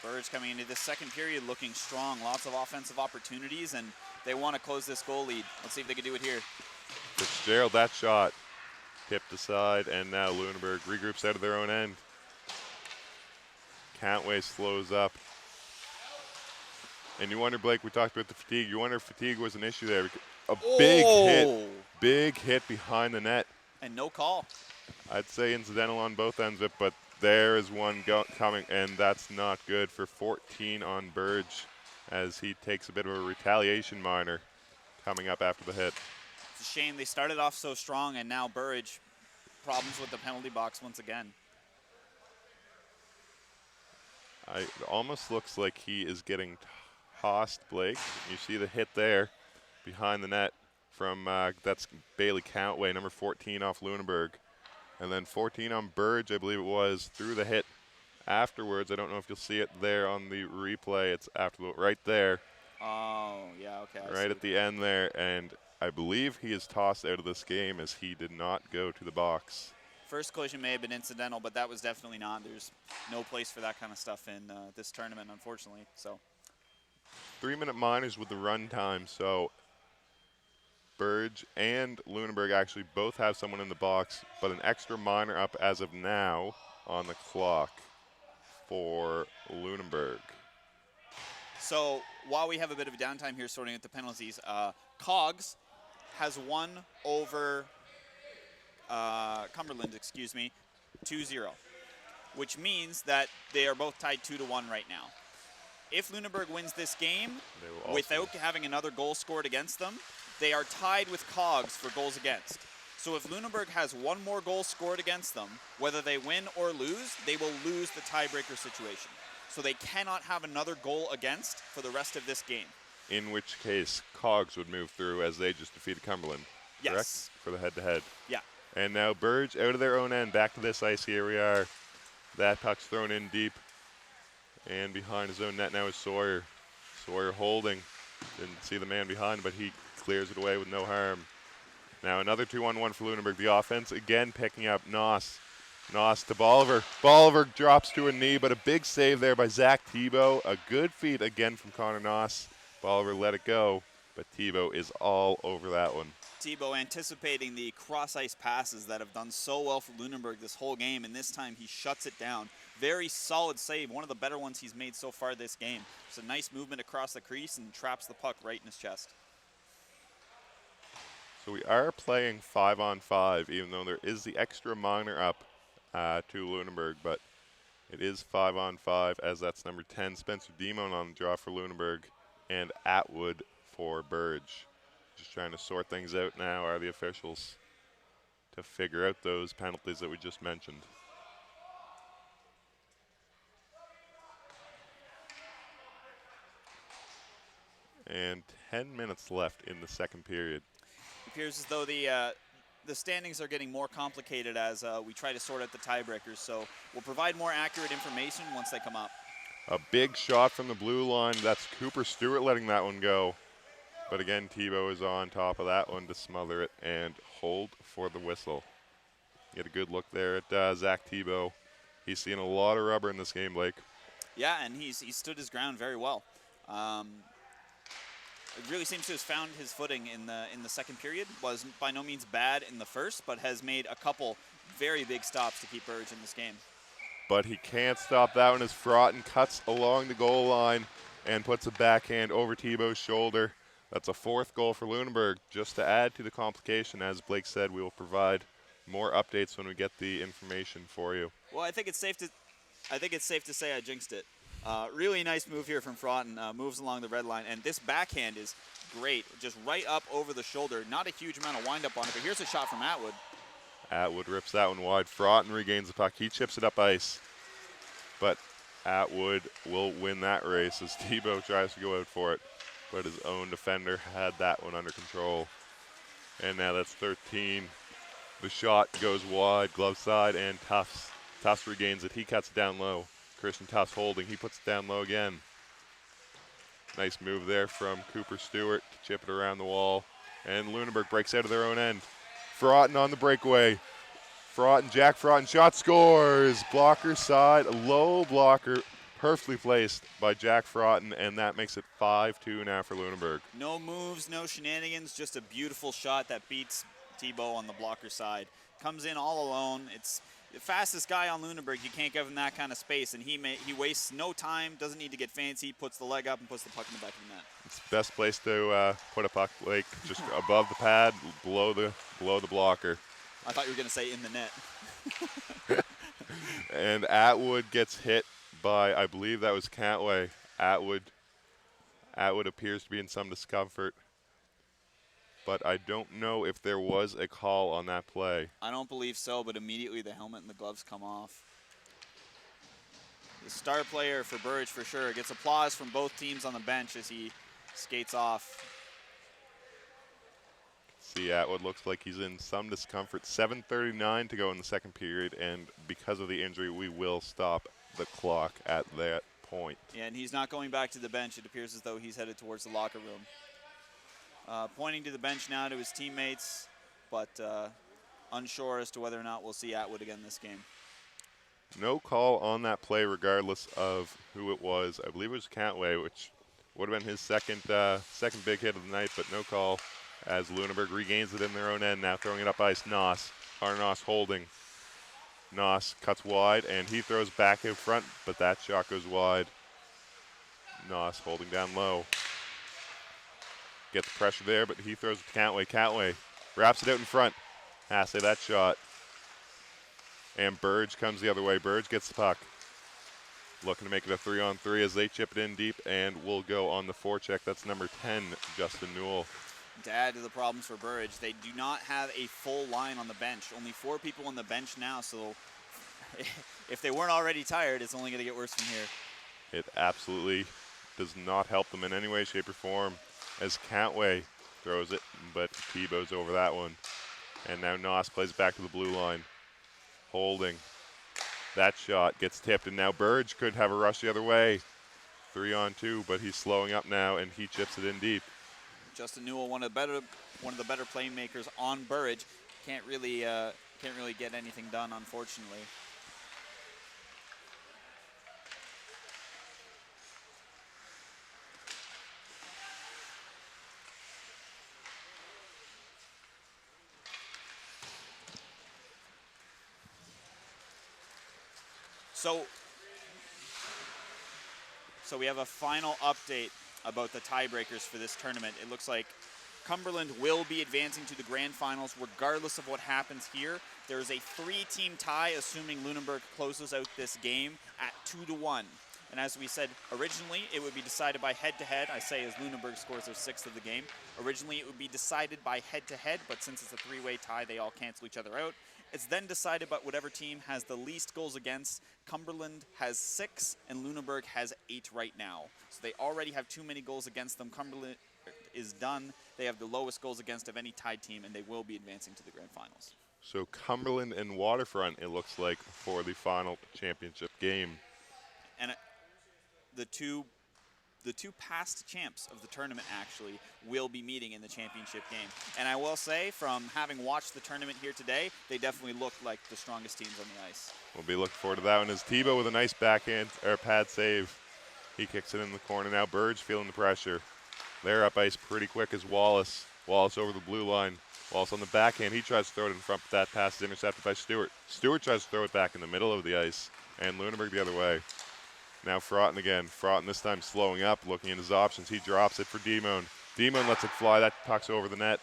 Burge coming into this second period looking strong. Lots of offensive opportunities, and they want to close this goal lead. Let's see if they can do it here. Fitzgerald, that shot tipped aside, and now Lunenburg regroups out of their own end. Cantway slows up. And you wonder, Blake, we talked about the fatigue. You wonder if fatigue was an issue there. A big hit behind the net. And no call. I'd say incidental on both ends of it, but there is one coming, and that's not good for 14 on Burge as he takes a bit of a retaliation minor coming up after the hit. It's a shame they started off so strong, and now Burridge problems with the penalty box once again. It almost looks like he is getting tossed, Blake. You see the hit there behind the net from, that's Bailey Countway, number 14 off Lunenburg. And then 14 on Burge, I believe it was, through the hit afterwards. I don't know if you'll see it there on the replay. It's right there. Oh, yeah, okay. Right at the end there. And I believe he is tossed out of this game as he did not go to the box. First collision may have been incidental, but that was definitely not. There's no place for that kind of stuff in this tournament, unfortunately. So 3-minute minors with the run time. So Burge and Lunenburg actually both have someone in the box, but an extra minor up as of now on the clock for Lunenburg. So while we have a bit of a downtime here sorting out the penalties, Cogs has won over Cumberland, 2-0, which means that they are both tied 2-1 right now. If Lunenburg wins this game without having another goal scored against them, they are tied with Cogs for goals against. So if Lunenburg has one more goal scored against them, whether they win or lose, they will lose the tiebreaker situation. So they cannot have another goal against for the rest of this game. In which case, Cogs would move through as they just defeated Cumberland, correct? Yes. For the head-to-head. Yeah. And now Burge out of their own end, back to this ice. Here we are. That puck's thrown in deep. And behind his own net now is Sawyer. Sawyer holding. Didn't see the man behind, but he clears it away with no harm. Now another 2-on-1 for Lunenburg. The offense again picking up Noss. Noss to Bolivar. Bolivar drops to a knee, but a big save there by Zach Thibault. A good feed again from Connor Noss. Bolivar let it go, but Thibault is all over that one. Thibault anticipating the cross-ice passes that have done so well for Lunenburg this whole game, and this time he shuts it down. Very solid save, one of the better ones he's made so far this game. It's a nice movement across the crease and traps the puck right in his chest. So we are playing 5-on-5, even though there is the extra minor up to Lunenburg, but it is 5-on-5 as that's number 10, Spencer Demon on the draw for Lunenburg, and Atwood for Burge. Just trying to sort things out now are the officials to figure out those penalties that we just mentioned. And 10 minutes left in the second period. It appears as though the standings are getting more complicated as we try to sort out the tiebreakers, so we'll provide more accurate information once they come up. A big shot from the blue line. That's Cooper Stewart letting that one go. But again, Thibault is on top of that one to smother it and hold for the whistle. Get a good look there at Zach Thibault. He's seen a lot of rubber in this game, Blake. Yeah, and he stood his ground very well. It really seems to have found his footing in the second period. Was by no means bad in the first, but has made a couple very big stops to keep Burge in this game. But he can't stop that one as Fraughton cuts along the goal line and puts a backhand over Thibault's shoulder. That's a fourth goal for Lunenburg. Just to add to the complication, as Blake said, we will provide more updates when we get the information for you. Well, I think it's safe to say I jinxed it. Really nice move here from Fraughton. Moves along the red line, and this backhand is great. Just right up over the shoulder. Not a huge amount of wind up on it, but here's a shot from Atwood. Atwood rips that one wide. Fraughton regains the puck. He chips it up ice. But Atwood will win that race as Thibault tries to go out for it. But his own defender had that one under control. And now that's 13. The shot goes wide, glove side, and Tufts. Tufts regains it. He cuts it down low. Christian Tufts holding. He puts it down low again. Nice move there from Cooper Stewart to chip it around the wall. And Lunenburg breaks out of their own end. Fraughton on the breakaway. Jack Fraughton shot, scores. Blocker side, low blocker. perfectly placed by Jack Fraughton, and that makes it 5-2 now for Lunenburg. No moves, no shenanigans, just a beautiful shot that beats Tebow on the blocker side. Comes in all alone. It's the fastest guy on Lunenburg. You can't give him that kind of space, and he wastes no time, doesn't need to get fancy, puts the leg up and puts the puck in the back of the net. It's the best place to put a puck, like just above the pad, below the blocker. I thought you were going to say in the net. And Atwood gets hit by, I believe that was Cantway. Atwood appears to be in some discomfort, but I don't know if there was a call on that play. I don't believe so, but immediately the helmet and the gloves come off. The star player for Burridge for sure gets applause from both teams on the bench as he skates off. See, Atwood looks like he's in some discomfort. 7:39 to go in the second period, and because of the injury, we will stop the clock at that point. Yeah, and he's not going back to the bench. It appears as though he's headed towards the locker room. Pointing to the bench now to his teammates, but unsure as to whether or not we'll see Atwood again this game. No call on that play regardless of who it was. I believe it was Cantway, which would have been his second big hit of the night, but no call as Lunenburg regains it in their own end. Now throwing it up ice, Noss. Harnos holding. Noss cuts wide, and he throws back in front, but that shot goes wide. Noss holding down low. Gets pressure there, but he throws it to Cantway. Cantway wraps it out in front. Hasse that shot. And Burge comes the other way. Burge gets the puck. Looking to make it a 3-on-3 as they chip it in deep, and will go on the forecheck. That's number 10, Justin Newell. To add to the problems for Burridge, they do not have a full line on the bench. Only 4 people on the bench now, so if they weren't already tired, it's only going to get worse from here. It absolutely does not help them in any way, shape, or form as Cantway throws it, but Tebow's over that one. And now Noss plays back to the blue line. Holding. That shot gets tipped, and now Burge could have a rush the other way. 3-on-2, but he's slowing up now, and he chips it in deep. Justin Newell, one of the better playmakers on Burridge, can't really get anything done, unfortunately. So we have a final update about the tiebreakers for this tournament. It looks like Cumberland will be advancing to the grand finals regardless of what happens here. There is a 3-team tie, assuming Lunenburg closes out this game at 2-1. And as we said, originally it would be decided by head-to-head. I say as Lunenburg scores their 6th of the game. Originally it would be decided by head-to-head, but since it's a 3-way tie, they all cancel each other out. It's then decided by whatever team has the least goals against. Cumberland has 6, and Lunenburg has 8 right now. So they already have too many goals against them. Cumberland is done. They have the lowest goals against of any tied team, and they will be advancing to the grand finals. So Cumberland and Waterfront, it looks like, for the final championship game. And the two past champs of the tournament actually will be meeting in the championship game. And I will say, from having watched the tournament here today, they definitely look like the strongest teams on the ice. We'll be looking forward to that one as Tebow with a nice backhand or pad save. He kicks it in the corner. Now Burge feeling the pressure. They're up ice pretty quick as Wallace. Wallace over the blue line. Wallace on the backhand. He tries to throw it in front, but that pass is intercepted by Stewart. Stewart tries to throw it back in the middle of the ice, and Lunenburg the other way. Now Fraughton again. Fraughton this time slowing up, looking at his options. He drops it for Demone. Demone lets it fly. That puck's over the net.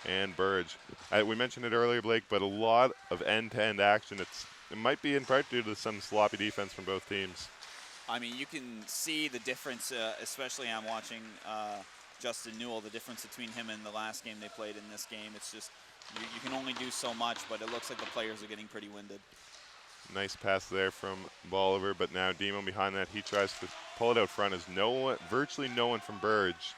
And Burge. We mentioned it earlier, Blake, but a lot of end-to-end action. It might be in part due to some sloppy defense from both teams. I mean, you can see the difference, especially I'm watching Justin Newell, the difference between him and the last game they played in this game. It's just, you can only do so much, but it looks like the players are getting pretty winded. Nice pass there from Bolivar, but now Demon behind that. He tries to pull it out front as virtually no one from Burge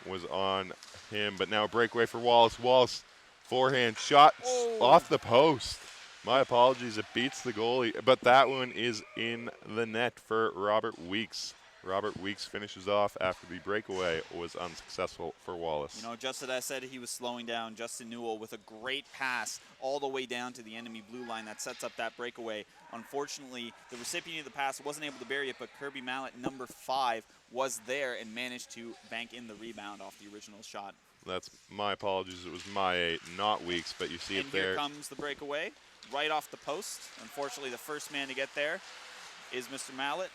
was on him, but now a breakaway for Wallace. Wallace, forehand shot off the post. My apologies, it beats the goalie, but that one is in the net for Robert Weeks. Robert Weeks finishes off after the breakaway was unsuccessful for Wallace. You know, just as I said, he was slowing down. Justin Newell with a great pass all the way down to the enemy blue line that sets up that breakaway. Unfortunately, the recipient of the pass wasn't able to bury it, but Kirby Mallett, number 5, was there and managed to bank in the rebound off the original shot. That's my apologies. It was my not Weeks, but you see and it there. Here comes the breakaway right off the post. Unfortunately, the first man to get there is Mr. Mallett.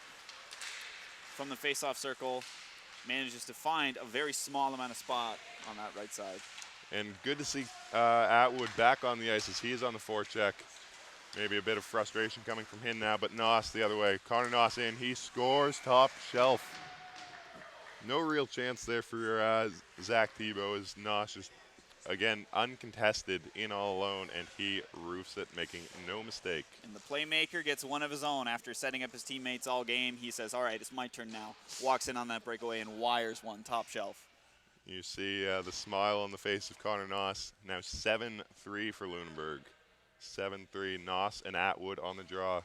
From the face-off circle, manages to find a very small amount of spot on that right side. And good to see Atwood back on the ice as he is on the forecheck. Maybe a bit of frustration coming from him now, but Noss the other way. Connor Noss in, he scores top shelf. No real chance there for Zach Thibault as Noss just, again, uncontested in all alone, and he roofs it, making no mistake. And the playmaker gets one of his own after setting up his teammates all game. He says, all right, it's my turn now. Walks in on that breakaway and wires one top shelf. You see the smile on the face of Connor Noss. Now 7-3 for Lunenburg. 7-3, Noss and Atwood on the draw.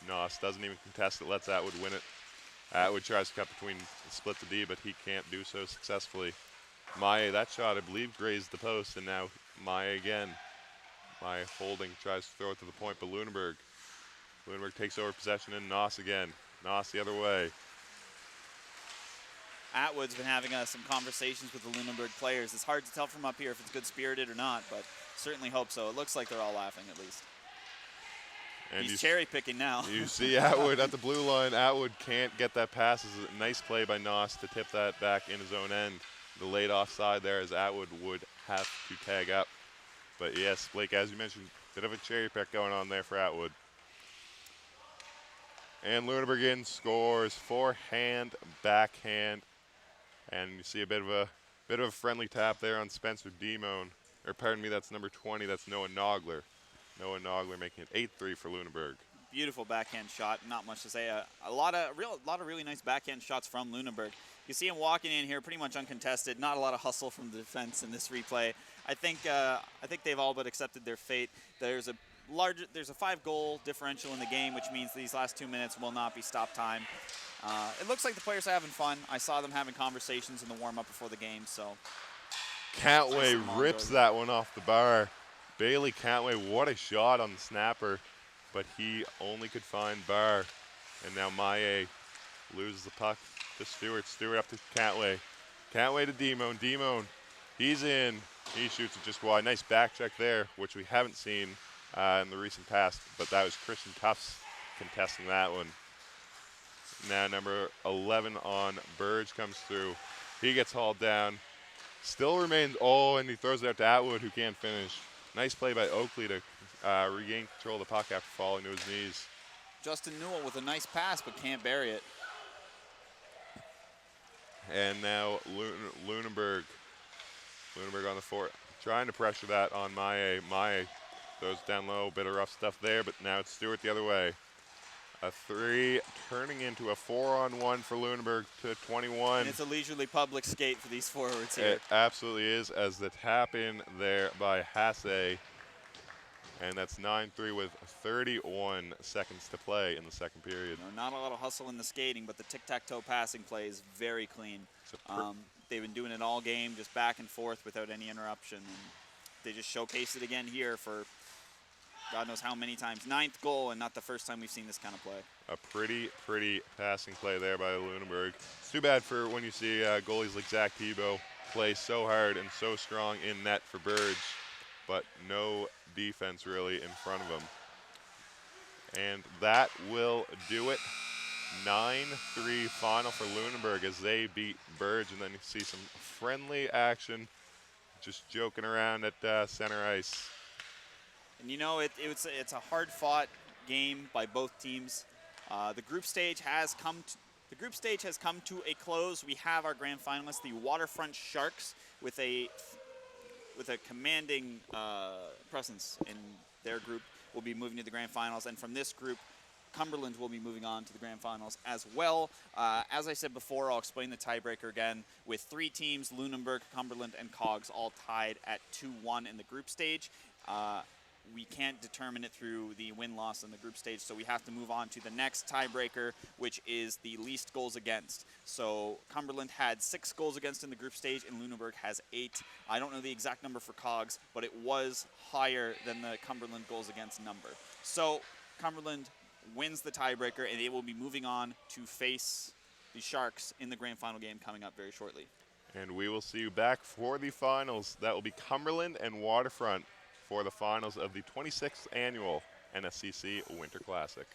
Noss doesn't even contest it, lets Atwood win it. Atwood tries to cut between split the D, but he can't do so successfully. Maye, that shot, I believe, grazed the post, and now Maye again. Maye holding, tries to throw it to the point, but Lunenburg takes over possession, and Noss again. Noss the other way. Atwood's been having some conversations with the Lunenburg players. It's hard to tell from up here if it's good-spirited or not, but certainly hope so. It looks like they're all laughing at least. And he's cherry-picking now. You see Atwood at the blue line. Atwood can't get that pass. It's a nice play by Noss to tip that back in his own end. The late offside there as Atwood would have to tag up. But yes, Blake, as you mentioned, bit of a cherry pick going on there for Atwood. And Lunenburg in scores forehand, backhand, and you see a bit of a friendly tap there on Spencer Demone, or pardon me, that's number 20. That's Noah Nogler. Noah Nogler making it 8-3 for Lunenburg. Beautiful backhand shot. Not much to say. A lot of really nice backhand shots from Lunenburg. You see him walking in here pretty much uncontested. Not a lot of hustle from the defense in this replay. I think they've all but accepted their fate. There's a 5-goal differential in the game, which means these last 2 minutes will not be stop time. It looks like the players are having fun. I saw them having conversations in the warm-up before the game. So Cantway rips that one off the bar. Bailey Cantway, what a shot on the snapper, but he only could find bar. And now Maye loses the puck to Stewart. Stewart up to Cantway. Cantway to Demone. Demone, he's in. He shoots it just wide. Nice back check there, which we haven't seen in the recent past, but that was Christian Tufts contesting that one. Now number 11 on Burge comes through. He gets hauled down. Still remains, and he throws it out to Atwood, who can't finish. Nice play by Oakley to regain control of the puck after falling to his knees. Justin Newell with a nice pass, but can't bury it. And now Lunenburg on the fort, trying to pressure that on Maye. Maye throws it down low, bit of rough stuff there, but now it's Stewart the other way. A 3 turning into a 4-on-1 for Lunenburg to 21. And it's a leisurely public skate for these forwards here. It absolutely is, as the tap in there by Hasse. And that's 9-3 with 31 seconds to play in the second period. Not a lot of hustle in the skating, but the tic-tac-toe passing play is very clean. They've been doing it all game, just back and forth without any interruption. And they just showcased it again here for God knows how many times. 9th goal, and not the first time we've seen this kind of play. A pretty passing play there by Lunenburg. It's too bad for when you see goalies like Zach Thibault play so hard and so strong in net for Burge, but no defense really in front of him. And that will do it. 9-3 final for Lunenburg as they beat Burge, and then you see some friendly action, just joking around at center ice. And you know, it's a hard-fought game by both teams. The group stage has come to a close. We have our grand finalists, the Waterfront Sharks, with a commanding presence in their group, will be moving to the grand finals. And from this group, Cumberland will be moving on to the grand finals as well. As I said before, I'll explain the tiebreaker again. With 3 teams, Lunenburg, Cumberland, and Cogs all tied at 2-1 in the group stage. we can't determine it through the win-loss in the group stage, so we have to move on to the next tiebreaker, which is the least goals against. So Cumberland had 6 goals against in the group stage, and Lunenburg has 8. I don't know the exact number for Cogs, but it was higher than the Cumberland goals against number. So Cumberland wins the tiebreaker, and they will be moving on to face the Sharks in the grand final game coming up very shortly. And we will see you back for the finals. That will be Cumberland and Waterfront for the finals of the 26th annual NSCC Winter Classic.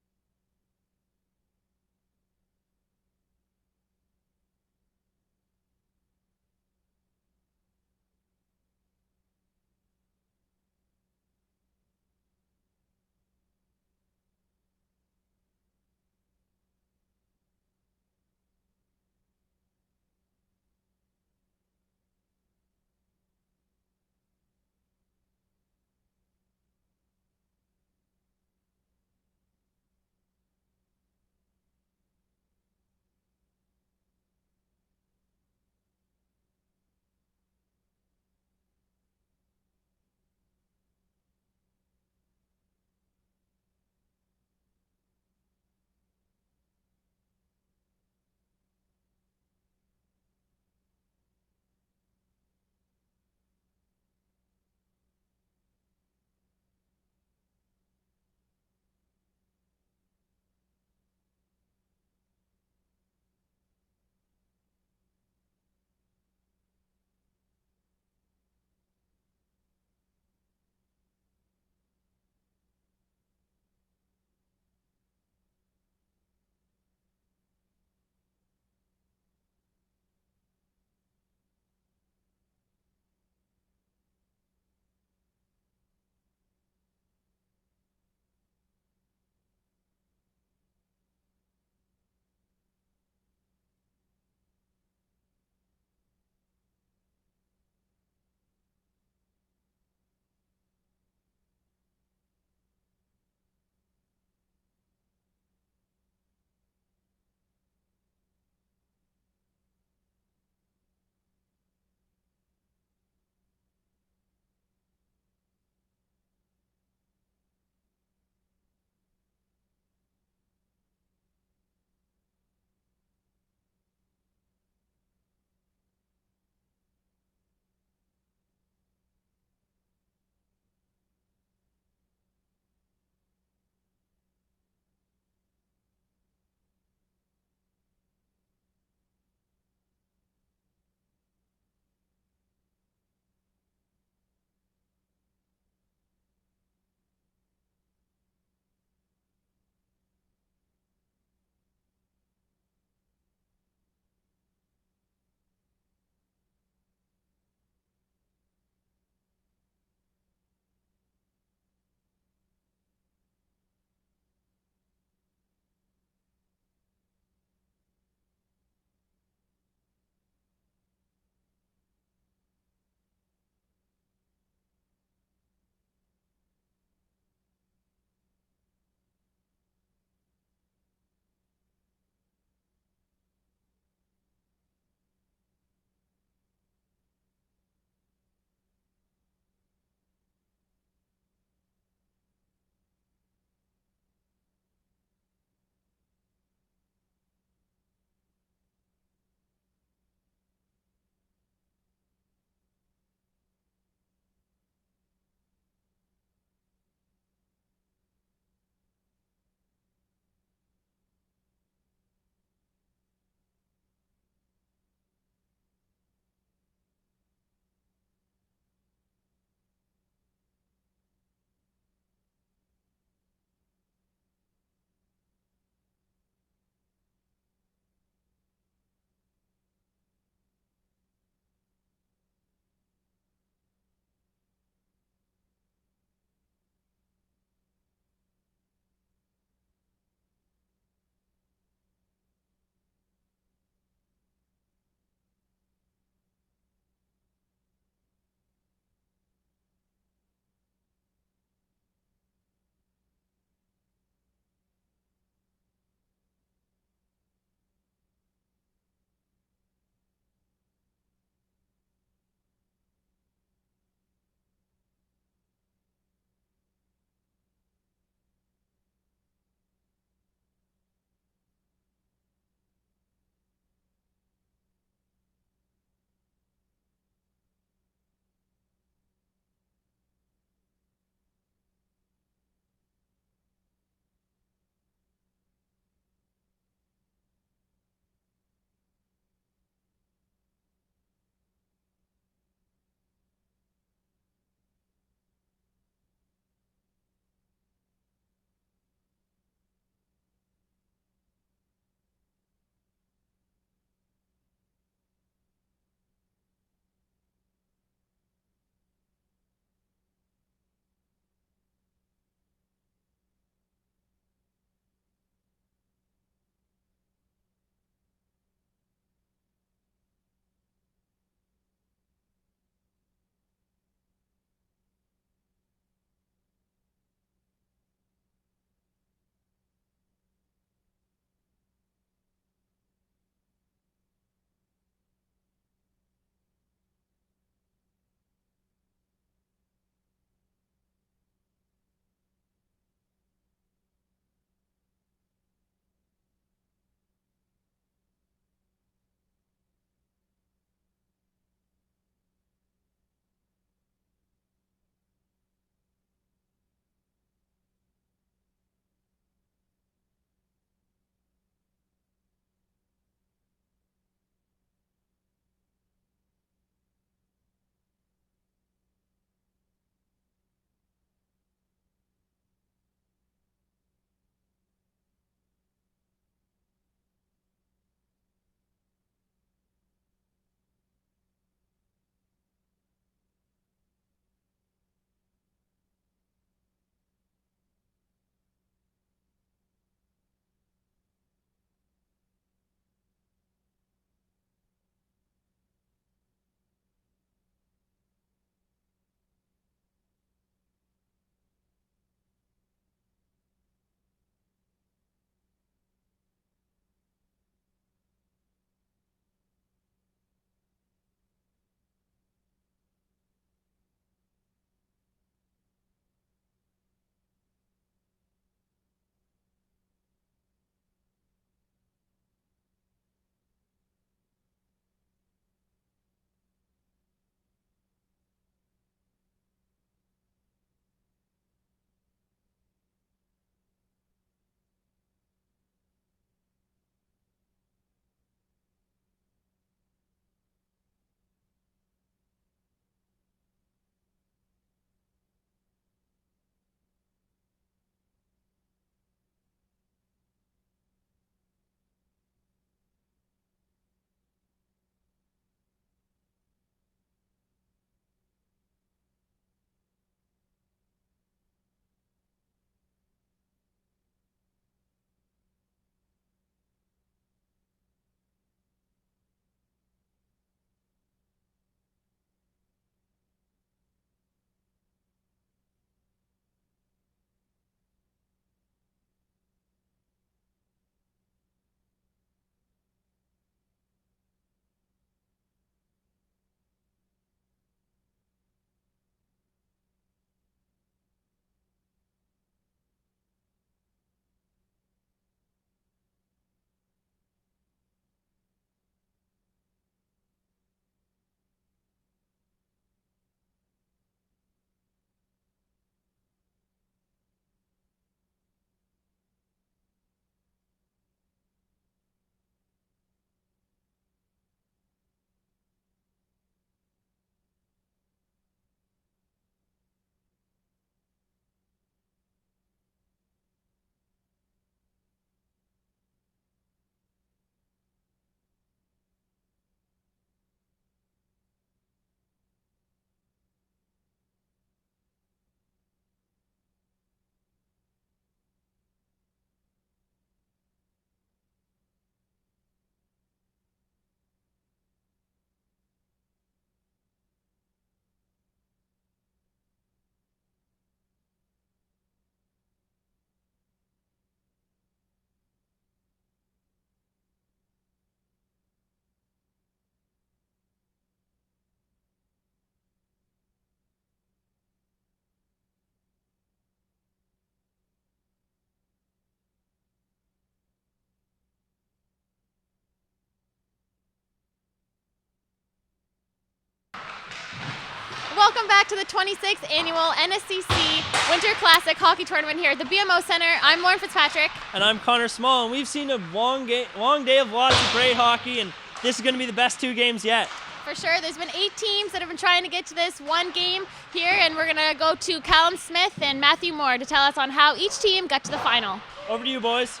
welcome back to the 26th annual NSCC Winter Classic Hockey Tournament here at the BMO Center. I'm Lauren Fitzpatrick. And I'm Connor Small, and we've seen a long day of lots of great hockey, and this is going to be the best 2 games yet. For sure, there's been 8 teams that have been trying to get to this one game here, and we're going to go to Callum Smith and Matthew Moore to tell us on how each team got to the final. Over to you, boys.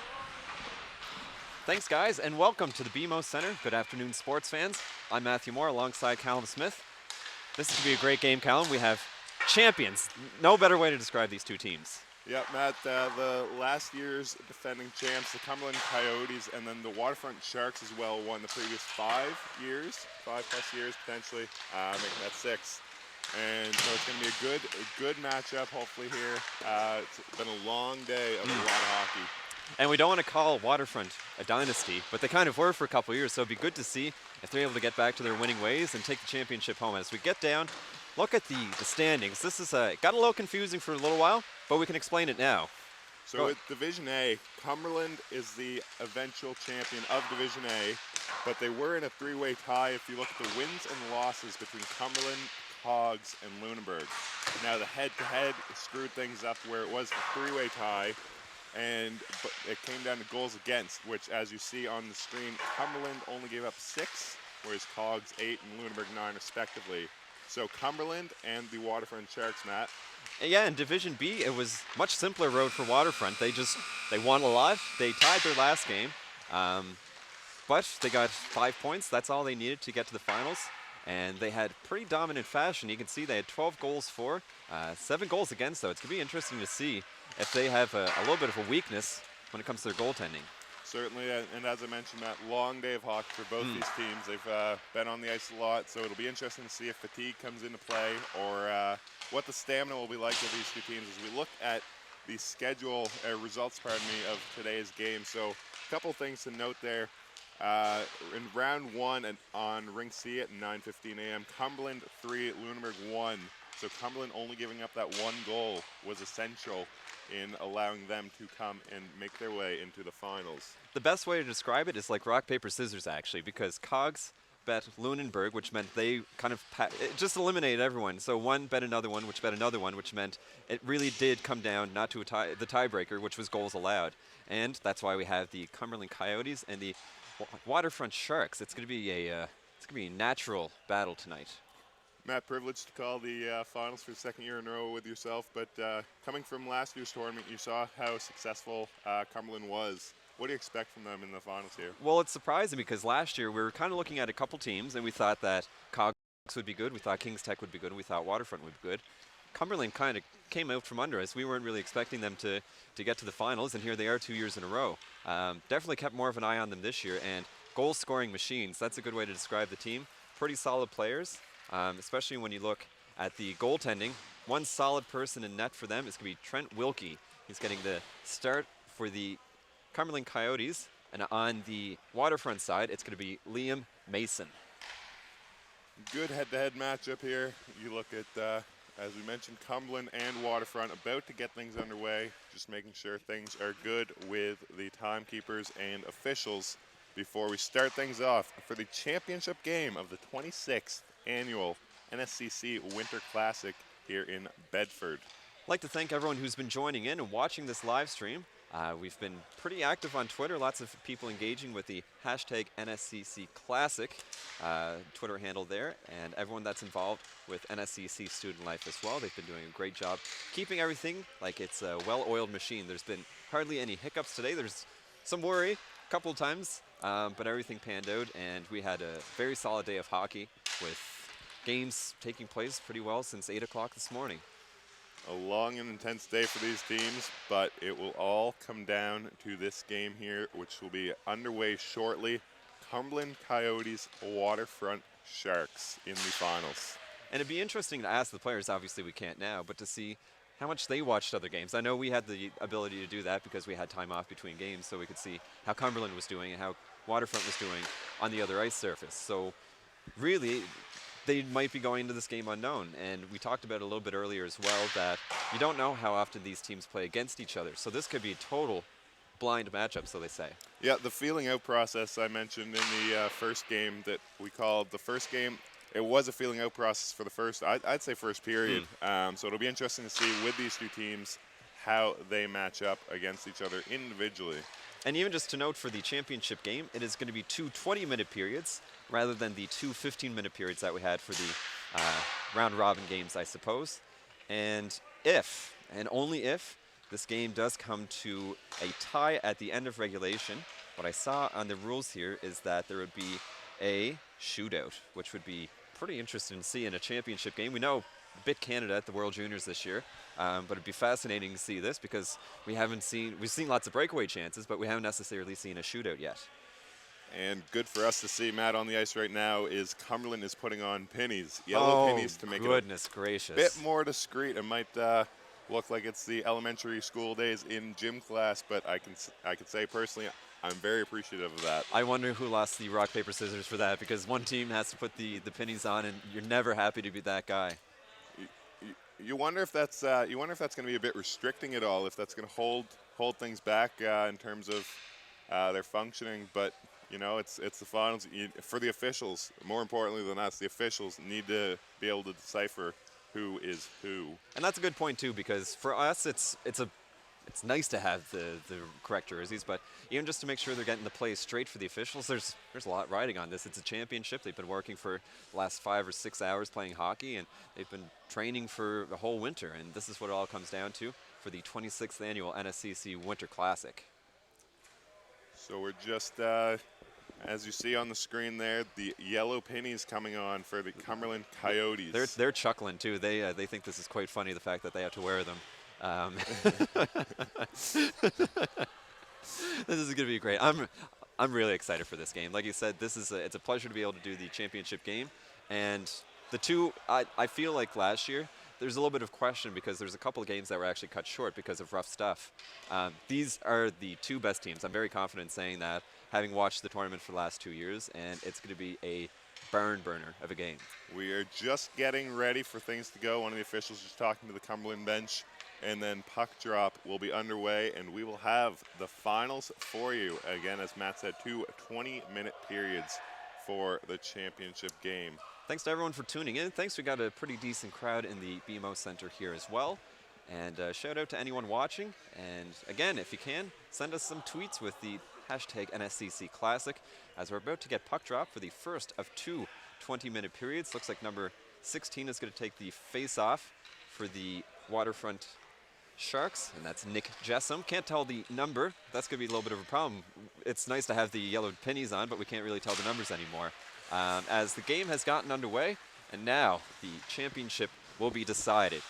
Thanks, guys, and welcome to the BMO Center. Good afternoon, sports fans. I'm Matthew Moore alongside Callum Smith. This is going to be a great game, Callum. We have champions. No better way to describe these 2 teams. Yeah, Matt, the last year's defending champs, the Cumberland Coyotes, and then the Waterfront Sharks as well, won the previous 5 plus years potentially, making that 6. And so it's going to be a good matchup, hopefully here. It's been a long day of a lot of hockey. And we don't want to call Waterfront a dynasty, but they kind of were for a couple of years, so it'd be good to see if they're able to get back to their winning ways and take the championship home. As we get down, look at the standings. This is got a little confusing for a little while, but we can explain it now. So at Division A, Cumberland is the eventual champion of Division A, but they were in a 3-way tie if you look at the wins and losses between Cumberland, Cogs, and Lunenburg. Now the head-to-head screwed things up where it was a 3-way tie, and it came down to goals against, which as you see on the screen, Cumberland only gave up 6, whereas Cogs 8 and Lunenburg 9 respectively. So Cumberland and the Waterfront Sharks, Matt. Yeah, in Division B, it was much simpler road for Waterfront. They won a lot. They tied their last game, but they got 5 points. That's all they needed to get to the finals, and they had pretty dominant fashion. You can see they had 12 goals for, 7 goals against, though. It's going to be interesting to see if they have a little bit of a weakness when it comes to their goaltending. Certainly, and as I mentioned, that long day of hockey for both these teams. They've been on the ice a lot, so it'll be interesting to see if fatigue comes into play or what the stamina will be like with these 2 teams as we look at the schedule, results, of today's game. So a couple things to note there. In round 1 on Ring C at 9:15 a.m., Cumberland 3, Lunenburg 1. So Cumberland only giving up that 1 goal was essential in allowing them to come and make their way into the finals. The best way to describe it is like rock, paper, scissors, actually, because Cogs bet Lunenburg, which meant they kind of it just eliminated everyone. So one bet another one, which bet another one, which meant it really did come down not to the tiebreaker, which was goals allowed. And that's why we have the Cumberland Coyotes and the Waterfront Sharks. It's going to be a natural battle tonight. Matt, privileged to call the finals for the 2nd year in a row with yourself, but coming from last year's tournament, you saw how successful Cumberland was. What do you expect from them in the finals here? Well, it's surprising because last year we were kind of looking at a couple teams, and we thought that Cogs would be good, we thought Kings Tech would be good, and we thought Waterfront would be good. Cumberland kind of came out from under us. We weren't really expecting them to get to the finals, and here they are 2 years in a row. Definitely kept more of an eye on them this year, and goal-scoring machines. That's a good way to describe the team. Pretty solid players. Especially when you look at the goaltending. One solid person in net for them is going to be Trent Wilkie. He's getting the start for the Cumberland Coyotes. And on the Waterfront side, it's going to be Liam Mason. Good head-to-head matchup here. You look at, as we mentioned, Cumberland and Waterfront about to get things underway. Just making sure things are good with the timekeepers and officials before we start things off for the championship game of the 26th annual NSCC Winter Classic here in Bedford. I'd like to thank everyone who's been joining in and watching this live stream. We've been pretty active on Twitter, lots of people engaging with the hashtag NSCC Classic Twitter handle there, and everyone that's involved with NSCC Student Life as well. They've been doing a great job keeping everything like it's a well-oiled machine. There's been hardly any hiccups today. There's some worry a couple of times, but everything panned out, and we had a very solid day of hockey with games taking place pretty well since 8 o'clock this morning. A long and intense day for these teams, but it will all come down to this game here, which will be underway shortly. Cumberland Coyotes, Waterfront Sharks in the finals. And it'd be interesting to ask the players, obviously we can't now, but to see how much they watched other games. I know we had the ability to do that because we had time off between games, so we could see how Cumberland was doing and how Waterfront was doing on the other ice surface. So really, they might be going into this game unknown. And we talked about it a little bit earlier as well, that you don't know how often these teams play against each other. So this could be a total blind matchup, so they say. Yeah, the feeling out process I mentioned in the first game that we called the first game, it was a feeling out process for the first, I'd say first period. So it'll be interesting to see with these two teams how they match up against each other individually. And even just to note for the championship game, it is going to be two 20-minute periods rather than the two 15-minute periods that we had for the round-robin games, I suppose. And if, and only if, this game does come to a tie at the end of regulation, what I saw on the rules here is that there would be a shootout, which would be pretty interesting to see in a championship game. We know bit Canada at the World Juniors this year, but it'd be fascinating to see this because we've seen lots of breakaway chances, but we haven't necessarily seen a shootout yet. And good for us to see, Matt, on the ice right now is Cumberland is putting on pennies, yellow pennies to make it a bit more discreet. It might look like it's the elementary school days in gym class, but I can say personally, I'm very appreciative of that. I wonder who lost the rock, paper, scissors for that, because one team has to put the pennies on, and you're never happy to be that guy. You wonder if that's going to be a bit restricting at all, if that's going to hold things back in terms of their functioning. But you know, it's the finals. For the officials, more importantly than us, the officials need to be able to decipher who is who. And that's a good point too, because for us, it's nice to have the correct jerseys, but even just to make sure they're getting the play straight for the officials, there's a lot riding on this. It's a championship. They've been working for the last 5 or 6 hours playing hockey, and they've been training for the whole winter, and this is what it all comes down to for the 26th annual NSCC Winter Classic. So we're just, as you see on the screen there, the yellow pennies coming on for the Cumberland Coyotes. They're chuckling too. They think this is quite funny, the fact that they have to wear them. This is going to be great. I'm really excited for this game. Like you said, it's a pleasure to be able to do the championship game. And the two, I feel like last year, there's a little bit of question because there's a couple of games that were actually cut short because of rough stuff. These are the two best teams. I'm very confident saying that, having watched the tournament for the last 2 years, and it's going to be a barn burner of a game. We are just getting ready for things to go. One of the officials just talking to the Cumberland bench, and then puck drop will be underway, and we will have the finals for you. Again, as Matt said, 2 20-minute periods for the championship game. Thanks to everyone for tuning in. Thanks, we got a pretty decent crowd in the BMO Center here as well. And shout out to anyone watching. And again, if you can, send us some tweets with the hashtag NSCC Classic, as we're about to get puck drop for the first of 2 20-minute periods. Looks like number 16 is going to take the face-off for the Waterfront Sharks, and that's Nick Jessam. Can't tell the number. That's going to be a little bit of a problem. It's nice to have the yellow pennies on, but we can't really tell the numbers anymore. As the game has gotten underway, and now the championship will be decided.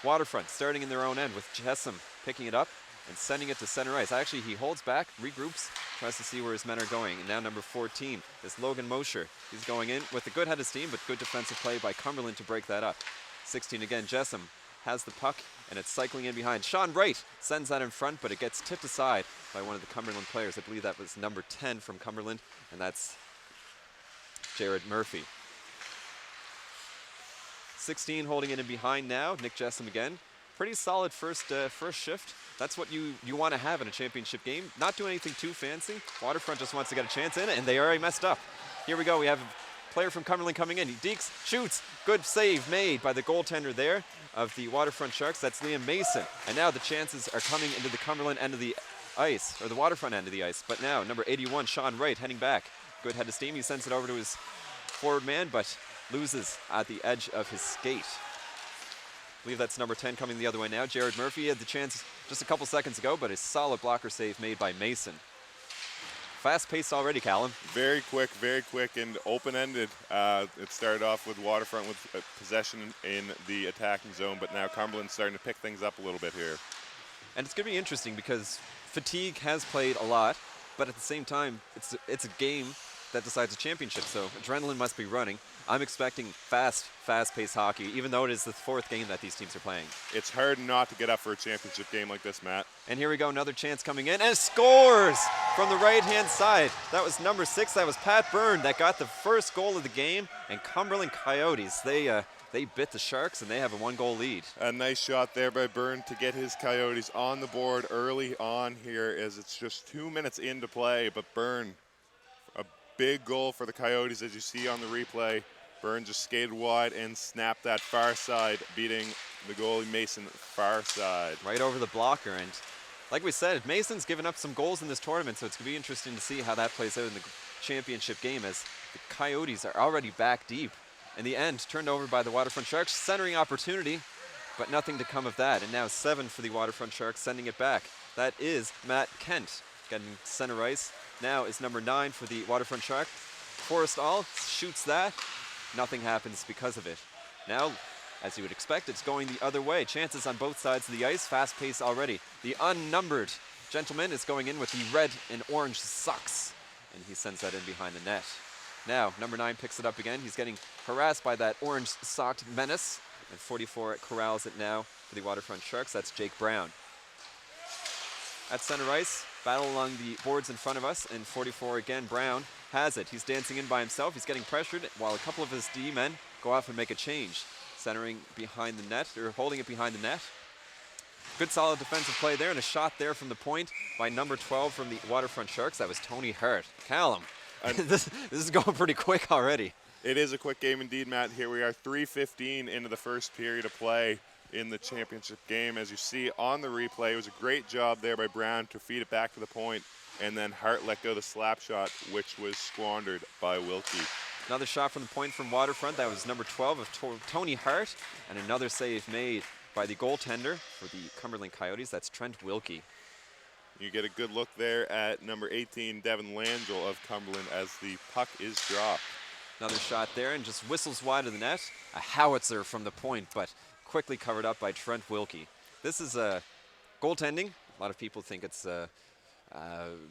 Waterfront starting in their own end with Jessam picking it up and sending it to center ice. Actually, he holds back, regroups, tries to see where his men are going. And now number 14 is Logan Mosher. He's going in with a good head of steam, but good defensive play by Cumberland to break that up. 16 again, Jessam has the puck, and it's cycling in behind. Sean Wright sends that in front, but it gets tipped aside by one of the Cumberland players. I believe that was number 10 from Cumberland, and that's Jared Murphy. 16 holding it in behind now. Nick Jessam again. Pretty solid first shift. That's what you want to have in a championship game. Not do anything too fancy. Waterfront just wants to get a chance in it, and they already messed up. Here we go. We have a player from Cumberland coming in. Deeks shoots. Good save made by the goaltender there of the Waterfront Sharks. That's Liam Mason. And now the chances are coming into the Cumberland end of the ice, or the Waterfront end of the ice. But now number 81, Sean Wright, heading back. Good head of steam. He sends it over to his forward man, but loses at the edge of his skate. I believe that's number 10 coming the other way now. Jared Murphy had the chance just a couple seconds ago, but a solid blocker save made by Mason. Fast pace already, Callum. Very quick and open-ended. It started off with Waterfront with possession in the attacking zone, but now Cumberland's starting to pick things up a little bit here. And it's going to be interesting because fatigue has played a lot, but at the same time, it's a game that decides a championship, so adrenaline must be running. I'm expecting fast-paced hockey, even though it is the 4th game that these teams are playing. It's hard not to get up for a championship game like this, Matt. And here we go, another chance coming in, and scores from the right-hand side. That was number 6, that was Pat Byrne that got the first goal of the game, and Cumberland Coyotes, they bit the Sharks, and they have a 1-goal lead. A nice shot there by Byrne to get his Coyotes on the board early on here, as it's just 2 minutes into play, but Byrne, a big goal for the Coyotes, as you see on the replay. Byrne just skated wide and snapped that far side, beating the goalie Mason far side. Right over the blocker, and like we said, Mason's given up some goals in this tournament, so it's going to be interesting to see how that plays out in the championship game, as the Coyotes are already back deep. In the end, turned over by the Waterfront Sharks, centering opportunity, but nothing to come of that. And now 7 for the Waterfront Sharks, sending it back. That is Matt Kent getting center ice. Now is number 9 for the Waterfront Sharks. Forrest All shoots that. Nothing happens because of it. Now, as you would expect, it's going the other way. Chances on both sides of the ice, fast pace already. The unnumbered gentleman is going in with the red and orange socks, and he sends that in behind the net. Now, number 9 picks it up again. He's getting harassed by that orange-socked menace. And 44 corrals it now for the Waterfront Sharks. That's Jake Brown. At center ice, battle along the boards in front of us. And 44 again, Brown has it. He's dancing in by himself. He's getting pressured while a couple of his D-men go off and make a change. Centering behind the net, or holding it behind the net. Good solid defensive play there, and a shot there from the point by number 12 from the Waterfront Sharks. That was Tony Hart. Callum. This is going pretty quick already. It is a quick game indeed, Matt. Here we are, 3:15 into the first period of play in the championship game. As you see on the replay, it was a great job there by Brown to feed it back to the point, and then Hart let go the slap shot, which was squandered by Wilkie. Another shot from the point from Waterfront. That was number 12 of Tony Hart, and another save made by the goaltender for the Cumberland Coyotes. That's Trent Wilkie. You get a good look there at number 18, Devin Langell of Cumberland, as the puck is dropped. Another shot there, and just whistles wide of the net. A howitzer from the point, but quickly covered up by Trent Wilkie. This is goaltending. A lot of people think it's a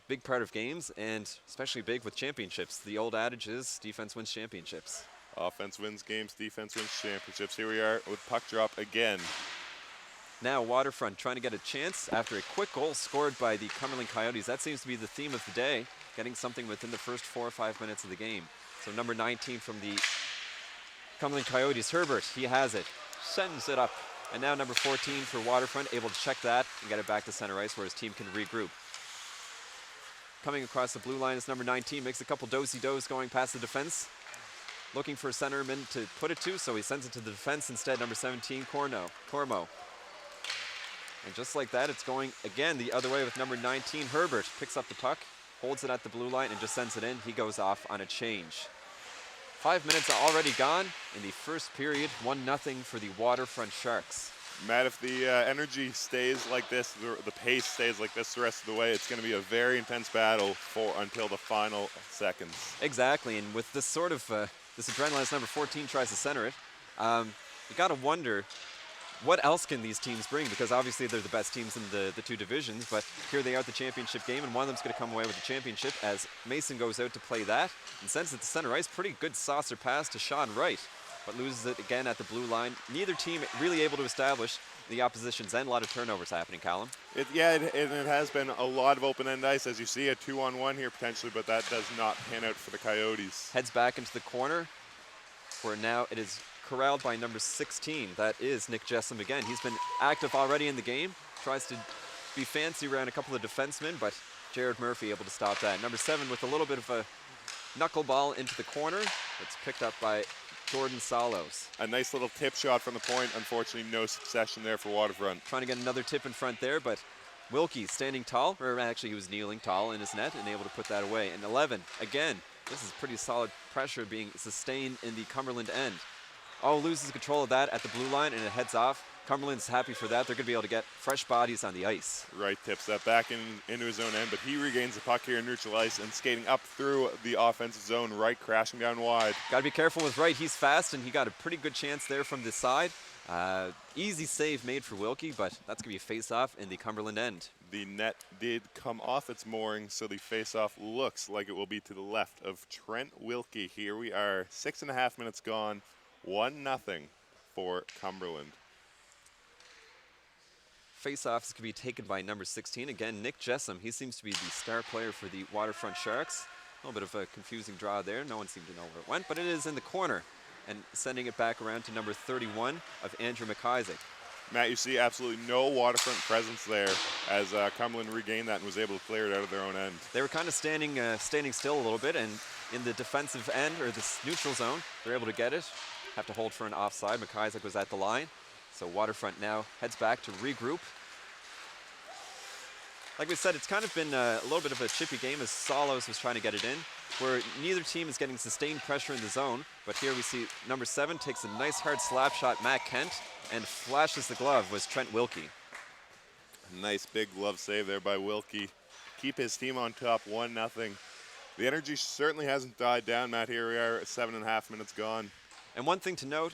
big part of games, and especially big with championships. The old adage is defense wins championships. Offense wins games, defense wins championships. Here we are with puck drop again. Now Waterfront trying to get a chance after a quick goal scored by the Cumberland Coyotes. That seems to be the theme of the day, getting something within the first 4 or 5 minutes of the game. So number 19 from the Cumberland Coyotes, Herbert, he has it, sends it up. And now number 14 for Waterfront, able to check that and get it back to center ice where his team can regroup. Coming across the blue line is number 19, makes a couple do-si-dos going past the defense. Looking for a centerman to put it to, so he sends it to the defense instead, number 17, Cormo. And just like that, it's going again the other way with number 19, Herbert. Picks up the puck, holds it at the blue line, and just sends it in. He goes off on a change. 5 minutes already gone in the first period, 1-0 for the Waterfront Sharks. Matt, if the energy stays like this, the pace stays like this the rest of the way, it's going to be a very intense battle until the final seconds. Exactly, and with this sort of this adrenaline as number 14 tries to center it, you got to wonder what else can these teams bring, because obviously they're the best teams in the two divisions, but here they are at the championship game, and one of them's going to come away with the championship as Mason goes out to play that and sends it to center ice. Pretty good saucer pass to Sean Wright, but loses it again at the blue line. Neither team really able to establish the opposition's end. A lot of turnovers happening, Callum. It has been a lot of open-end ice, as you see, a 2-on-1 here potentially, but that does not pan out for the Coyotes. Heads back into the corner, where now it is corralled by number 16. That is Nick Jessam again. He's been active already in the game. Tries to be fancy around a couple of defensemen, but Jared Murphy able to stop that. Number 7 with a little bit of a knuckleball into the corner. It's picked up by Jordan Salos. A nice little tip shot from the point. Unfortunately, no succession there for Waterfront. Trying to get another tip in front there, but Wilkie standing tall, or actually he was kneeling tall in his net and able to put that away. And 11, again, this is pretty solid pressure being sustained in the Cumberland end. Oh, loses control of that at the blue line, and it heads off. Cumberland's happy for that. They're going to be able to get fresh bodies on the ice. Wright tips that back into his own end, but he regains the puck here in neutral ice and skating up through the offensive zone. Wright crashing down wide. Got to be careful with Wright. He's fast, and he got a pretty good chance there from the side. Easy save made for Wilkie, but that's going to be a face-off in the Cumberland end. The net did come off its mooring, so the face-off looks like it will be to the left of Trent Wilkie. Here we are, 6.5 minutes gone, 1-0 for Cumberland. Face-offs could be taken by number 16. Again, Nick Jessam. He seems to be the star player for the Waterfront Sharks. A little bit of a confusing draw there. No one seemed to know where it went, but it is in the corner. And sending it back around to number 31 of Andrew McIsaac. Matt, you see absolutely no Waterfront presence there as Cumberland regained that and was able to clear it out of their own end. They were kind of standing still a little bit, and in the defensive end, or the neutral zone, they're able to get it. Have to hold for an offside. McIsaac was at the line. So Waterfront now heads back to regroup. Like we said, it's kind of been a little bit of a chippy game as Solos was trying to get it in, where neither team is getting sustained pressure in the zone. But here we see number 7 takes a nice hard slap shot, Matt Kent, and flashes the glove was Trent Wilkie. Nice big glove save there by Wilkie. Keep his team on top, 1-0. The energy certainly hasn't died down, Matt. Here we are, 7.5 minutes gone. And one thing to note,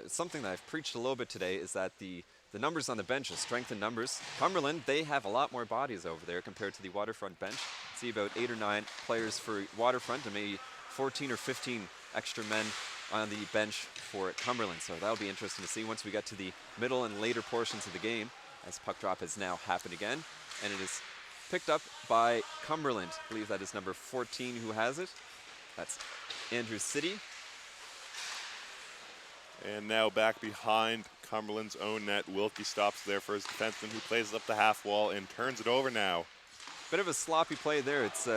something that I've preached a little bit today, is that the numbers on the bench, strength in numbers. Cumberland, they have a lot more bodies over there compared to the Waterfront bench. See about 8 or 9 players for Waterfront and maybe 14 or 15 extra men on the bench for Cumberland. So that'll be interesting to see once we get to the middle and later portions of the game, as puck drop has now happened again. And it is picked up by Cumberland. I believe that is number 14 who has it. That's Andrew City. And now back behind Cumberland's own net. Wilkie stops there for his defenseman, who plays it up the half wall and turns it over now. Bit of a sloppy play there. It's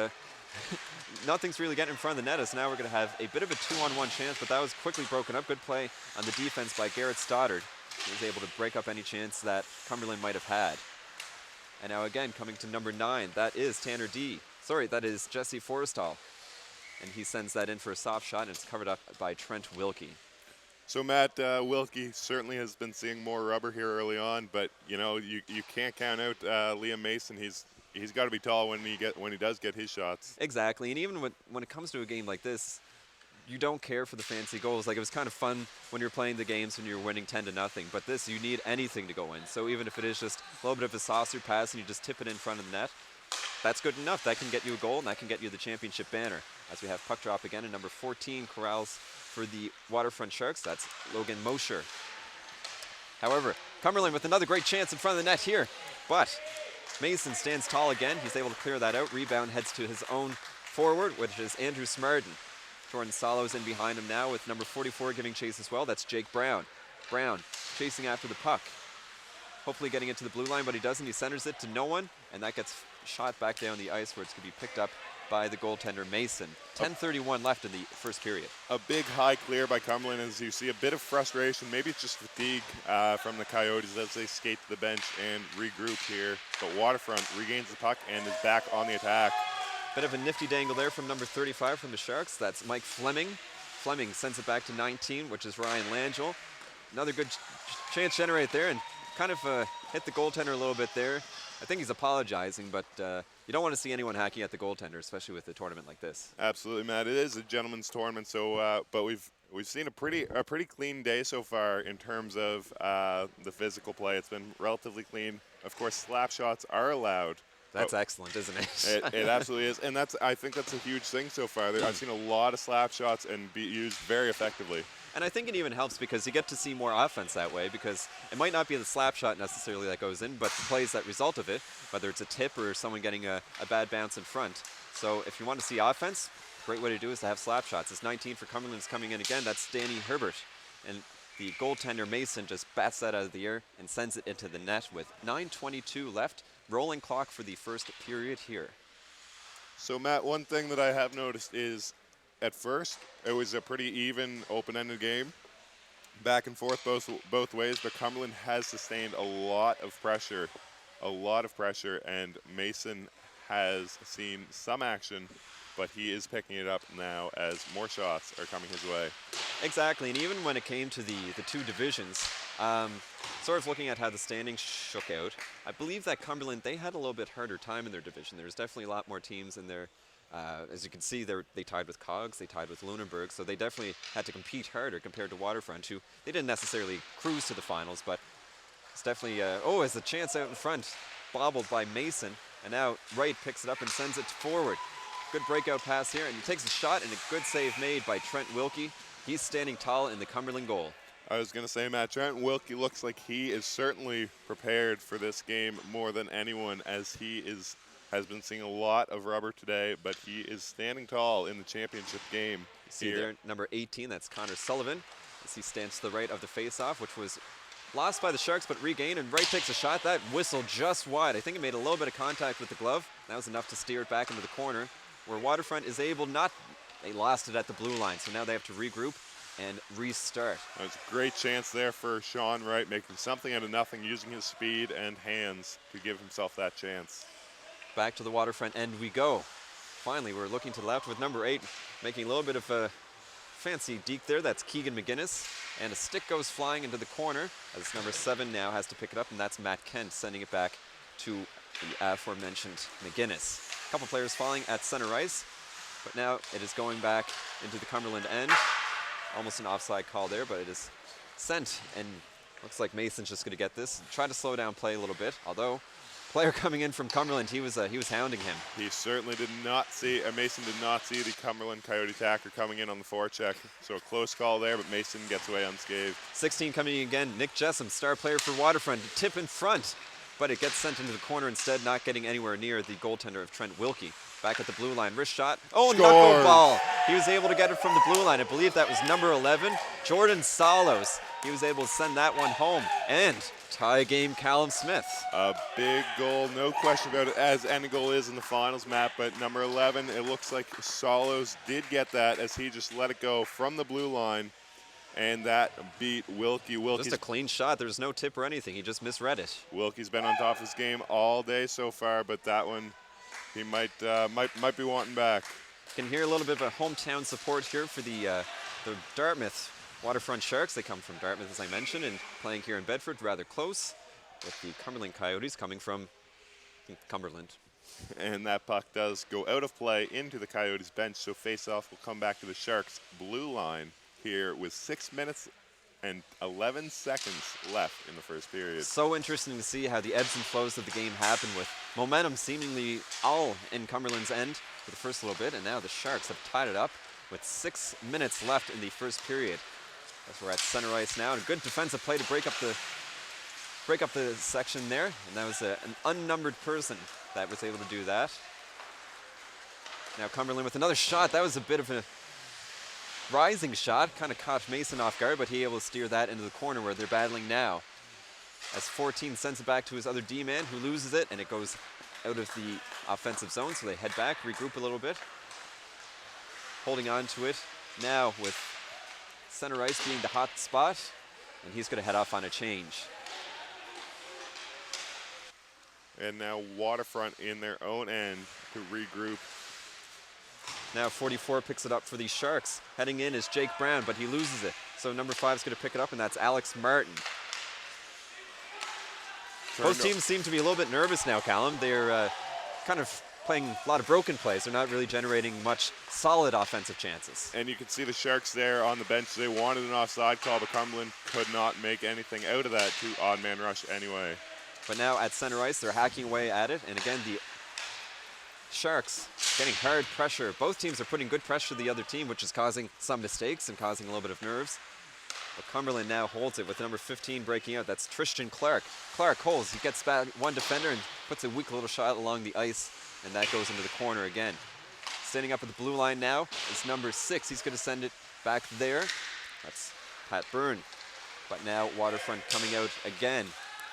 nothing's really getting in front of the net, so now we're going to have a bit of a 2-on-1 chance, but that was quickly broken up. Good play on the defense by Garrett Stoddard. He was able to break up any chance that Cumberland might have had. And now again, coming to number 9, that is Tanner D. Sorry, that is Jesse Forrestal. And he sends that in for a soft shot, and it's covered up by Trent Wilkie. So Matt, Wilkie certainly has been seeing more rubber here early on, but you know you can't count out Liam Mason. He's got to be tall when he does get his shots. Exactly, and even when it comes to a game like this, you don't care for the fancy goals. Like, it was kind of fun when you're playing the games when you're winning 10-0, but this, you need anything to go in. So even if it is just a little bit of a saucer pass and you just tip it in front of the net, that's good enough. That can get you a goal, and that can get you the championship banner. As we have puck drop again, and number 14 corrals for the Waterfront Sharks. That's Logan Mosher. However, Cumberland with another great chance in front of the net here, but Mason stands tall again. He's able to clear that out. Rebound heads to his own forward, which is Andrew Smarden. Jordan Salo's in behind him now with number 44 giving chase as well. That's Jake Brown. Brown chasing after the puck. Hopefully getting into the blue line, but he doesn't. He centers it to no one, and that gets shot back down the ice where it's going to be picked up by the goaltender Mason. 10:31 left in the first period. A big high clear by Cumberland as you see a bit of frustration. Maybe it's just fatigue from the Coyotes as they skate to the bench and regroup here. But Waterfront regains the puck and is back on the attack. Bit of a nifty dangle there from number 35 from the Sharks. That's Mike Fleming. Fleming sends it back to 19, which is Ryan Langell. Another good chance generated there, and kind of hit the goaltender a little bit there. I think he's apologizing, but you don't want to see anyone hacking at the goaltender, especially with a tournament like this. Absolutely, Matt. It is a gentleman's tournament, so but we've seen a pretty clean day so far in terms of the physical play. It's been relatively clean. Of course, slap shots are allowed. That's excellent, isn't it? It absolutely is, and I think that's a huge thing so far. I've seen a lot of slap shots and be used very effectively. And I think it even helps because you get to see more offense that way, because it might not be the slap shot necessarily that goes in, but the plays that result of it, whether it's a tip or someone getting a bad bounce in front. So if you want to see offense, great way to do is to have slap shots. It's 19 for Cumberland's coming in again. That's Danny Herbert. And the goaltender Mason just bats that out of the air and sends it into the net with 9:22 left. Rolling clock for the first period here. So Matt, one thing that I have noticed is at first it was a pretty even, open-ended game, back and forth both ways, but Cumberland has sustained a lot of pressure, and Mason has seen some action, but he is picking it up now as more shots are coming his way. Exactly, and even when it came to the two divisions, sort of looking at how the standings shook out, I believe that Cumberland, they had a little bit harder time in their division. There's definitely a lot more teams in there. As you can see, they tied with Cogs, they tied with Lunenburg, so they definitely had to compete harder compared to Waterfront, who they didn't necessarily cruise to the finals, but it's definitely, as the chance out in front, bobbled by Mason. And now Wright picks it up and sends it forward. Good breakout pass here, and he takes a shot, and a good save made by Trent Wilkie. He's standing tall in the Cumberland goal. I was going to say, Matt, Trent Wilkie looks like he is certainly prepared for this game more than anyone, as he has been seeing a lot of rubber today, but he is standing tall in the championship game. You see there, number 18, that's Connor Sullivan, as he stands to the right of the face-off, which was lost by the Sharks, but regained, and Wright takes a shot. That whistle just wide. I think it made a little bit of contact with the glove. That was enough to steer it back into the corner, where Waterfront is able they lost it at the blue line, so now they have to regroup and restart. That was a great chance there for Sean Wright, making something out of nothing, using his speed and hands to give himself that chance. Back to the Waterfront end we go. Finally, we're looking to the left with number 8, making a little bit of a fancy deke there. That's Keegan McGinnis. And a stick goes flying into the corner, as number 7 now has to pick it up, and that's Matt Kent sending it back to the aforementioned McGinnis. A couple players falling at center ice, but now it is going back into the Cumberland end. Almost an offside call there, but it is sent, and looks like Mason's just going to get this. Try to slow down play a little bit, although player coming in from Cumberland, he was hounding him. He certainly did not see, Mason did not see the Cumberland Coyote attacker coming in on the forecheck. So a close call there, but Mason gets away unscathed. 16 coming in again, Nick Jessam, star player for Waterfront, tip in front, but it gets sent into the corner instead, not getting anywhere near the goaltender of Trent Wilkie. Back at the blue line, wrist shot. Oh, knuckleball. He was able to get it from the blue line. I believe that was number 11, Jordan Salos. He was able to send that one home. And tie game, Callum Smith. A big goal, no question about it, as any goal is in the finals, Matt. But number 11, it looks like Salos did get that as he just let it go from the blue line. And that beat Wilkie. Just a clean shot. There's no tip or anything. He just misread it. Wilkie's been on top of his game all day so far, but that one, he might be wanting back. You can hear a little bit of a hometown support here for the Dartmouth Waterfront Sharks. They come from Dartmouth, as I mentioned, and playing here in Bedford, rather close, with the Cumberland Coyotes coming from Cumberland. And that puck does go out of play into the Coyotes bench, so face-off will come back to the Sharks blue line here with 6 minutes and 11 seconds left in the first period. So interesting to see how the ebbs and flows of the game happen, with momentum seemingly all in Cumberland's end for the first little bit, and now the Sharks have tied it up with 6 minutes left in the first period. As we're at center ice now, and a good defensive play to break up the section there, and that was an unnumbered person that was able to do that. Now Cumberland with another shot. That was a bit of a rising shot, kind of caught Mason off guard, but he able to steer that into the corner where they're battling now. As 14 sends it back to his other D-man, who loses it, and it goes out of the offensive zone, so they head back, regroup a little bit. Holding on to it now with center ice being the hot spot, and he's going to head off on a change. And now Waterfront in their own end to regroup. Now 44 picks it up for the Sharks. Heading in is Jake Brown, but he loses it. So number 5 is going to pick it up, and that's Alex Martin. Both teams seem to be a little bit nervous now, Callum. They're kind of playing a lot of broken plays. They're not really generating much solid offensive chances. And you can see the Sharks there on the bench. They wanted an offside call, but Cumberland could not make anything out of that to odd man rush anyway. But now at center ice, they're hacking away at it. And again, the Sharks getting hard pressure. Both teams are putting good pressure to the other team, which is causing some mistakes and causing a little bit of nerves. But Cumberland now holds it with number 15 breaking out. That's Tristan Clark. Clark holds. He gets back one defender and puts a weak little shot along the ice, and that goes into the corner again. Standing up at the blue line now is number 6. He's going to send it back there. That's Pat Byrne. But now Waterfront coming out again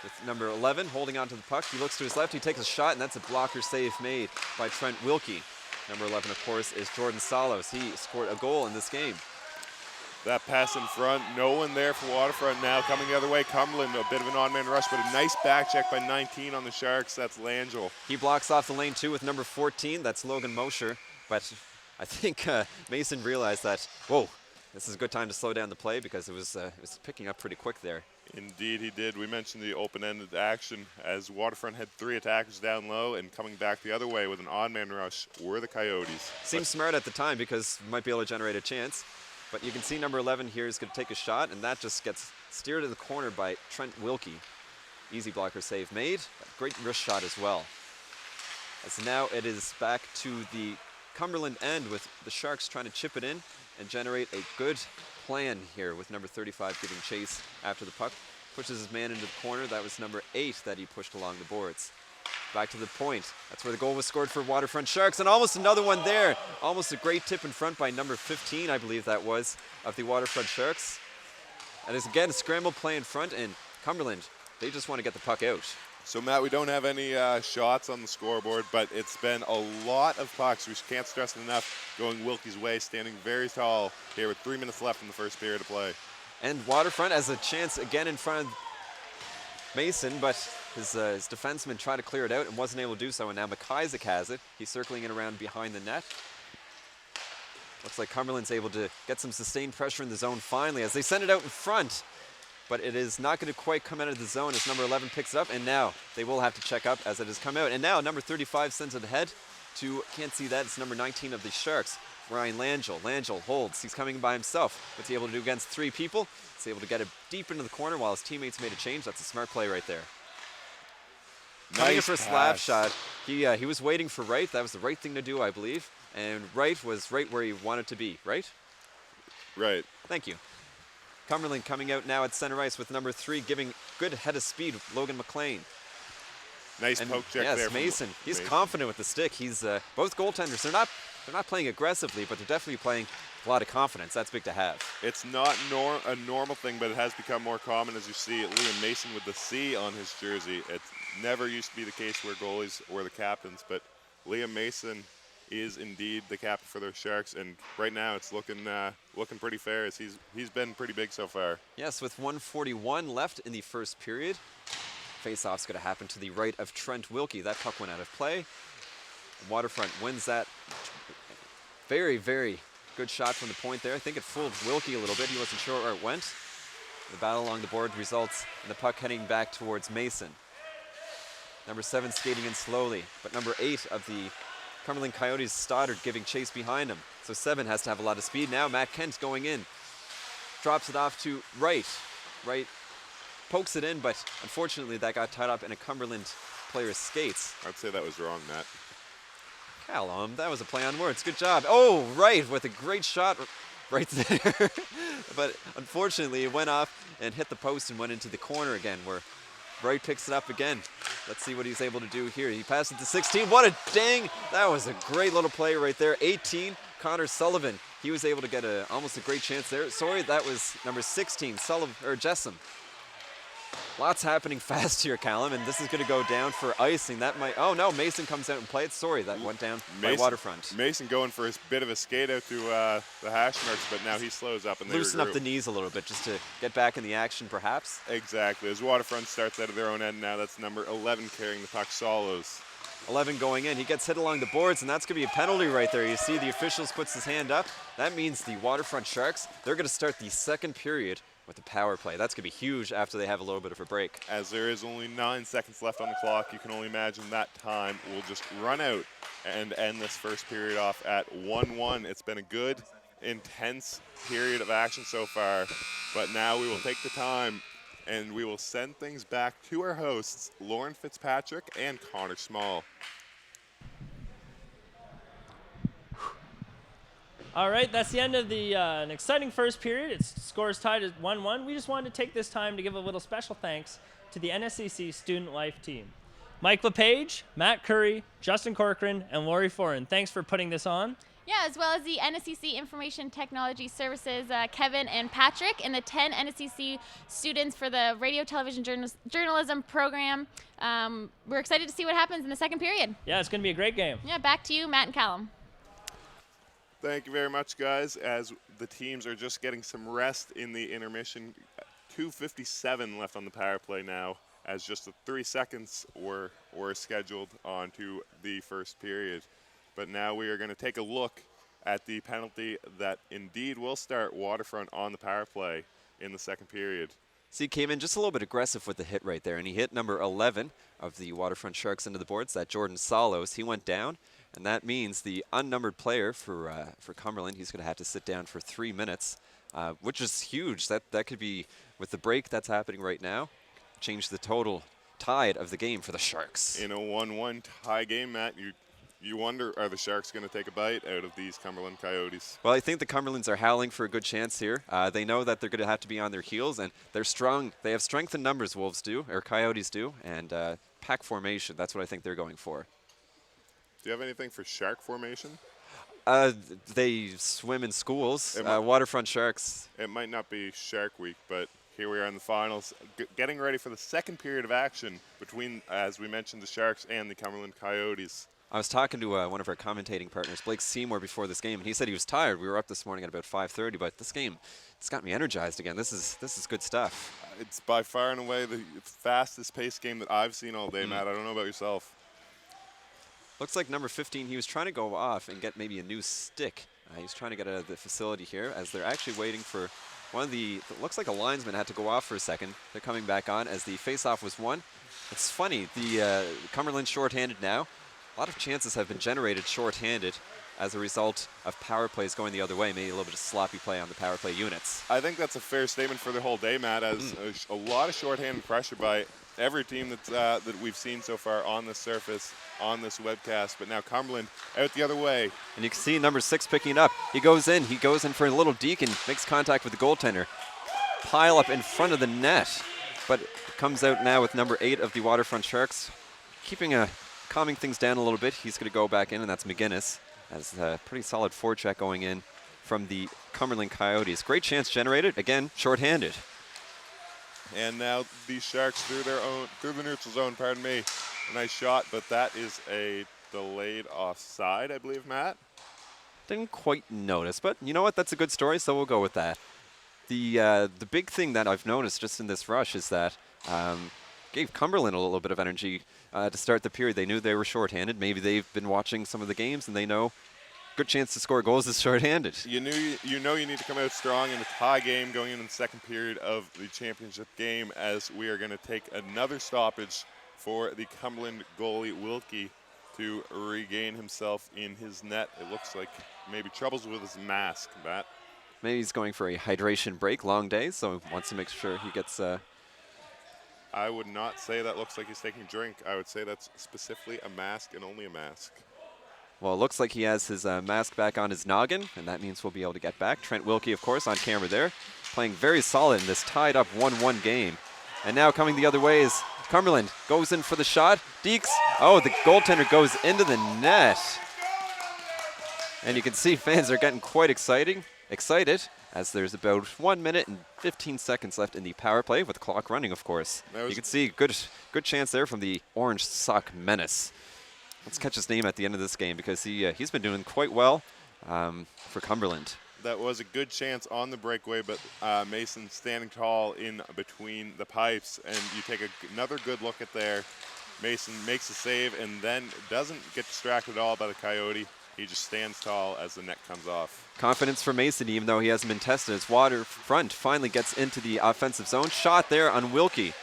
with number 11 holding on to the puck. He looks to his left. He takes a shot, and that's a blocker save made by Trent Wilkie. Number 11, of course, is Jordan Salos. He scored a goal in this game. That pass in front, no one there for Waterfront now. Coming the other way, Cumberland, a bit of an odd man rush, but a nice back check by 19 on the Sharks. That's Langell. He blocks off the lane too with number 14. That's Logan Mosher. But I think Mason realized that, whoa, this is a good time to slow down the play, because it was picking up pretty quick there. Indeed he did. We mentioned the open-ended action as Waterfront had 3 attackers down low, and coming back the other way with an odd man rush were the Coyotes. Seems smart at the time, because might be able to generate a chance. But you can see number 11 here is going to take a shot, and that just gets steered to the corner by Trent Wilkie. Easy blocker save made. Great wrist shot as well. As now it is back to the Cumberland end with the Sharks trying to chip it in and generate a good plan here with number 35 giving chase after the puck. Pushes his man into the corner. That was number 8 that he pushed along the boards. Back to the point. That's where the goal was scored for Waterfront Sharks. And almost another one there. Almost a great tip in front by number 15, I believe that was, of the Waterfront Sharks. And it's again a scramble play in front, and Cumberland, they just want to get the puck out. So, Matt, we don't have any shots on the scoreboard, but it's been a lot of pucks. We can't stress it enough going Wilkie's way, standing very tall here with 3 minutes left in the first period of play. And Waterfront has a chance again in front of Mason, but his defenseman tried to clear it out and wasn't able to do so, and now McIsaac has it. He's circling it around behind the net. Looks like Cumberland's able to get some sustained pressure in the zone finally as they send it out in front. But it is not going to quite come out of the zone as number 11 picks it up, and now they will have to check up as it has come out. And now number 35 sends it ahead to, can't see that, it's number 19 of the Sharks, Ryan Langell. Langell holds, he's coming by himself. What's he able to do against 3 people? He's able to get it deep into the corner while his teammates made a change. That's a smart play right there. Coming in for a slap shot. He was waiting for Wright. That was the right thing to do, I believe. And Wright was right where he wanted to be, right? Right. Thank you. Cumberland coming out now at center ice with number 3, giving good head of speed, Logan McLean. Nice poke check there. Yes, Mason. He's confident with the stick. He's both goaltenders. They're not playing aggressively, but they're definitely playing a lot of confidence. That's big to have. It's not a normal thing, but it has become more common as you see Liam Mason with the C on his jersey. It never used to be the case where goalies were the captains, but Liam Mason is indeed the captain for the Sharks, and right now it's looking pretty fair as he's been pretty big so far. Yes, with 1:41 left in the first period. Face-off's going to happen to the right of Trent Wilkie. That puck went out of play. Waterfront wins that. Very, very good shot from the point there. I think it fooled Wilkie a little bit. He wasn't sure where it went. The battle along the board results in the puck heading back towards Mason. Number 7 skating in slowly, but number 8 of the Cumberland Coyotes, Stoddard, giving chase behind him. So 7 has to have a lot of speed. Now Matt Kent going in. Drops it off to Wright. Wright pokes it in, but unfortunately that got tied up in a Cumberland player's skates. I'd say that was wrong, Matt. Callum, that was a play on words. Good job. Oh, Wright with a great shot right there. But unfortunately it went off and hit the post and went into the corner again, where Wright picks it up again. Let's see what he's able to do here. He passed it to 16. What a dang. That was a great little play right there. 18, Connor Sullivan. He was able to get almost a great chance there. Sorry, that was number 16, Jessam. Lots happening fast here, Callum, and this is going to go down for icing. That might, oh no, Mason comes out and plays. Sorry, that went down by Waterfront. Mason going for a bit of a skate out through the hash marks, but now he slows up and they loosen up the knees a little bit just to get back in the action, perhaps. Exactly. As Waterfront starts out of their own end now, that's number 11 carrying the puck, Solos. 11 going in. He gets hit along the boards, and that's going to be a penalty right there. You see the officials puts his hand up. That means the Waterfront Sharks, they're going to start the second period with the power play. That's going to be huge after they have a little bit of a break. As there is only 9 seconds left on the clock, you can only imagine that time will just run out and end this first period off at 1-1. It's been a good, intense period of action so far, but now we will take the time and we will send things back to our hosts, Lauren Fitzpatrick and Connor Small. All right, that's the end of the an exciting first period. Its score is tied at 1-1. We just wanted to take this time to give a little special thanks to the NSCC Student Life team. Mike LePage, Matt Curry, Justin Corcoran, and Lori Foran. Thanks for putting this on. Yeah, as well as the NSCC Information Technology Services, Kevin and Patrick, and the 10 NSCC students for the radio, television, journalism program. We're excited to see what happens in the second period. Yeah, it's going to be a great game. Yeah, back to you, Matt and Callum. Thank you very much, guys. As the teams are just getting some rest in the intermission, 2:57 left on the power play now, as just the 3 seconds were scheduled onto the first period. But now we are going to take a look at the penalty that indeed will start Waterfront on the power play in the second period. So he came in just a little bit aggressive with the hit right there, and he hit number 11 of the Waterfront Sharks into the boards, that Jordan Salos. He went down, and that means the unnumbered player for Cumberland, he's going to have to sit down for 3 minutes, which is huge. That could be, with the break that's happening right now, change the total tide of the game for the Sharks. In a 1-1 tie game, Matt, you wonder, are the Sharks going to take a bite out of these Cumberland Coyotes? Well, I think the Cumberlands are howling for a good chance here. They know that they're going to have to be on their heels, and they're strong. They have strength in numbers, Wolves do, or Coyotes do, and pack formation. That's what I think they're going for. Do you have anything for Shark formation? They swim in schools, waterfront sharks. It might not be Shark Week, but here we are in the finals, getting ready for the second period of action between, as we mentioned, the Sharks and the Cumberland Coyotes. I was talking to one of our commentating partners, Blake Seymour, before this game, and he said he was tired. We were up this morning at about 5:30, but this game, it's got me energized again. This is good stuff. It's by far and away the fastest paced game that I've seen all day, Matt. I don't know about yourself. Looks like number 15, he was trying to go off and get maybe a new stick. He's trying to get out of the facility here as they're actually waiting for one of the, it looks like a linesman had to go off for a second. They're coming back on as the face-off was won. It's funny, the Cumberland shorthanded now. A lot of chances have been generated shorthanded as a result of power plays going the other way, maybe a little bit of sloppy play on the power play units. I think that's a fair statement for the whole day, Matt, as a lot of shorthanded pressure by every team that's, that we've seen so far on the surface, on this webcast. But now Cumberland out the other way. And you can see number 6 picking up. He goes in for a little deke and makes contact with the goaltender. Pile up in front of the net, but comes out now with number 8 of the Waterfront Sharks, calming things down a little bit. He's going to go back in, and that's McGinnis. That's a pretty solid forecheck going in from the Cumberland Coyotes. Great chance generated, again, shorthanded. And now these Sharks through the neutral zone, pardon me. A nice shot, but that is a delayed offside, I believe, Matt. Didn't quite notice, but you know what? That's a good story, so we'll go with that. The big thing that I've noticed just in this rush is that gave Cumberland a little bit of energy to start the period. They knew they were shorthanded. Maybe they've been watching some of the games and they know good chance to score goals is shorthanded. You know you need to come out strong in the tie game going into the second period of the championship game, as we are going to take another stoppage for the Cumberland goalie Wilkie to regain himself in his net. It looks like maybe troubles with his mask, Matt. Maybe he's going for a hydration break, long day, so he wants to make sure he gets... I would not say that looks like he's taking a drink. I would say that's specifically a mask and only a mask. Well, it looks like he has his mask back on his noggin, and that means we'll be able to get back. Trent Wilkie, of course, on camera there, playing very solid in this tied-up 1-1 game. And now coming the other way is Cumberland. Goes in for the shot. Deeks. Oh, the goaltender goes into the net. And you can see fans are getting quite excited as there's about 1 minute and 15 seconds left in the power play with the clock running, of course. You can see good chance there from the Orange Sock Menace. Let's catch his name at the end of this game because he's been doing quite well for Cumberland. That was a good chance on the breakaway, but Mason standing tall in between the pipes, and you take another good look at there. Mason makes a save and then doesn't get distracted at all by the Coyote. He just stands tall as the net comes off. Confidence for Mason, even though he hasn't been tested. His Waterfront finally gets into the offensive zone. Shot there on Wilkie.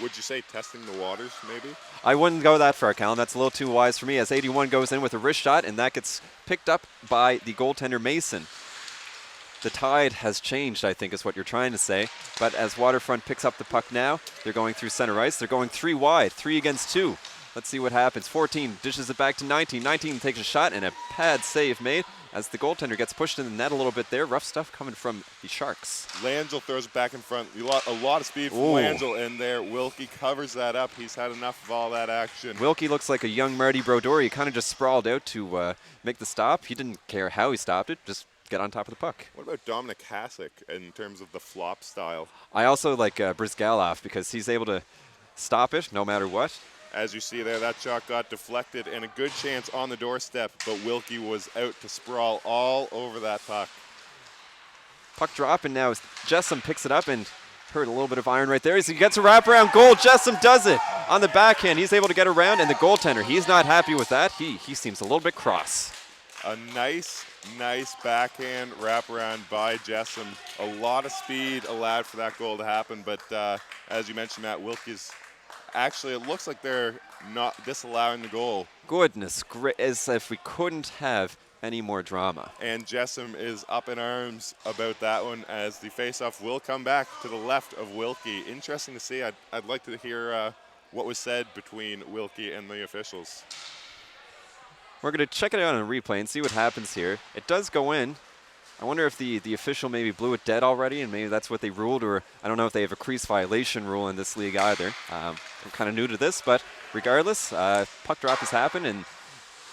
Would you say testing the waters, maybe? I wouldn't go that far, Callan. That's a little too wise for me, as 81 goes in with a wrist shot, and that gets picked up by the goaltender Mason. The tide has changed, I think, is what you're trying to say. But as Waterfront picks up the puck now, they're going through center ice. They're going 3 wide, 3 against 2. Let's see what happens. 14 dishes it back to 19. 19 takes a shot and a pad save made as the goaltender gets pushed in the net a little bit there. Rough stuff coming from the Sharks. Langell throws it back in front. A lot of speed from Langell in there. Wilkie covers that up. He's had enough of all that action. Wilkie looks like a young Marty Brodeur. He kind of just sprawled out to make the stop. He didn't care how he stopped it. Just get on top of the puck. What about Dominic Hasek in terms of the flop style? I also like Brizgalov because he's able to stop it no matter what. As you see there, that shot got deflected and a good chance on the doorstep, but Wilkie was out to sprawl all over that puck. Puck drop, and now Jessam picks it up and hurt a little bit of iron right there. As he gets a wraparound goal, Jessam does it on the backhand. He's able to get around, and the goaltender, he's not happy with that. He seems a little bit cross. A nice backhand wraparound by Jessam. A lot of speed allowed for that goal to happen, but as you mentioned, Matt, Wilkie's actually, it looks like they're not disallowing the goal. Goodness, as if we couldn't have any more drama. And Jessam is up in arms about that one as the faceoff will come back to the left of Wilkie. Interesting to see. I'd like to hear what was said between Wilkie and the officials. We're going to check it out on a replay and see what happens here. It does go in. I wonder if the official maybe blew it dead already, and maybe that's what they ruled, or I don't know if they have a crease violation rule in this league either. I'm kind of new to this, but regardless, puck drop has happened, and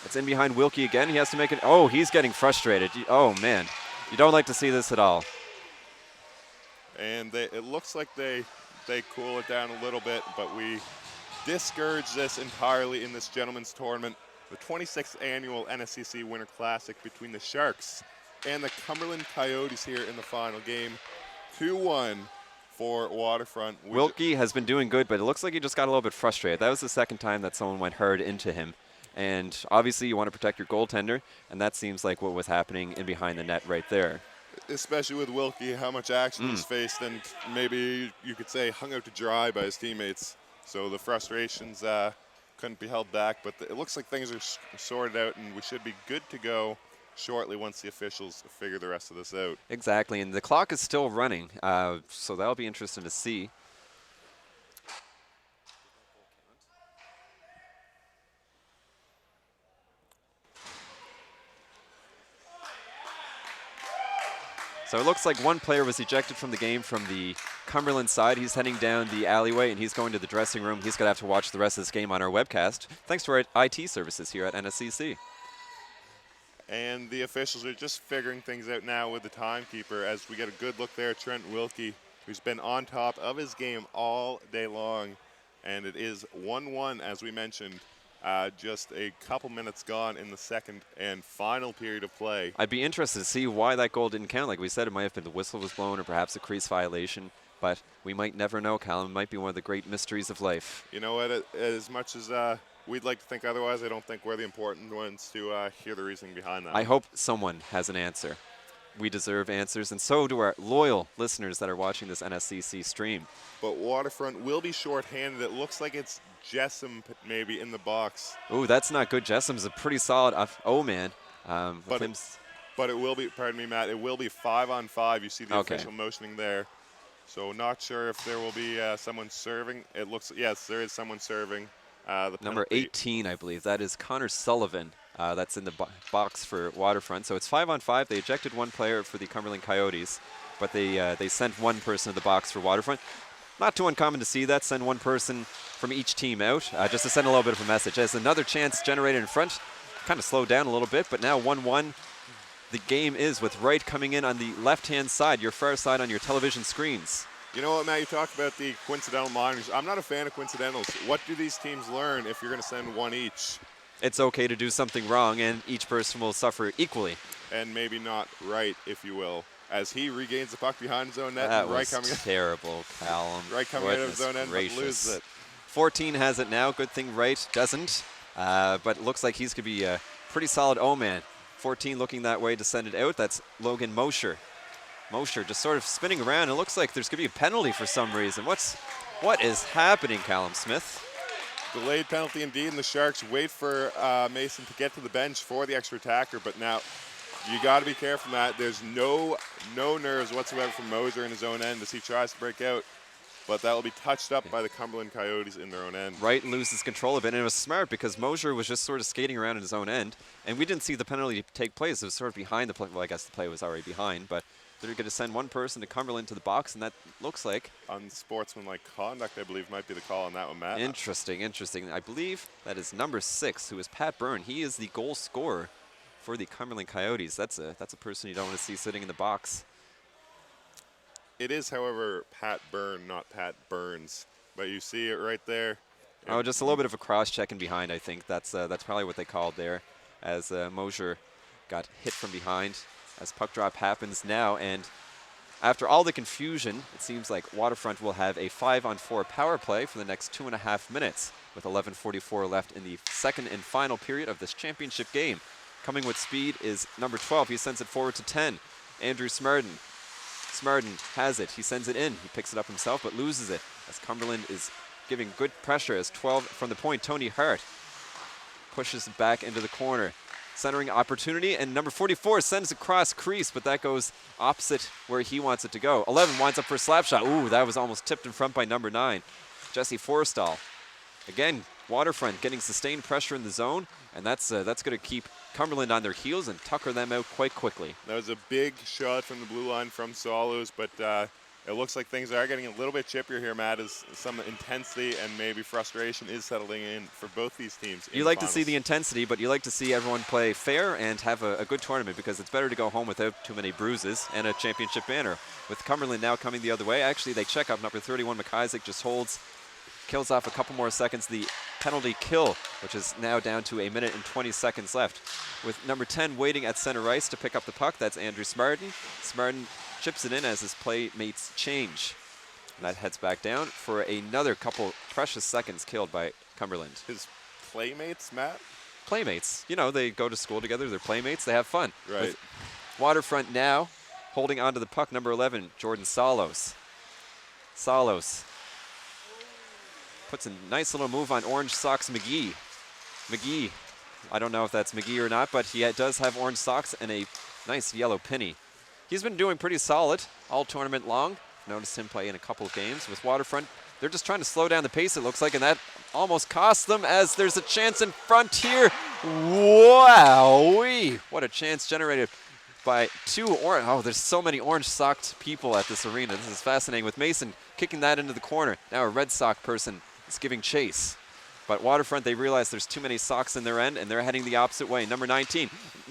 it's in behind Wilkie again. He has to make it. Oh, he's getting frustrated. Oh, man. You don't like to see this at all. And it looks like they cool it down a little bit, but we discourage this entirely in this gentleman's tournament. The 26th annual NSCC Winter Classic between the Sharks and the Cumberland Coyotes here in the final game. 2-1 for Waterfront. Wilkie has been doing good, but it looks like he just got a little bit frustrated. That was the second time that someone went hard into him. And obviously you want to protect your goaltender, and that seems like what was happening in behind the net right there. Especially with Wilkie, how much action he's faced, and maybe you could say hung out to dry by his teammates. So the frustrations couldn't be held back, but it looks like things are sorted out, and we should be good to go shortly once the officials figure the rest of this out. Exactly, and the clock is still running, so that'll be interesting to see. So it looks like one player was ejected from the game from the Cumberland side. He's heading down the alleyway, and he's going to the dressing room. He's going to have to watch the rest of this game on our webcast, thanks to our IT services here at NSCC. And the officials are just figuring things out now with the timekeeper as we get a good look there. Trent Wilkie, who's been on top of his game all day long. And it is 1-1, as we mentioned. Just a couple minutes gone in the second and final period of play. I'd be interested to see why that goal didn't count. Like we said, it might have been the whistle was blown or perhaps a crease violation, but we might never know, Callum. It might be one of the great mysteries of life. You know what, as much as we'd like to think otherwise, I don't think we're the important ones to hear the reasoning behind that. I hope someone has an answer. We deserve answers, and so do our loyal listeners that are watching this NSCC stream. But Waterfront will be shorthanded. It looks like it's Jessam maybe in the box. Ooh, that's not good. Jessam's a pretty solid man. But it will be, pardon me, Matt, it will be 5-on-5. You see the official motioning there. So not sure if there will be someone serving. It looks, yes, there is someone serving. Number 18, I believe. That is Connor Sullivan. That's in the box for Waterfront. So it's 5-on-5. They ejected one player for the Cumberland Coyotes, but they sent one person to the box for Waterfront. Not too uncommon to see that, send one person from each team out, just to send a little bit of a message. As another chance generated in front, kind of slowed down a little bit, but now 1-1. The game is with Wright coming in on the left-hand side, your far side on your television screens. You know what, Matt, you talk about the coincidental minors. I'm not a fan of coincidentals. What do these teams learn if you're going to send one each? It's okay to do something wrong, and each person will suffer equally. And maybe not right, if you will, as he regains the puck behind his own net. That and Wright was coming terrible, Callum. Wright coming out of his own end, but loses it. 14 has it now. Good thing Wright doesn't, but it looks like he's going to be a pretty solid O-man. 14 looking that way to send it out. That's Logan Mosher. Mosher just sort of spinning around. It looks like there's going to be a penalty for some reason. What is happening, Callum Smith? Delayed penalty indeed, and the Sharks wait for Mason to get to the bench for the extra attacker, but now you got to be careful, Matt. There's no nerves whatsoever from Moser in his own end as he tries to break out, but that will be touched up by the Cumberland Coyotes in their own end. Wright loses control of it, and it was smart because Moser was just sort of skating around in his own end, and we didn't see the penalty take place. It was sort of behind the play. Well, I guess the play was already behind, but they're going to send one person to Cumberland to the box, and that looks like unsportsmanlike conduct, I believe, might be the call on that one, Matt. Interesting. I believe that is number 6, who is Pat Byrne. He is the goal scorer for the Cumberland Coyotes. That's a person you don't want to see sitting in the box. It is, however, Pat Byrne, not Pat Burns. But you see it right there. Oh, just a little bit of a cross-check in behind, I think. That's probably what they called there, as Mosher got hit from behind. As puck drop happens now, and after all the confusion, it seems like Waterfront will have a 5-on-4 power play for the next 2.5 minutes, with 11:44 left in the second and final period of this championship game. Coming with speed is number 12. He sends it forward to 10. Andrew Smarden. Smarden has it. He sends it in. He picks it up himself, but loses it, as Cumberland is giving good pressure as 12 from the point. Tony Hart pushes it back into the corner. Centering opportunity, and number 44 sends across crease, but that goes opposite where he wants it to go. 11 winds up for a slap shot. Ooh, that was almost tipped in front by number 9, Jesse Forstall. Again, Waterfront getting sustained pressure in the zone, and that's going to keep Cumberland on their heels and tucker them out quite quickly. That was a big shot from the blue line from Solos, but it looks like things are getting a little bit chippier here, Matt, as some intensity and maybe frustration is settling in for both these teams. You like to see the intensity, but you like to see everyone play fair and have a good tournament, because it's better to go home without too many bruises and a championship banner. With Cumberland now coming the other way, actually they check up. Number 31, McIsaac, just kills off a couple more seconds. The penalty kill, which is now down to 1 minute and 20 seconds left. With number 10 waiting at center ice to pick up the puck, that's Andrew Smartin. Smartin chips it in as his playmates change. And that heads back down for another couple precious seconds killed by Cumberland. His playmates, Matt? Playmates. You know, they go to school together, they're playmates, they have fun. Right. With Waterfront now holding onto the puck, number 11, Jordan Salos. Salos puts a nice little move on Orange Socks McGee. McGee, I don't know if that's McGee or not, but he does have orange socks and a nice yellow penny. He's been doing pretty solid all tournament long. Noticed him play in a couple of games with Waterfront. They're just trying to slow down the pace, it looks like, and that almost costs them as there's a chance in front here. Wowee! What a chance generated by there's so many orange-socked people at this arena. This is fascinating, with Mason kicking that into the corner. Now a red sock person is giving chase. But Waterfront, they realize there's too many socks in their end, and they're heading the opposite way. Number 19,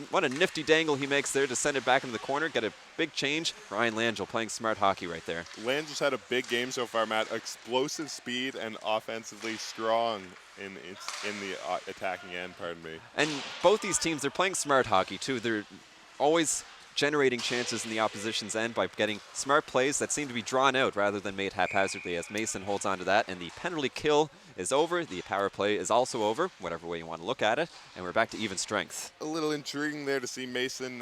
what a nifty dangle he makes there to send it back into the corner, get a big change. Ryan Langell playing smart hockey right there. Langell's had a big game so far, Matt. Explosive speed and offensively strong in the attacking end, pardon me. And both these teams, they're playing smart hockey too. They're always generating chances in the opposition's end by getting smart plays that seem to be drawn out rather than made haphazardly, as Mason holds on to that, and the penalty kill is over. The power play is also over, whatever way you want to look at it, and we're back to even strength. A little intriguing there to see Mason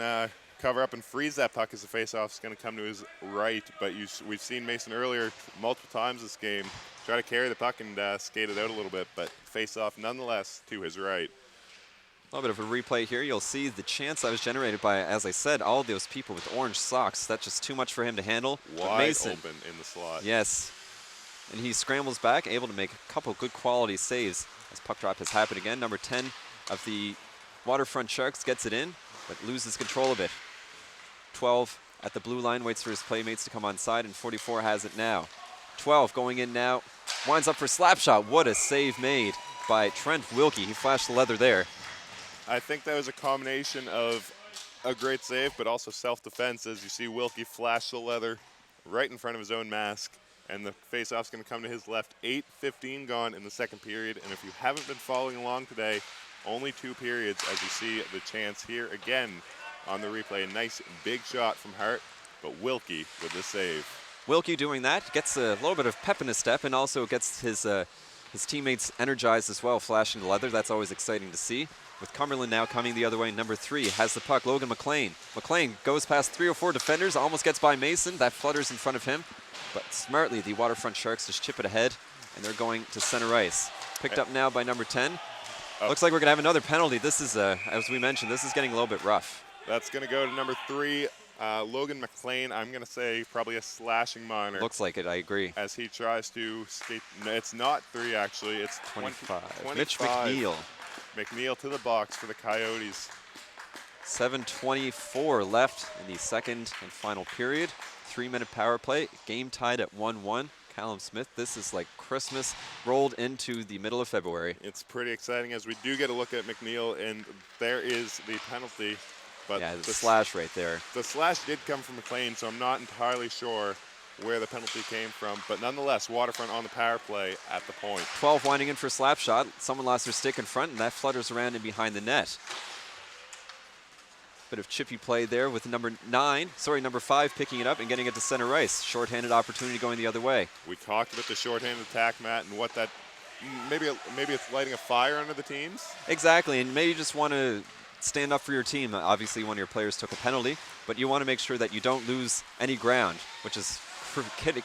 cover up and freeze that puck as the faceoff is going to come to his right, but we've seen Mason earlier multiple times this game try to carry the puck and skate it out a little bit, but faceoff nonetheless to his right. A little bit of a replay here. You'll see the chance that was generated by, as I said, all of those people with orange socks. That's just too much for him to handle. Wide Mason, open in the slot. yes. And he scrambles back, able to make a couple good quality saves as puck drop has happened again. Number 10 of the Waterfront Sharks gets it in, but loses control of it. 12 at the blue line, waits for his playmates to come on side, and 44 has it now. 12 going in now, winds up for slap shot. What a save made by Trent Wilkie. He flashed the leather there. I think that was a combination of a great save, but also self-defense, as you see Wilkie flash the leather right in front of his own mask, and the face-off's going to come to his left. 8:15 gone in the second period, and if you haven't been following along today, only 2 periods, as you see the chance here again on the replay. A nice big shot from Hart, but Wilkie with the save. Wilkie doing that, gets a little bit of pep in his step, and also gets his teammates energized as well, flashing the leather. That's always exciting to see. With Cumberland now coming the other way, number 3 has the puck, Logan McLean. McLean goes past 3 or 4 defenders, almost gets by Mason. That flutters in front of him. But smartly, the Waterfront Sharks just chip it ahead, and they're going to center ice. Picked up now by number 10. Looks like we're going to have another penalty. This is, as we mentioned, this is getting a little bit rough. That's going to go to number 3, Logan McLean. I'm going to say probably a slashing minor. Looks like it, I agree. As he tries to skate. No, it's not 3, actually. It's 25. 25. Mitch McNeil. McNeil to the box for the Coyotes. 7:24 left in the second and final period. 3-minute power play. Game tied at 1-1. Callum Smith, this is like Christmas rolled into the middle of February. It's pretty exciting as we do get a look at McNeil, and there is the penalty. But yeah, the slash right there. The slash did come from McLean, so I'm not entirely sure where the penalty came from. But nonetheless, Waterfront on the power play at the point. 12 winding in for a slap shot. Someone lost their stick in front, and that flutters around and behind the net. Bit of chippy play there with number 5 picking it up and getting it to center ice. Shorthanded opportunity going the other way. We talked about the shorthanded attack, Matt, and what that maybe it's lighting a fire under the teams. Exactly, and maybe you just want to stand up for your team. Obviously, one of your players took a penalty, but you want to make sure that you don't lose any ground, which is kidding.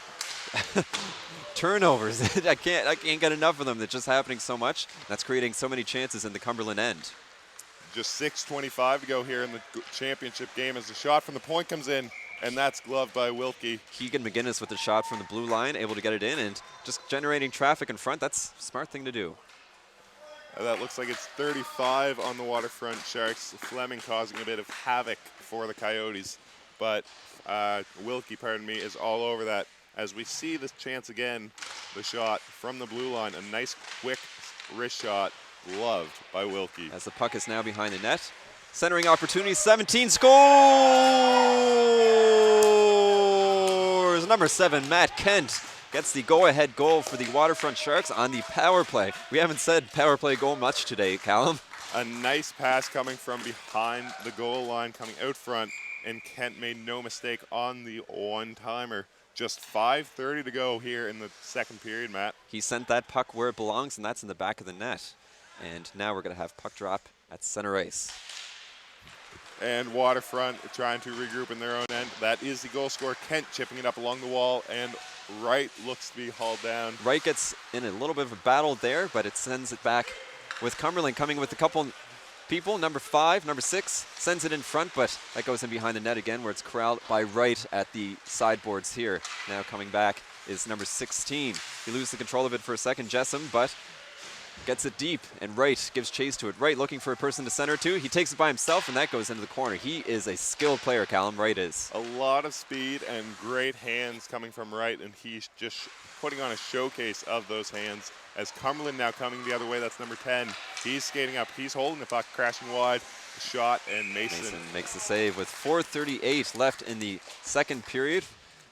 Turnovers. I can't get enough of them. They're just happening so much. That's creating so many chances in the Cumberland end. Just 6:25 to go here in the championship game as the shot from the point comes in. and that's gloved by Wilkie. Keegan McGinnis with the shot from the blue line, able to get it in and just generating traffic in front. That's a smart thing to do. That looks like it's 35 on the Waterfront Sharks. Fleming causing a bit of havoc for the Coyotes, but Wilkie, is all over that. As we see this chance again, the shot from the blue line, a nice quick wrist shot, loved by Wilkie. As the puck is now behind the net. Centering opportunity, 17 scores! Number 7, Matt Kent, gets the go-ahead goal for the Waterfront Sharks on the power play. We haven't said power play goal much today, Callum. A nice pass coming from behind the goal line, coming out front, and Kent made no mistake on the one-timer. Just 5:30 to go here in the second period, Matt. He sent that puck where it belongs, and that's in the back of the net. And now we're going to have puck drop at center ice. And Waterfront trying to regroup in their own end. That is the goal scorer, Kent, chipping it up along the wall, and Wright looks to be hauled down. Wright gets in a little bit of a battle there, but it sends it back with Cumberland coming with a couple people. Number 5, number 6 sends it in front, but that goes in behind the net again, where it's corralled by Wright at the sideboards here. Now coming back is number 16. He loses the control of it for a second, Jessam, but gets it deep, and Wright gives chase to it. Wright looking for a person to center to. He takes it by himself, and that goes into the corner. He is a skilled player, Callum. Wright is. A lot of speed and great hands coming from Wright, and he's just putting on a showcase of those hands. As Cumberland now coming the other way, that's number 10. He's skating up. He's holding the puck, crashing wide. Shot, and Mason makes the save with 4:38 left in the second period.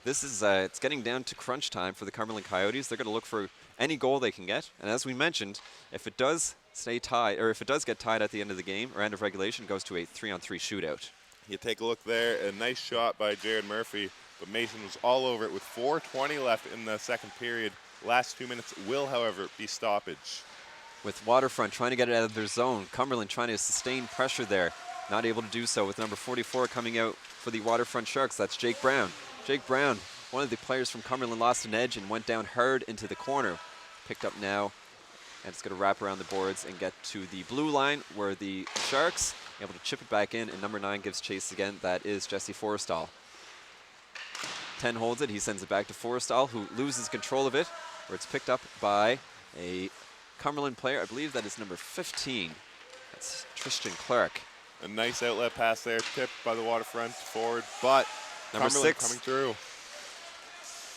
This is it's getting down to crunch time for the Cumberland Coyotes. They're going to look for any goal they can get, and as we mentioned, if it does stay tied, or if it does get tied at the end of the game or end of regulation, it goes to a 3-on-3 shootout. You take a look there, a nice shot by Jared Murphy, but Mason was all over it with 4:20 left in the second period. Last 2 minutes will, however, be stoppage. With Waterfront trying to get it out of their zone, Cumberland trying to sustain pressure there, not able to do so with number 44 coming out for the Waterfront Sharks. That's Jake Brown. Jake Brown, one of the players from Cumberland, lost an edge and went down hard into the corner. Picked up now, and it's going to wrap around the boards and get to the blue line where the Sharks able to chip it back in, and number 9 gives chase again. That is Jesse Forrestal. 10 holds it. He sends it back to Forrestal, who loses control of it, where it's picked up by a Cumberland player. I believe that is number 15. That's Tristan Clark. A nice outlet pass there, tipped by the Waterfront forward, but number Cumberland 6 coming through.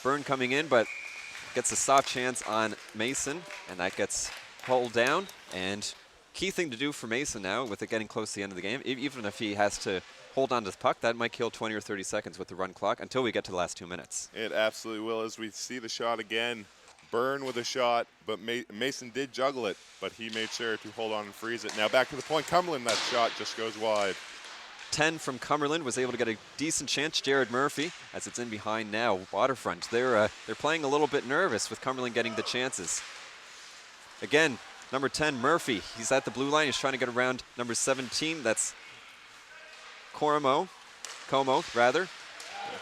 Byrne coming in, but gets a soft chance on Mason, and that gets pulled down. And key thing to do for Mason now, with it getting close to the end of the game, even if he has to hold on to the puck, that might kill 20 or 30 seconds with the run clock until we get to the last 2 minutes. It absolutely will, as we see the shot again. Byrne with a shot, but Mason did juggle it, but he made sure to hold on and freeze it. Now back to the point, Cumberland, that shot just goes wide. 10 from Cumberland was able to get a decent chance. Jared Murphy, as it's in behind now. Waterfront, they're playing a little bit nervous with Cumberland getting the chances. Again, number 10, Murphy, he's at the blue line. He's trying to get around number 17. That's Como,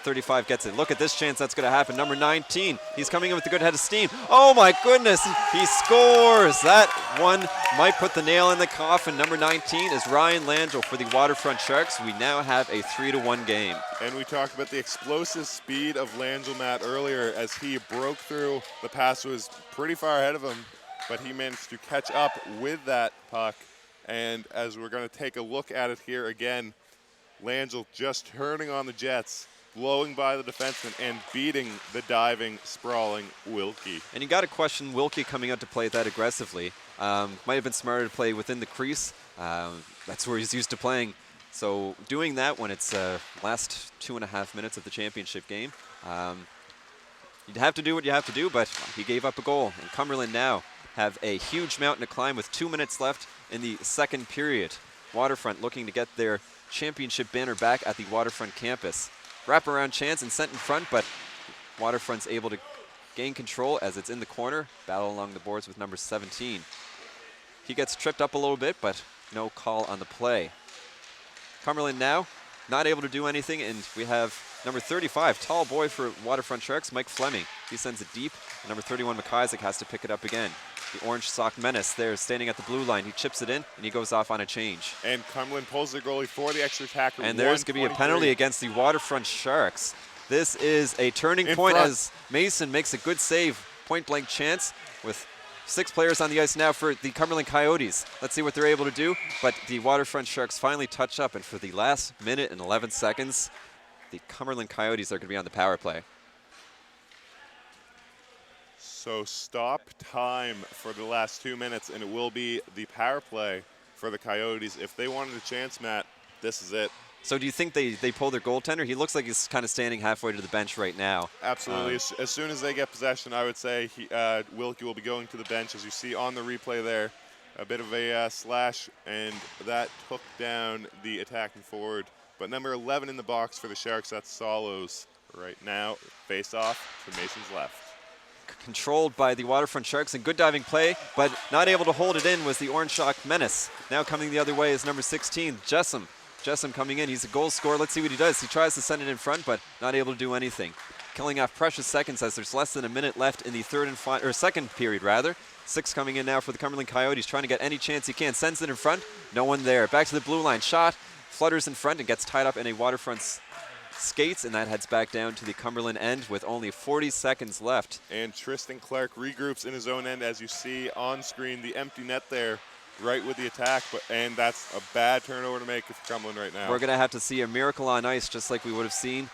35 gets it. Look at this chance that's going to happen. Number 19, he's coming in with a good head of steam. Oh my goodness, he scores. That one might put the nail in the coffin. Number 19 is Ryan Langell for the Waterfront Sharks. We now have a 3-1 game. And we talked about the explosive speed of Langell, Matt, earlier, as he broke through. The pass was pretty far ahead of him, but he managed to catch up with that puck. And as we're going to take a look at it here again, Langell just turning on the Jets, blowing by the defenseman and beating the diving, sprawling Wilkie. And you got to question Wilkie coming out to play that aggressively. Might have been smarter to play within the crease. That's where he's used to playing. So doing that when it's last 2.5 minutes of the championship game, you'd have to do what you have to do, but he gave up a goal. And Cumberland now have a huge mountain to climb with 2 minutes left in the second period. Waterfront looking to get their championship banner back at the Waterfront campus. Wraparound chance and sent in front, but Waterfront's able to gain control as it's in the corner. Battle along the boards with number 17. He gets tripped up a little bit, but no call on the play. Cumberland now not able to do anything, and we have Number 35, tall boy for Waterfront Sharks, Mike Fleming. He sends it deep. Number 31, McIsaac, has to pick it up again. The orange sock menace there standing at the blue line. He chips it in, and he goes off on a change. And Cumberland pulls their goalie for the extra attacker. And there's going to be a penalty against the Waterfront Sharks. This is a turning point as Mason makes a good save, point-blank chance with 6 players on the ice now for the Cumberland Coyotes. Let's see what they're able to do. But the Waterfront Sharks finally touch up, and for the last minute and 11 seconds, the Cumberland Coyotes are going to be on the power play. So stop time for the last 2 minutes, and it will be the power play for the Coyotes. If they wanted a chance, Matt, this is it. So do you think they pull their goaltender? He looks like he's kind of standing halfway to the bench right now. Absolutely. As soon as they get possession, I would say Wilkie will be going to the bench. As you see on the replay there, a bit of a slash, and that took down the attacking forward. But number 11 in the box for the Sharks, that's Solos right now. Face off to Mason's left. Controlled by the Waterfront Sharks, and good diving play, but not able to hold it in was the Orange Shock Menace. Now coming the other way is number 16, Jessam. Jessam coming in, he's a goal scorer. Let's see what he does. He tries to send it in front, but not able to do anything. Killing off precious seconds as there's less than a minute left in the second period rather. 6 coming in now for the Cumberland Coyotes, trying to get any chance he can. Sends it in front, no one there. Back to the blue line, shot, flutters in front and gets tied up in a Waterfront skates, and that heads back down to the Cumberland end with only 40 seconds left. And Tristan Clark regroups in his own end, as you see on screen, the empty net there, right with the attack, and that's a bad turnover to make for Cumberland right now. We're going to have to see a miracle on ice, just like we would have seen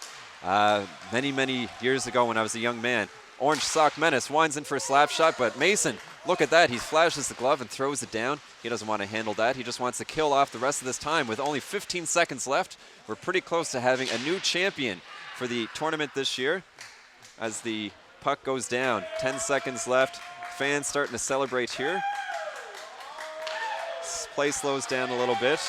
many years ago when I was a young man. Orange Sock Menace winds in for a slap shot, but Mason, look at that. He flashes the glove and throws it down. He doesn't want to handle that. He just wants to kill off the rest of this time. With only 15 seconds left, we're pretty close to having a new champion for the tournament this year as the puck goes down. 10 seconds left. Fans starting to celebrate here. Play slows down a little bit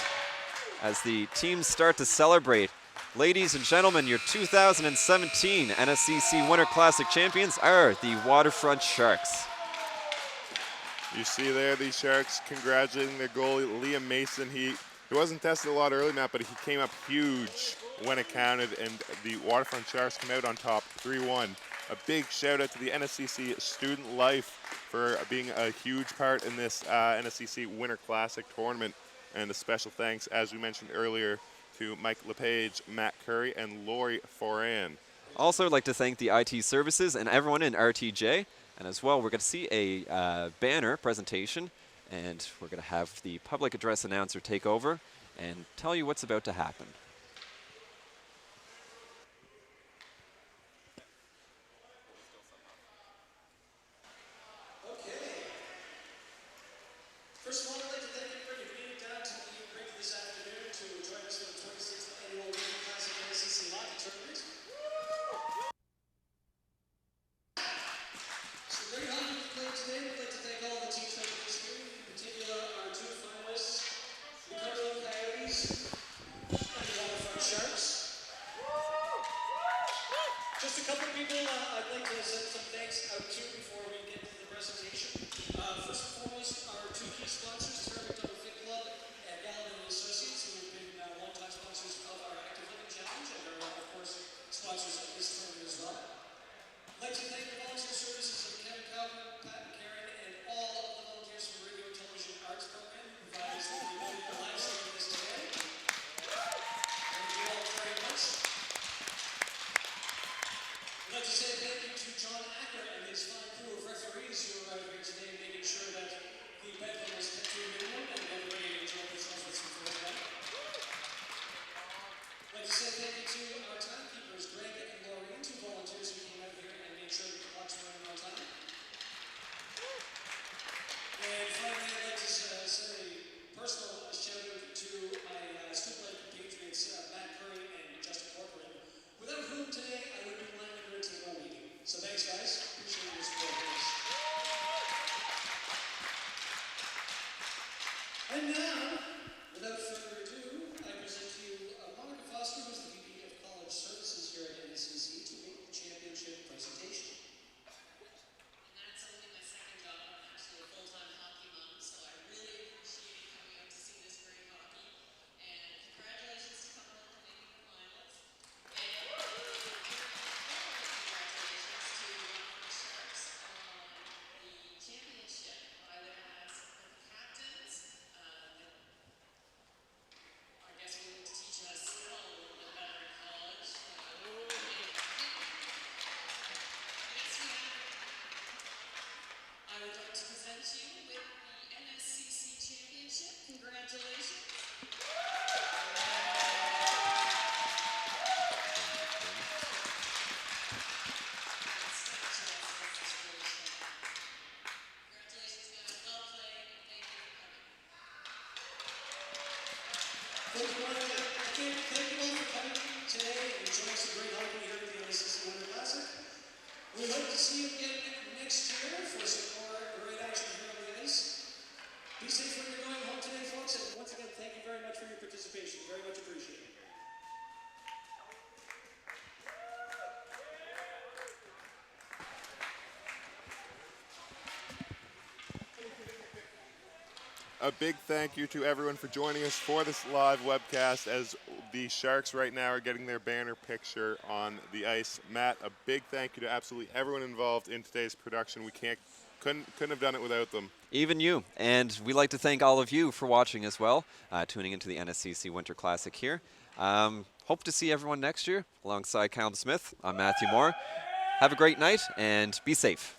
as the teams start to celebrate. Ladies and gentlemen, your 2017 NSCC Winter Classic champions are the Waterfront Sharks. You see there the Sharks congratulating their goalie, Liam Mason. He wasn't tested a lot early, Matt, but he came up huge when it counted, and the Waterfront Sharks come out on top 3-1. A big shout out to the NSCC Student Life for being a huge part in this NSCC Winter Classic tournament. And a special thanks, as we mentioned earlier, to Mike LePage, Matt Curry, and Lori Foran. Also, I'd like to thank the IT services and everyone in RTJ. And as well, we're going to see a banner presentation, and we're going to have the public address announcer take over and tell you what's about to happen. First of all, I'd like to thank everybody for being down to the rink this afternoon to join us for the 26th annual Winter Classic NSCC Hockey Tournament. So great hockey to play today. We'd like to thank all the teams that participated, in particular our 2 finalists, the Cumberland Coyotes and the Waterfront Sharks. Just a couple of people I'd like to send some thanks out to before we get to the presentation. First and foremost, our 2 key sponsors, Perfect Double Fit Club and Welome Associates, who have been longtime sponsors of our Active Living Challenge and are, of course, sponsors of this tournament as well. I'd like to thank the volunteer services of Kevin Calvin, Pat and Karen, and all of the volunteers from Radio and Television Arts Program who provided us with the ability to live stream this today. Thank you all very much. I'd like to say thank you to John Acker and his fine crew of referees who are out here today, making sure that the bedlam was kept to a minimum and everybody enjoyed themselves with some food. I'd like to say thank you to our timekeepers, Greg and Laureen, 2 volunteers who came out here and made sure that the clocks were running on time. Thank you all for coming today and enjoying some great hockey here at the NSCC Winter Classic. We hope to see you again next year for some more great action here on the ice. Be safe when you're going home today, folks, and once again, thank you very much for your participation. Very much appreciated. A big thank you to everyone for joining us for this live webcast as the Sharks right now are getting their banner picture on the ice. Matt, a big thank you to absolutely everyone involved in today's production. We couldn't have done it without them. Even you. And we'd like to thank all of you for watching as well, tuning into the NSCC Winter Classic here. Hope to see everyone next year alongside Callum Smith. I'm Matthew Moore. Have a great night and be safe.